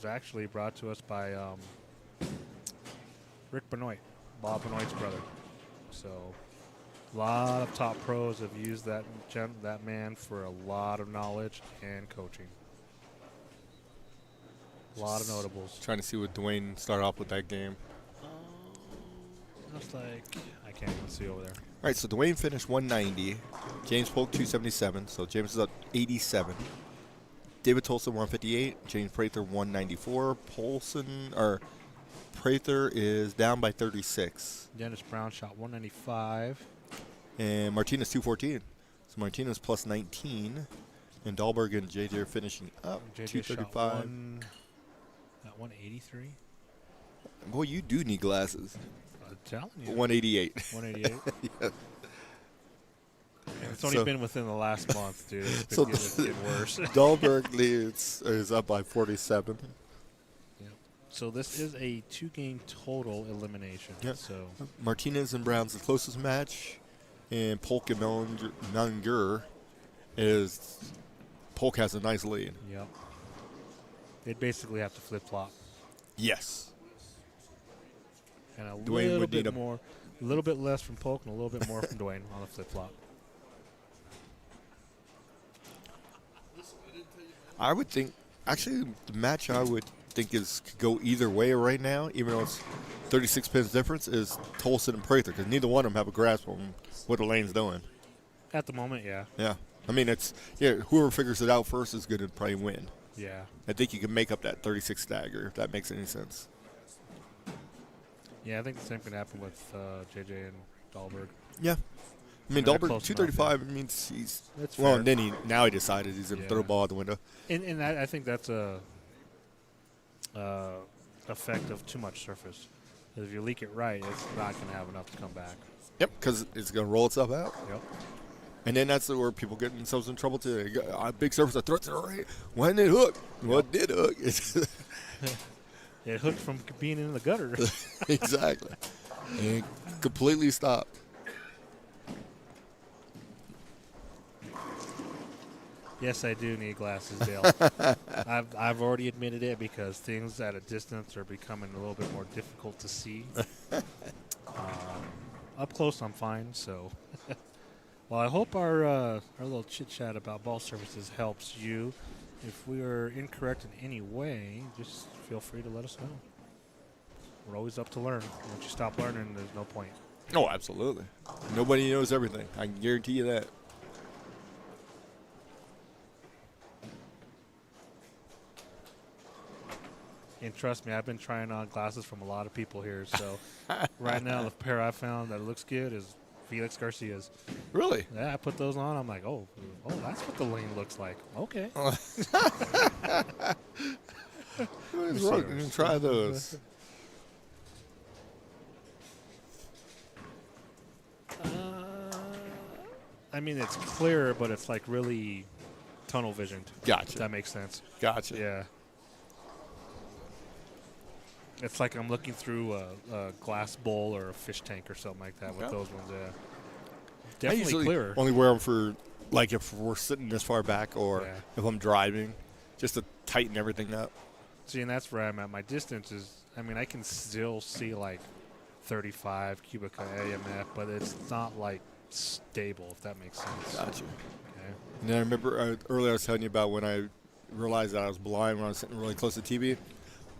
actually brought to us by Rick Benoit, Bob Benoit's brother. So a lot of top pros have used that man for a lot of knowledge and coaching. A lot of notables. Trying to see what Dwayne started off with that game. Looks like I can't even see over there. All right, so Dwayne finished 190. James Polk 277. So James is up 87. David Tolson 158. James Prather 194. Prather is down by 36. Dennis Brown shot 195. And Martinez 214. So Martinez plus 19. And Dahlberg and JJ are finishing up JJ shot 235. at 183. Boy, you do need glasses. I'm telling you. 188. 188. Yeah. And it's only So- been within the last month, dude. It's been So getting worse. Dahlberg is up by 47. So this is a 2-game total elimination. Yeah. So Martinez and Brown's the closest match, and Polk and Mellinger is Polk has a nice lead. yep. They'd basically have to flip-flop. Yes. And a Dwayne little would need bit a- more, a little bit less from Polk and a little bit more from Dwayne on the flip-flop. I would think, actually, the match I would think could go either way right now, even though it's 36 pins difference, is Tolson and Prather, because neither one of them have a grasp on what the lane's doing. At the moment, yeah. Yeah. I mean, whoever figures it out first is going to probably win. Yeah. I think you can make up that 36 stagger, if that makes any sense. Yeah, I think the same can happen with JJ and Dahlberg. Yeah. I mean, They're Dahlberg, close 235 means he's That's well, fair. and then he decided he's going to throw the ball out the window. And I think that's a effect of too much surface. 'Cause if you leak it right, it's not going to have enough to come back. Yep, because it's going to roll itself out. Yep. And then that's where people get themselves in trouble too. You got a big surface, I throw it to the right. Why didn't it hook? Well, it did hook. It hooked from being in the gutter. Exactly. And completely stopped. Yes, I do need glasses, Dale. I've already admitted it because things at a distance are becoming a little bit more difficult to see. Up close, I'm fine. So, well, I hope our little chit chat about ball surfaces helps you. If we are incorrect in any way, just feel free to let us know. We're always up to learn. Once you stop learning, there's no point. Oh, absolutely. Nobody knows everything. I can guarantee you that. And trust me, I've been trying on glasses from a lot of people here. So right now, the pair I found that looks good is Felix Garcia's. Really? Yeah, I put those on. I'm like, oh, that's what the lane looks like. Okay. Try those. I mean, it's clear, but it's like really tunnel visioned. Gotcha. If that makes sense. Gotcha. Yeah. It's like I'm looking through a glass bowl or a fish tank or something like that with those ones. Yeah. I Definitely usually clearer. only wear them for, like, if we're sitting this far back or if I'm driving, just to tighten everything up. See, and that's where I'm at. My distance is, I mean, I can still see like 35 cubic AMF, but it's not like stable, if that makes sense. Gotcha. Okay. And then I remember earlier I was telling you about when I realized that I was blind when I was sitting really close to TV.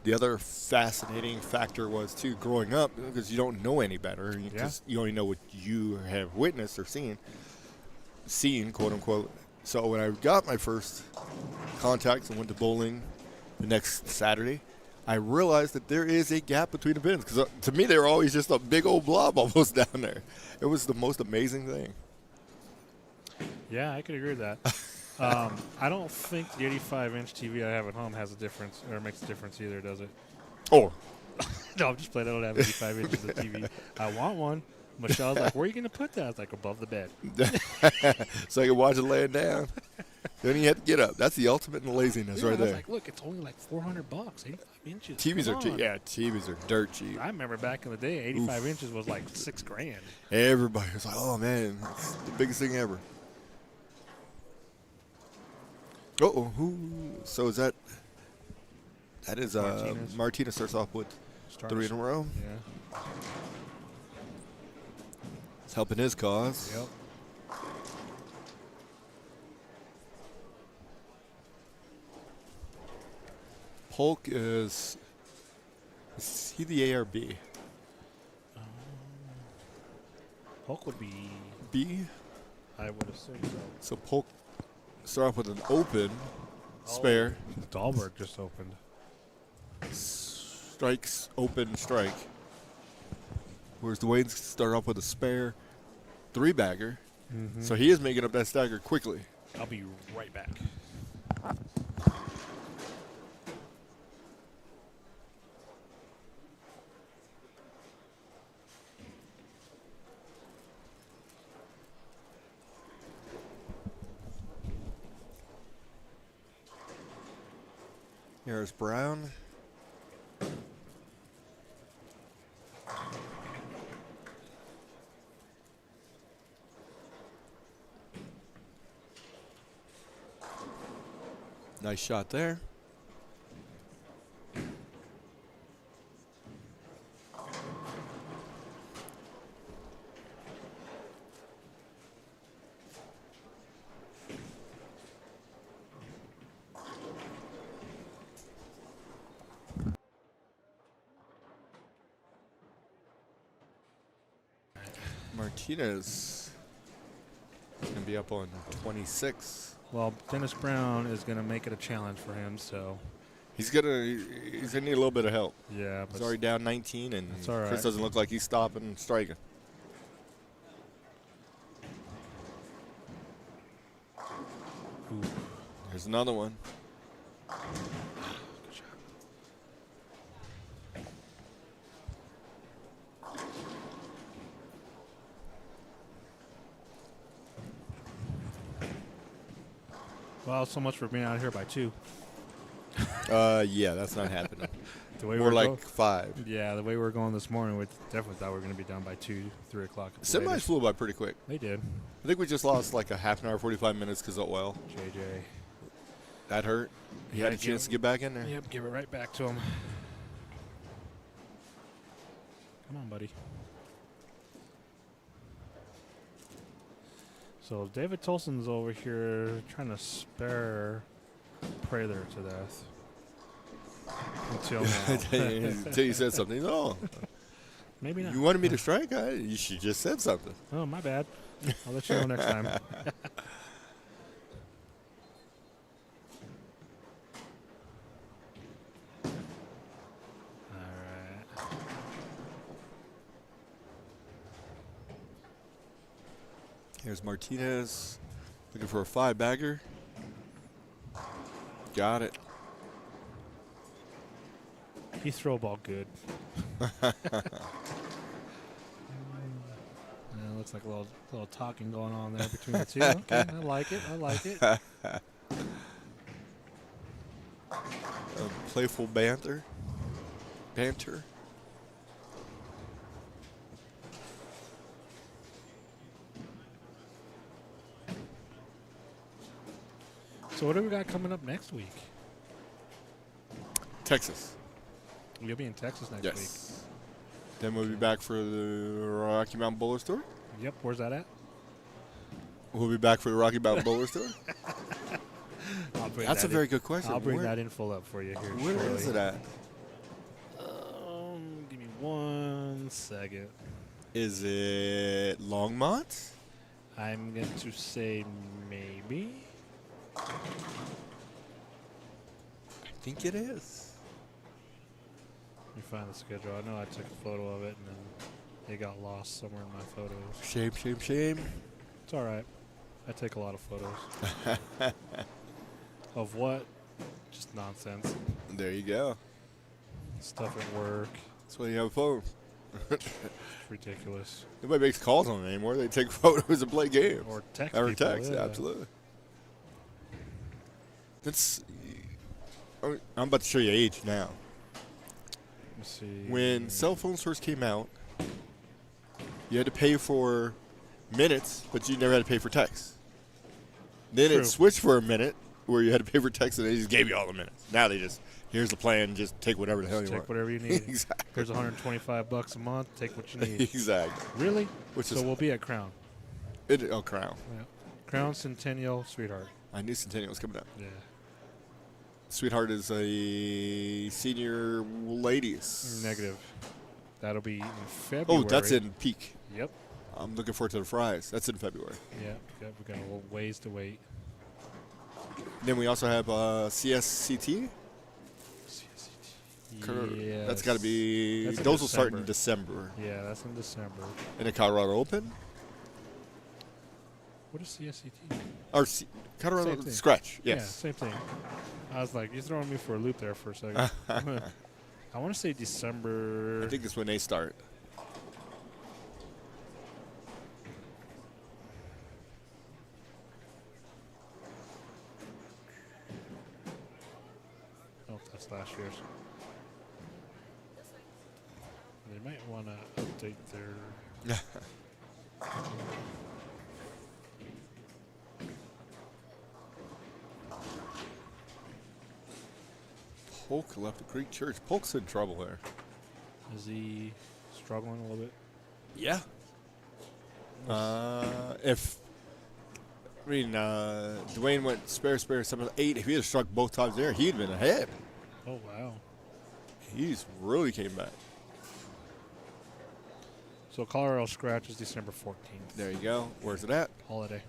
The other fascinating factor was, too, growing up, because you don't know any better. You only know what you have witnessed or seen, quote unquote. So when I got my first contacts and went to bowling the next Saturday, I realized that there is a gap between the pins. Because to me, they were always just a big old blob almost down there. It was the most amazing thing. Yeah, I could agree with that. I don't think the 85-inch TV I have at home has a difference or makes a difference either, does it? Oh. No, I'm just playing. I don't have 85 inches of TV. I want one. Michelle's like, where are you going to put that? I was like, above the bed. So you can watch it laying down. Then you have to get up. That's the ultimate in laziness right I was there. like, look, it's only like $400, 85 inches. TVs Come are cheap. on. Yeah, TVs are dirt cheap. I remember back in the day, 85 inches was like $6,000. Everybody was like, oh, man, it's the biggest thing ever. Uh-oh. So is that is Martinez starts off with 3 in a row. Yeah. It's helping his cause. Yep. Polk is he the A or B? Polk would be, B? I would assume so. So Polk start off with an open spare. Dahlberg just opened. Strikes, open, strike. Whereas Dwayne's start off with a spare 3-bagger. Mm-hmm. So he is making up that stagger quickly. I'll be right back. Here's Brown. Nice shot there. Martinez is going to be up on 26. Well, Dennis Brown is going to make it a challenge for him, so. He's gonna need a little bit of help. Yeah, He's but already down 19, and that's all right. Chris doesn't look like he's stopping and striking. Ooh. There's another one. Well, so much for being out here by 2. Yeah, that's not happening. The way More we're like 5. yeah, the way we were going this morning, we definitely thought we were going to be done by 2, 3 o'clock. at the Semis latest. flew by pretty quick. They did. I think we just lost like a half an hour, 45 minutes because of oil. JJ. That hurt. He had a give chance to get back in there. Yep, give it right back to him. Come on, buddy. So David Tolson's over here trying to spare Prather to death. Until now. Until you said something. No, Maybe not. you wanted me to strike? You should just said something. Oh, my bad. I'll let you know next time. All right. Here's Martinez looking for a 5-bagger. Got it. He throw a ball good. Looks like a little talking going on there between the two. Okay, I like it. I like it. Playful banter. So what do we got coming up next week? Texas. You'll be in Texas next Yes. Then we'll be back for the Rocky Mountain Bowlers Tour. week. Yep. Where's that at? We'll be back for the Rocky Mountain Bowlers Tour. I'll bring That's that a very in- good question. I'll bring Where- that info up for you here Where shortly. is it at? Give me 1 second. Is it Longmont? I'm going to say maybe. I think it is. Let me find the schedule. I know I took a photo of it and then it got lost somewhere in my photos. Shame. It's all right. I take a lot of photos. Of what? Just nonsense. There you go. Stuff at work. That's why you have a phone. It's ridiculous. Nobody makes calls on it anymore. They take photos and play games. Or text Or people, text, yeah. absolutely. That's. I'm about to show you age now. Let's see. When cell phones first came out, you had to pay for minutes, but you never had to pay for text. Then True. it switched for a minute where you had to pay for text, and they just gave you all the minutes. Now they just, here's the plan, just take whatever the hell you Take want. whatever you need. Exactly. Here's $125 a month. Take what you need. Exactly. Really? Which So is- we'll be at Crown. Crown. Yeah. Crown Centennial Sweetheart. I knew Centennial was coming up. Yeah. Sweetheart is a senior ladies. Negative. That'll be in February. Oh, that's in peak. Yep. I'm looking forward to the fries. That's in February. Yep. We got a little ways to wait. Then we also have CSCT. Yeah. That's got to be. That's in Those will start in December. December. Yeah, that's in December. And the Colorado Open What is CSCT? or Colorado Same thing. Scratch. Yeah, Yes. same thing. I was like, you're throwing me for a loop there for a second. I want to say December. I think that's when they start. Oh, that's last year's. They might want to update their. Polk left the Greek Church. Polk's in trouble there. Is he struggling a little bit? Yeah. Dwayne went spare 7-8. If he had struck both times there, he'd been ahead. Oh, wow. He's really came back. So Colorado Scratch is December 14th. There you go. Where's it at? Holiday.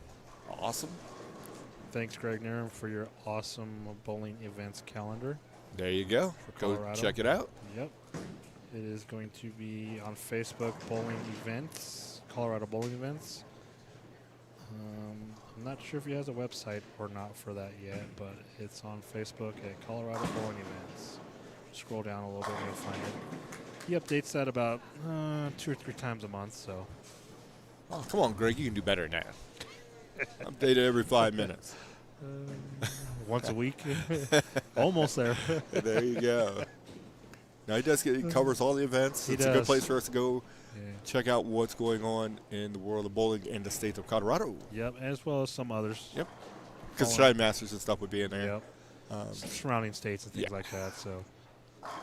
Awesome. Thanks, Greg Narum, for your awesome bowling events calendar. There you go. For Go Colorado. check it out. Yep. It is going to be on Facebook, Bowling Events, Colorado Bowling Events. I'm not sure if he has a website or not for that yet, but it's on Facebook at Colorado Bowling Events. Scroll down a little bit and you'll find it. He updates that about 2 or 3 times a month, so. Oh, come on, Greg. You can do better than that. Update it every 5 minutes. Once a week. Almost there. There you go. Now he covers all the events. He It's a good does. place for us to go Yeah. check out what's going on in the world of bowling in the state of Colorado. Yep, as well as some others. Yep. Because Colin- Shine Masters and stuff would be in there. Yep. Surrounding states and things yeah. like that. So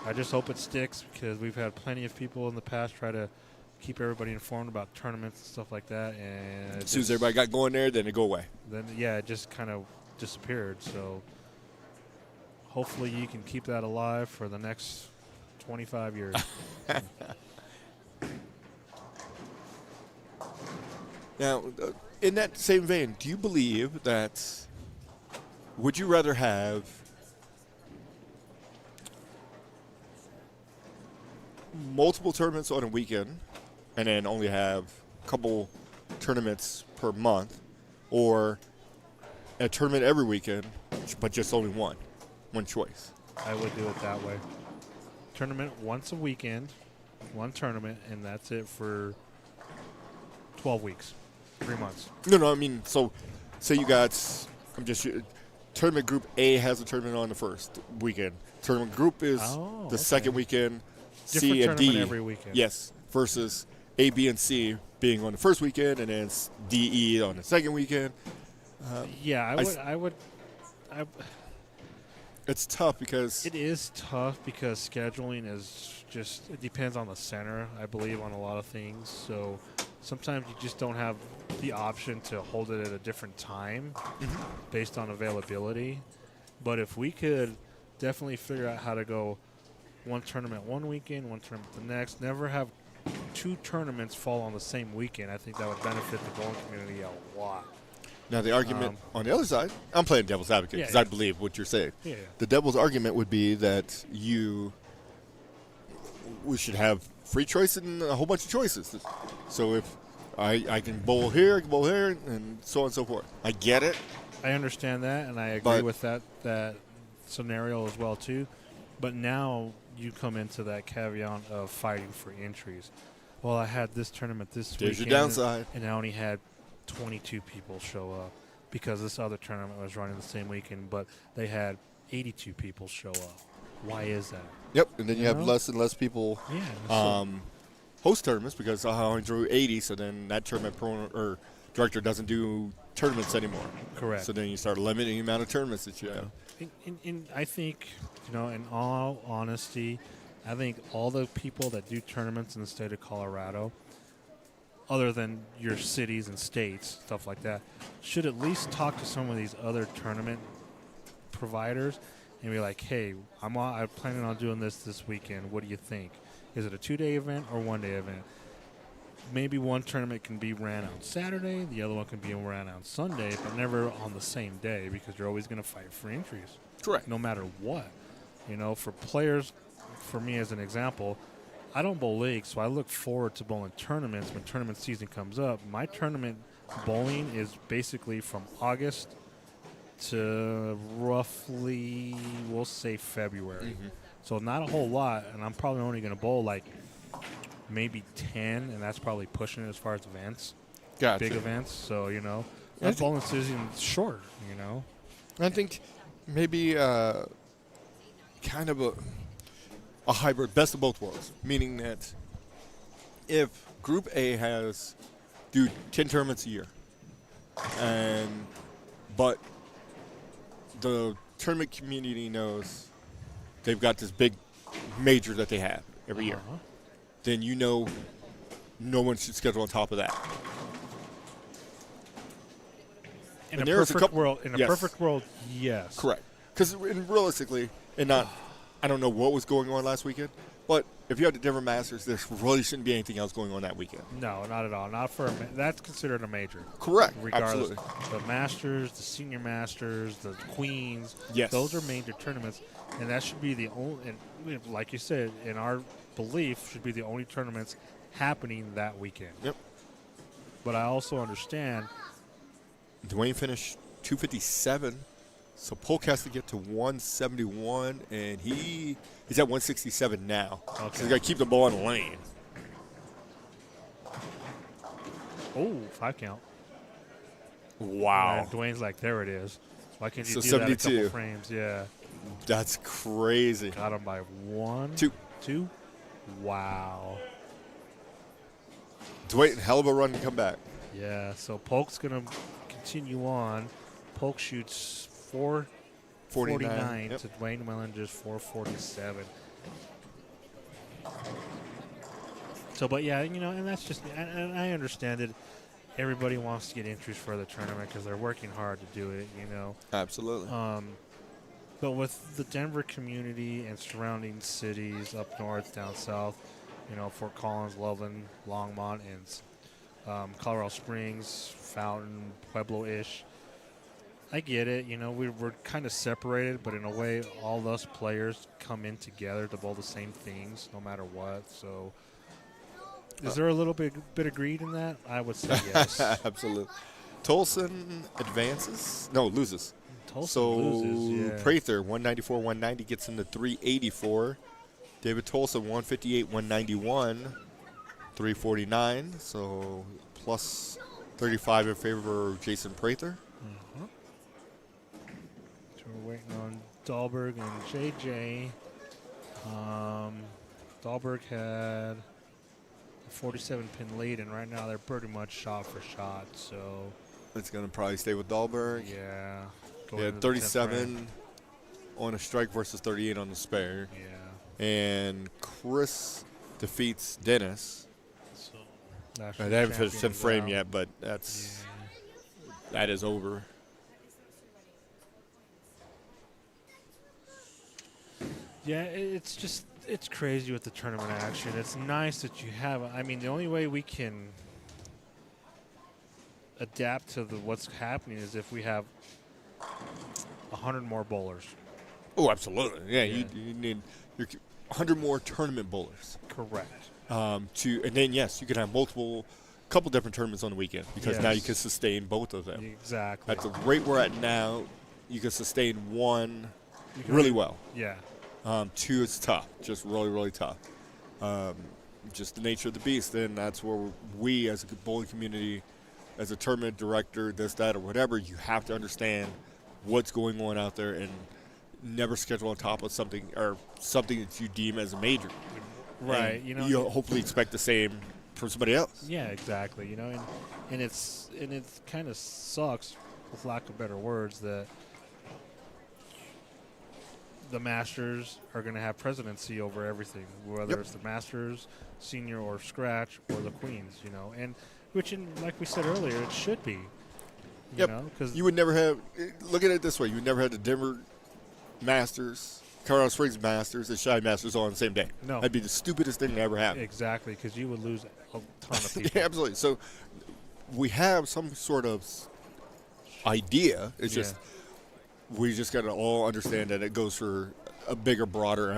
I just hope it sticks because we've had plenty of people in the past try to keep everybody informed about tournaments and stuff like that. And As soon as everybody got going there, then it go away. then it just kind of disappeared. So hopefully you can keep that alive for the next 25 years. Now, in that same vein, do you believe that would you rather have multiple tournaments on a weekend and then only have a couple tournaments per month, or a tournament every weekend but just only one choice? I would do it that way. Tournament once a weekend, one tournament, and that's it for 12 weeks, 3 months. No, I mean, so say you got, tournament group A has a tournament on the first weekend. Tournament group is the second weekend. Different C and D tournament every weekend. Yes, versus A, B, and C being on the first weekend, and then D, E on the second weekend. I would. It's tough because It is tough because scheduling is just, it depends on the center, I believe, on a lot of things. So sometimes you just don't have the option to hold it at a different time based on availability. But if we could definitely figure out how to go one tournament one weekend, one tournament the next, never have 2 tournaments fall on the same weekend, I think that would benefit the bowling community a lot. now the argument on the other side, I'm playing devil's advocate because I believe what you're saying. Yeah. The devil's argument would be that we should have free choice and a whole bunch of choices. So if I can bowl here, I can bowl here, and so on and so forth. I get it. I understand that, and I agree But- with that scenario as well too. But now you come into that caveat of fighting for entries. Well, I had this tournament this There's your weekend, downside. and I only had 22 people show up because this other tournament was running the same weekend, but they had 82 people show up. Why is that? Yep, and then you have know? less and less people host tournaments because I only drew 80, so then that tournament or director doesn't do tournaments anymore. Correct. So then you start limiting the amount of tournaments that you have. And I think, in all honesty, I think all the people that do tournaments in the state of Colorado, other than your cities and states, stuff like that, should at least talk to some of these other tournament providers and be like, hey, I'm planning on doing this weekend. What do you think? Is it a 2-day event or 1-day event? Maybe one tournament can be ran on Saturday, the other one can be ran on Sunday, but never on the same day because you're always going to fight for entries. Correct. No matter what. For players, for me as an example, I don't bowl leagues, so I look forward to bowling tournaments when tournament season comes up. My tournament bowling is basically from August to roughly, we'll say February. So not a whole lot, and I'm probably only going to bowl like maybe 10, and that's probably pushing it as far as events, Gotcha. big events. So, that bowling season is short, I think maybe kind of a hybrid, best of both worlds, meaning that if Group A do 10 tournaments a year, but the tournament community knows they've got this big major that they have every year, then no one should schedule on top of that. In a perfect world, Yes. perfect world, yes. Correct. Because realistically, and not I don't know what was going on last weekend, but if you have the Denver Masters, there really shouldn't be anything else going on that weekend. No, not at all. Not for that's considered a major. Correct. Regardless, Absolutely. the Masters, the Senior Masters, the Queens. Yes. Those are major tournaments, and that should be the only. And like you said, in our belief, should be the only tournaments happening that weekend. Yep. But I also understand. Dwayne finished 257, so Polk has to get to 171, and he's at 167 now. Okay. So he's got to keep the ball in the lane. Oh, 5 count. Wow. And Dwayne's like, there it is. Why can't you So do that a 72. couple frames? Yeah. That's crazy. Got him by 1. 2. 2? Wow. Dwayne, hell of a run to come back. Yeah, so Polk's going to continue on. Polk shoots 449 Yep. to Dwayne Wellinger's 447. So, but yeah, and that's just, and I understand it. Everybody wants to get entries for the tournament because they're working hard to do it, Absolutely. But with the Denver community and surrounding cities up north, down south, Fort Collins, Loveland, Longmont, and Colorado Springs, Fountain, Pueblo-ish. I get it. We're kind of separated, but in a way, all those players come in together to bowl the same things, no matter what. So, is there a little bit of greed in that? I would say yes. Absolutely. Tolson advances. No, loses. Tolson loses, yeah. Prather, 194, 190, gets him to 384. David Tolson, 158, 191, 349. So plus 35 in favor of Jason Prather. So we're waiting on Dahlberg and JJ. Dahlberg had a 47-pin lead, and right now they're pretty much shot for shot. So It's going to probably stay with Dahlberg. yeah, Yeah, 37 on a strike versus 38 on the spare. Yeah. And Chris defeats Dennis. So They haven't finished the frame yet, but that is over. Yeah, it's crazy with the tournament action. It's nice that you have. I mean, the only way we can adapt to what's happening is if we have 100 more bowlers. Oh, absolutely. Yeah, Yeah. You need 100 more tournament bowlers. Correct. And then, yes, you can have couple different tournaments on the weekend because now you Yes. can sustain both of them. Exactly. At the rate we're at now, you can sustain one You can really do- well. Yeah. 2 is tough, just really, really tough. Just the nature of the beast. And that's where we, as a bowling community, as a tournament director, this, that, or whatever, you have to understand what's going on out there and never schedule on top of something that you deem as a major. Right. And you hopefully expect the same from somebody else. Yeah, exactly. And it kind of sucks, with lack of better words, that the Masters are going to have presidency over everything, whether Yep. it's the Masters, Senior, or Scratch, or the Queens. And which, like we said earlier, it should be. Yep. Because You would never have. Look at it this way: you would never have the Denver Masters, Colorado Springs Masters, and Shy Masters all on the same day. No. That'd be the stupidest thing to ever happen. exactly, because you would lose a ton of people. Yeah, absolutely. So we have some sort of idea. It's just we just got to all understand that it goes for a bigger, broader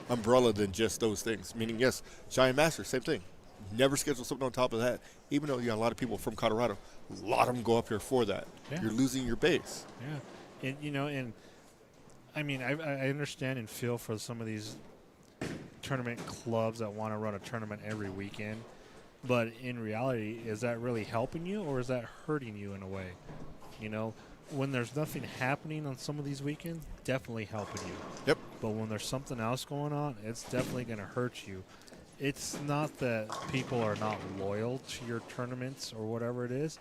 umbrella than just those things. Meaning, yes, Giant Masters, same thing. Never schedule something on top of that. Even though you got a lot of people from Colorado, a lot of them go up here for that. Yeah. You're losing your base. Yeah, and I mean, I understand and feel for some of these tournament clubs that want to run a tournament every weekend, but in reality, is that really helping you or is that hurting you in a way? When there's nothing happening on some of these weekends, definitely helping you. Yep. But when there's something else going on, it's definitely going to hurt you. It's not that people are not loyal to your tournaments or whatever it is.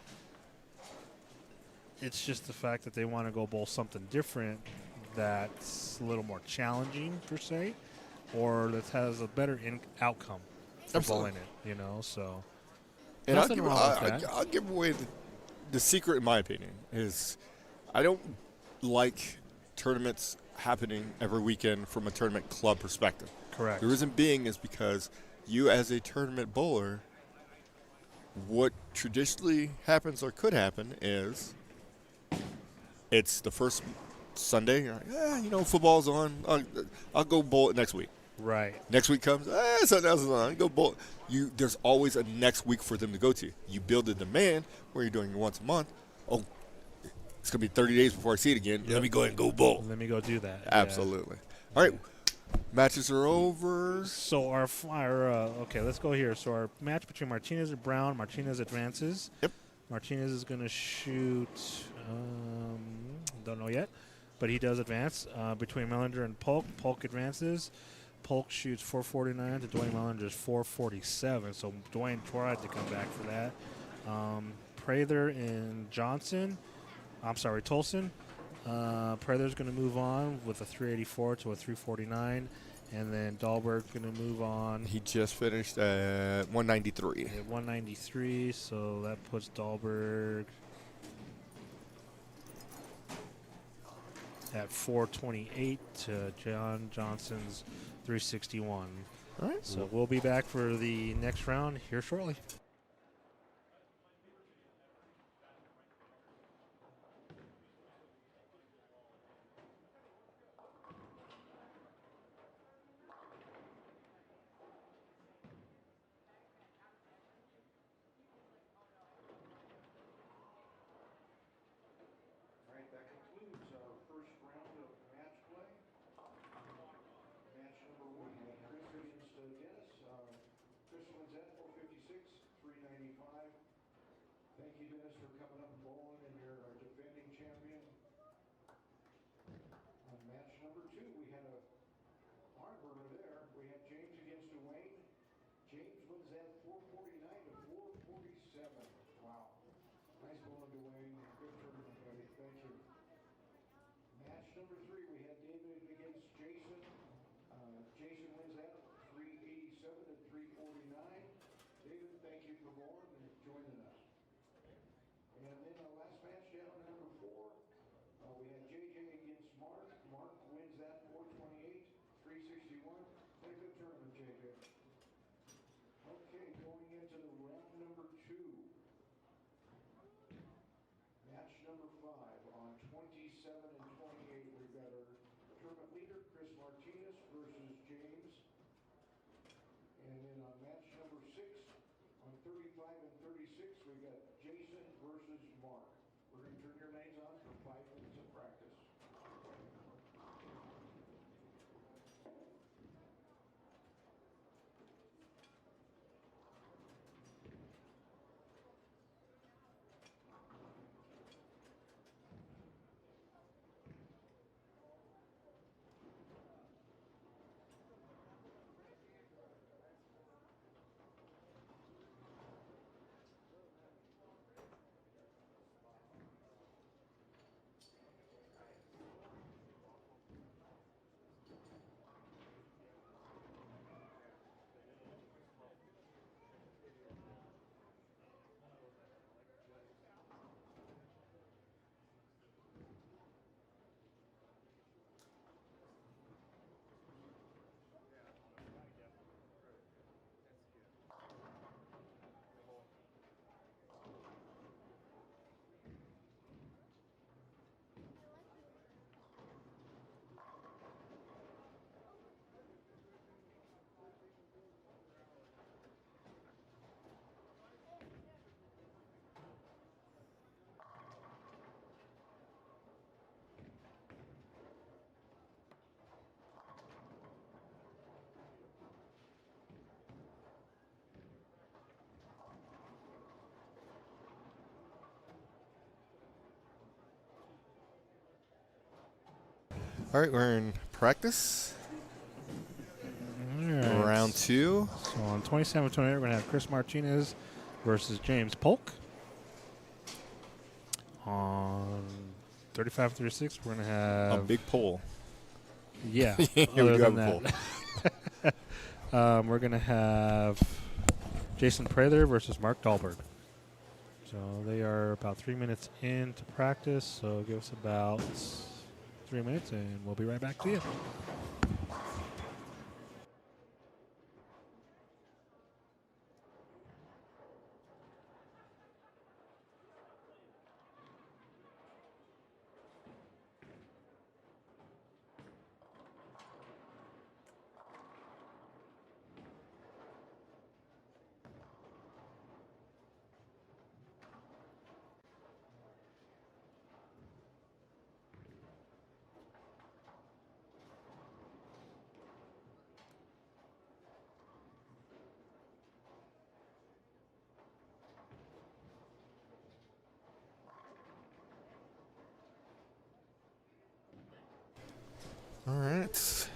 It's just the fact that they want to go bowl something different that's a little more challenging, per se, or that has a better outcome for Absolutely. bowling it, so. And Nothing wrong with that. I'll give away the secret, in my opinion, is I don't like tournaments happening every weekend from a tournament club perspective. Correct. The reason being is because you, as a tournament bowler, what traditionally happens or could happen is it's the first Sunday. You're like, football's on. I'll go bowl it next week. Right. Next week comes, something else is on. Go bowl. There's always a next week for them to go to. You build a demand where you're doing it once a month. Oh, it's going to be 30 days before I see it again. Let me go ahead and go bowl. Let me go do that. Absolutely. All right. Matches are over. So okay, let's go here. So our match between Martinez and Brown, Martinez advances. Yep. Martinez is going to shoot, don't know yet, but he does advance. Between Mellinger and Polk, Polk advances. Polk shoots 449 to Dwayne Mellinger's 447. So Dwayne tried to come back for that. Prather and Tolson. Prather's going to move on with a 384 to a 349. And then Dahlberg's going to move on. He just finished at 193. At 193, so that puts Dahlberg at 428 to John Johnson's 361. All right. So we'll be back for the next round here shortly. All right, that concludes our first round of match play. Match number one, we had Chris against Dennis. Chris wins that 456, 395. Thank you, Dennis, for coming up and bowling, and you're our defending champion. On match number two, we had a hard burner there. We had James against Dwayne. James wins that 449 to 447. Wow. Nice bowling, Dwayne. Good tournament, buddy. Thank you. Match number three, we had David against Jason. Jason wins that 387 to 349. David, thank you for bowling and joining us. And then our last match down, number four, we had JJ against Mark. Mark wins that 428, 361. What a good tournament, JJ. Okay, going into the round number two. Match number five on 27 and 28. We've got our tournament leader, Chris Martinez versus James. And then on match number six, on 35 and 36, we've got Jason versus Mark. We're going to turn your names on for 5 minutes of practice. All right, we're in practice. All right. Round two. So on 27 28, we're going to have Chris Martinez versus James Polk. On 35 36, we're going to have A big pull. Yeah. Here we other go, than have a that. We're going to have Jason Prather versus Mark Dahlberg. So they are about 3 minutes into practice. So give us about 3 minutes, and we'll be right back to you. All right.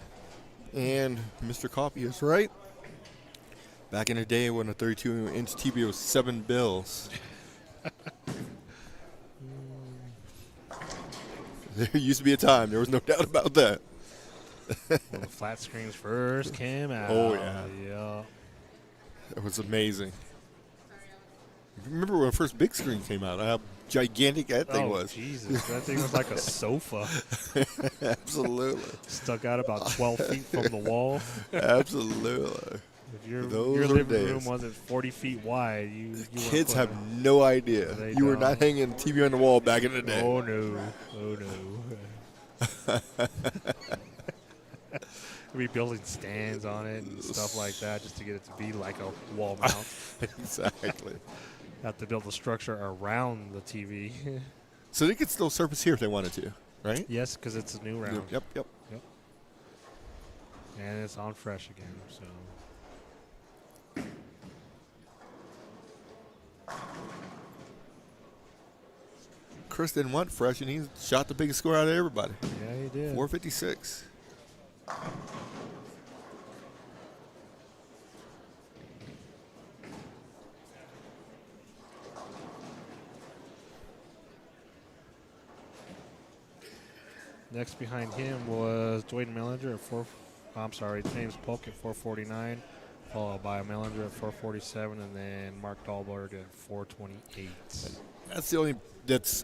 And Mr. Coffee is right. Back in the day when a 32-inch TV was $7. There used to be a time. There was no doubt about that. When the flat screens first came out. Oh, yeah. Yeah. It was amazing. Remember when the first big screen came out? How gigantic that thing was. Jesus. That thing was like a sofa. Absolutely. Stuck out about 12 feet from the wall. Absolutely. If your Those were living days. room wasn't 40 feet wide, you weren't Kids putting- have no idea. They You were don't. not hanging TV on the wall back in the day. Oh, no. Oh, no. We'll be building stands on it and stuff like that just to get it to be like a wall mount. Exactly. Have to build a structure around the TV. So they could still surface here if they wanted to, right? Yes, because it's a new round. Yep, yep. And it's on fresh again, so. Chris didn't want fresh, and he shot the biggest score out of everybody. Yeah, he did. 456. Next behind him was Dwayne Mellinger at James Polk at 449, followed by Mellinger at 447, and then Mark Dahlberg at 428. That's the only.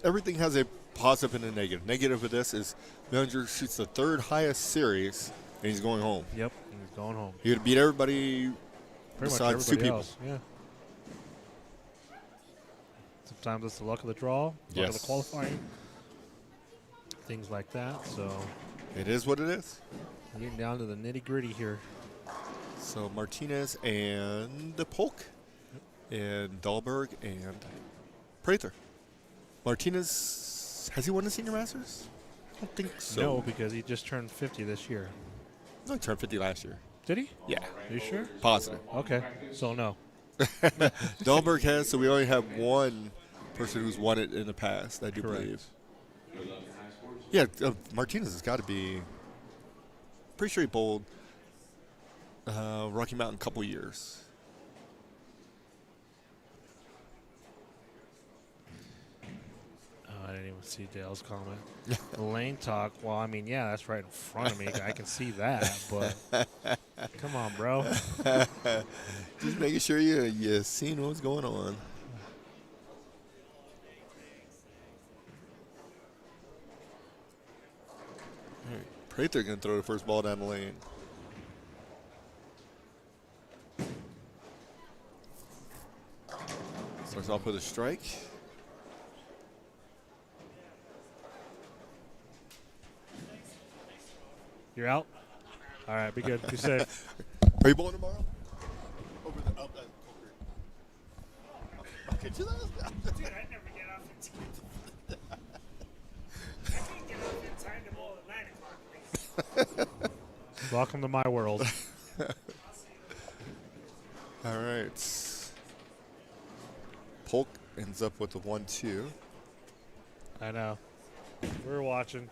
Everything has a positive and a negative. Negative of this is Mellinger shoots the third highest series, and he's going home. Yep, and he's going home. He would beat everybody Pretty much besides two everybody people. else, yeah. Sometimes it's the luck of the draw, luck of Yes. the qualifying, things like that. So It is what it is. we're getting down to the nitty gritty here. So Martinez and Polk, and Dahlberg and Prather. Martinez, has he won the Senior Masters? I don't think so. No, because he just turned 50 this year. No, he turned 50 last year. Did he? Yeah, Are you sure? positive. Okay, so no. Dahlberg has, so we only have one person who's won it in the past, I do Correct. believe. Yeah, Martinez has got to be, pretty sure he bowled Rocky Mountain a couple years. I didn't even see Dale's comment. Lane talk. Well, I mean, yeah, that's right in front of me. I can see that, but come on, bro. Just making sure you seen what's going on. All right, Prather going to throw the first ball down the lane. Starts off with a strike. You're out? All right, be good. Be safe. Are you bowling tomorrow? Over the up that okay, chill out. Dude, I never get off in time. I can't get off in time to bowl at 9 o'clock, please. Welcome to my world. All right. Polk ends up with a 1-2. I know. We're watching.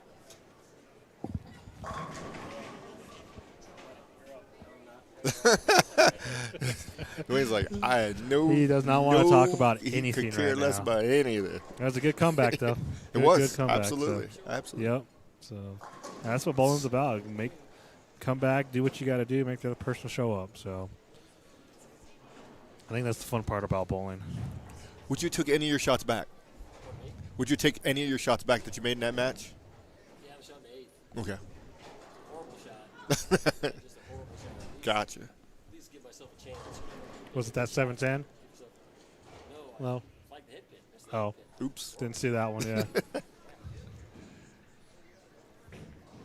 Dwayne's like, I know. He does not want to talk about he anything could care right less now. about any of it. That was a good comeback, though. It Good was comeback, absolutely, so. absolutely. Yep. So that's what bowling's about. Come back, do what you got to do, make the other person show up. So I think that's the fun part about bowling. Would you take any of your shots back? Would you take any of your shots back that you made in that match? Yeah, I shot in the 8th. Okay. Horrible shot. Just a horrible shot. Gotcha. At least give myself a chance. Was it that 710? No. No. Like the hit pin. That's the Oh, hit pin. Oops. didn't see that one. Yeah.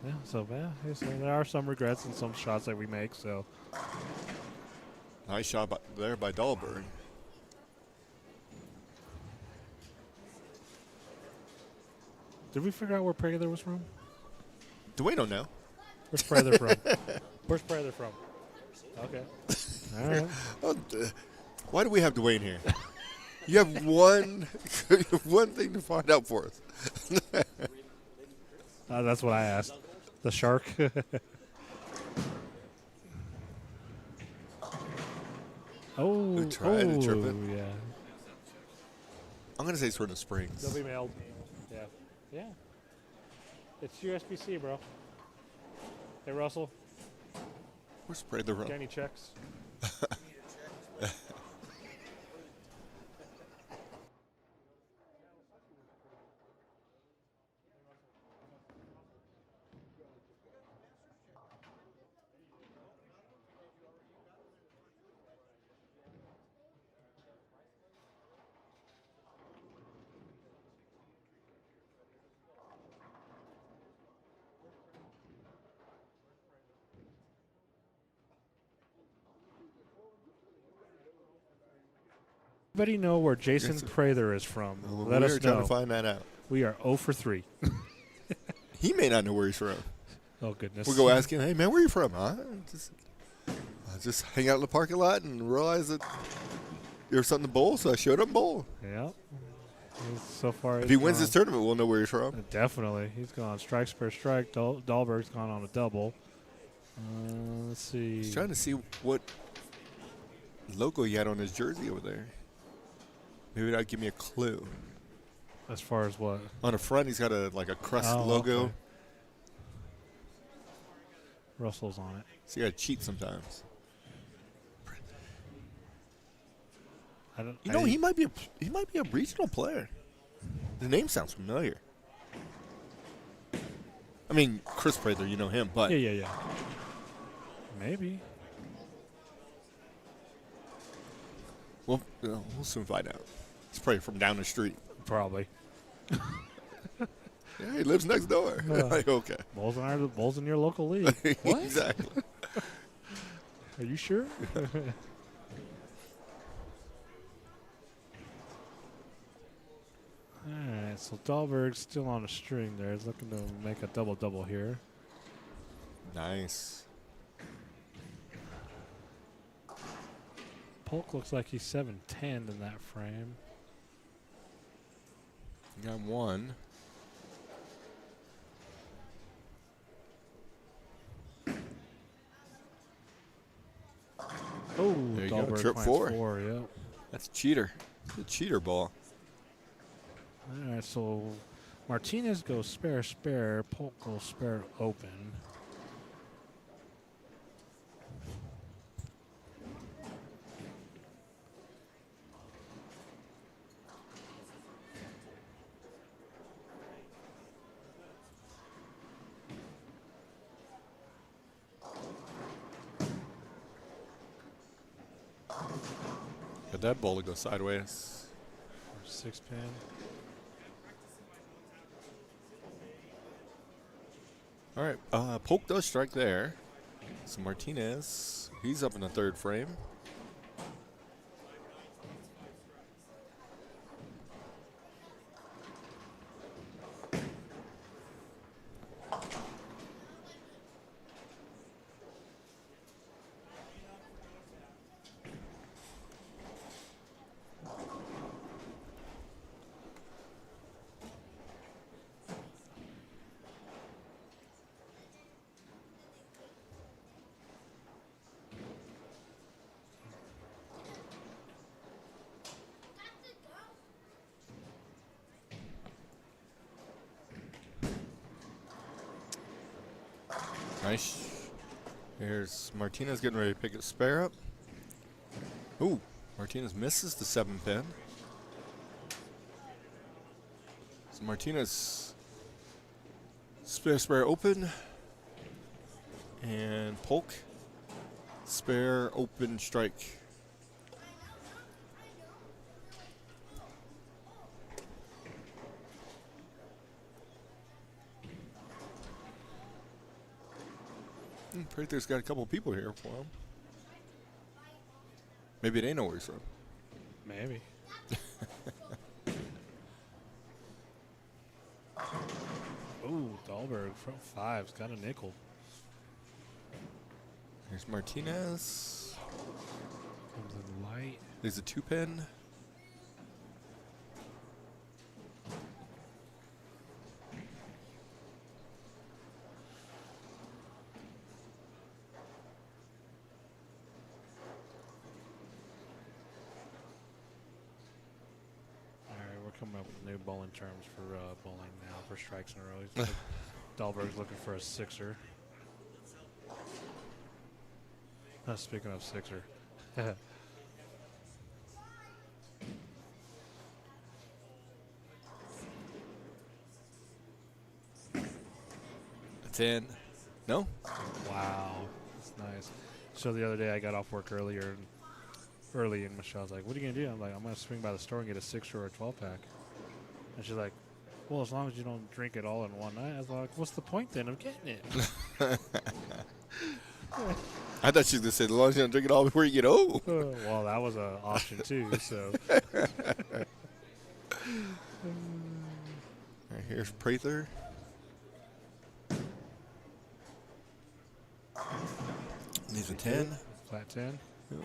Yeah. So there are some regrets in some shots that we make. So Nice shot there by Dahlberg. did we figure out where Prather was from? Dwayne don't know. Where's Prather from? Where's Prather from? Okay. All right. Oh, why do we have Dwayne here? You have one thing to find out for us. That's what I asked. The shark. Oh, tried to trip it. Yeah. I'm gonna say Swordon Springs. They'll be mailed. Yeah. Yeah. It's USBC, bro. Hey, Russell. Where's Prather from? Got any checks? Anybody know where Jason Prather is from? Let we us are trying know. to find that out. We are 0 for 3. He may not know where he's from. Oh, goodness. We'll go ask him, hey, man, where you from, huh? Just hang out in the parking lot and realize that there's something to bowl, so I showed up and bowl. Yeah. So far, If he wins this tournament, we'll know where he's from. Definitely. He's gone strikes per strike. Dahlberg's gone on a double. Let's see. He's trying to see what logo he had on his jersey over there. Maybe that'd give me a clue. As far as what? On the front, he's got a crest logo. Okay. Russell's on it. So you gotta cheat sometimes. He might be a regional player. The name sounds familiar. I mean, Chris Prather, you know him, but Yeah. Maybe. we'll soon find out. He's probably from down the street. Probably. Yeah, he lives next door. Like, okay. Bulls in your local league. What? Exactly. Are you sure? All right, so Dahlberg's still on a string there. He's looking to make a double-double here. Nice. Polk looks like he's 7'10" in that frame. Got one. Oh, There you go, Dahlberg trip finds four. Yep. That's cheater. The cheater ball. All right, so Martinez goes spare. Polk goes spare open. Got that ball to go sideways. 6-pin. All right, Polk does strike there. So Martinez, he's up in the third frame. Nice. Here's Martinez getting ready to pick a spare up. Ooh, Martinez misses the 7-pin. So Martinez Spare open. And poke. Spare open strike. Prather's got a couple people here for him. Maybe they know where he's from. Maybe. Ooh, Dahlberg front 5's got a nickel. Here's Martinez. Comes in light. There's a 2-pin. Coming up with new bowling terms for bowling now for strikes in a row. He's Dahlberg's looking for a sixer. Speaking of sixer. That's in. No? Wow. That's nice. So the other day I got off work early and Michelle's like, what are you going to do? I'm like, I'm going to swing by the store and get a 6 or a 12-pack. And she's like, well, as long as you don't drink it all in one night. I was like, what's the point then of getting it? I thought she was going to say, as long as you don't drink it all before you get home. Well, that was an option too, so. All right, here's Prather. Needs a 10. Flat 10. Yep.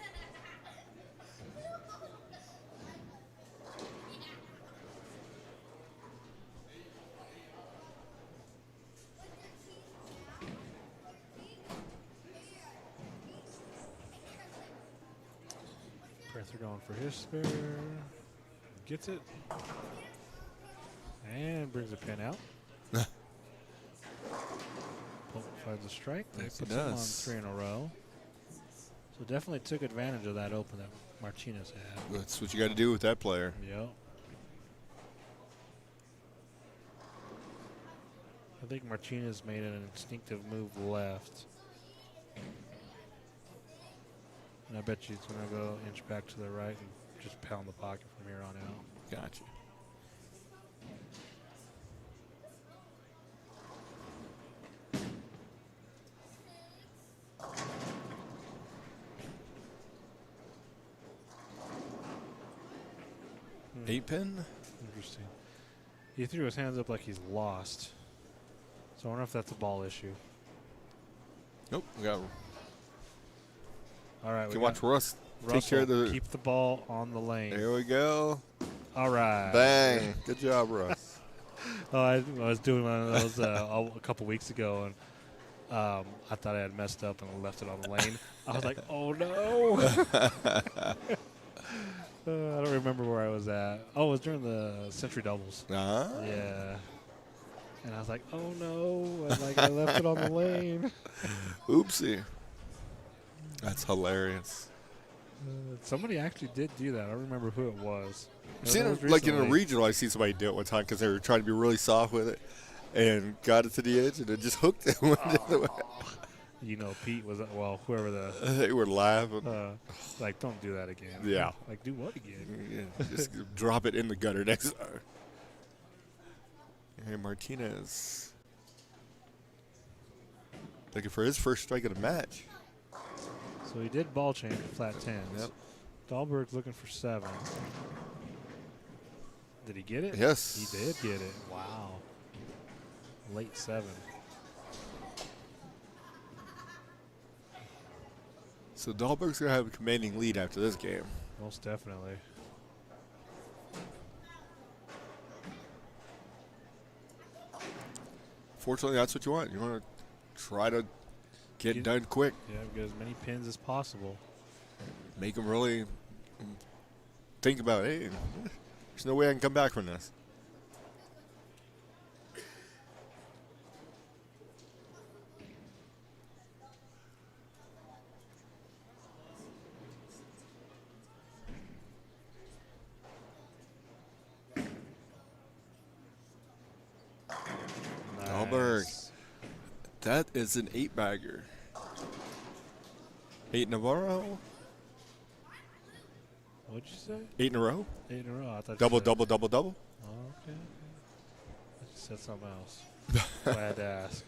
Prather going for his spare. Gets it. And brings a pin out. Finds a strike. That Yes, puts he him on does. 3 in a row. So definitely took advantage of that open that Martinez had. That's what you got to do with that player. Yep. I think Martinez made an instinctive move left. And I bet you he's going to go inch back to the right and just pound the pocket from here on out. Gotcha. Hmm. 8-pin. Interesting. He threw his hands up like he's lost. So I wonder if that's a ball issue. Nope. We got. All right. Can watch Russ take care of the. Keep the ball on the lane. There we go. All right. Bang. Good job, Russ. Oh, I was doing one of those a couple weeks ago, and I thought I had messed up and left it on the lane. I was like, oh, no. I don't remember where I was at. Oh, it was during the Century Doubles. Ah. Yeah. And I was like, oh, no. And, I left it on the lane. Oopsie. That's hilarious. Somebody actually did do that. I don't remember who it was. I've seen it, like in a regional, I see somebody do it one time because they were trying to be really soft with it and got it to the edge and it just hooked it. Went the other way. You know, Pete was, whoever the. They were laughing. Don't do that again. Yeah. Do what again? Yeah, just drop it in the gutter next time. Hey, Martinez. Looking for his first strike of the match. So he did ball change flat 10s. Yep. Dahlberg's looking for 7. Did he get it? Yes. He did get it. Wow. Late 7. So Dahlberg's going to have a commanding lead after this game. Most definitely. Fortunately, that's what you want. You want to try to get done quick. Yeah, get as many pins as possible. Make them really think about, hey, there's no way I can come back from this. Dahlberg. That is an 8-bagger. 8 in a row. What'd you say? 8 in a row. 8 in a row. I thought you Double, said- double, double, double. Oh, okay. I just said something else. So I had to ask.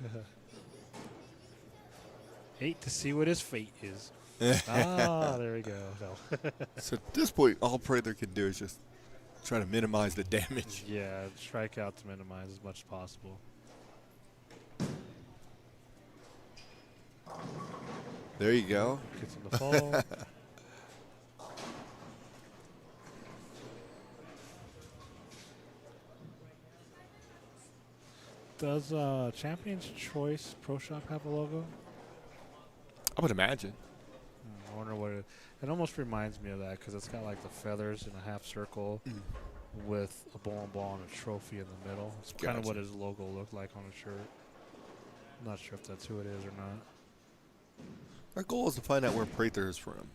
8 to see what his fate is. There we go. No. So at this point, all Prather can do is just try to minimize the damage. Yeah, strike out to minimize as much as possible. There you go. Gets him to fall. Does Champion's Choice Pro Shop have a logo? I would imagine. I wonder what it almost reminds me of that because it's got like the feathers in a half circle with a bowling ball and a trophy in the middle. It's kind of Gotcha. what his logo looked like on his shirt. I'm not sure if that's who it is or not. Our goal is to find out where Prather is from.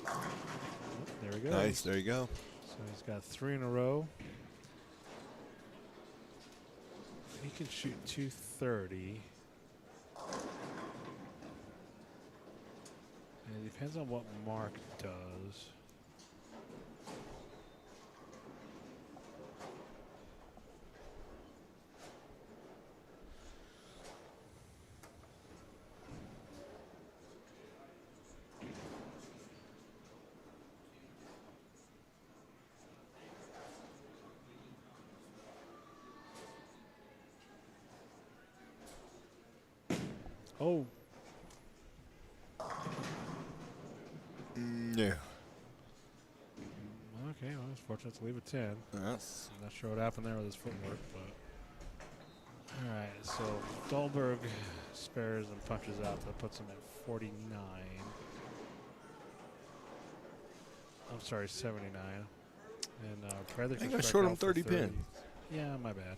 There we go. Nice. There you go. So he's got 3 in a row. He can shoot 230. And it depends on what Mark does. Oh, Yeah. okay. Well, it's fortunate to leave a 10. That's I'm not sure what happened there with his footwork, but. All right, so Dahlberg spares and punches out. That puts him at 49. I'm sorry, 79. And Prather I think can I strike showed him out for 30 pin. Yeah, my bad.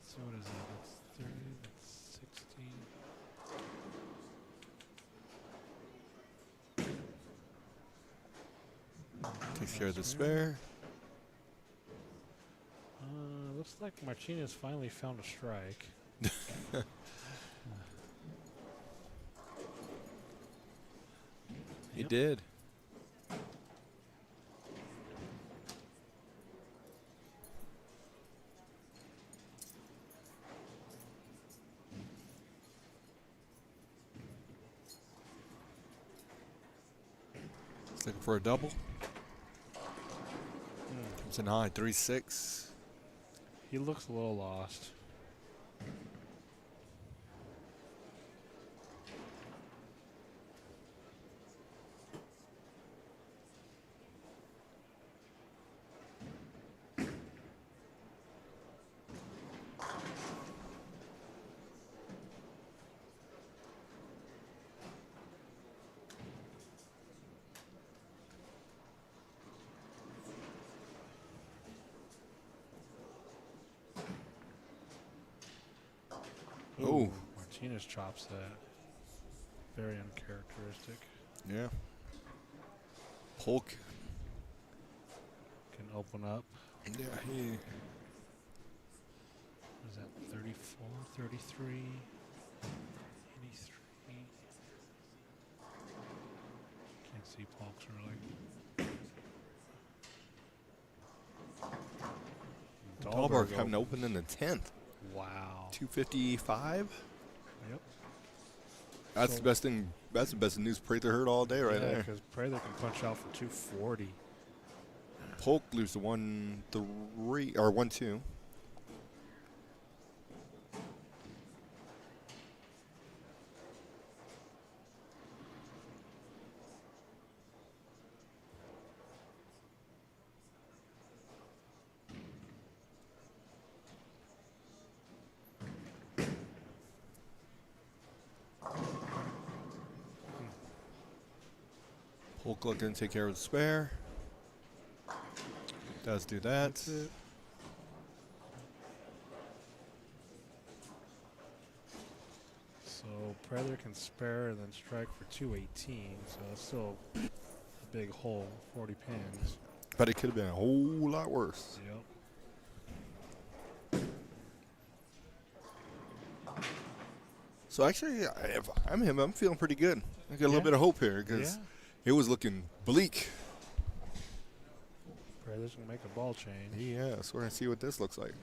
So what is that? That's 30, that's 16. takes care of the spare. Looks like Martinez finally found a strike. He Yep. did. He's looking for a double. Comes in high, 3-6. He looks a little lost. Oh. Martinez chops that. Very uncharacteristic. Yeah. Polk. Can open up. Yeah, he. What is that? 34, 33, 83. Can't see Polk's really. Dahlberg having open in the 10th. Wow. 255. Yep. That's So- the best thing. That's the best news Prather heard all day right there. Because Prather can punch out for 240. Polk loses to 1-3 or 1-2. Polk looking to take care of the spare. Does do that. That's it. So Prather can spare and then strike for 218. So that's still a big hole, 40 pins. But it could have been a whole lot worse. Yep. So actually, if I'm him, I'm feeling pretty good. I got a little Yeah. bit of hope here because Yeah. it was looking bleak. Prather's gonna make a ball change. Yeah, so we're gonna see what this looks like.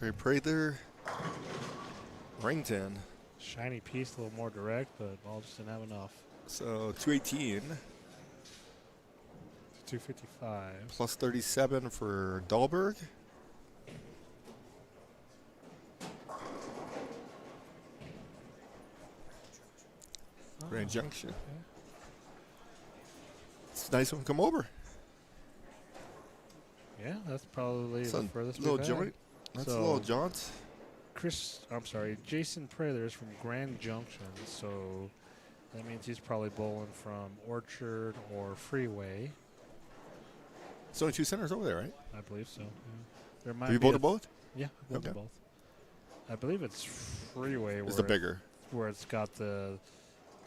Ray Prather, Rington. Shiny piece, a little more direct, but ball just didn't have enough. So 218 255. plus 37 for Dahlberg. Grand Junction. It's a nice one. Come over. Yeah, that's probably It's the a furthest little we've had. joint. That's a So- little jaunt. Jason Prather is from Grand Junction, so that means he's probably bowling from Orchard or Freeway. It's only 2 centers over there, right? I believe so. Yeah. There might Have you be bowled a- to both? Yeah, I've bowled to Okay. both. I believe it's Freeway It's the bigger. where it's got the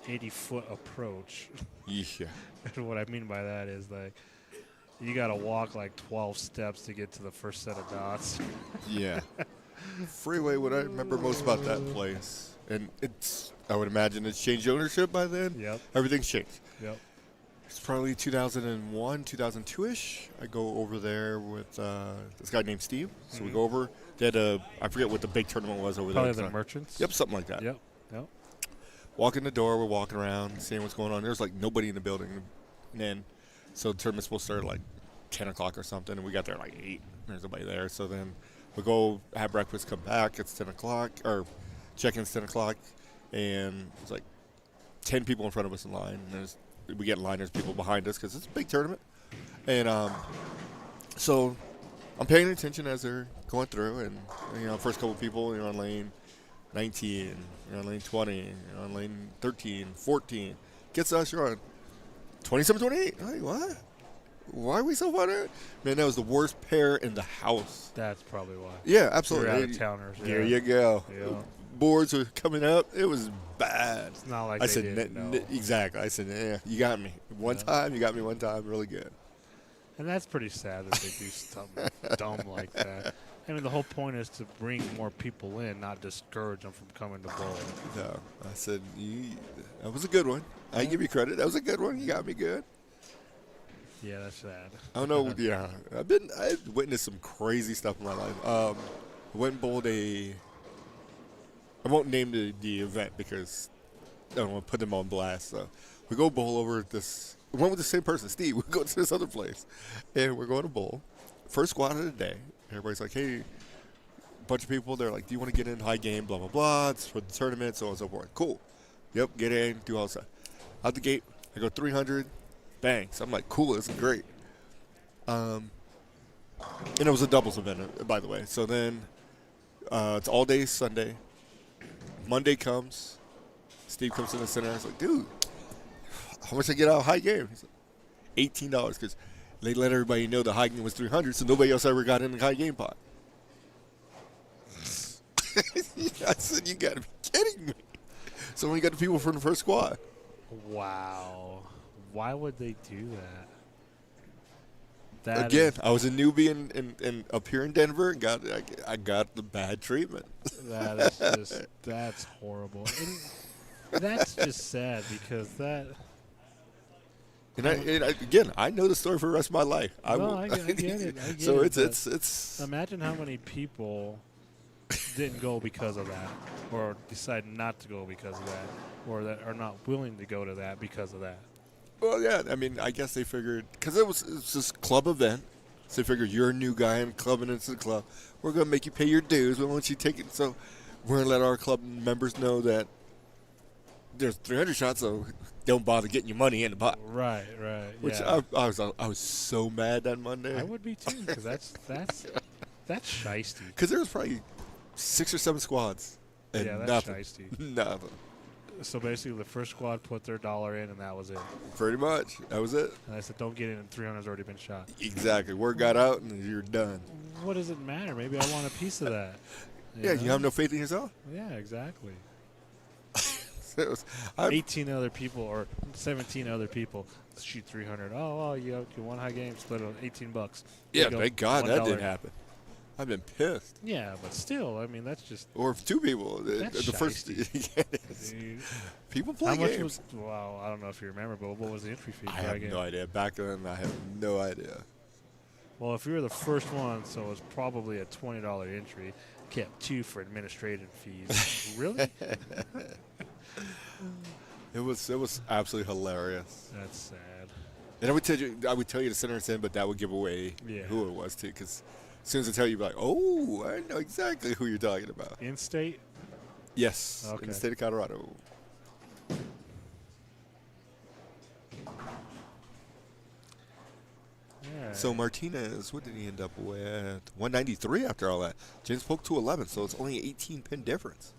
80-foot approach. Yeah. And what I mean by that is like you got to walk like 12 steps to get to the first set of dots. Yeah. Freeway, what I remember most about that place, and it's, I would imagine it's changed ownership by then. Yep. Everything's changed. Yep. It's probably 2001, 2002-ish. I go over there with this guy named Steve. So we go over. They had I forget what the big tournament was over Probably there. the Merchants. Yep, something like that. Yep. Yep. Walk in the door, we're walking around, seeing what's going on. There's like nobody in the building. And then, so the tournament's supposed to start at like 10 o'clock or something, and we got there at like 8. There's nobody there. So then we go have breakfast, come back. It's 10 o'clock, or check-in's 10 o'clock, and it's like 10 people in front of us in line. And we get in line, there's people behind us because it's a big tournament. And so I'm paying attention as they're going through, and first couple people, on lane 19, on lane 20, on lane 13, 14. Gets us, you're on 27, 28. I'm like, what? Why are we so far out? Man, that was the worst pair in the house. That's probably why. Yeah, absolutely. You're out of towners. There you go. Yeah. Boards were coming up. It was bad. It's not like I they said, didn't know. exactly. I said, yeah, you got me. One time, you got me one time. Really good. And that's pretty sad that they do something dumb like that. I mean, the whole point is to bring more people in, not discourage them from coming to bowl. So I said, that was a good one. I give you credit. That was a good one. You got me good. Yeah, that's sad. I don't know. Yeah, I've witnessed some crazy stuff in my life. I went and bowled I won't name the event because I don't want to put them on blast. So we go bowl over this. We went with the same person, Steve. We go to this other place, and we're going to bowl. First squad of the day. Everybody's like, hey, bunch of people. They're like, do you want to get in high game? Blah blah blah. It's for the tournament, so on and so forth. Cool. Yep. Get in. Do all that stuff. Out the gate, I go 300. Bang. So I'm like, cool. This is great. And it was a doubles event, by the way. So then it's all day Sunday. Monday comes. Steve comes in the center. I was like, dude, how much I get out of high game? He's like, $18 because they let everybody know the high game was 300, so nobody else ever got in the high game pot. I said, you got to be kidding me. So we got the people from the first squad. Wow. Why would they do that? That Again, is- I was a newbie in up here in Denver and I got the bad treatment. that is just, that's horrible. And that's just sad because that. And again, I know the story for the rest of my life. I get it. I get So it, it's imagine how many people didn't go because of that, or decide not to go because of that, or that are not willing to go to that because of that. well, yeah. I mean, I guess they figured because it's this club event. So they figured you're a new guy and clubbing into the club. We're gonna make you pay your dues. We want you to take it. So we're gonna let our club members know that there's 300 shots, so don't bother getting your money in the pot. Right. Which Yeah. I was so mad that Monday. I would be too because that's shiesty. Because there was probably 6 or 7 squads And Yeah, that's nothing. shiesty. Nothing. So basically, the first squad put their dollar in, and that was it. Pretty much. That was it. And I said, don't get in, and 300's already been shot. Exactly. Word got out, and you're done. What does it matter? Maybe I want a piece of that. Yeah, you have no faith in yourself. Yeah, exactly. I'm- 18 other people or 17 other people shoot 300. Oh, well, you won high game, split it $18. There yeah, you go, thank God that $1. didn't happen. I've been pissed. Yeah, but still, I mean, that's just. Or if two people. That's The first. shiesty. Yeah, it is. Dude. People play How much games. was? Wow, I don't know if you remember, but what was the entry fee? I for that have game? no idea. Back then, I have no idea. Well, if you were the first one, so it was probably a $20 entry. Kept 2 for administrative fees. Really? It was absolutely hilarious. That's sad. And I would tell you to send us in, but that would give away Yeah. who it was too. Because as soon as I tell you, you'd be like, oh, I know exactly who you're talking about. In-state? Yes, in Okay. the state of Colorado. Yeah. So Martinez, what did he end up with? 193 after all that. James Polk 211, so it's only an 18-pin difference.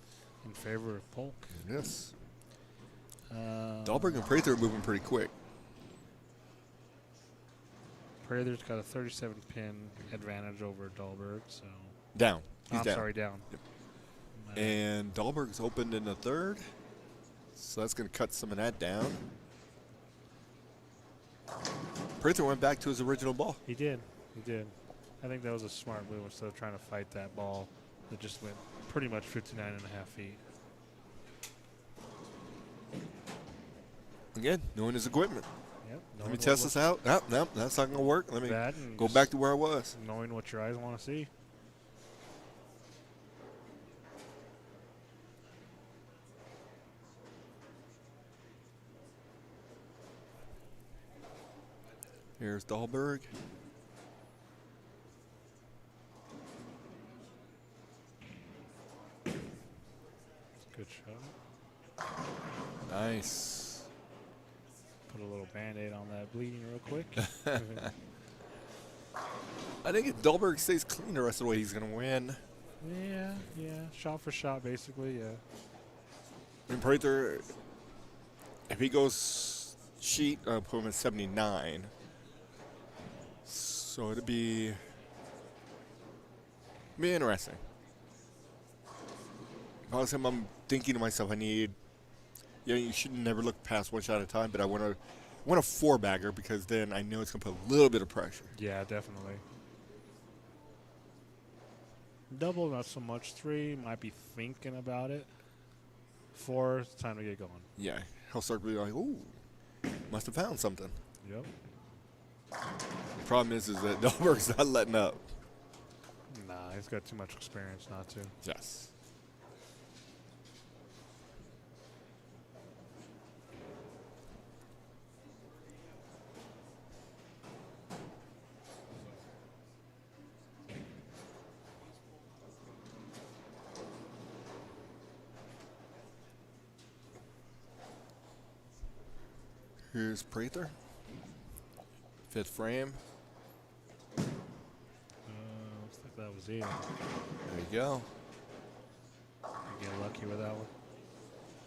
In favor of Polk. Yes. Uh, Dahlberg and Prather are moving pretty quick. Prather's got a 37-pin advantage over Dahlberg, so. Down. He's I'm down. sorry, down. Yep. My- And Dahlberg's opened in the third, so that's going to cut some of that down. Prather went back to his original ball. He did. He did. I think that was a smart move instead of trying to fight that ball that just went pretty much 59.5 feet. Again, knowing his equipment. Yep. Let me test this out. No, that's not going to work. Let me That and go just back to where I was. knowing what your eyes want to see. Here's Dahlberg. Good shot. Nice. Put a little Band-Aid on that bleeding real quick. I think if Dahlberg stays clean the rest of the way, he's going to win. Yeah. Shot for shot, basically, yeah. And Prather, if he goes sheet, I'll put him at 79. So it'd be interesting. If I was him, I'm thinking to myself, you should never look past one shot at a time, but I want a 4-bagger because then I know it's going to put a little bit of pressure. Yeah, definitely. Double, not so much. 3, might be thinking about it. 4, it's time to get going. Yeah, he'll start being like, ooh, must have found something. Yep. The problem is that Dahlberg's not letting up. Nah, he's got too much experience not to. Yes. Here's Prather. 5th frame. Looks like that was it. There you go. You get lucky with that one.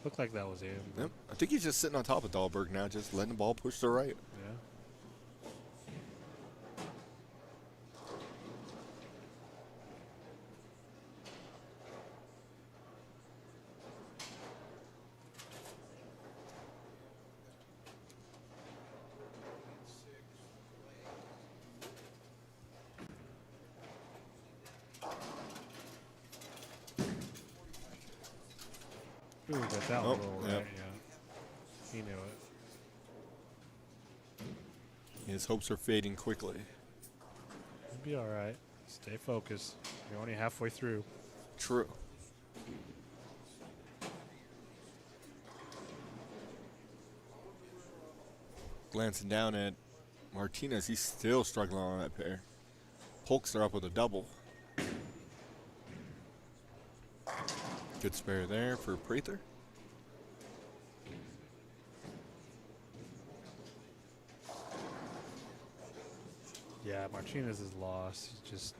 Looked like that was it. Yep. I think he's just sitting on top of Dahlberg now, just letting the ball push to the right. Yeah. Ooh, got that one Oh, roll yep. right, yeah. He knew it. His hopes are fading quickly. He'll be all right. Stay focused. You're only halfway through. True. Glancing down at Martinez, he's still struggling on that pair. Polks are up with a double. Good spare there for Prather. Yeah, Martinez is lost. He's just.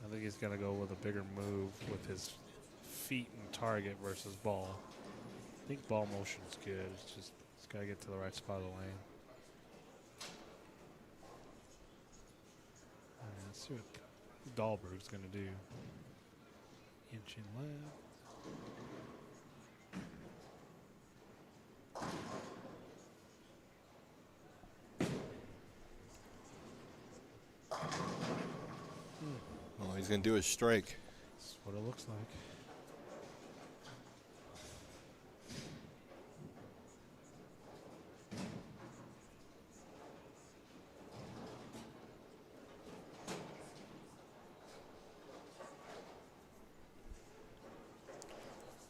I think he's going to go with a bigger move with his feet and target versus ball. I think ball motion's good. It's just he's got to get to the right spot of the lane. All right, let's see what Dahlberg's going to do. Inching left. Oh, he's going to do a strike. That's what it looks like.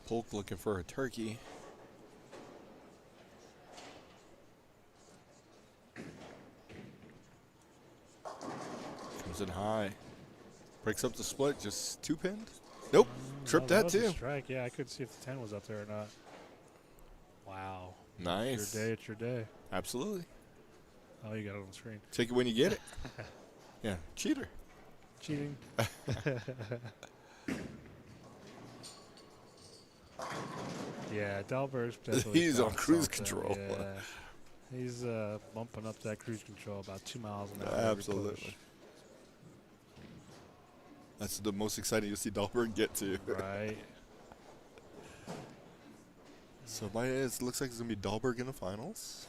Polk looking for a turkey. Comes in high. Breaks up the split. Just 2 pinned. Nope. Tripped No, that was a too. strike. Yeah, I couldn't see if the 10 was up there or not. Wow. Nice. It's your day. It's your day. Absolutely. Oh, you got it on the screen. Take it when you get it. Yeah. Cheater. Cheating. Yeah, Dahlberg's definitely He's on got cruise something, control. Yeah. He's bumping up that cruise control about 2 miles an hour. every Absolutely. push. That's the most exciting you'll see Dahlberg get to. Right. So it looks like it's going to be Dahlberg in the finals.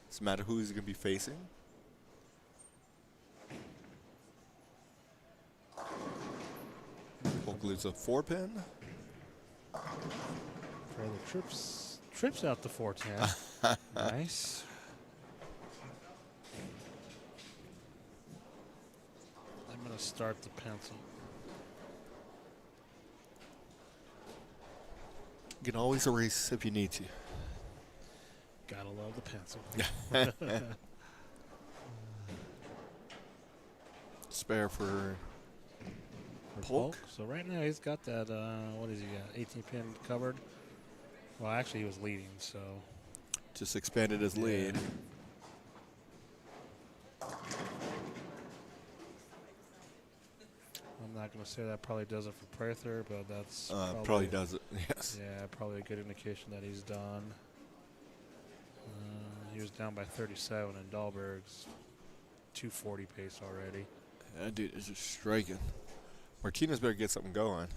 Doesn't matter who he's going to be facing. Polk leaves a 4-pin. Trailer trips out the 410. Nice. I'm going to start the pencil. You can always erase if you need to. Gotta love the pencil. Spare for For Polk. So right now he's got that, what has he got, 18 pin covered? Well, actually he was leading, so. Just expanded his lead. I'm not going to say that probably does it for Prather, but that's Probably does it, yes. Yeah, probably a good indication that he's done. He was down by 37, and Dahlberg's 240 pace already. That dude is just striking. Martinez better get something going.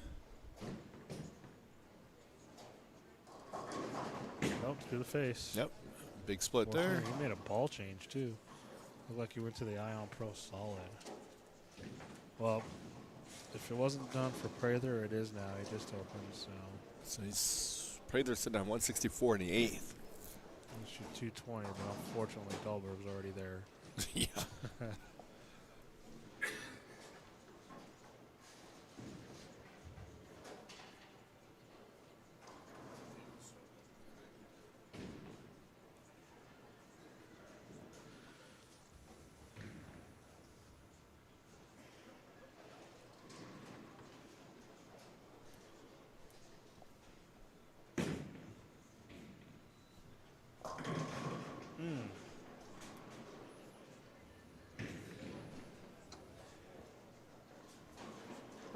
Oh, through the face. Yep. Big split there. He made a ball change, too. Looked like he went to the Ion Pro solid. Well, if it wasn't done for Prather, it is now. He just opened, so. So he's Prather's sitting on 164 in the 8th. He shoot 220, but unfortunately, Dahlberg's already there. Yeah.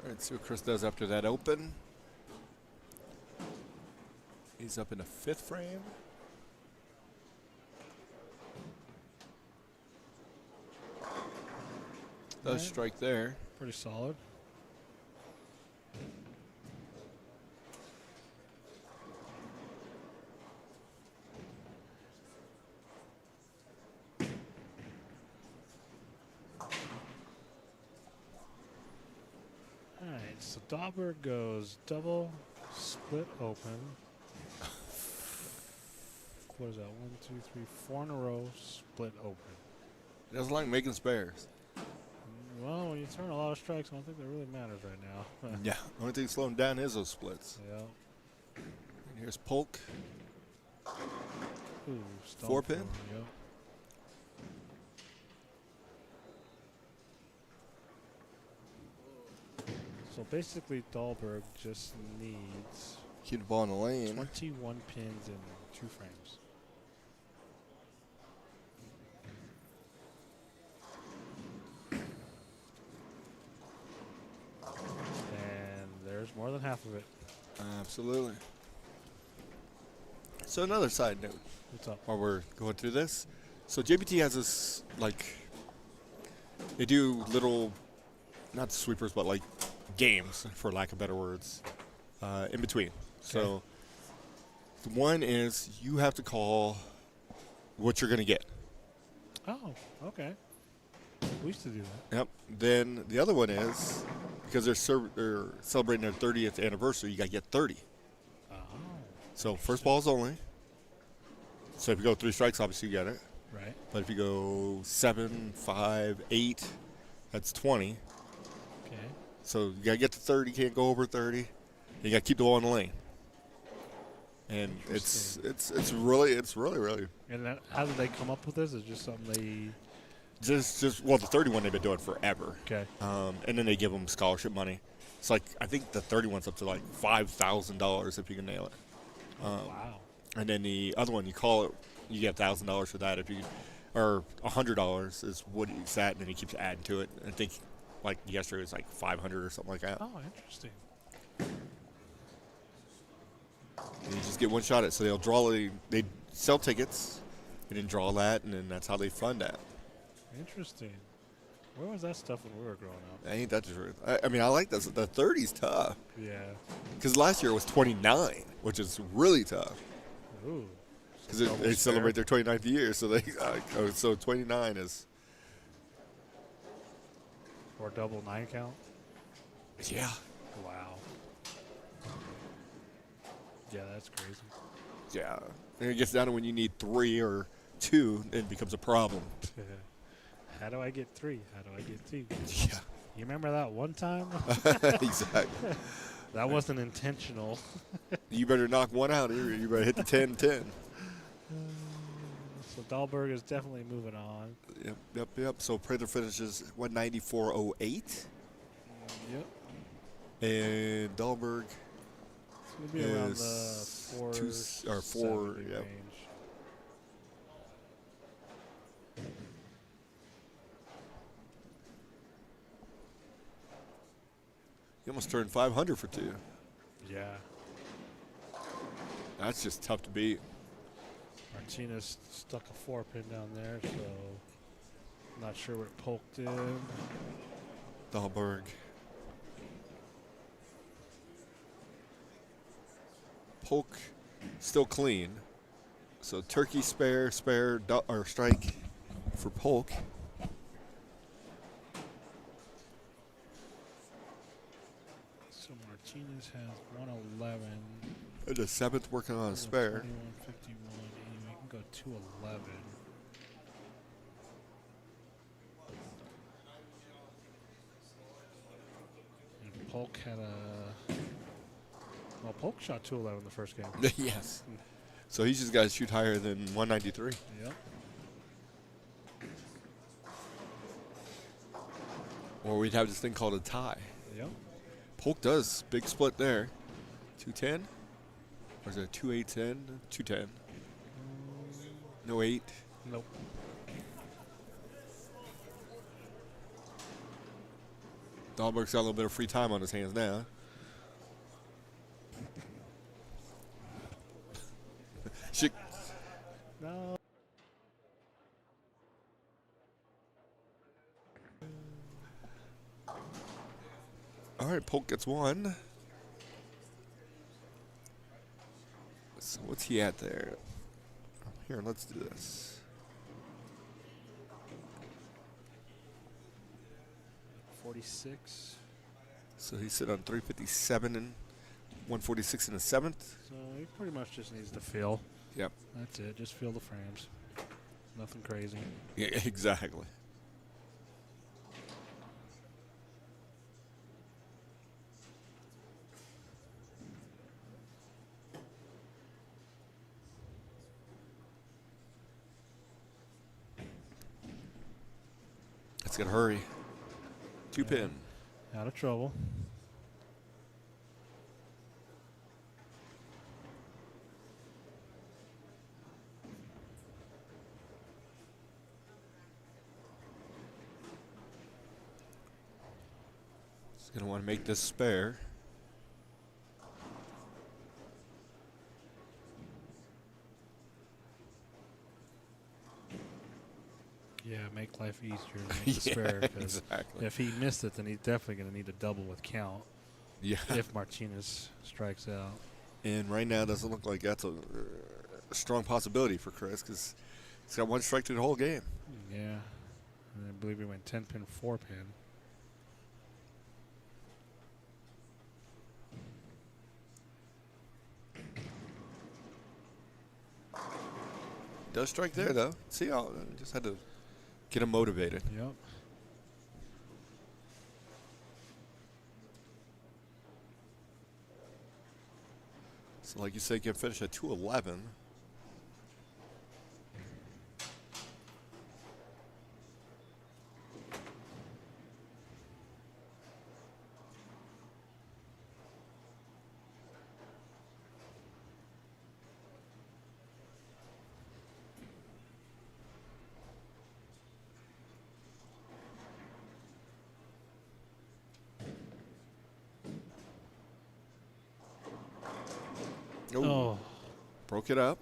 All right, see what Chris does after that open. He's up in the 5th frame. Does Right. strike there. Pretty solid. Alright, so Dahlberg goes double, split open. What is that? 1, 2, 3, 4 in a row, split open. He doesn't like making spares. Well, when you turn a lot of strikes, I don't think that really matters right now. Yeah. Only thing slowing down is those splits. Yeah. And here's Polk. Ooh, stone 4-pin? thrower, Yep. So basically, Dahlberg just needs Keep the ball in the lane. 21 pins in 2 frames. More than half of it. Absolutely. So another side note What's up? while we're going through this. So JBT has this, like, they do little, not sweepers, but like games, for lack of better words, in between. So the one is you have to call what you're going to get. Oh, okay. We used to do that. Yep. Then the other one is, because they're celebrating their 30th anniversary, you got to get 30. Oh, So first balls only. So if you go 3 strikes, obviously you get it. right. But if you go 7, 5, 8, that's 20. Okay. So you got to get to 30, can't go over 30. You got to keep the ball in the lane. And it's really. And that, how did they come up with this? Is it just something they? Well, the 31 they've been doing forever. Okay. And then they give them scholarship money. It's like, I think the 31's up to like $5,000 if you can nail it. Wow. And then the other one, you call it, you get $1,000 for that. If you, or $100 is what it's at, and then he keeps adding to it. I think, like yesterday, it was like 500 or something like that. Oh, interesting. And you just get one shot at it. So they'll draw, they sell tickets, and then draw that, and then that's how they fund that. Interesting. Where was that stuff when we were growing up? Ain't that the truth? I mean, I like this. The 30's tough. Yeah. Because last year it was 29, which is really tough. Ooh. Because Double they spare. celebrate their 29th year, so they so 29 is, Or double 9 count. yeah. Wow. Yeah, that's crazy. Yeah. And it gets down to when you need 3 or 2, it becomes a problem. How do I get 3? How do I get 2? Yeah. You remember that one time? Exactly. That wasn't intentional. You better knock one out here. You better hit the 10-10. So Dahlberg is definitely moving on. Yep. So Prather finishes 194.08. Yep. And Dahlberg It's going to be around the is 4 yep. range. You almost turned 500 for 2. Yeah. That's just tough to beat. Martinez stuck a 4-pin down there, so not sure what it poked in. Dahlberg. Poke still clean. So turkey spare, or strike for Polk. So Martinez has 111. And the 7th working on a spare. 21, 51, 80. We can go 211. And Polk had a. Well, Polk shot 211 in the first game. Yes. So he's just got to shoot higher than 193. Yep. Or we'd have this thing called a tie. Yep. Polk does. Big split there. 210? Or is it 2-8-10? 210. No 8. Nope. Dahlberg's got a little bit of free time on his hands now. Shit. No. All right, Polk gets 1. So what's he at there? Here, let's do this. 46. So he's sitting on 357 and 146 in the 7th. So he pretty much just needs to feel. Yep. That's it. Just feel the frames. Nothing crazy. Yeah, exactly. Let's get a hurry. 2-pin. Out of trouble. He's going to want to make this spare. make life easier with the spare. 'Cause exactly. if he missed it, then he's definitely going to need a double with count Yeah. if Martinez strikes out. And right now, it doesn't look like that's a strong possibility for Chris because he's got one strike through the whole game. Yeah. And I believe he went 10-pin, 4-pin. Does strike there, though. See how just had to get him motivated. Yep. So, like you said, you can finish at 211. Ooh, Oh. broke it up.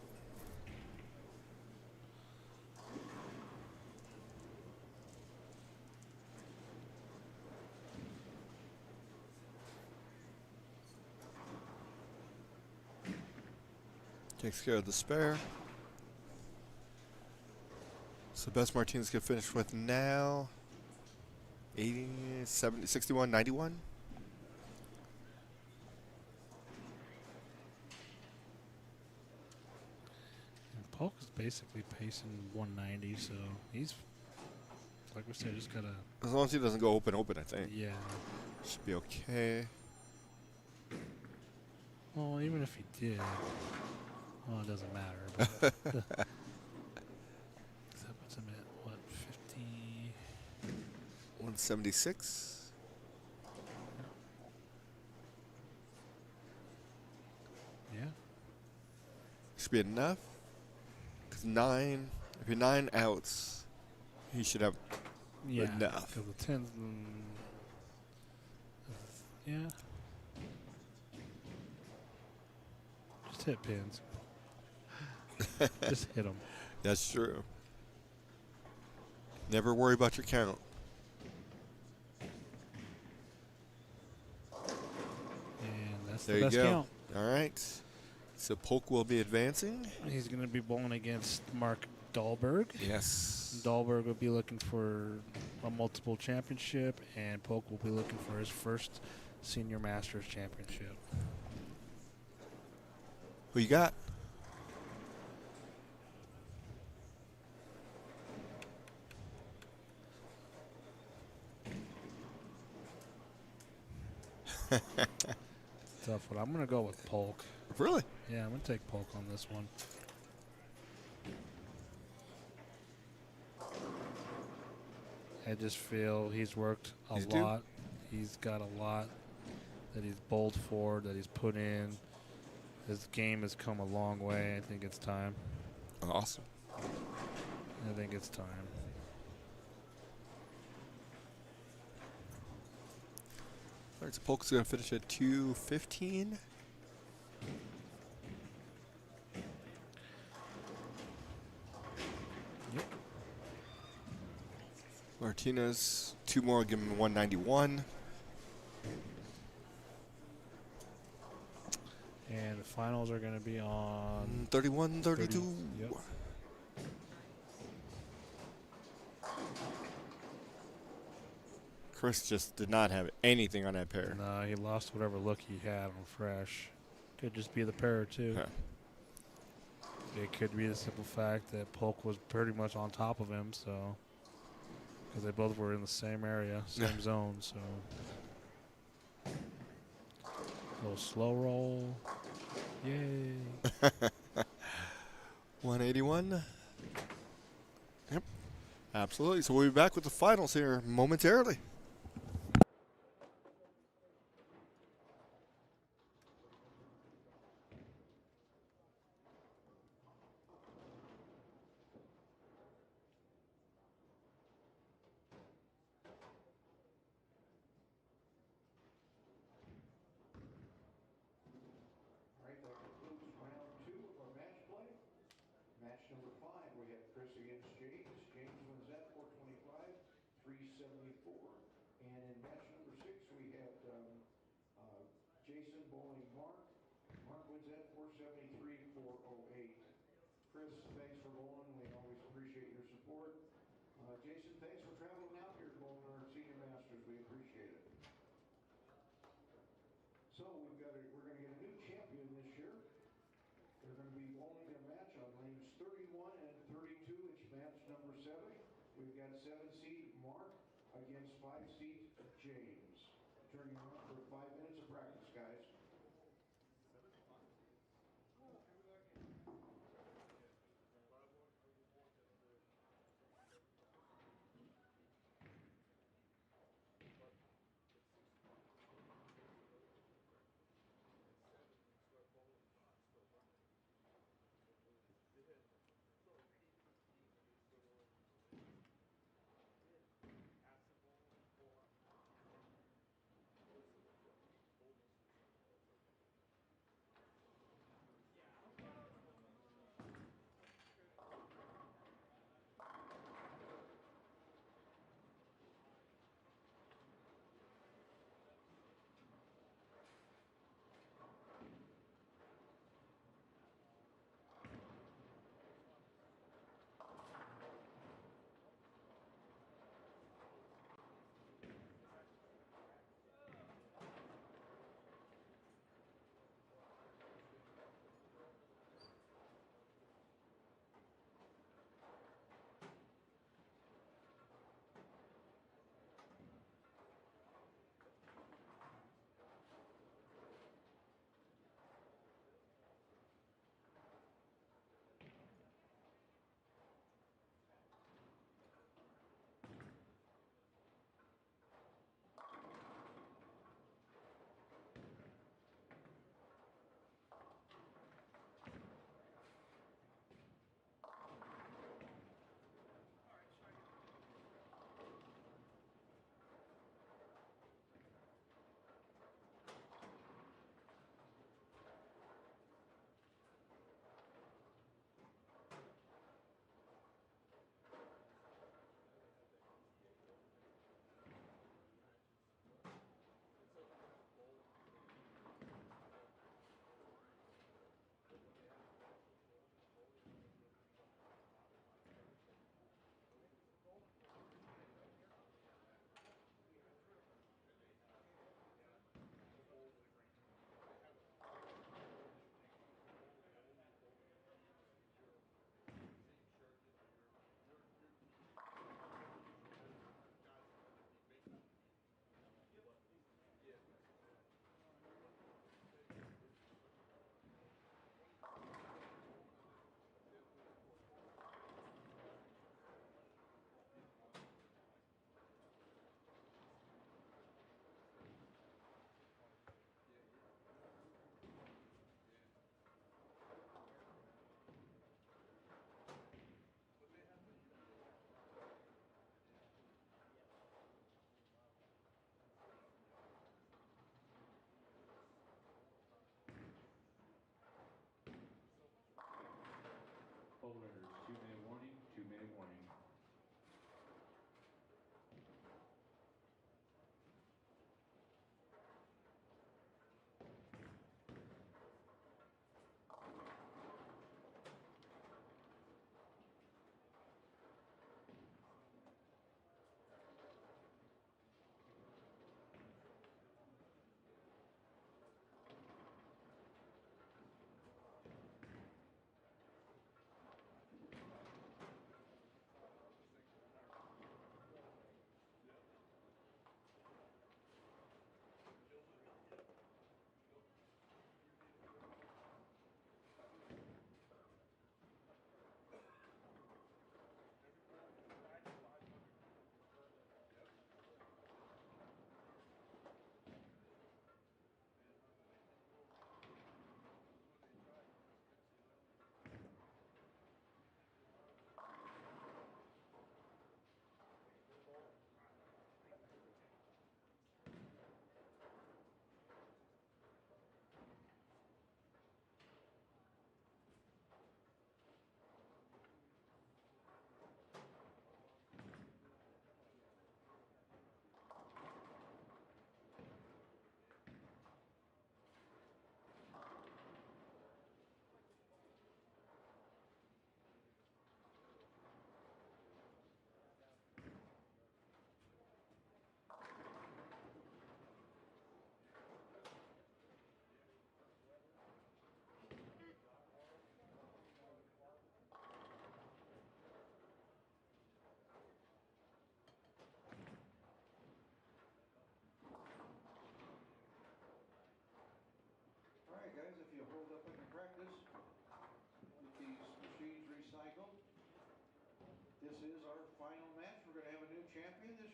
Takes care of the spare. So best Martinez can finish with now 80, 70, 61, 91. And Polk is basically pacing 190, so he's, like we said, just got to, As long as he doesn't go open, I think. yeah. Should be okay. Well, even if he did, well, it doesn't matter. But that puts him at, what, 50? 176. Yeah. Should be enough. Because if you're 9 outs, he should have Yeah. enough. Because the 10s, yeah. Just hit pins. Just hit them. That's true. Never worry about your count. And that's There the you best go. count. All right. So Polk will be advancing. He's going to be bowling against Mark Dahlberg. Yes. Dahlberg will be looking for a multiple championship, and Polk will be looking for his first Senior Masters championship. Who you got? Tough one. I'm going to go with Polk. Really? Yeah, I'm going to take Polk on this one. I just feel he's worked a He's due. lot. He's got a lot that he's bowled for, that he's put in. His game has come a long way. I think it's time. Awesome. I think it's time. All right, so Polk's going to finish at 215. Yep. Martinez, 2 more, give him 191. And the finals are going to be on 31, 32. 30. Yep. Chris just did not have anything on that pair. No, he lost whatever look he had on fresh. Could just be the pair too. Huh. It could be the simple fact that Polk was pretty much on top of him, so because they both were in the same area, same zone. So a little slow roll. Yay! 181. Yep. Absolutely. So we'll be back with the finals here momentarily. All right, that concludes round 2 of our match play. Match number 5, we have Chris against James. James wins that 425. 4. And in match number 6, we had Jason bowling Mark. Mark wins that 473-408. Chris, thanks for bowling. We always appreciate your support. Jason, thanks for traveling out here to bowl in our senior masters. We appreciate it. So we're going to get a new champion this year. They're going to be bowling their match on lanes 31 and 32. It's match number 7. We've got 7-seed Mark against 5-seed James. Turning around for 5 minutes of practice, guys.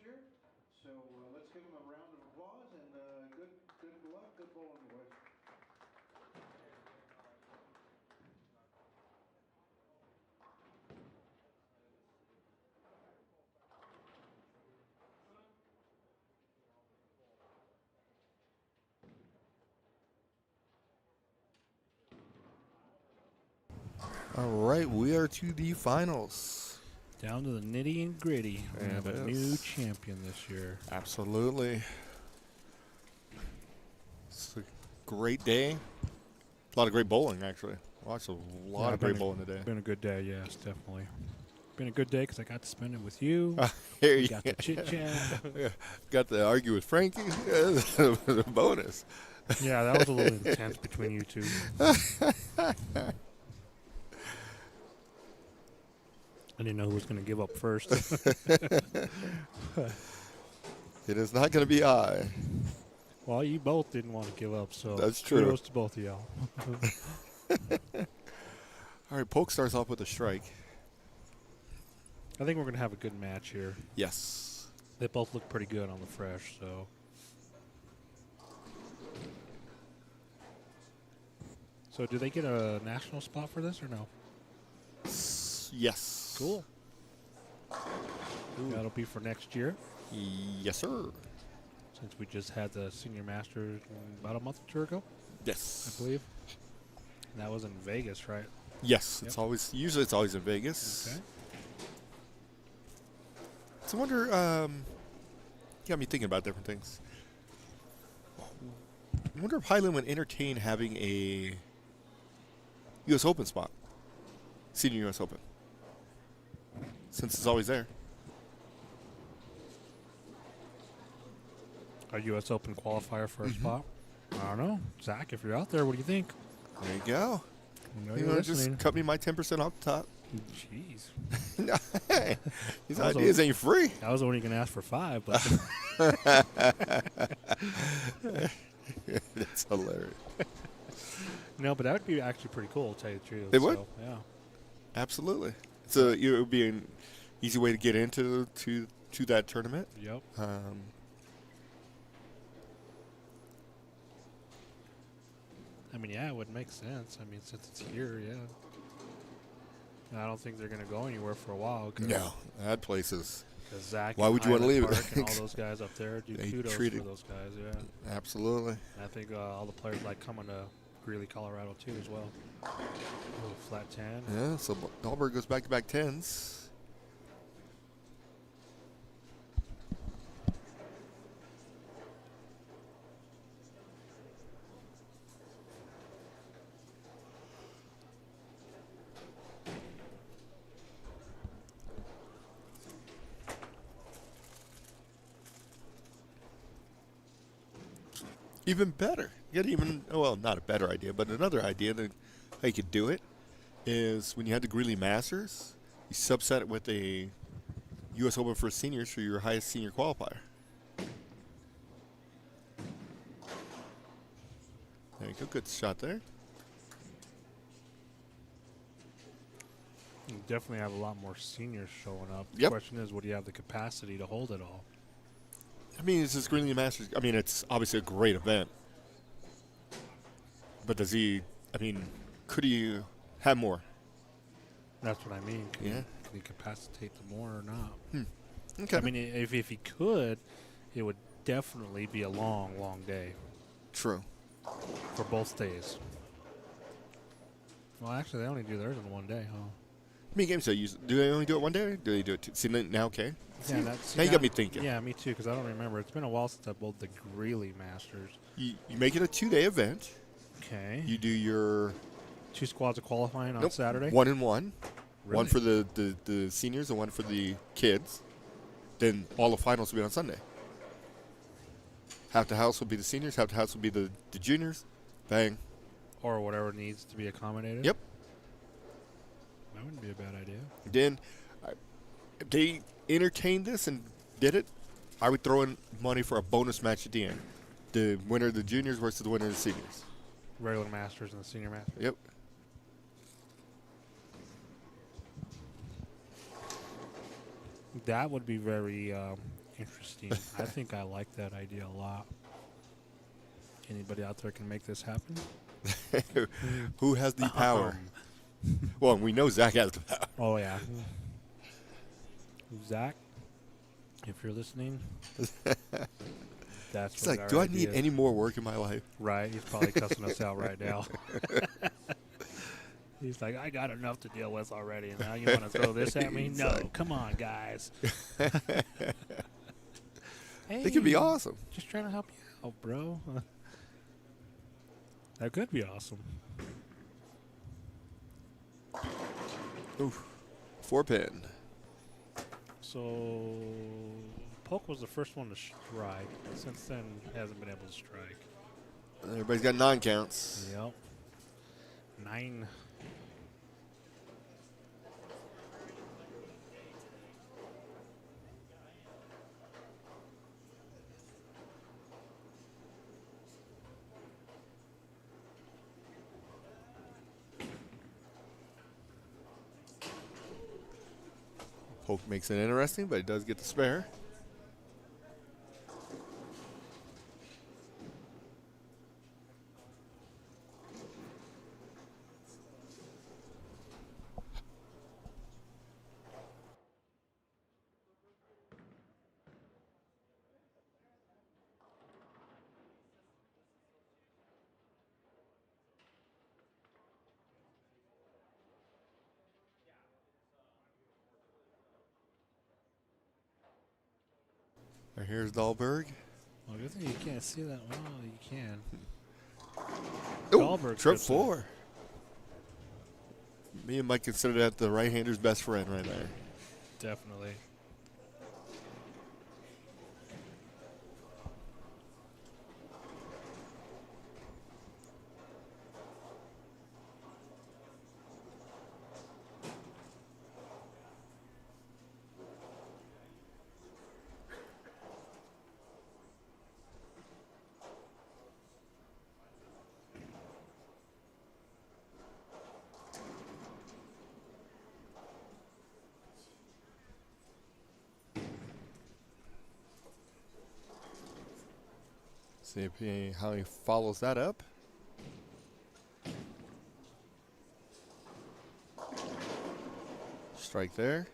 year. So let's give them a round of applause and good luck, good bowling, boys. All right, we are to the finals. Down to the nitty and gritty. We have a It new is. champion this year. Absolutely. It's a great day. A lot of great bowling, actually. Watched a lot of great bowling today. Been a good day, yes, definitely. Been a good day because I got to spend it with you. Here We you got to chit chat. got to argue with Frankie. The bonus. Yeah, that was a little intense between you two. I didn't know who was going to give up first. It is not going to be I. Well, you both didn't want to give up, so That's true. kudos to both of y'all. All right, Polk starts off with a strike. I think we're going to have a good match here. Yes. They both look pretty good on the fresh, so. So do they get a national spot for this or no? Yes. Cool. That'll be for next year, Yes, sir. since we just had the Senior Masters about a month or two ago, I Yes. believe. And that was in Vegas, right? Yes. Yep. It's always in Vegas. Okay. So I wonder. Got me thinking about different things. I wonder if Highland would entertain having a U.S. Open spot, Senior U.S. Open, since it's always there. A U.S. Open qualifier for a spot? I don't know. Zach, if you're out there, what do you think? There you go. I know You you're want to listening. just cut me my 10% off the top? Jeez. These I was ideas ain't free. I was only going to ask for 5, but That's hilarious. no, but that would be actually pretty cool, to tell you the truth. It would? So, yeah. Absolutely. So it would be an easy way to get into to that tournament. Yep. I mean, yeah, it would make sense. I mean, since it's here, yeah. And I don't think they're going to go anywhere for a while. No, that place is. Because Zach Why and would you wanna Highland leave it? Park and all those guys up there do They kudos treat for it- those guys, yeah. Absolutely. And I think all the players like coming to Greeley, Colorado, too, as well. Oh, flat 10. Yeah, so Dahlberg goes back-to-back 10s. Even better. You got well, not a better idea, but another idea that how you could do it is when you had the Greeley Masters, you subset it with a U.S. Open for seniors for your highest senior qualifier. There you go. Good shot there. You definitely have a lot more seniors showing up. The Yep. question is, would you have the capacity to hold it all? I mean, it's this Greeley Masters. I mean, it's obviously a great event. But does he, I mean, could he have more? That's what I mean. Can Yeah. Can he capacitate them more or not? Okay. I mean, if he could, it would definitely be a long, long day true. for both days. Well, actually, they only do theirs in one day, huh? How many games do they only do it one day? Or do they do it two? See, now, okay. Yeah, that's Now you got me thinking. Yeah, me too, because I don't remember. It's been a while since I bowled the Greeley Masters. You make it a 2-day event. Okay. You do your 2 squads of qualifying on nope, Saturday? 1 and 1. Really? One for the seniors and one for the kids. Then all the finals will be on Sunday. Half the house will be the seniors, half the house will be the juniors. Bang. Or whatever needs to be accommodated? Yep. That wouldn't be a bad idea. Then if they entertained this and did it, I would throw in money for a bonus match at the end. The winner of the juniors versus the winner of the seniors. Regular Masters and the Senior Masters. Yep. That would be very Interesting. I think I like that idea a lot. Anybody out there can make this happen? Who has the power? Well, we know Zach has the power. Oh, yeah. Zach, if you're listening, that's He's what like, our do I idea need is." any more work in my life? Right. He's probably cussing us out right now. He's like, I got enough to deal with already. And now you want to throw this at me? No. Come on, guys. Hey, It could be awesome. just trying to help you out, bro. That could be awesome. Oof. 4-pin. So, Polk was the first one to strike. Since then, hasn't been able to strike. Everybody's got 9 counts. Yep. 9. Polk makes it interesting, but he does get the spare. And here's Dahlberg. Well, good thing you can't see that. Well, you can. Ooh, Dahlberg trip gets it. 4. Me and Mike consider that the right-hander's best friend right there. Definitely. See how he follows that up. Strike there.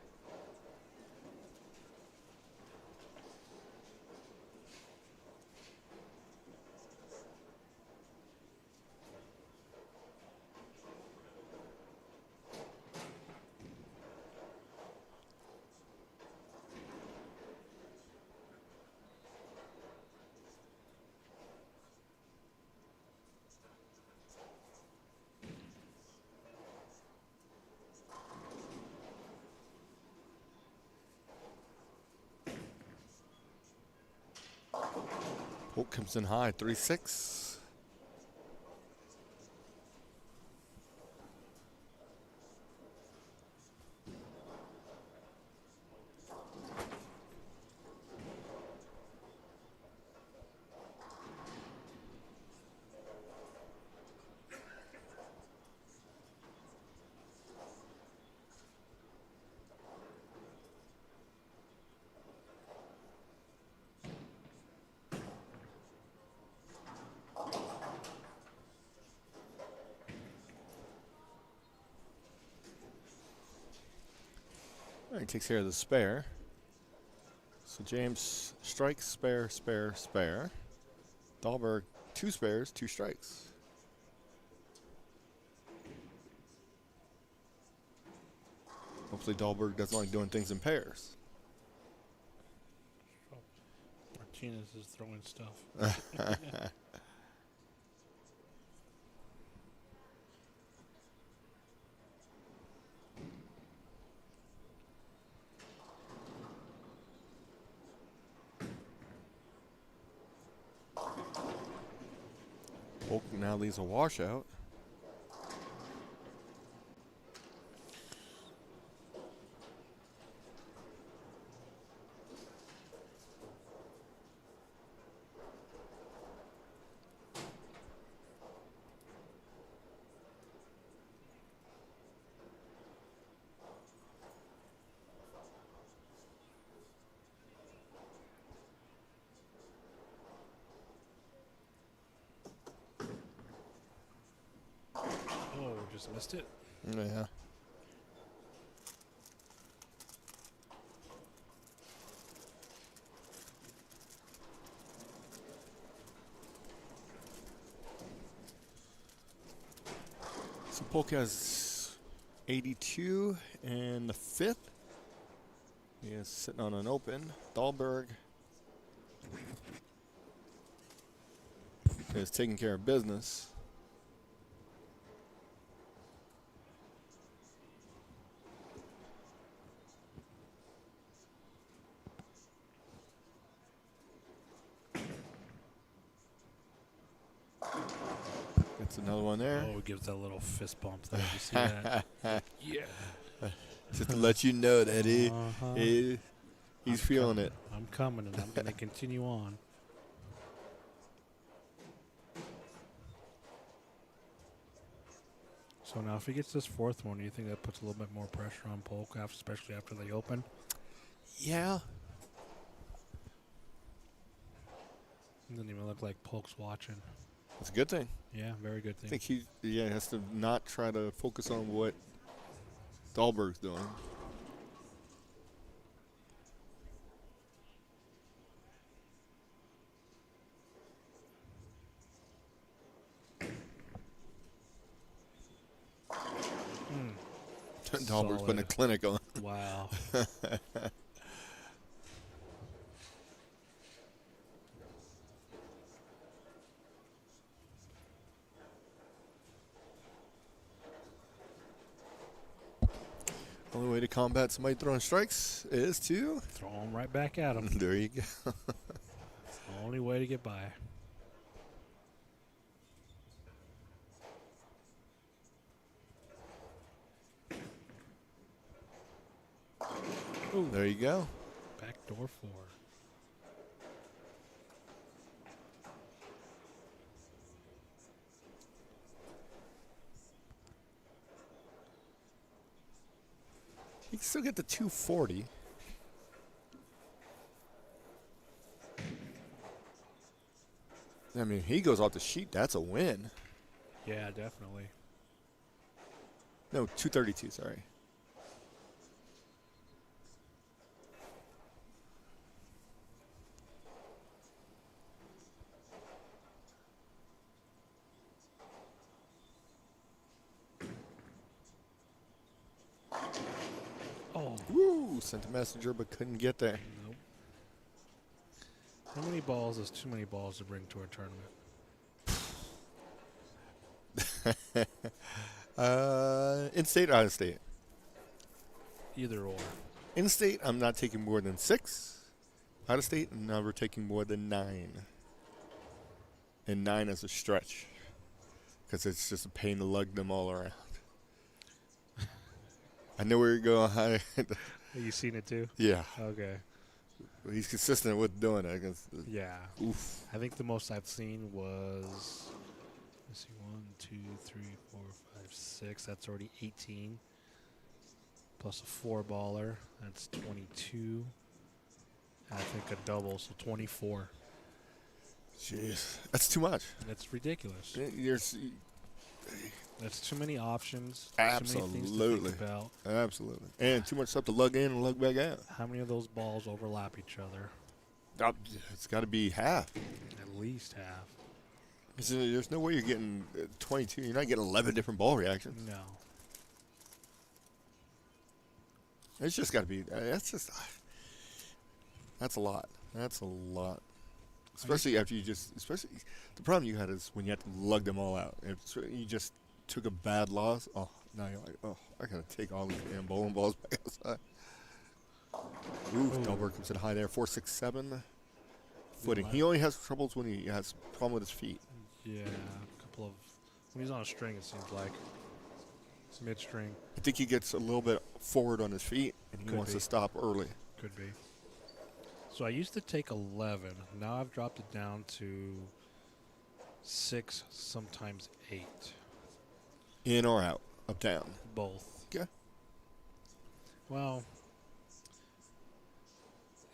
Polk comes in high, 3-6. All right, takes care of the spare. So James strikes, spare, spare, spare. Dahlberg, 2 spares, 2 strikes. Hopefully Dahlberg doesn't like doing things in pairs. Martinez is throwing stuff. Polk now leaves a washout. just missed it. Yeah. So Polk has 82 and the fifth. He is sitting on an open. Dahlberg is taking care of business. That's another one there. Oh, gives that little fist bump there. You see that? Yeah. Just to let you know that he's I'm feeling coming. it. I'm coming, and I'm going to continue on. So now if he gets this fourth one, do you think that puts a little bit more pressure on Polk, especially after they open? Yeah. It doesn't even look like Polk's watching. That's a good thing. Yeah, very good I thing. think he has to not try to focus on what Dahlberg's doing. Dahlberg's putting a Solid. clinic on. Wow. Only way to combat somebody throwing strikes is to Throw him right back at him. there you go. It's the only way to get by. Ooh, There you go. backdoor four. You can still get the 240. I mean, he goes off the sheet. That's a win. Yeah, definitely. No, 232. Sorry. Oh, Woo! Sent a messenger, but couldn't get there. nope. How many balls is too many balls to bring to a tournament? In-state or out-of-state? Either or. In-state, I'm not taking more than 6. Out-of-state, I'm never taking more than 9. And 9 is a stretch, because it's just a pain to lug them all around. I know where you're going. Have you seen it too? Yeah, Okay. he's consistent with doing it. Yeah. Oof. I think the most I've seen was, let's see, 1, 2, 3, 4, 5, 6. That's already 18. Plus a 4-baller. That's 22. And I think a double, so 24. Jeez, that's too much. That's ridiculous. There's, That's too many options. Absolutely. Too many things to think about. absolutely, and too much stuff to lug in and lug back out. How many of those balls overlap each other? It's got to be half. At least half. 'Cause there's no way you're getting 22. You're not getting 11 different ball reactions. No. It's just got to be. That's a lot. That's a lot. Especially after you especially the problem you had is when you had to lug them all out. If you just took a bad loss, oh, now you're like, oh, I got to take all these damn bowling balls back outside. Ooh, Dahlberg comes in high there. 4-6-7. Footing. He only has troubles when he has a problem with his feet. Yeah, a couple of. When he's on a string, it seems like. It's mid-string. I think he gets a little bit forward on his feet, and he Could wants be. to stop early. Could be. So I used to take 11. Now I've dropped it down to 6, sometimes 8. In or out, up, down. Both. Okay. Well,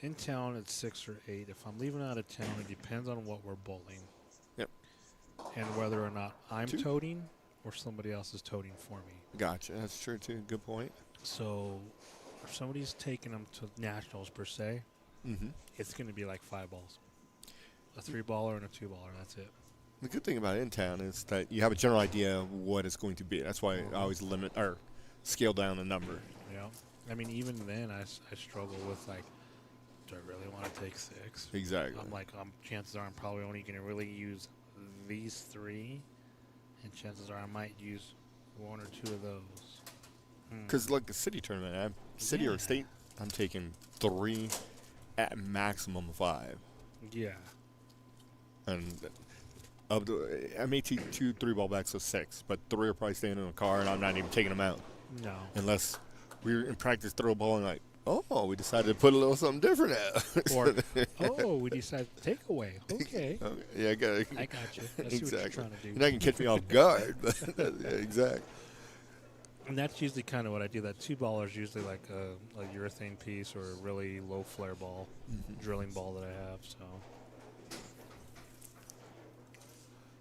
in town it's 6 or 8. If I'm leaving out of town, it depends on what we're bowling. Yep. And whether or not I'm Two. toting or somebody else is toting for me. Gotcha. That's true too. Good point. So if somebody's taking them to nationals per se, Mm-hmm. it's going to be like 5 balls. A 3-baller and a 2-baller. That's it. The good thing about in town is that you have a general idea of what it's going to be. That's why I always limit or scale down the number. Yeah. I mean, even then, I struggle with, like, do I really want to take 6? Exactly. I'm like, chances are I'm probably only going to really use these 3, and chances are I might use 1 or 2 of those. Because like the city tournament, city or Yeah. state, I'm taking 3 at maximum 5. Yeah. And I may take 2 3-ball backs, so 6, but 3 are probably staying in the car, and I'm not even taking them out No. unless we're in practice throw a ball and like, oh, we decided to put a little something different out. Or, oh, we decided to take away. Okay. Okay, yeah, I got it. I got you. I see what you're Exactly. trying to do. You're not gonna catch me off guard, but yeah, exactly. And that's usually kind of what I do. That 2-baller is usually like a urethane piece or a really low flare ball, drilling ball that I have.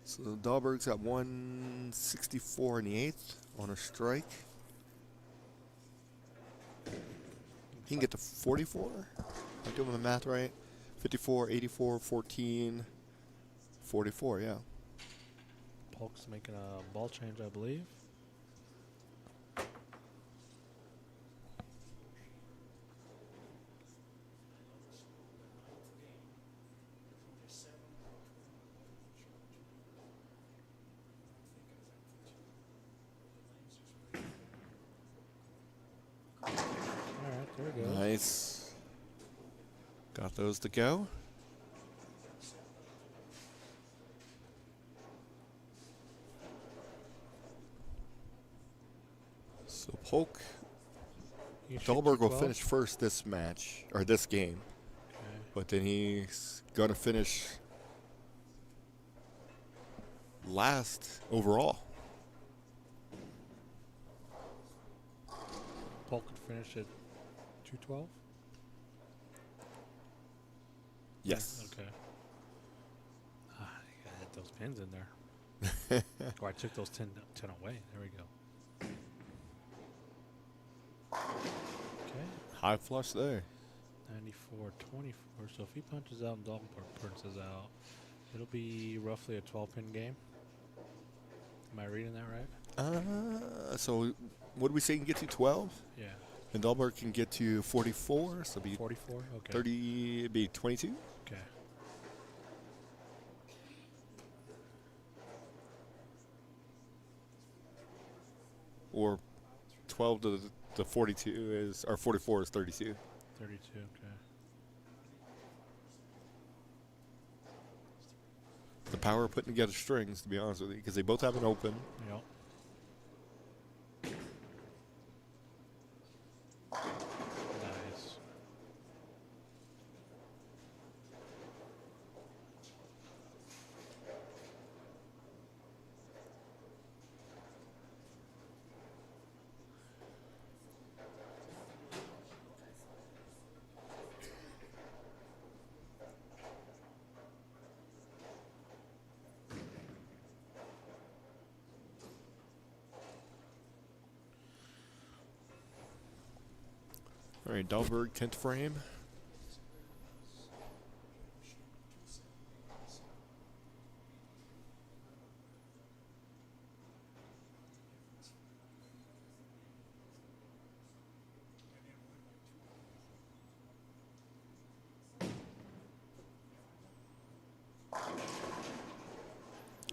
So Dahlberg's at 164 in the 8th on a strike. He can get to 44. I'm doing the math right. 54, 84, 14, 44. Yeah. Polk's making a ball change, I believe. All right, there we go. Nice. Got those to go. So Polk, You shoot Dahlberg will 12? finish first this match, or this game. Okay. But then he's going to finish last overall. Polk could finish at 212? Yes. Okay. I had those pins in there. Or I took those 10 away. There we go. Okay. High flush there. 94-24. So if he punches out and Dalton punches out, it'll be roughly a 12-pin game. Am I reading that right? So what do we say he can get to 12? Yeah. And Dahlberg can get to 44, so it'll be 44? Okay. 30, it'd be 22. Okay. Or 12 to the 42 is, or 44 is 32. 32, okay. The power of putting together strings, to be honest with you, because they both have an open. Yep. Nice. All right, Dahlberg, 10th frame.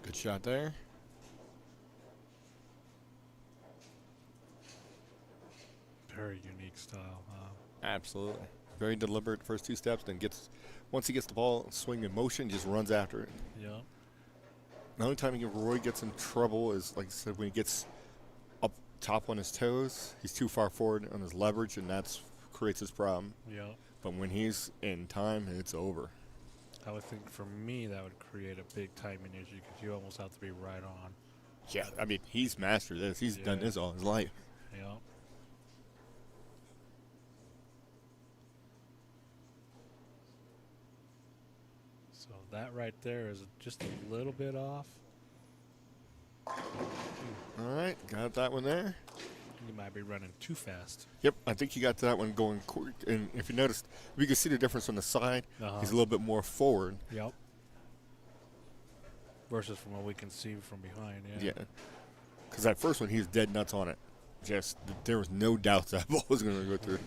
Good shot there. Very unique style. Absolutely. Very deliberate first 2 steps, then once he gets the ball, swing in motion, just runs after it. Yep. The only time Roy gets in trouble is, like I said, when he gets up top on his toes, he's too far forward on his leverage, and that's creates his problem. Yep. But when he's in time, it's over. I would think for me that would create a big timing issue because you almost have to be right on. Yeah, I mean, he's mastered this. He's done Yeah. this all his life. Yep. So that right there is just a little bit off. Ooh. All right, got that one there. You might be running too fast. Yep, I think you got that one going quick. And if you noticed, we can see the difference on the side. He's a little bit more forward. Yep. Versus from what we can see from behind. Yeah. Yeah. Because that first one, he was dead nuts on it. Just, there was no doubt that ball was going to go through.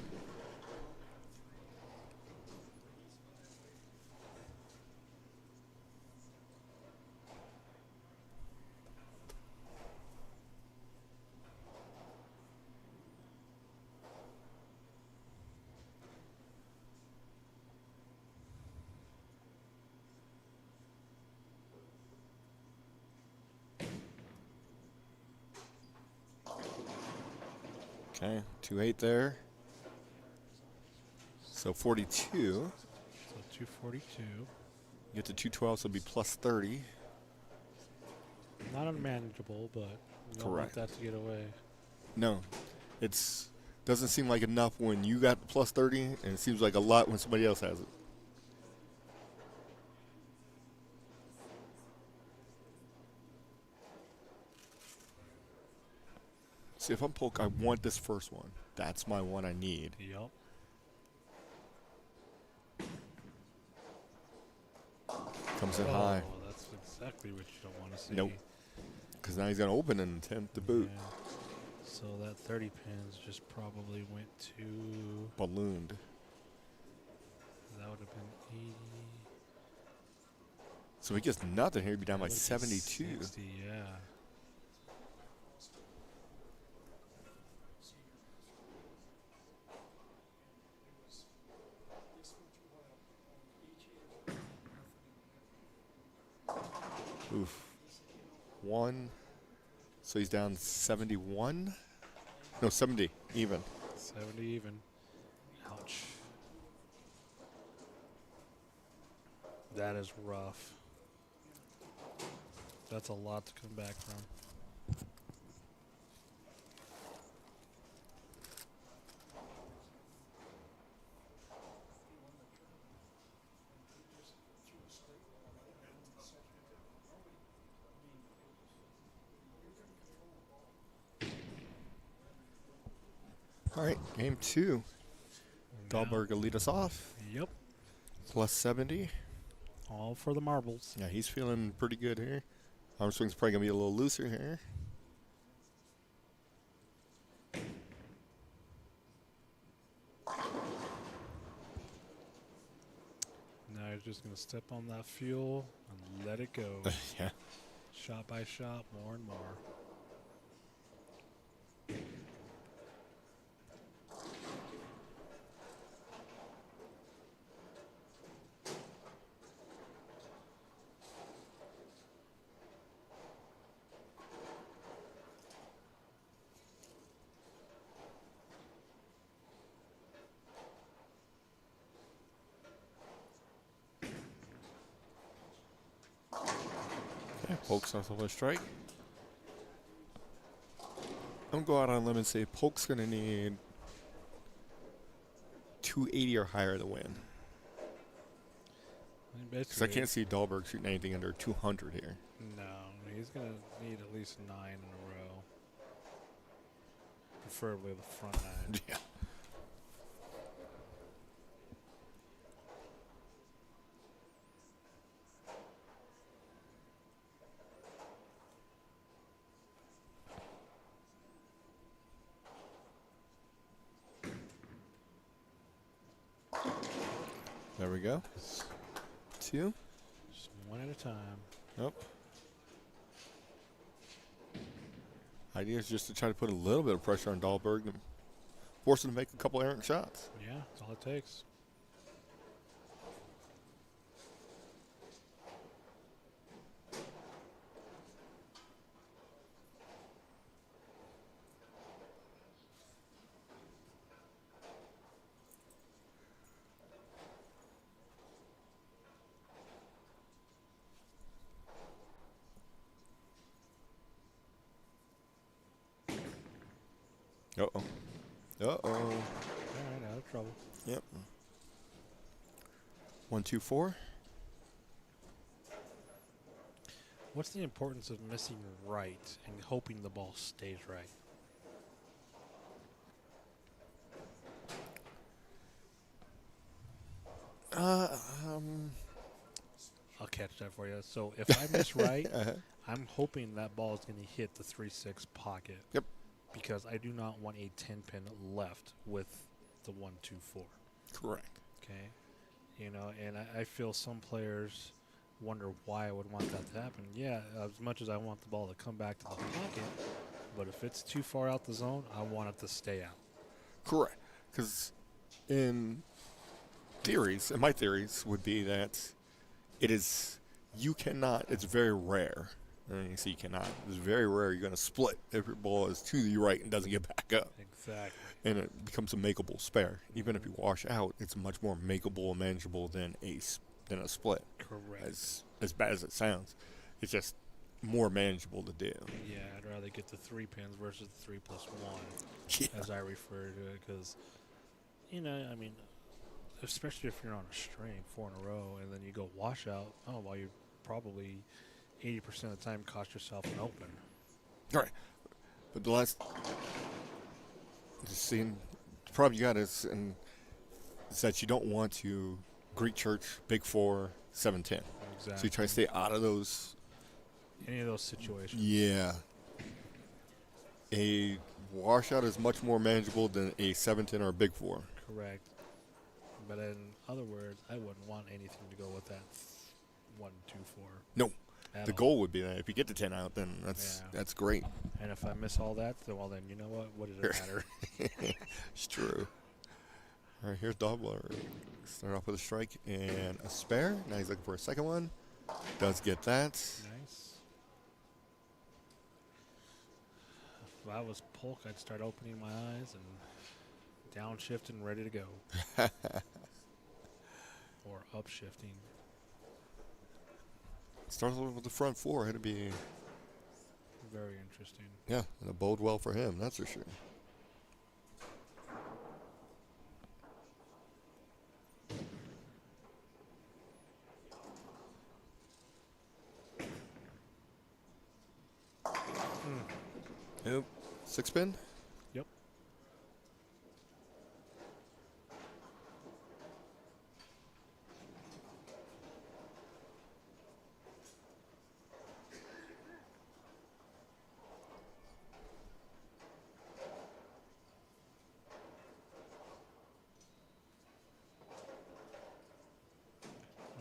Okay, 2-8 there. So 42. So 242. Get to 212, so it'll be plus 30. Not unmanageable, but you don't want Correct. that to get away. No, it's doesn't seem like enough when you got the plus 30, and it seems like a lot when somebody else has it. See, if I'm poke, I want this first one. That's my one I need. Yep. Comes in high. Oh, that's exactly what you don't want to see. Nope. Because now he's going to open and attempt to boot. Yeah. So that 30 pins just probably went to. Ballooned. That would have been 80. So if he gets nothing here, he'd be down by That would've 72. been 60, yeah. Oof. 1. So he's down 71? No, 70 even. 70 even. Ouch. That is rough. That's a lot to come back from. All right, game 2. Dahlberg will lead us off. Yep. Plus 70. All for the marbles. Yeah, he's feeling pretty good here. Arm swing's probably going to be a little looser here. Now you're just going to step on that fuel and let it go. Yeah. Shot by shot, more and more. Okay, Polk's off of a strike. I'm going to go out on a limb and say Polk's going to need 280 or higher to win. Because I can't see Dahlberg shooting anything under 200 here. No, he's going to need at least 9 in a row. Preferably the front 9. Yeah. There we go. 2. Just one at a time. Nope. Idea is just to try to put a little bit of pressure on Dahlberg and force him to make a couple errant shots. Yeah, that's all it takes. Uh-oh. Uh-oh. All right, out of trouble. Yep. 1, 2, 4. What's the importance of missing right and hoping the ball stays right? I'll catch that for you. So if I miss right, I'm hoping that ball is going to hit the 3-6 pocket. Yep. Because I do not want a 10-pin left with the 1-2-4. Correct. Okay. You know, and I feel some players wonder why I would want that to happen. Yeah, as much as I want the ball to come back to the pocket, but if it's too far out the zone, I want it to stay out. Correct. Because in theories, and my theories would be that it's very rare. And you see, you cannot. It's very rare you're going to split if your ball is to the right and doesn't get back up. Exactly. And it becomes a makeable spare. Even if you wash out, it's much more makeable and manageable than a split. Correct. As bad as it sounds, it's just more manageable to do. Yeah, I'd rather get the 3 pins versus the 3+1, Yeah. as I refer to it, because, you know, I mean, especially if you're on a string 4 in a row and then you go wash out, well, you probably 80% of the time cost yourself an open. All right. But the problem you got is that you don't want to Greek church, big 4, 7-10. Exactly. So you try to stay out of those. Any of those situations. Yeah. A washout is much more manageable than a 7-10 or a big 4. Correct. But in other words, I wouldn't want anything to go with that 1-2-4. No. At The all. goal would be that if you get to 10 out, then that's great. And if I miss all that, then you know what? What does it matter? It's true. All right, here's Dobler. Start off with a strike and a spare. Now he's looking for a second one. Does get that. Nice. If I was Polk, I'd start opening my eyes and downshifting, ready to go. Or upshifting. Starts with the front 4. It'd be, Very interesting. yeah, it'll bode well for him, that's for sure. Yep. 6 pin? Yep.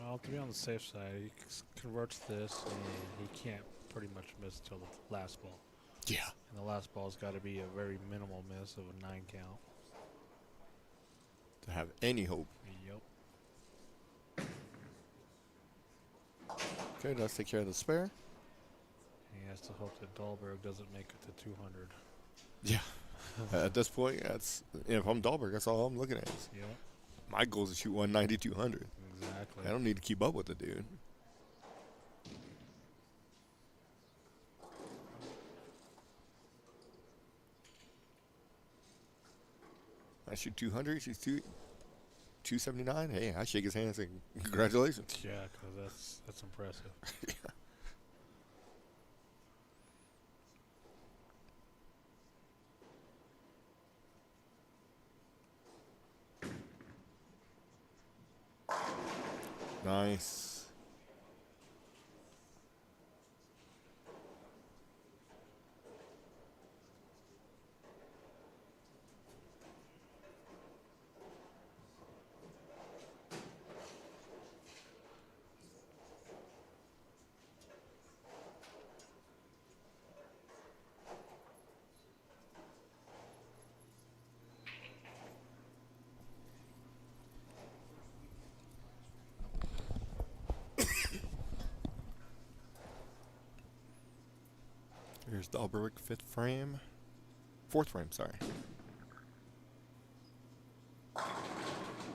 Well, to be on the safe side, he converts this, and he can't pretty much miss till the last ball. Yeah. And the last ball's got to be a very minimal miss of a 9 count. To have any hope. Yep. Okay, let's take care of the spare. He has to hope that Dahlberg doesn't make it to 200. Yeah. At this point, if I'm Dahlberg, that's all I'm looking at. Yep. My goal is to shoot 190, 200. Exactly. I don't need to keep up with the dude. I shoot 200, she's 279. Hey, I shake his hand and say, congratulations. Yeah, because that's impressive. Yeah. Nice. Here's Dahlberg, 4th frame, sorry.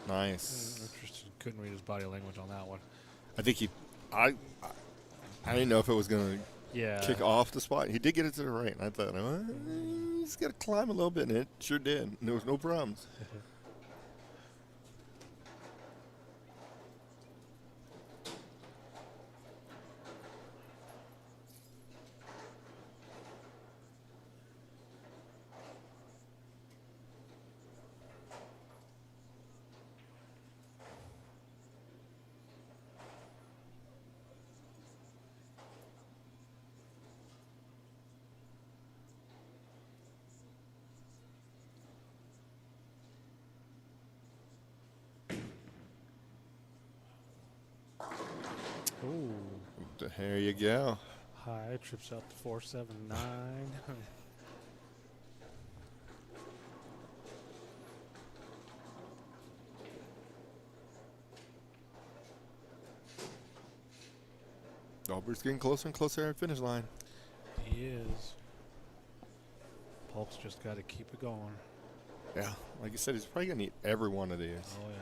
Nice. Interesting. Couldn't read his body language on that one. I think I didn't know if it was going to Yeah. kick off the spot. He did get it to the right, and I thought, he's got to climb a little bit, and it sure did. And there was no problems. There you go. High trips out to 479. Albert's getting closer and closer to the finish line. He is. Polk's just got to keep it going. Yeah, like you said, he's probably going to need every one of these. Oh, yeah.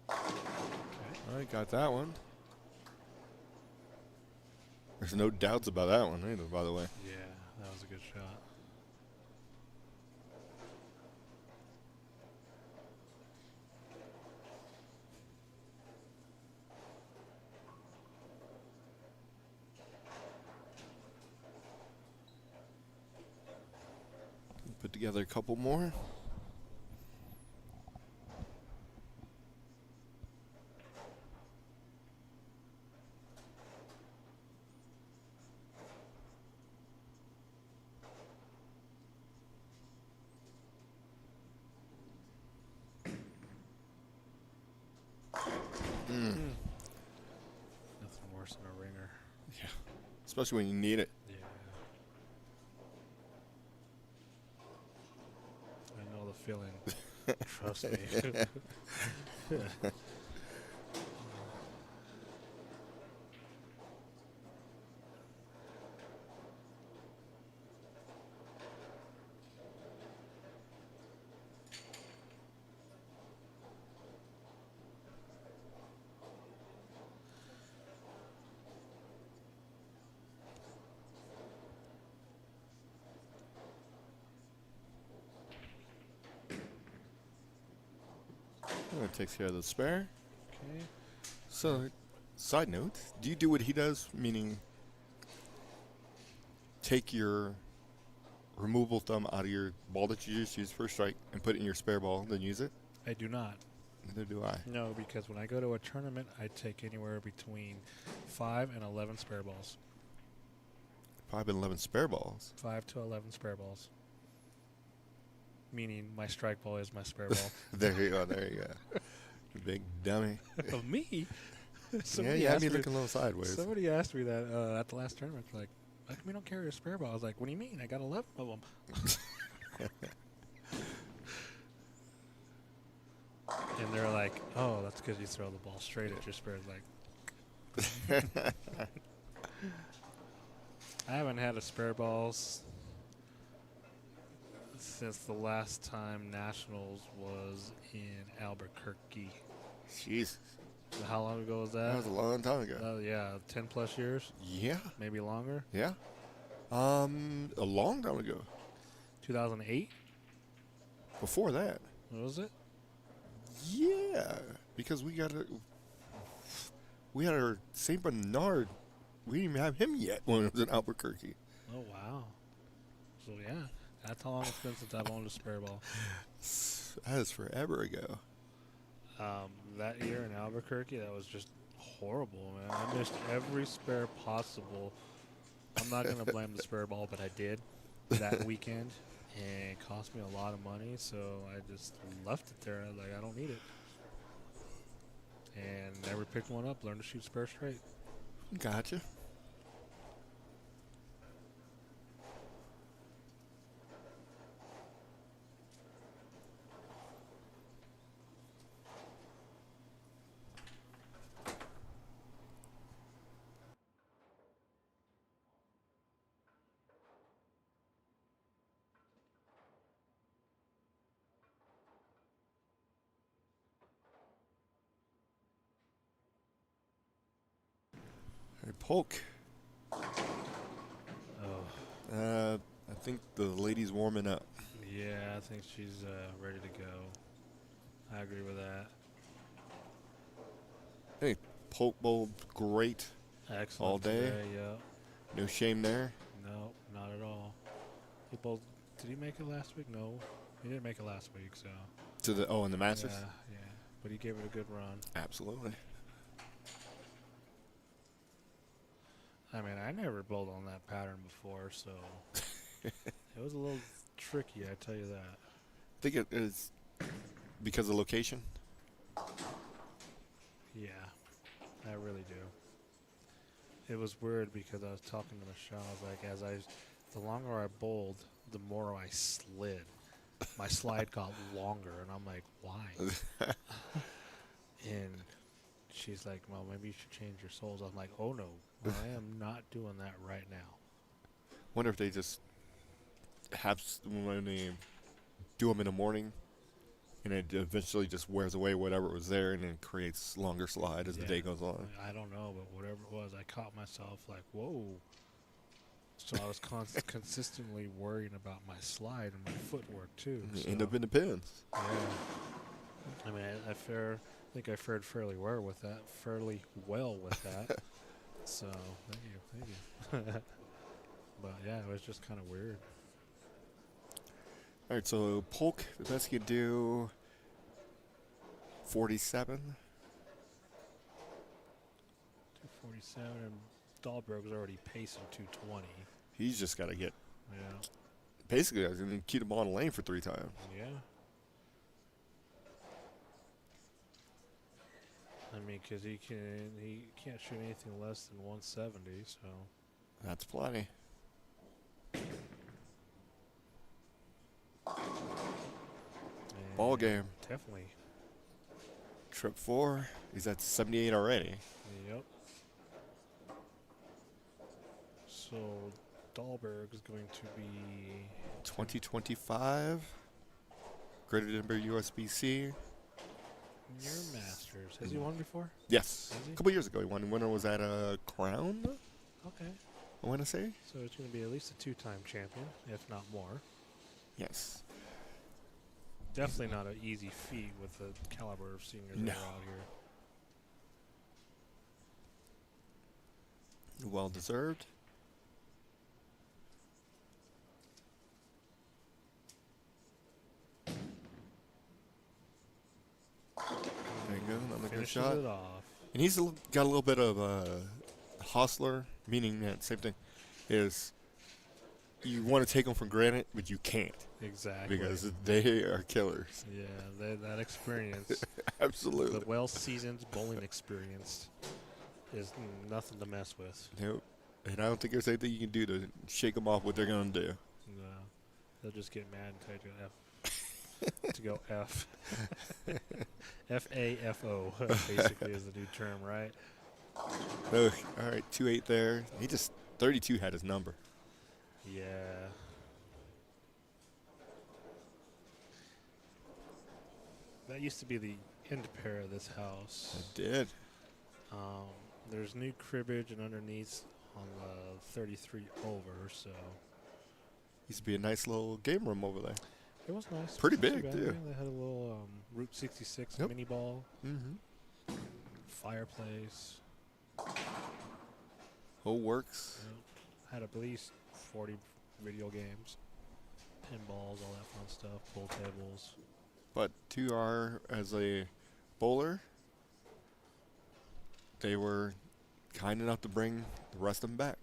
All right, got that one. There's no doubts about that one either, by the way. Yeah, that was a good shot. Put together a couple more. Nothing worse than a ringer. Yeah, especially when you need it. Yeah. I know the feeling. Trust me. That takes care of the spare. Okay. So, side note, do you do what he does? Meaning, take your removable thumb out of your ball that you just used for a strike and put it in your spare ball, then use it? I do not. Neither do I. No, because when I go to a tournament, I take anywhere between 5 and 11 spare balls. 5 and 11 spare balls. 5 to 11 spare balls. Meaning my strike ball is my spare ball. There you go. There you go. You big dummy. Of me? Yeah, Somebody you had asked me looking a little sideways. Somebody asked me that at the last tournament. Like, how come you don't carry a spare ball? I was like, what do you mean? I got 11 of them. And they're like, oh, that's because you throw the ball straight at your spare. Like, I haven't had a spare balls since the last time Nationals was in Albuquerque. Jesus. How long ago was That that? was a long time ago. Yeah, 10 plus years, Yeah. maybe longer. Yeah. A long time ago. 2008, Before that. what was it? Yeah. Because we had our St. Bernard. We didn't even have him yet when it was in Albuquerque. Oh, wow. So, yeah, that's how long it's been since I've owned a spare ball. That is forever ago. That year in Albuquerque, that was just horrible, man. I missed every spare possible. I'm not going to blame the spare ball, but I did that weekend, and it cost me a lot of money, so I just left it there. I was like, I don't need it. And never picked one up, learned to shoot spare straight. Gotcha. Hey, Polk. Oh, I think the lady's warming up. yeah, I think she's ready to go. I agree with that. Hey, Polk bowled great. Excellent. All day? Today, yeah. No shame there. No, not at all. He bowled, did he make it last week? No, he didn't make it last week, so. In the Masters? Yeah, yeah. But he gave it a good run. Absolutely. I mean, I never bowled on that pattern before, so it was a little tricky, I tell you that. I think it is because of location. Yeah, I really do. It was weird because I was talking to Michelle. I was like, the longer I bowled, the more I slid. My slide got longer, and I'm like, why? And she's like, well, maybe you should change your soles. I'm like, oh no, I am not doing that right now. Wonder if they just have when they do them in the morning, and it eventually just wears away whatever was there, and then creates longer slide as the day goes on. I don't know, but whatever it was, I caught myself like, whoa. So I was consistently worrying about my slide and my footwork too. You So, end up in the pins. yeah. I mean, I think I fared fairly well with that. So thank you. But yeah, it was just kind of weird. All right, so Polk, the best you could do, 47. 247, and Dahlberg was already pacing 220. He's just got to get, Yeah. basically, I was going to keep the ball in the lane for 3 times. Yeah. I mean, because he can't shoot anything less than 170, so. That's plenty. Ball game. Definitely. Trip 4. He's at 78 already. Yep. So Dahlberg is going to be 2025. Greater Denver USBC. your Masters. Has he won before? Yes. Has he? A couple years ago he won. Winner was at a Crown, Okay. I want to say. So it's going to be at least a 2-time champion, if not more. Yes. Definitely not an easy feat with the caliber of seniors that No. are out here. Well deserved. There you go, another good Finishes shot. it off. And he's got a little bit of hustler, meaning that same thing is you want to take them for granted, but you can't Exactly. because they are killers. Yeah, that experience, Absolutely. the well-seasoned bowling experience, is nothing to mess with. Nope. And I don't think there's anything you can do to shake them off what they're going to do. No, they'll just get mad and tell you to F. To go F. F-A-F-O, basically is the new term, right? Oh, all right, 2-8 there. He just 32 had his number. Yeah. That used to be the end pair of this house. It did. There's new cribbage and underneath on the 33 over, so Used to be a nice little game room over there. it was nice. Pretty Wasn't big, bad. too. Yeah, they had a little Route 66 Yep. mini ball, Mm-hmm. fireplace. Whole works. Had at least 40 video games, pinballs, all that fun stuff, pool tables. But to our, as a bowler, they were kind enough to bring the rest of them back.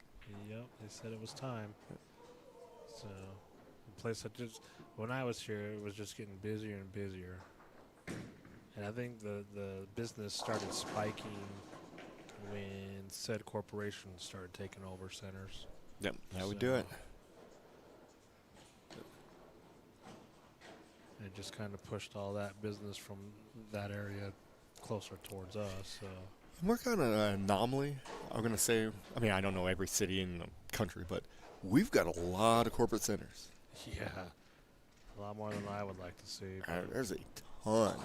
Yep, they said it was time. So, the place that just, when I was here, it was just getting busier and busier. And I think the business started spiking when said corporations started taking over centers. Yep, that would do it. It just kind of pushed all that business from that area closer towards us. So. And we're kind of an anomaly. I'm going to say, I mean, I don't know every city in the country, but we've got a lot of corporate centers. Yeah, a lot more than I would like to see. But There's a ton.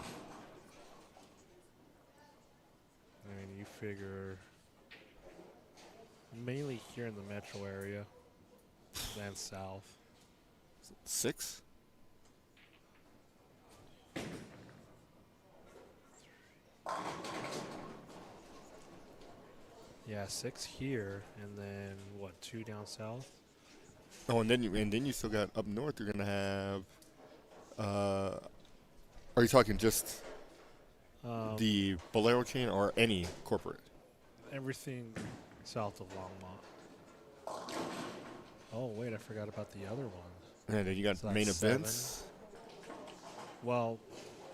I mean, you figure mainly here in the metro area and south. 6? Yeah, 6 here, and then what? 2 down south. Oh, and then you still got up north. You're gonna have. Are you talking just the Bolero chain or any corporate? Everything south of Longmont. Oh wait, I forgot about the other one. And then you got So that's main 7. events. Well,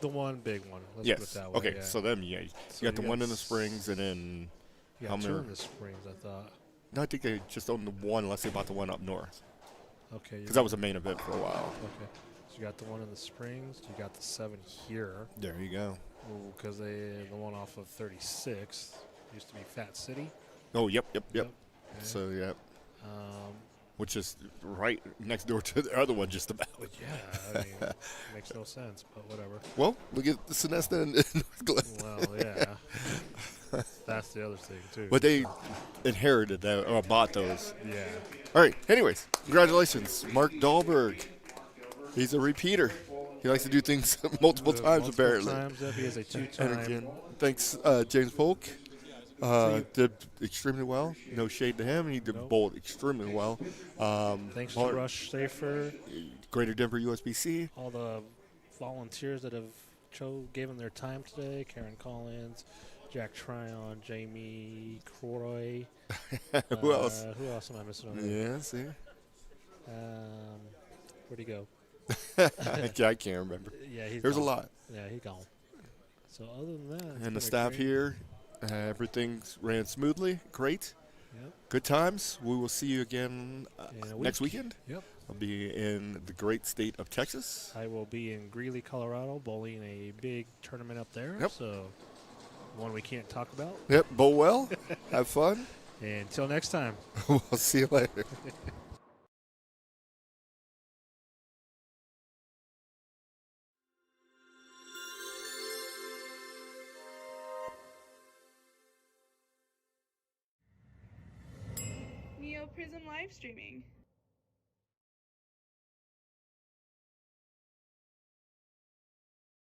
the one big one. Let's put Yes. it that way. Okay. yeah. So then, yeah, you So got the you one got in the Springs, and then You how got 2 many- in the Springs, I thought. no, I think they just owned the one unless they bought the one up north Okay. because that was a main event for a while. Okay. So you got the one in the Springs. You got the 7 here. There you go. Because the one off of 36 used to be Fat City. Oh, yep. Okay. So yeah, Um, which is right next door to the other one, just about. but yeah, I mean, it makes no sense, but whatever. Well, look at the Sonesta and North Glen. Well, yeah. That's the other thing, too. But they inherited that or bought those. Yeah. All right. Anyways, congratulations, Mark Dahlberg. He's a repeater. He likes to do things multiple times, apparently. Times, he has a And 2-time. again, thanks, James Polk. Did extremely well. No shade to him. He did Nope. bowled extremely well. Thanks to Mark- Rush Safer, Greater Denver USBC. all the volunteers that have gave him their time today. Karen Collins, Jack Tryon, Jamie Croy. Who else? Who else am I missing on there? Yeah, see. Where'd he go? I can't remember. Yeah, he's There's a gone. lot. Yeah, he's gone. So other than that, it's And been the a staff great- here, everything ran smoothly. Great. Yep. Good times. We will see you again In a next week. weekend. Yep. I'll be in the great state of Texas. I will be in Greeley, Colorado, bowling a big tournament up there. Yep. So one we can't talk about. Yep. Bowl well. Have fun. And until next time. We'll see you later. Neo Prism live streaming.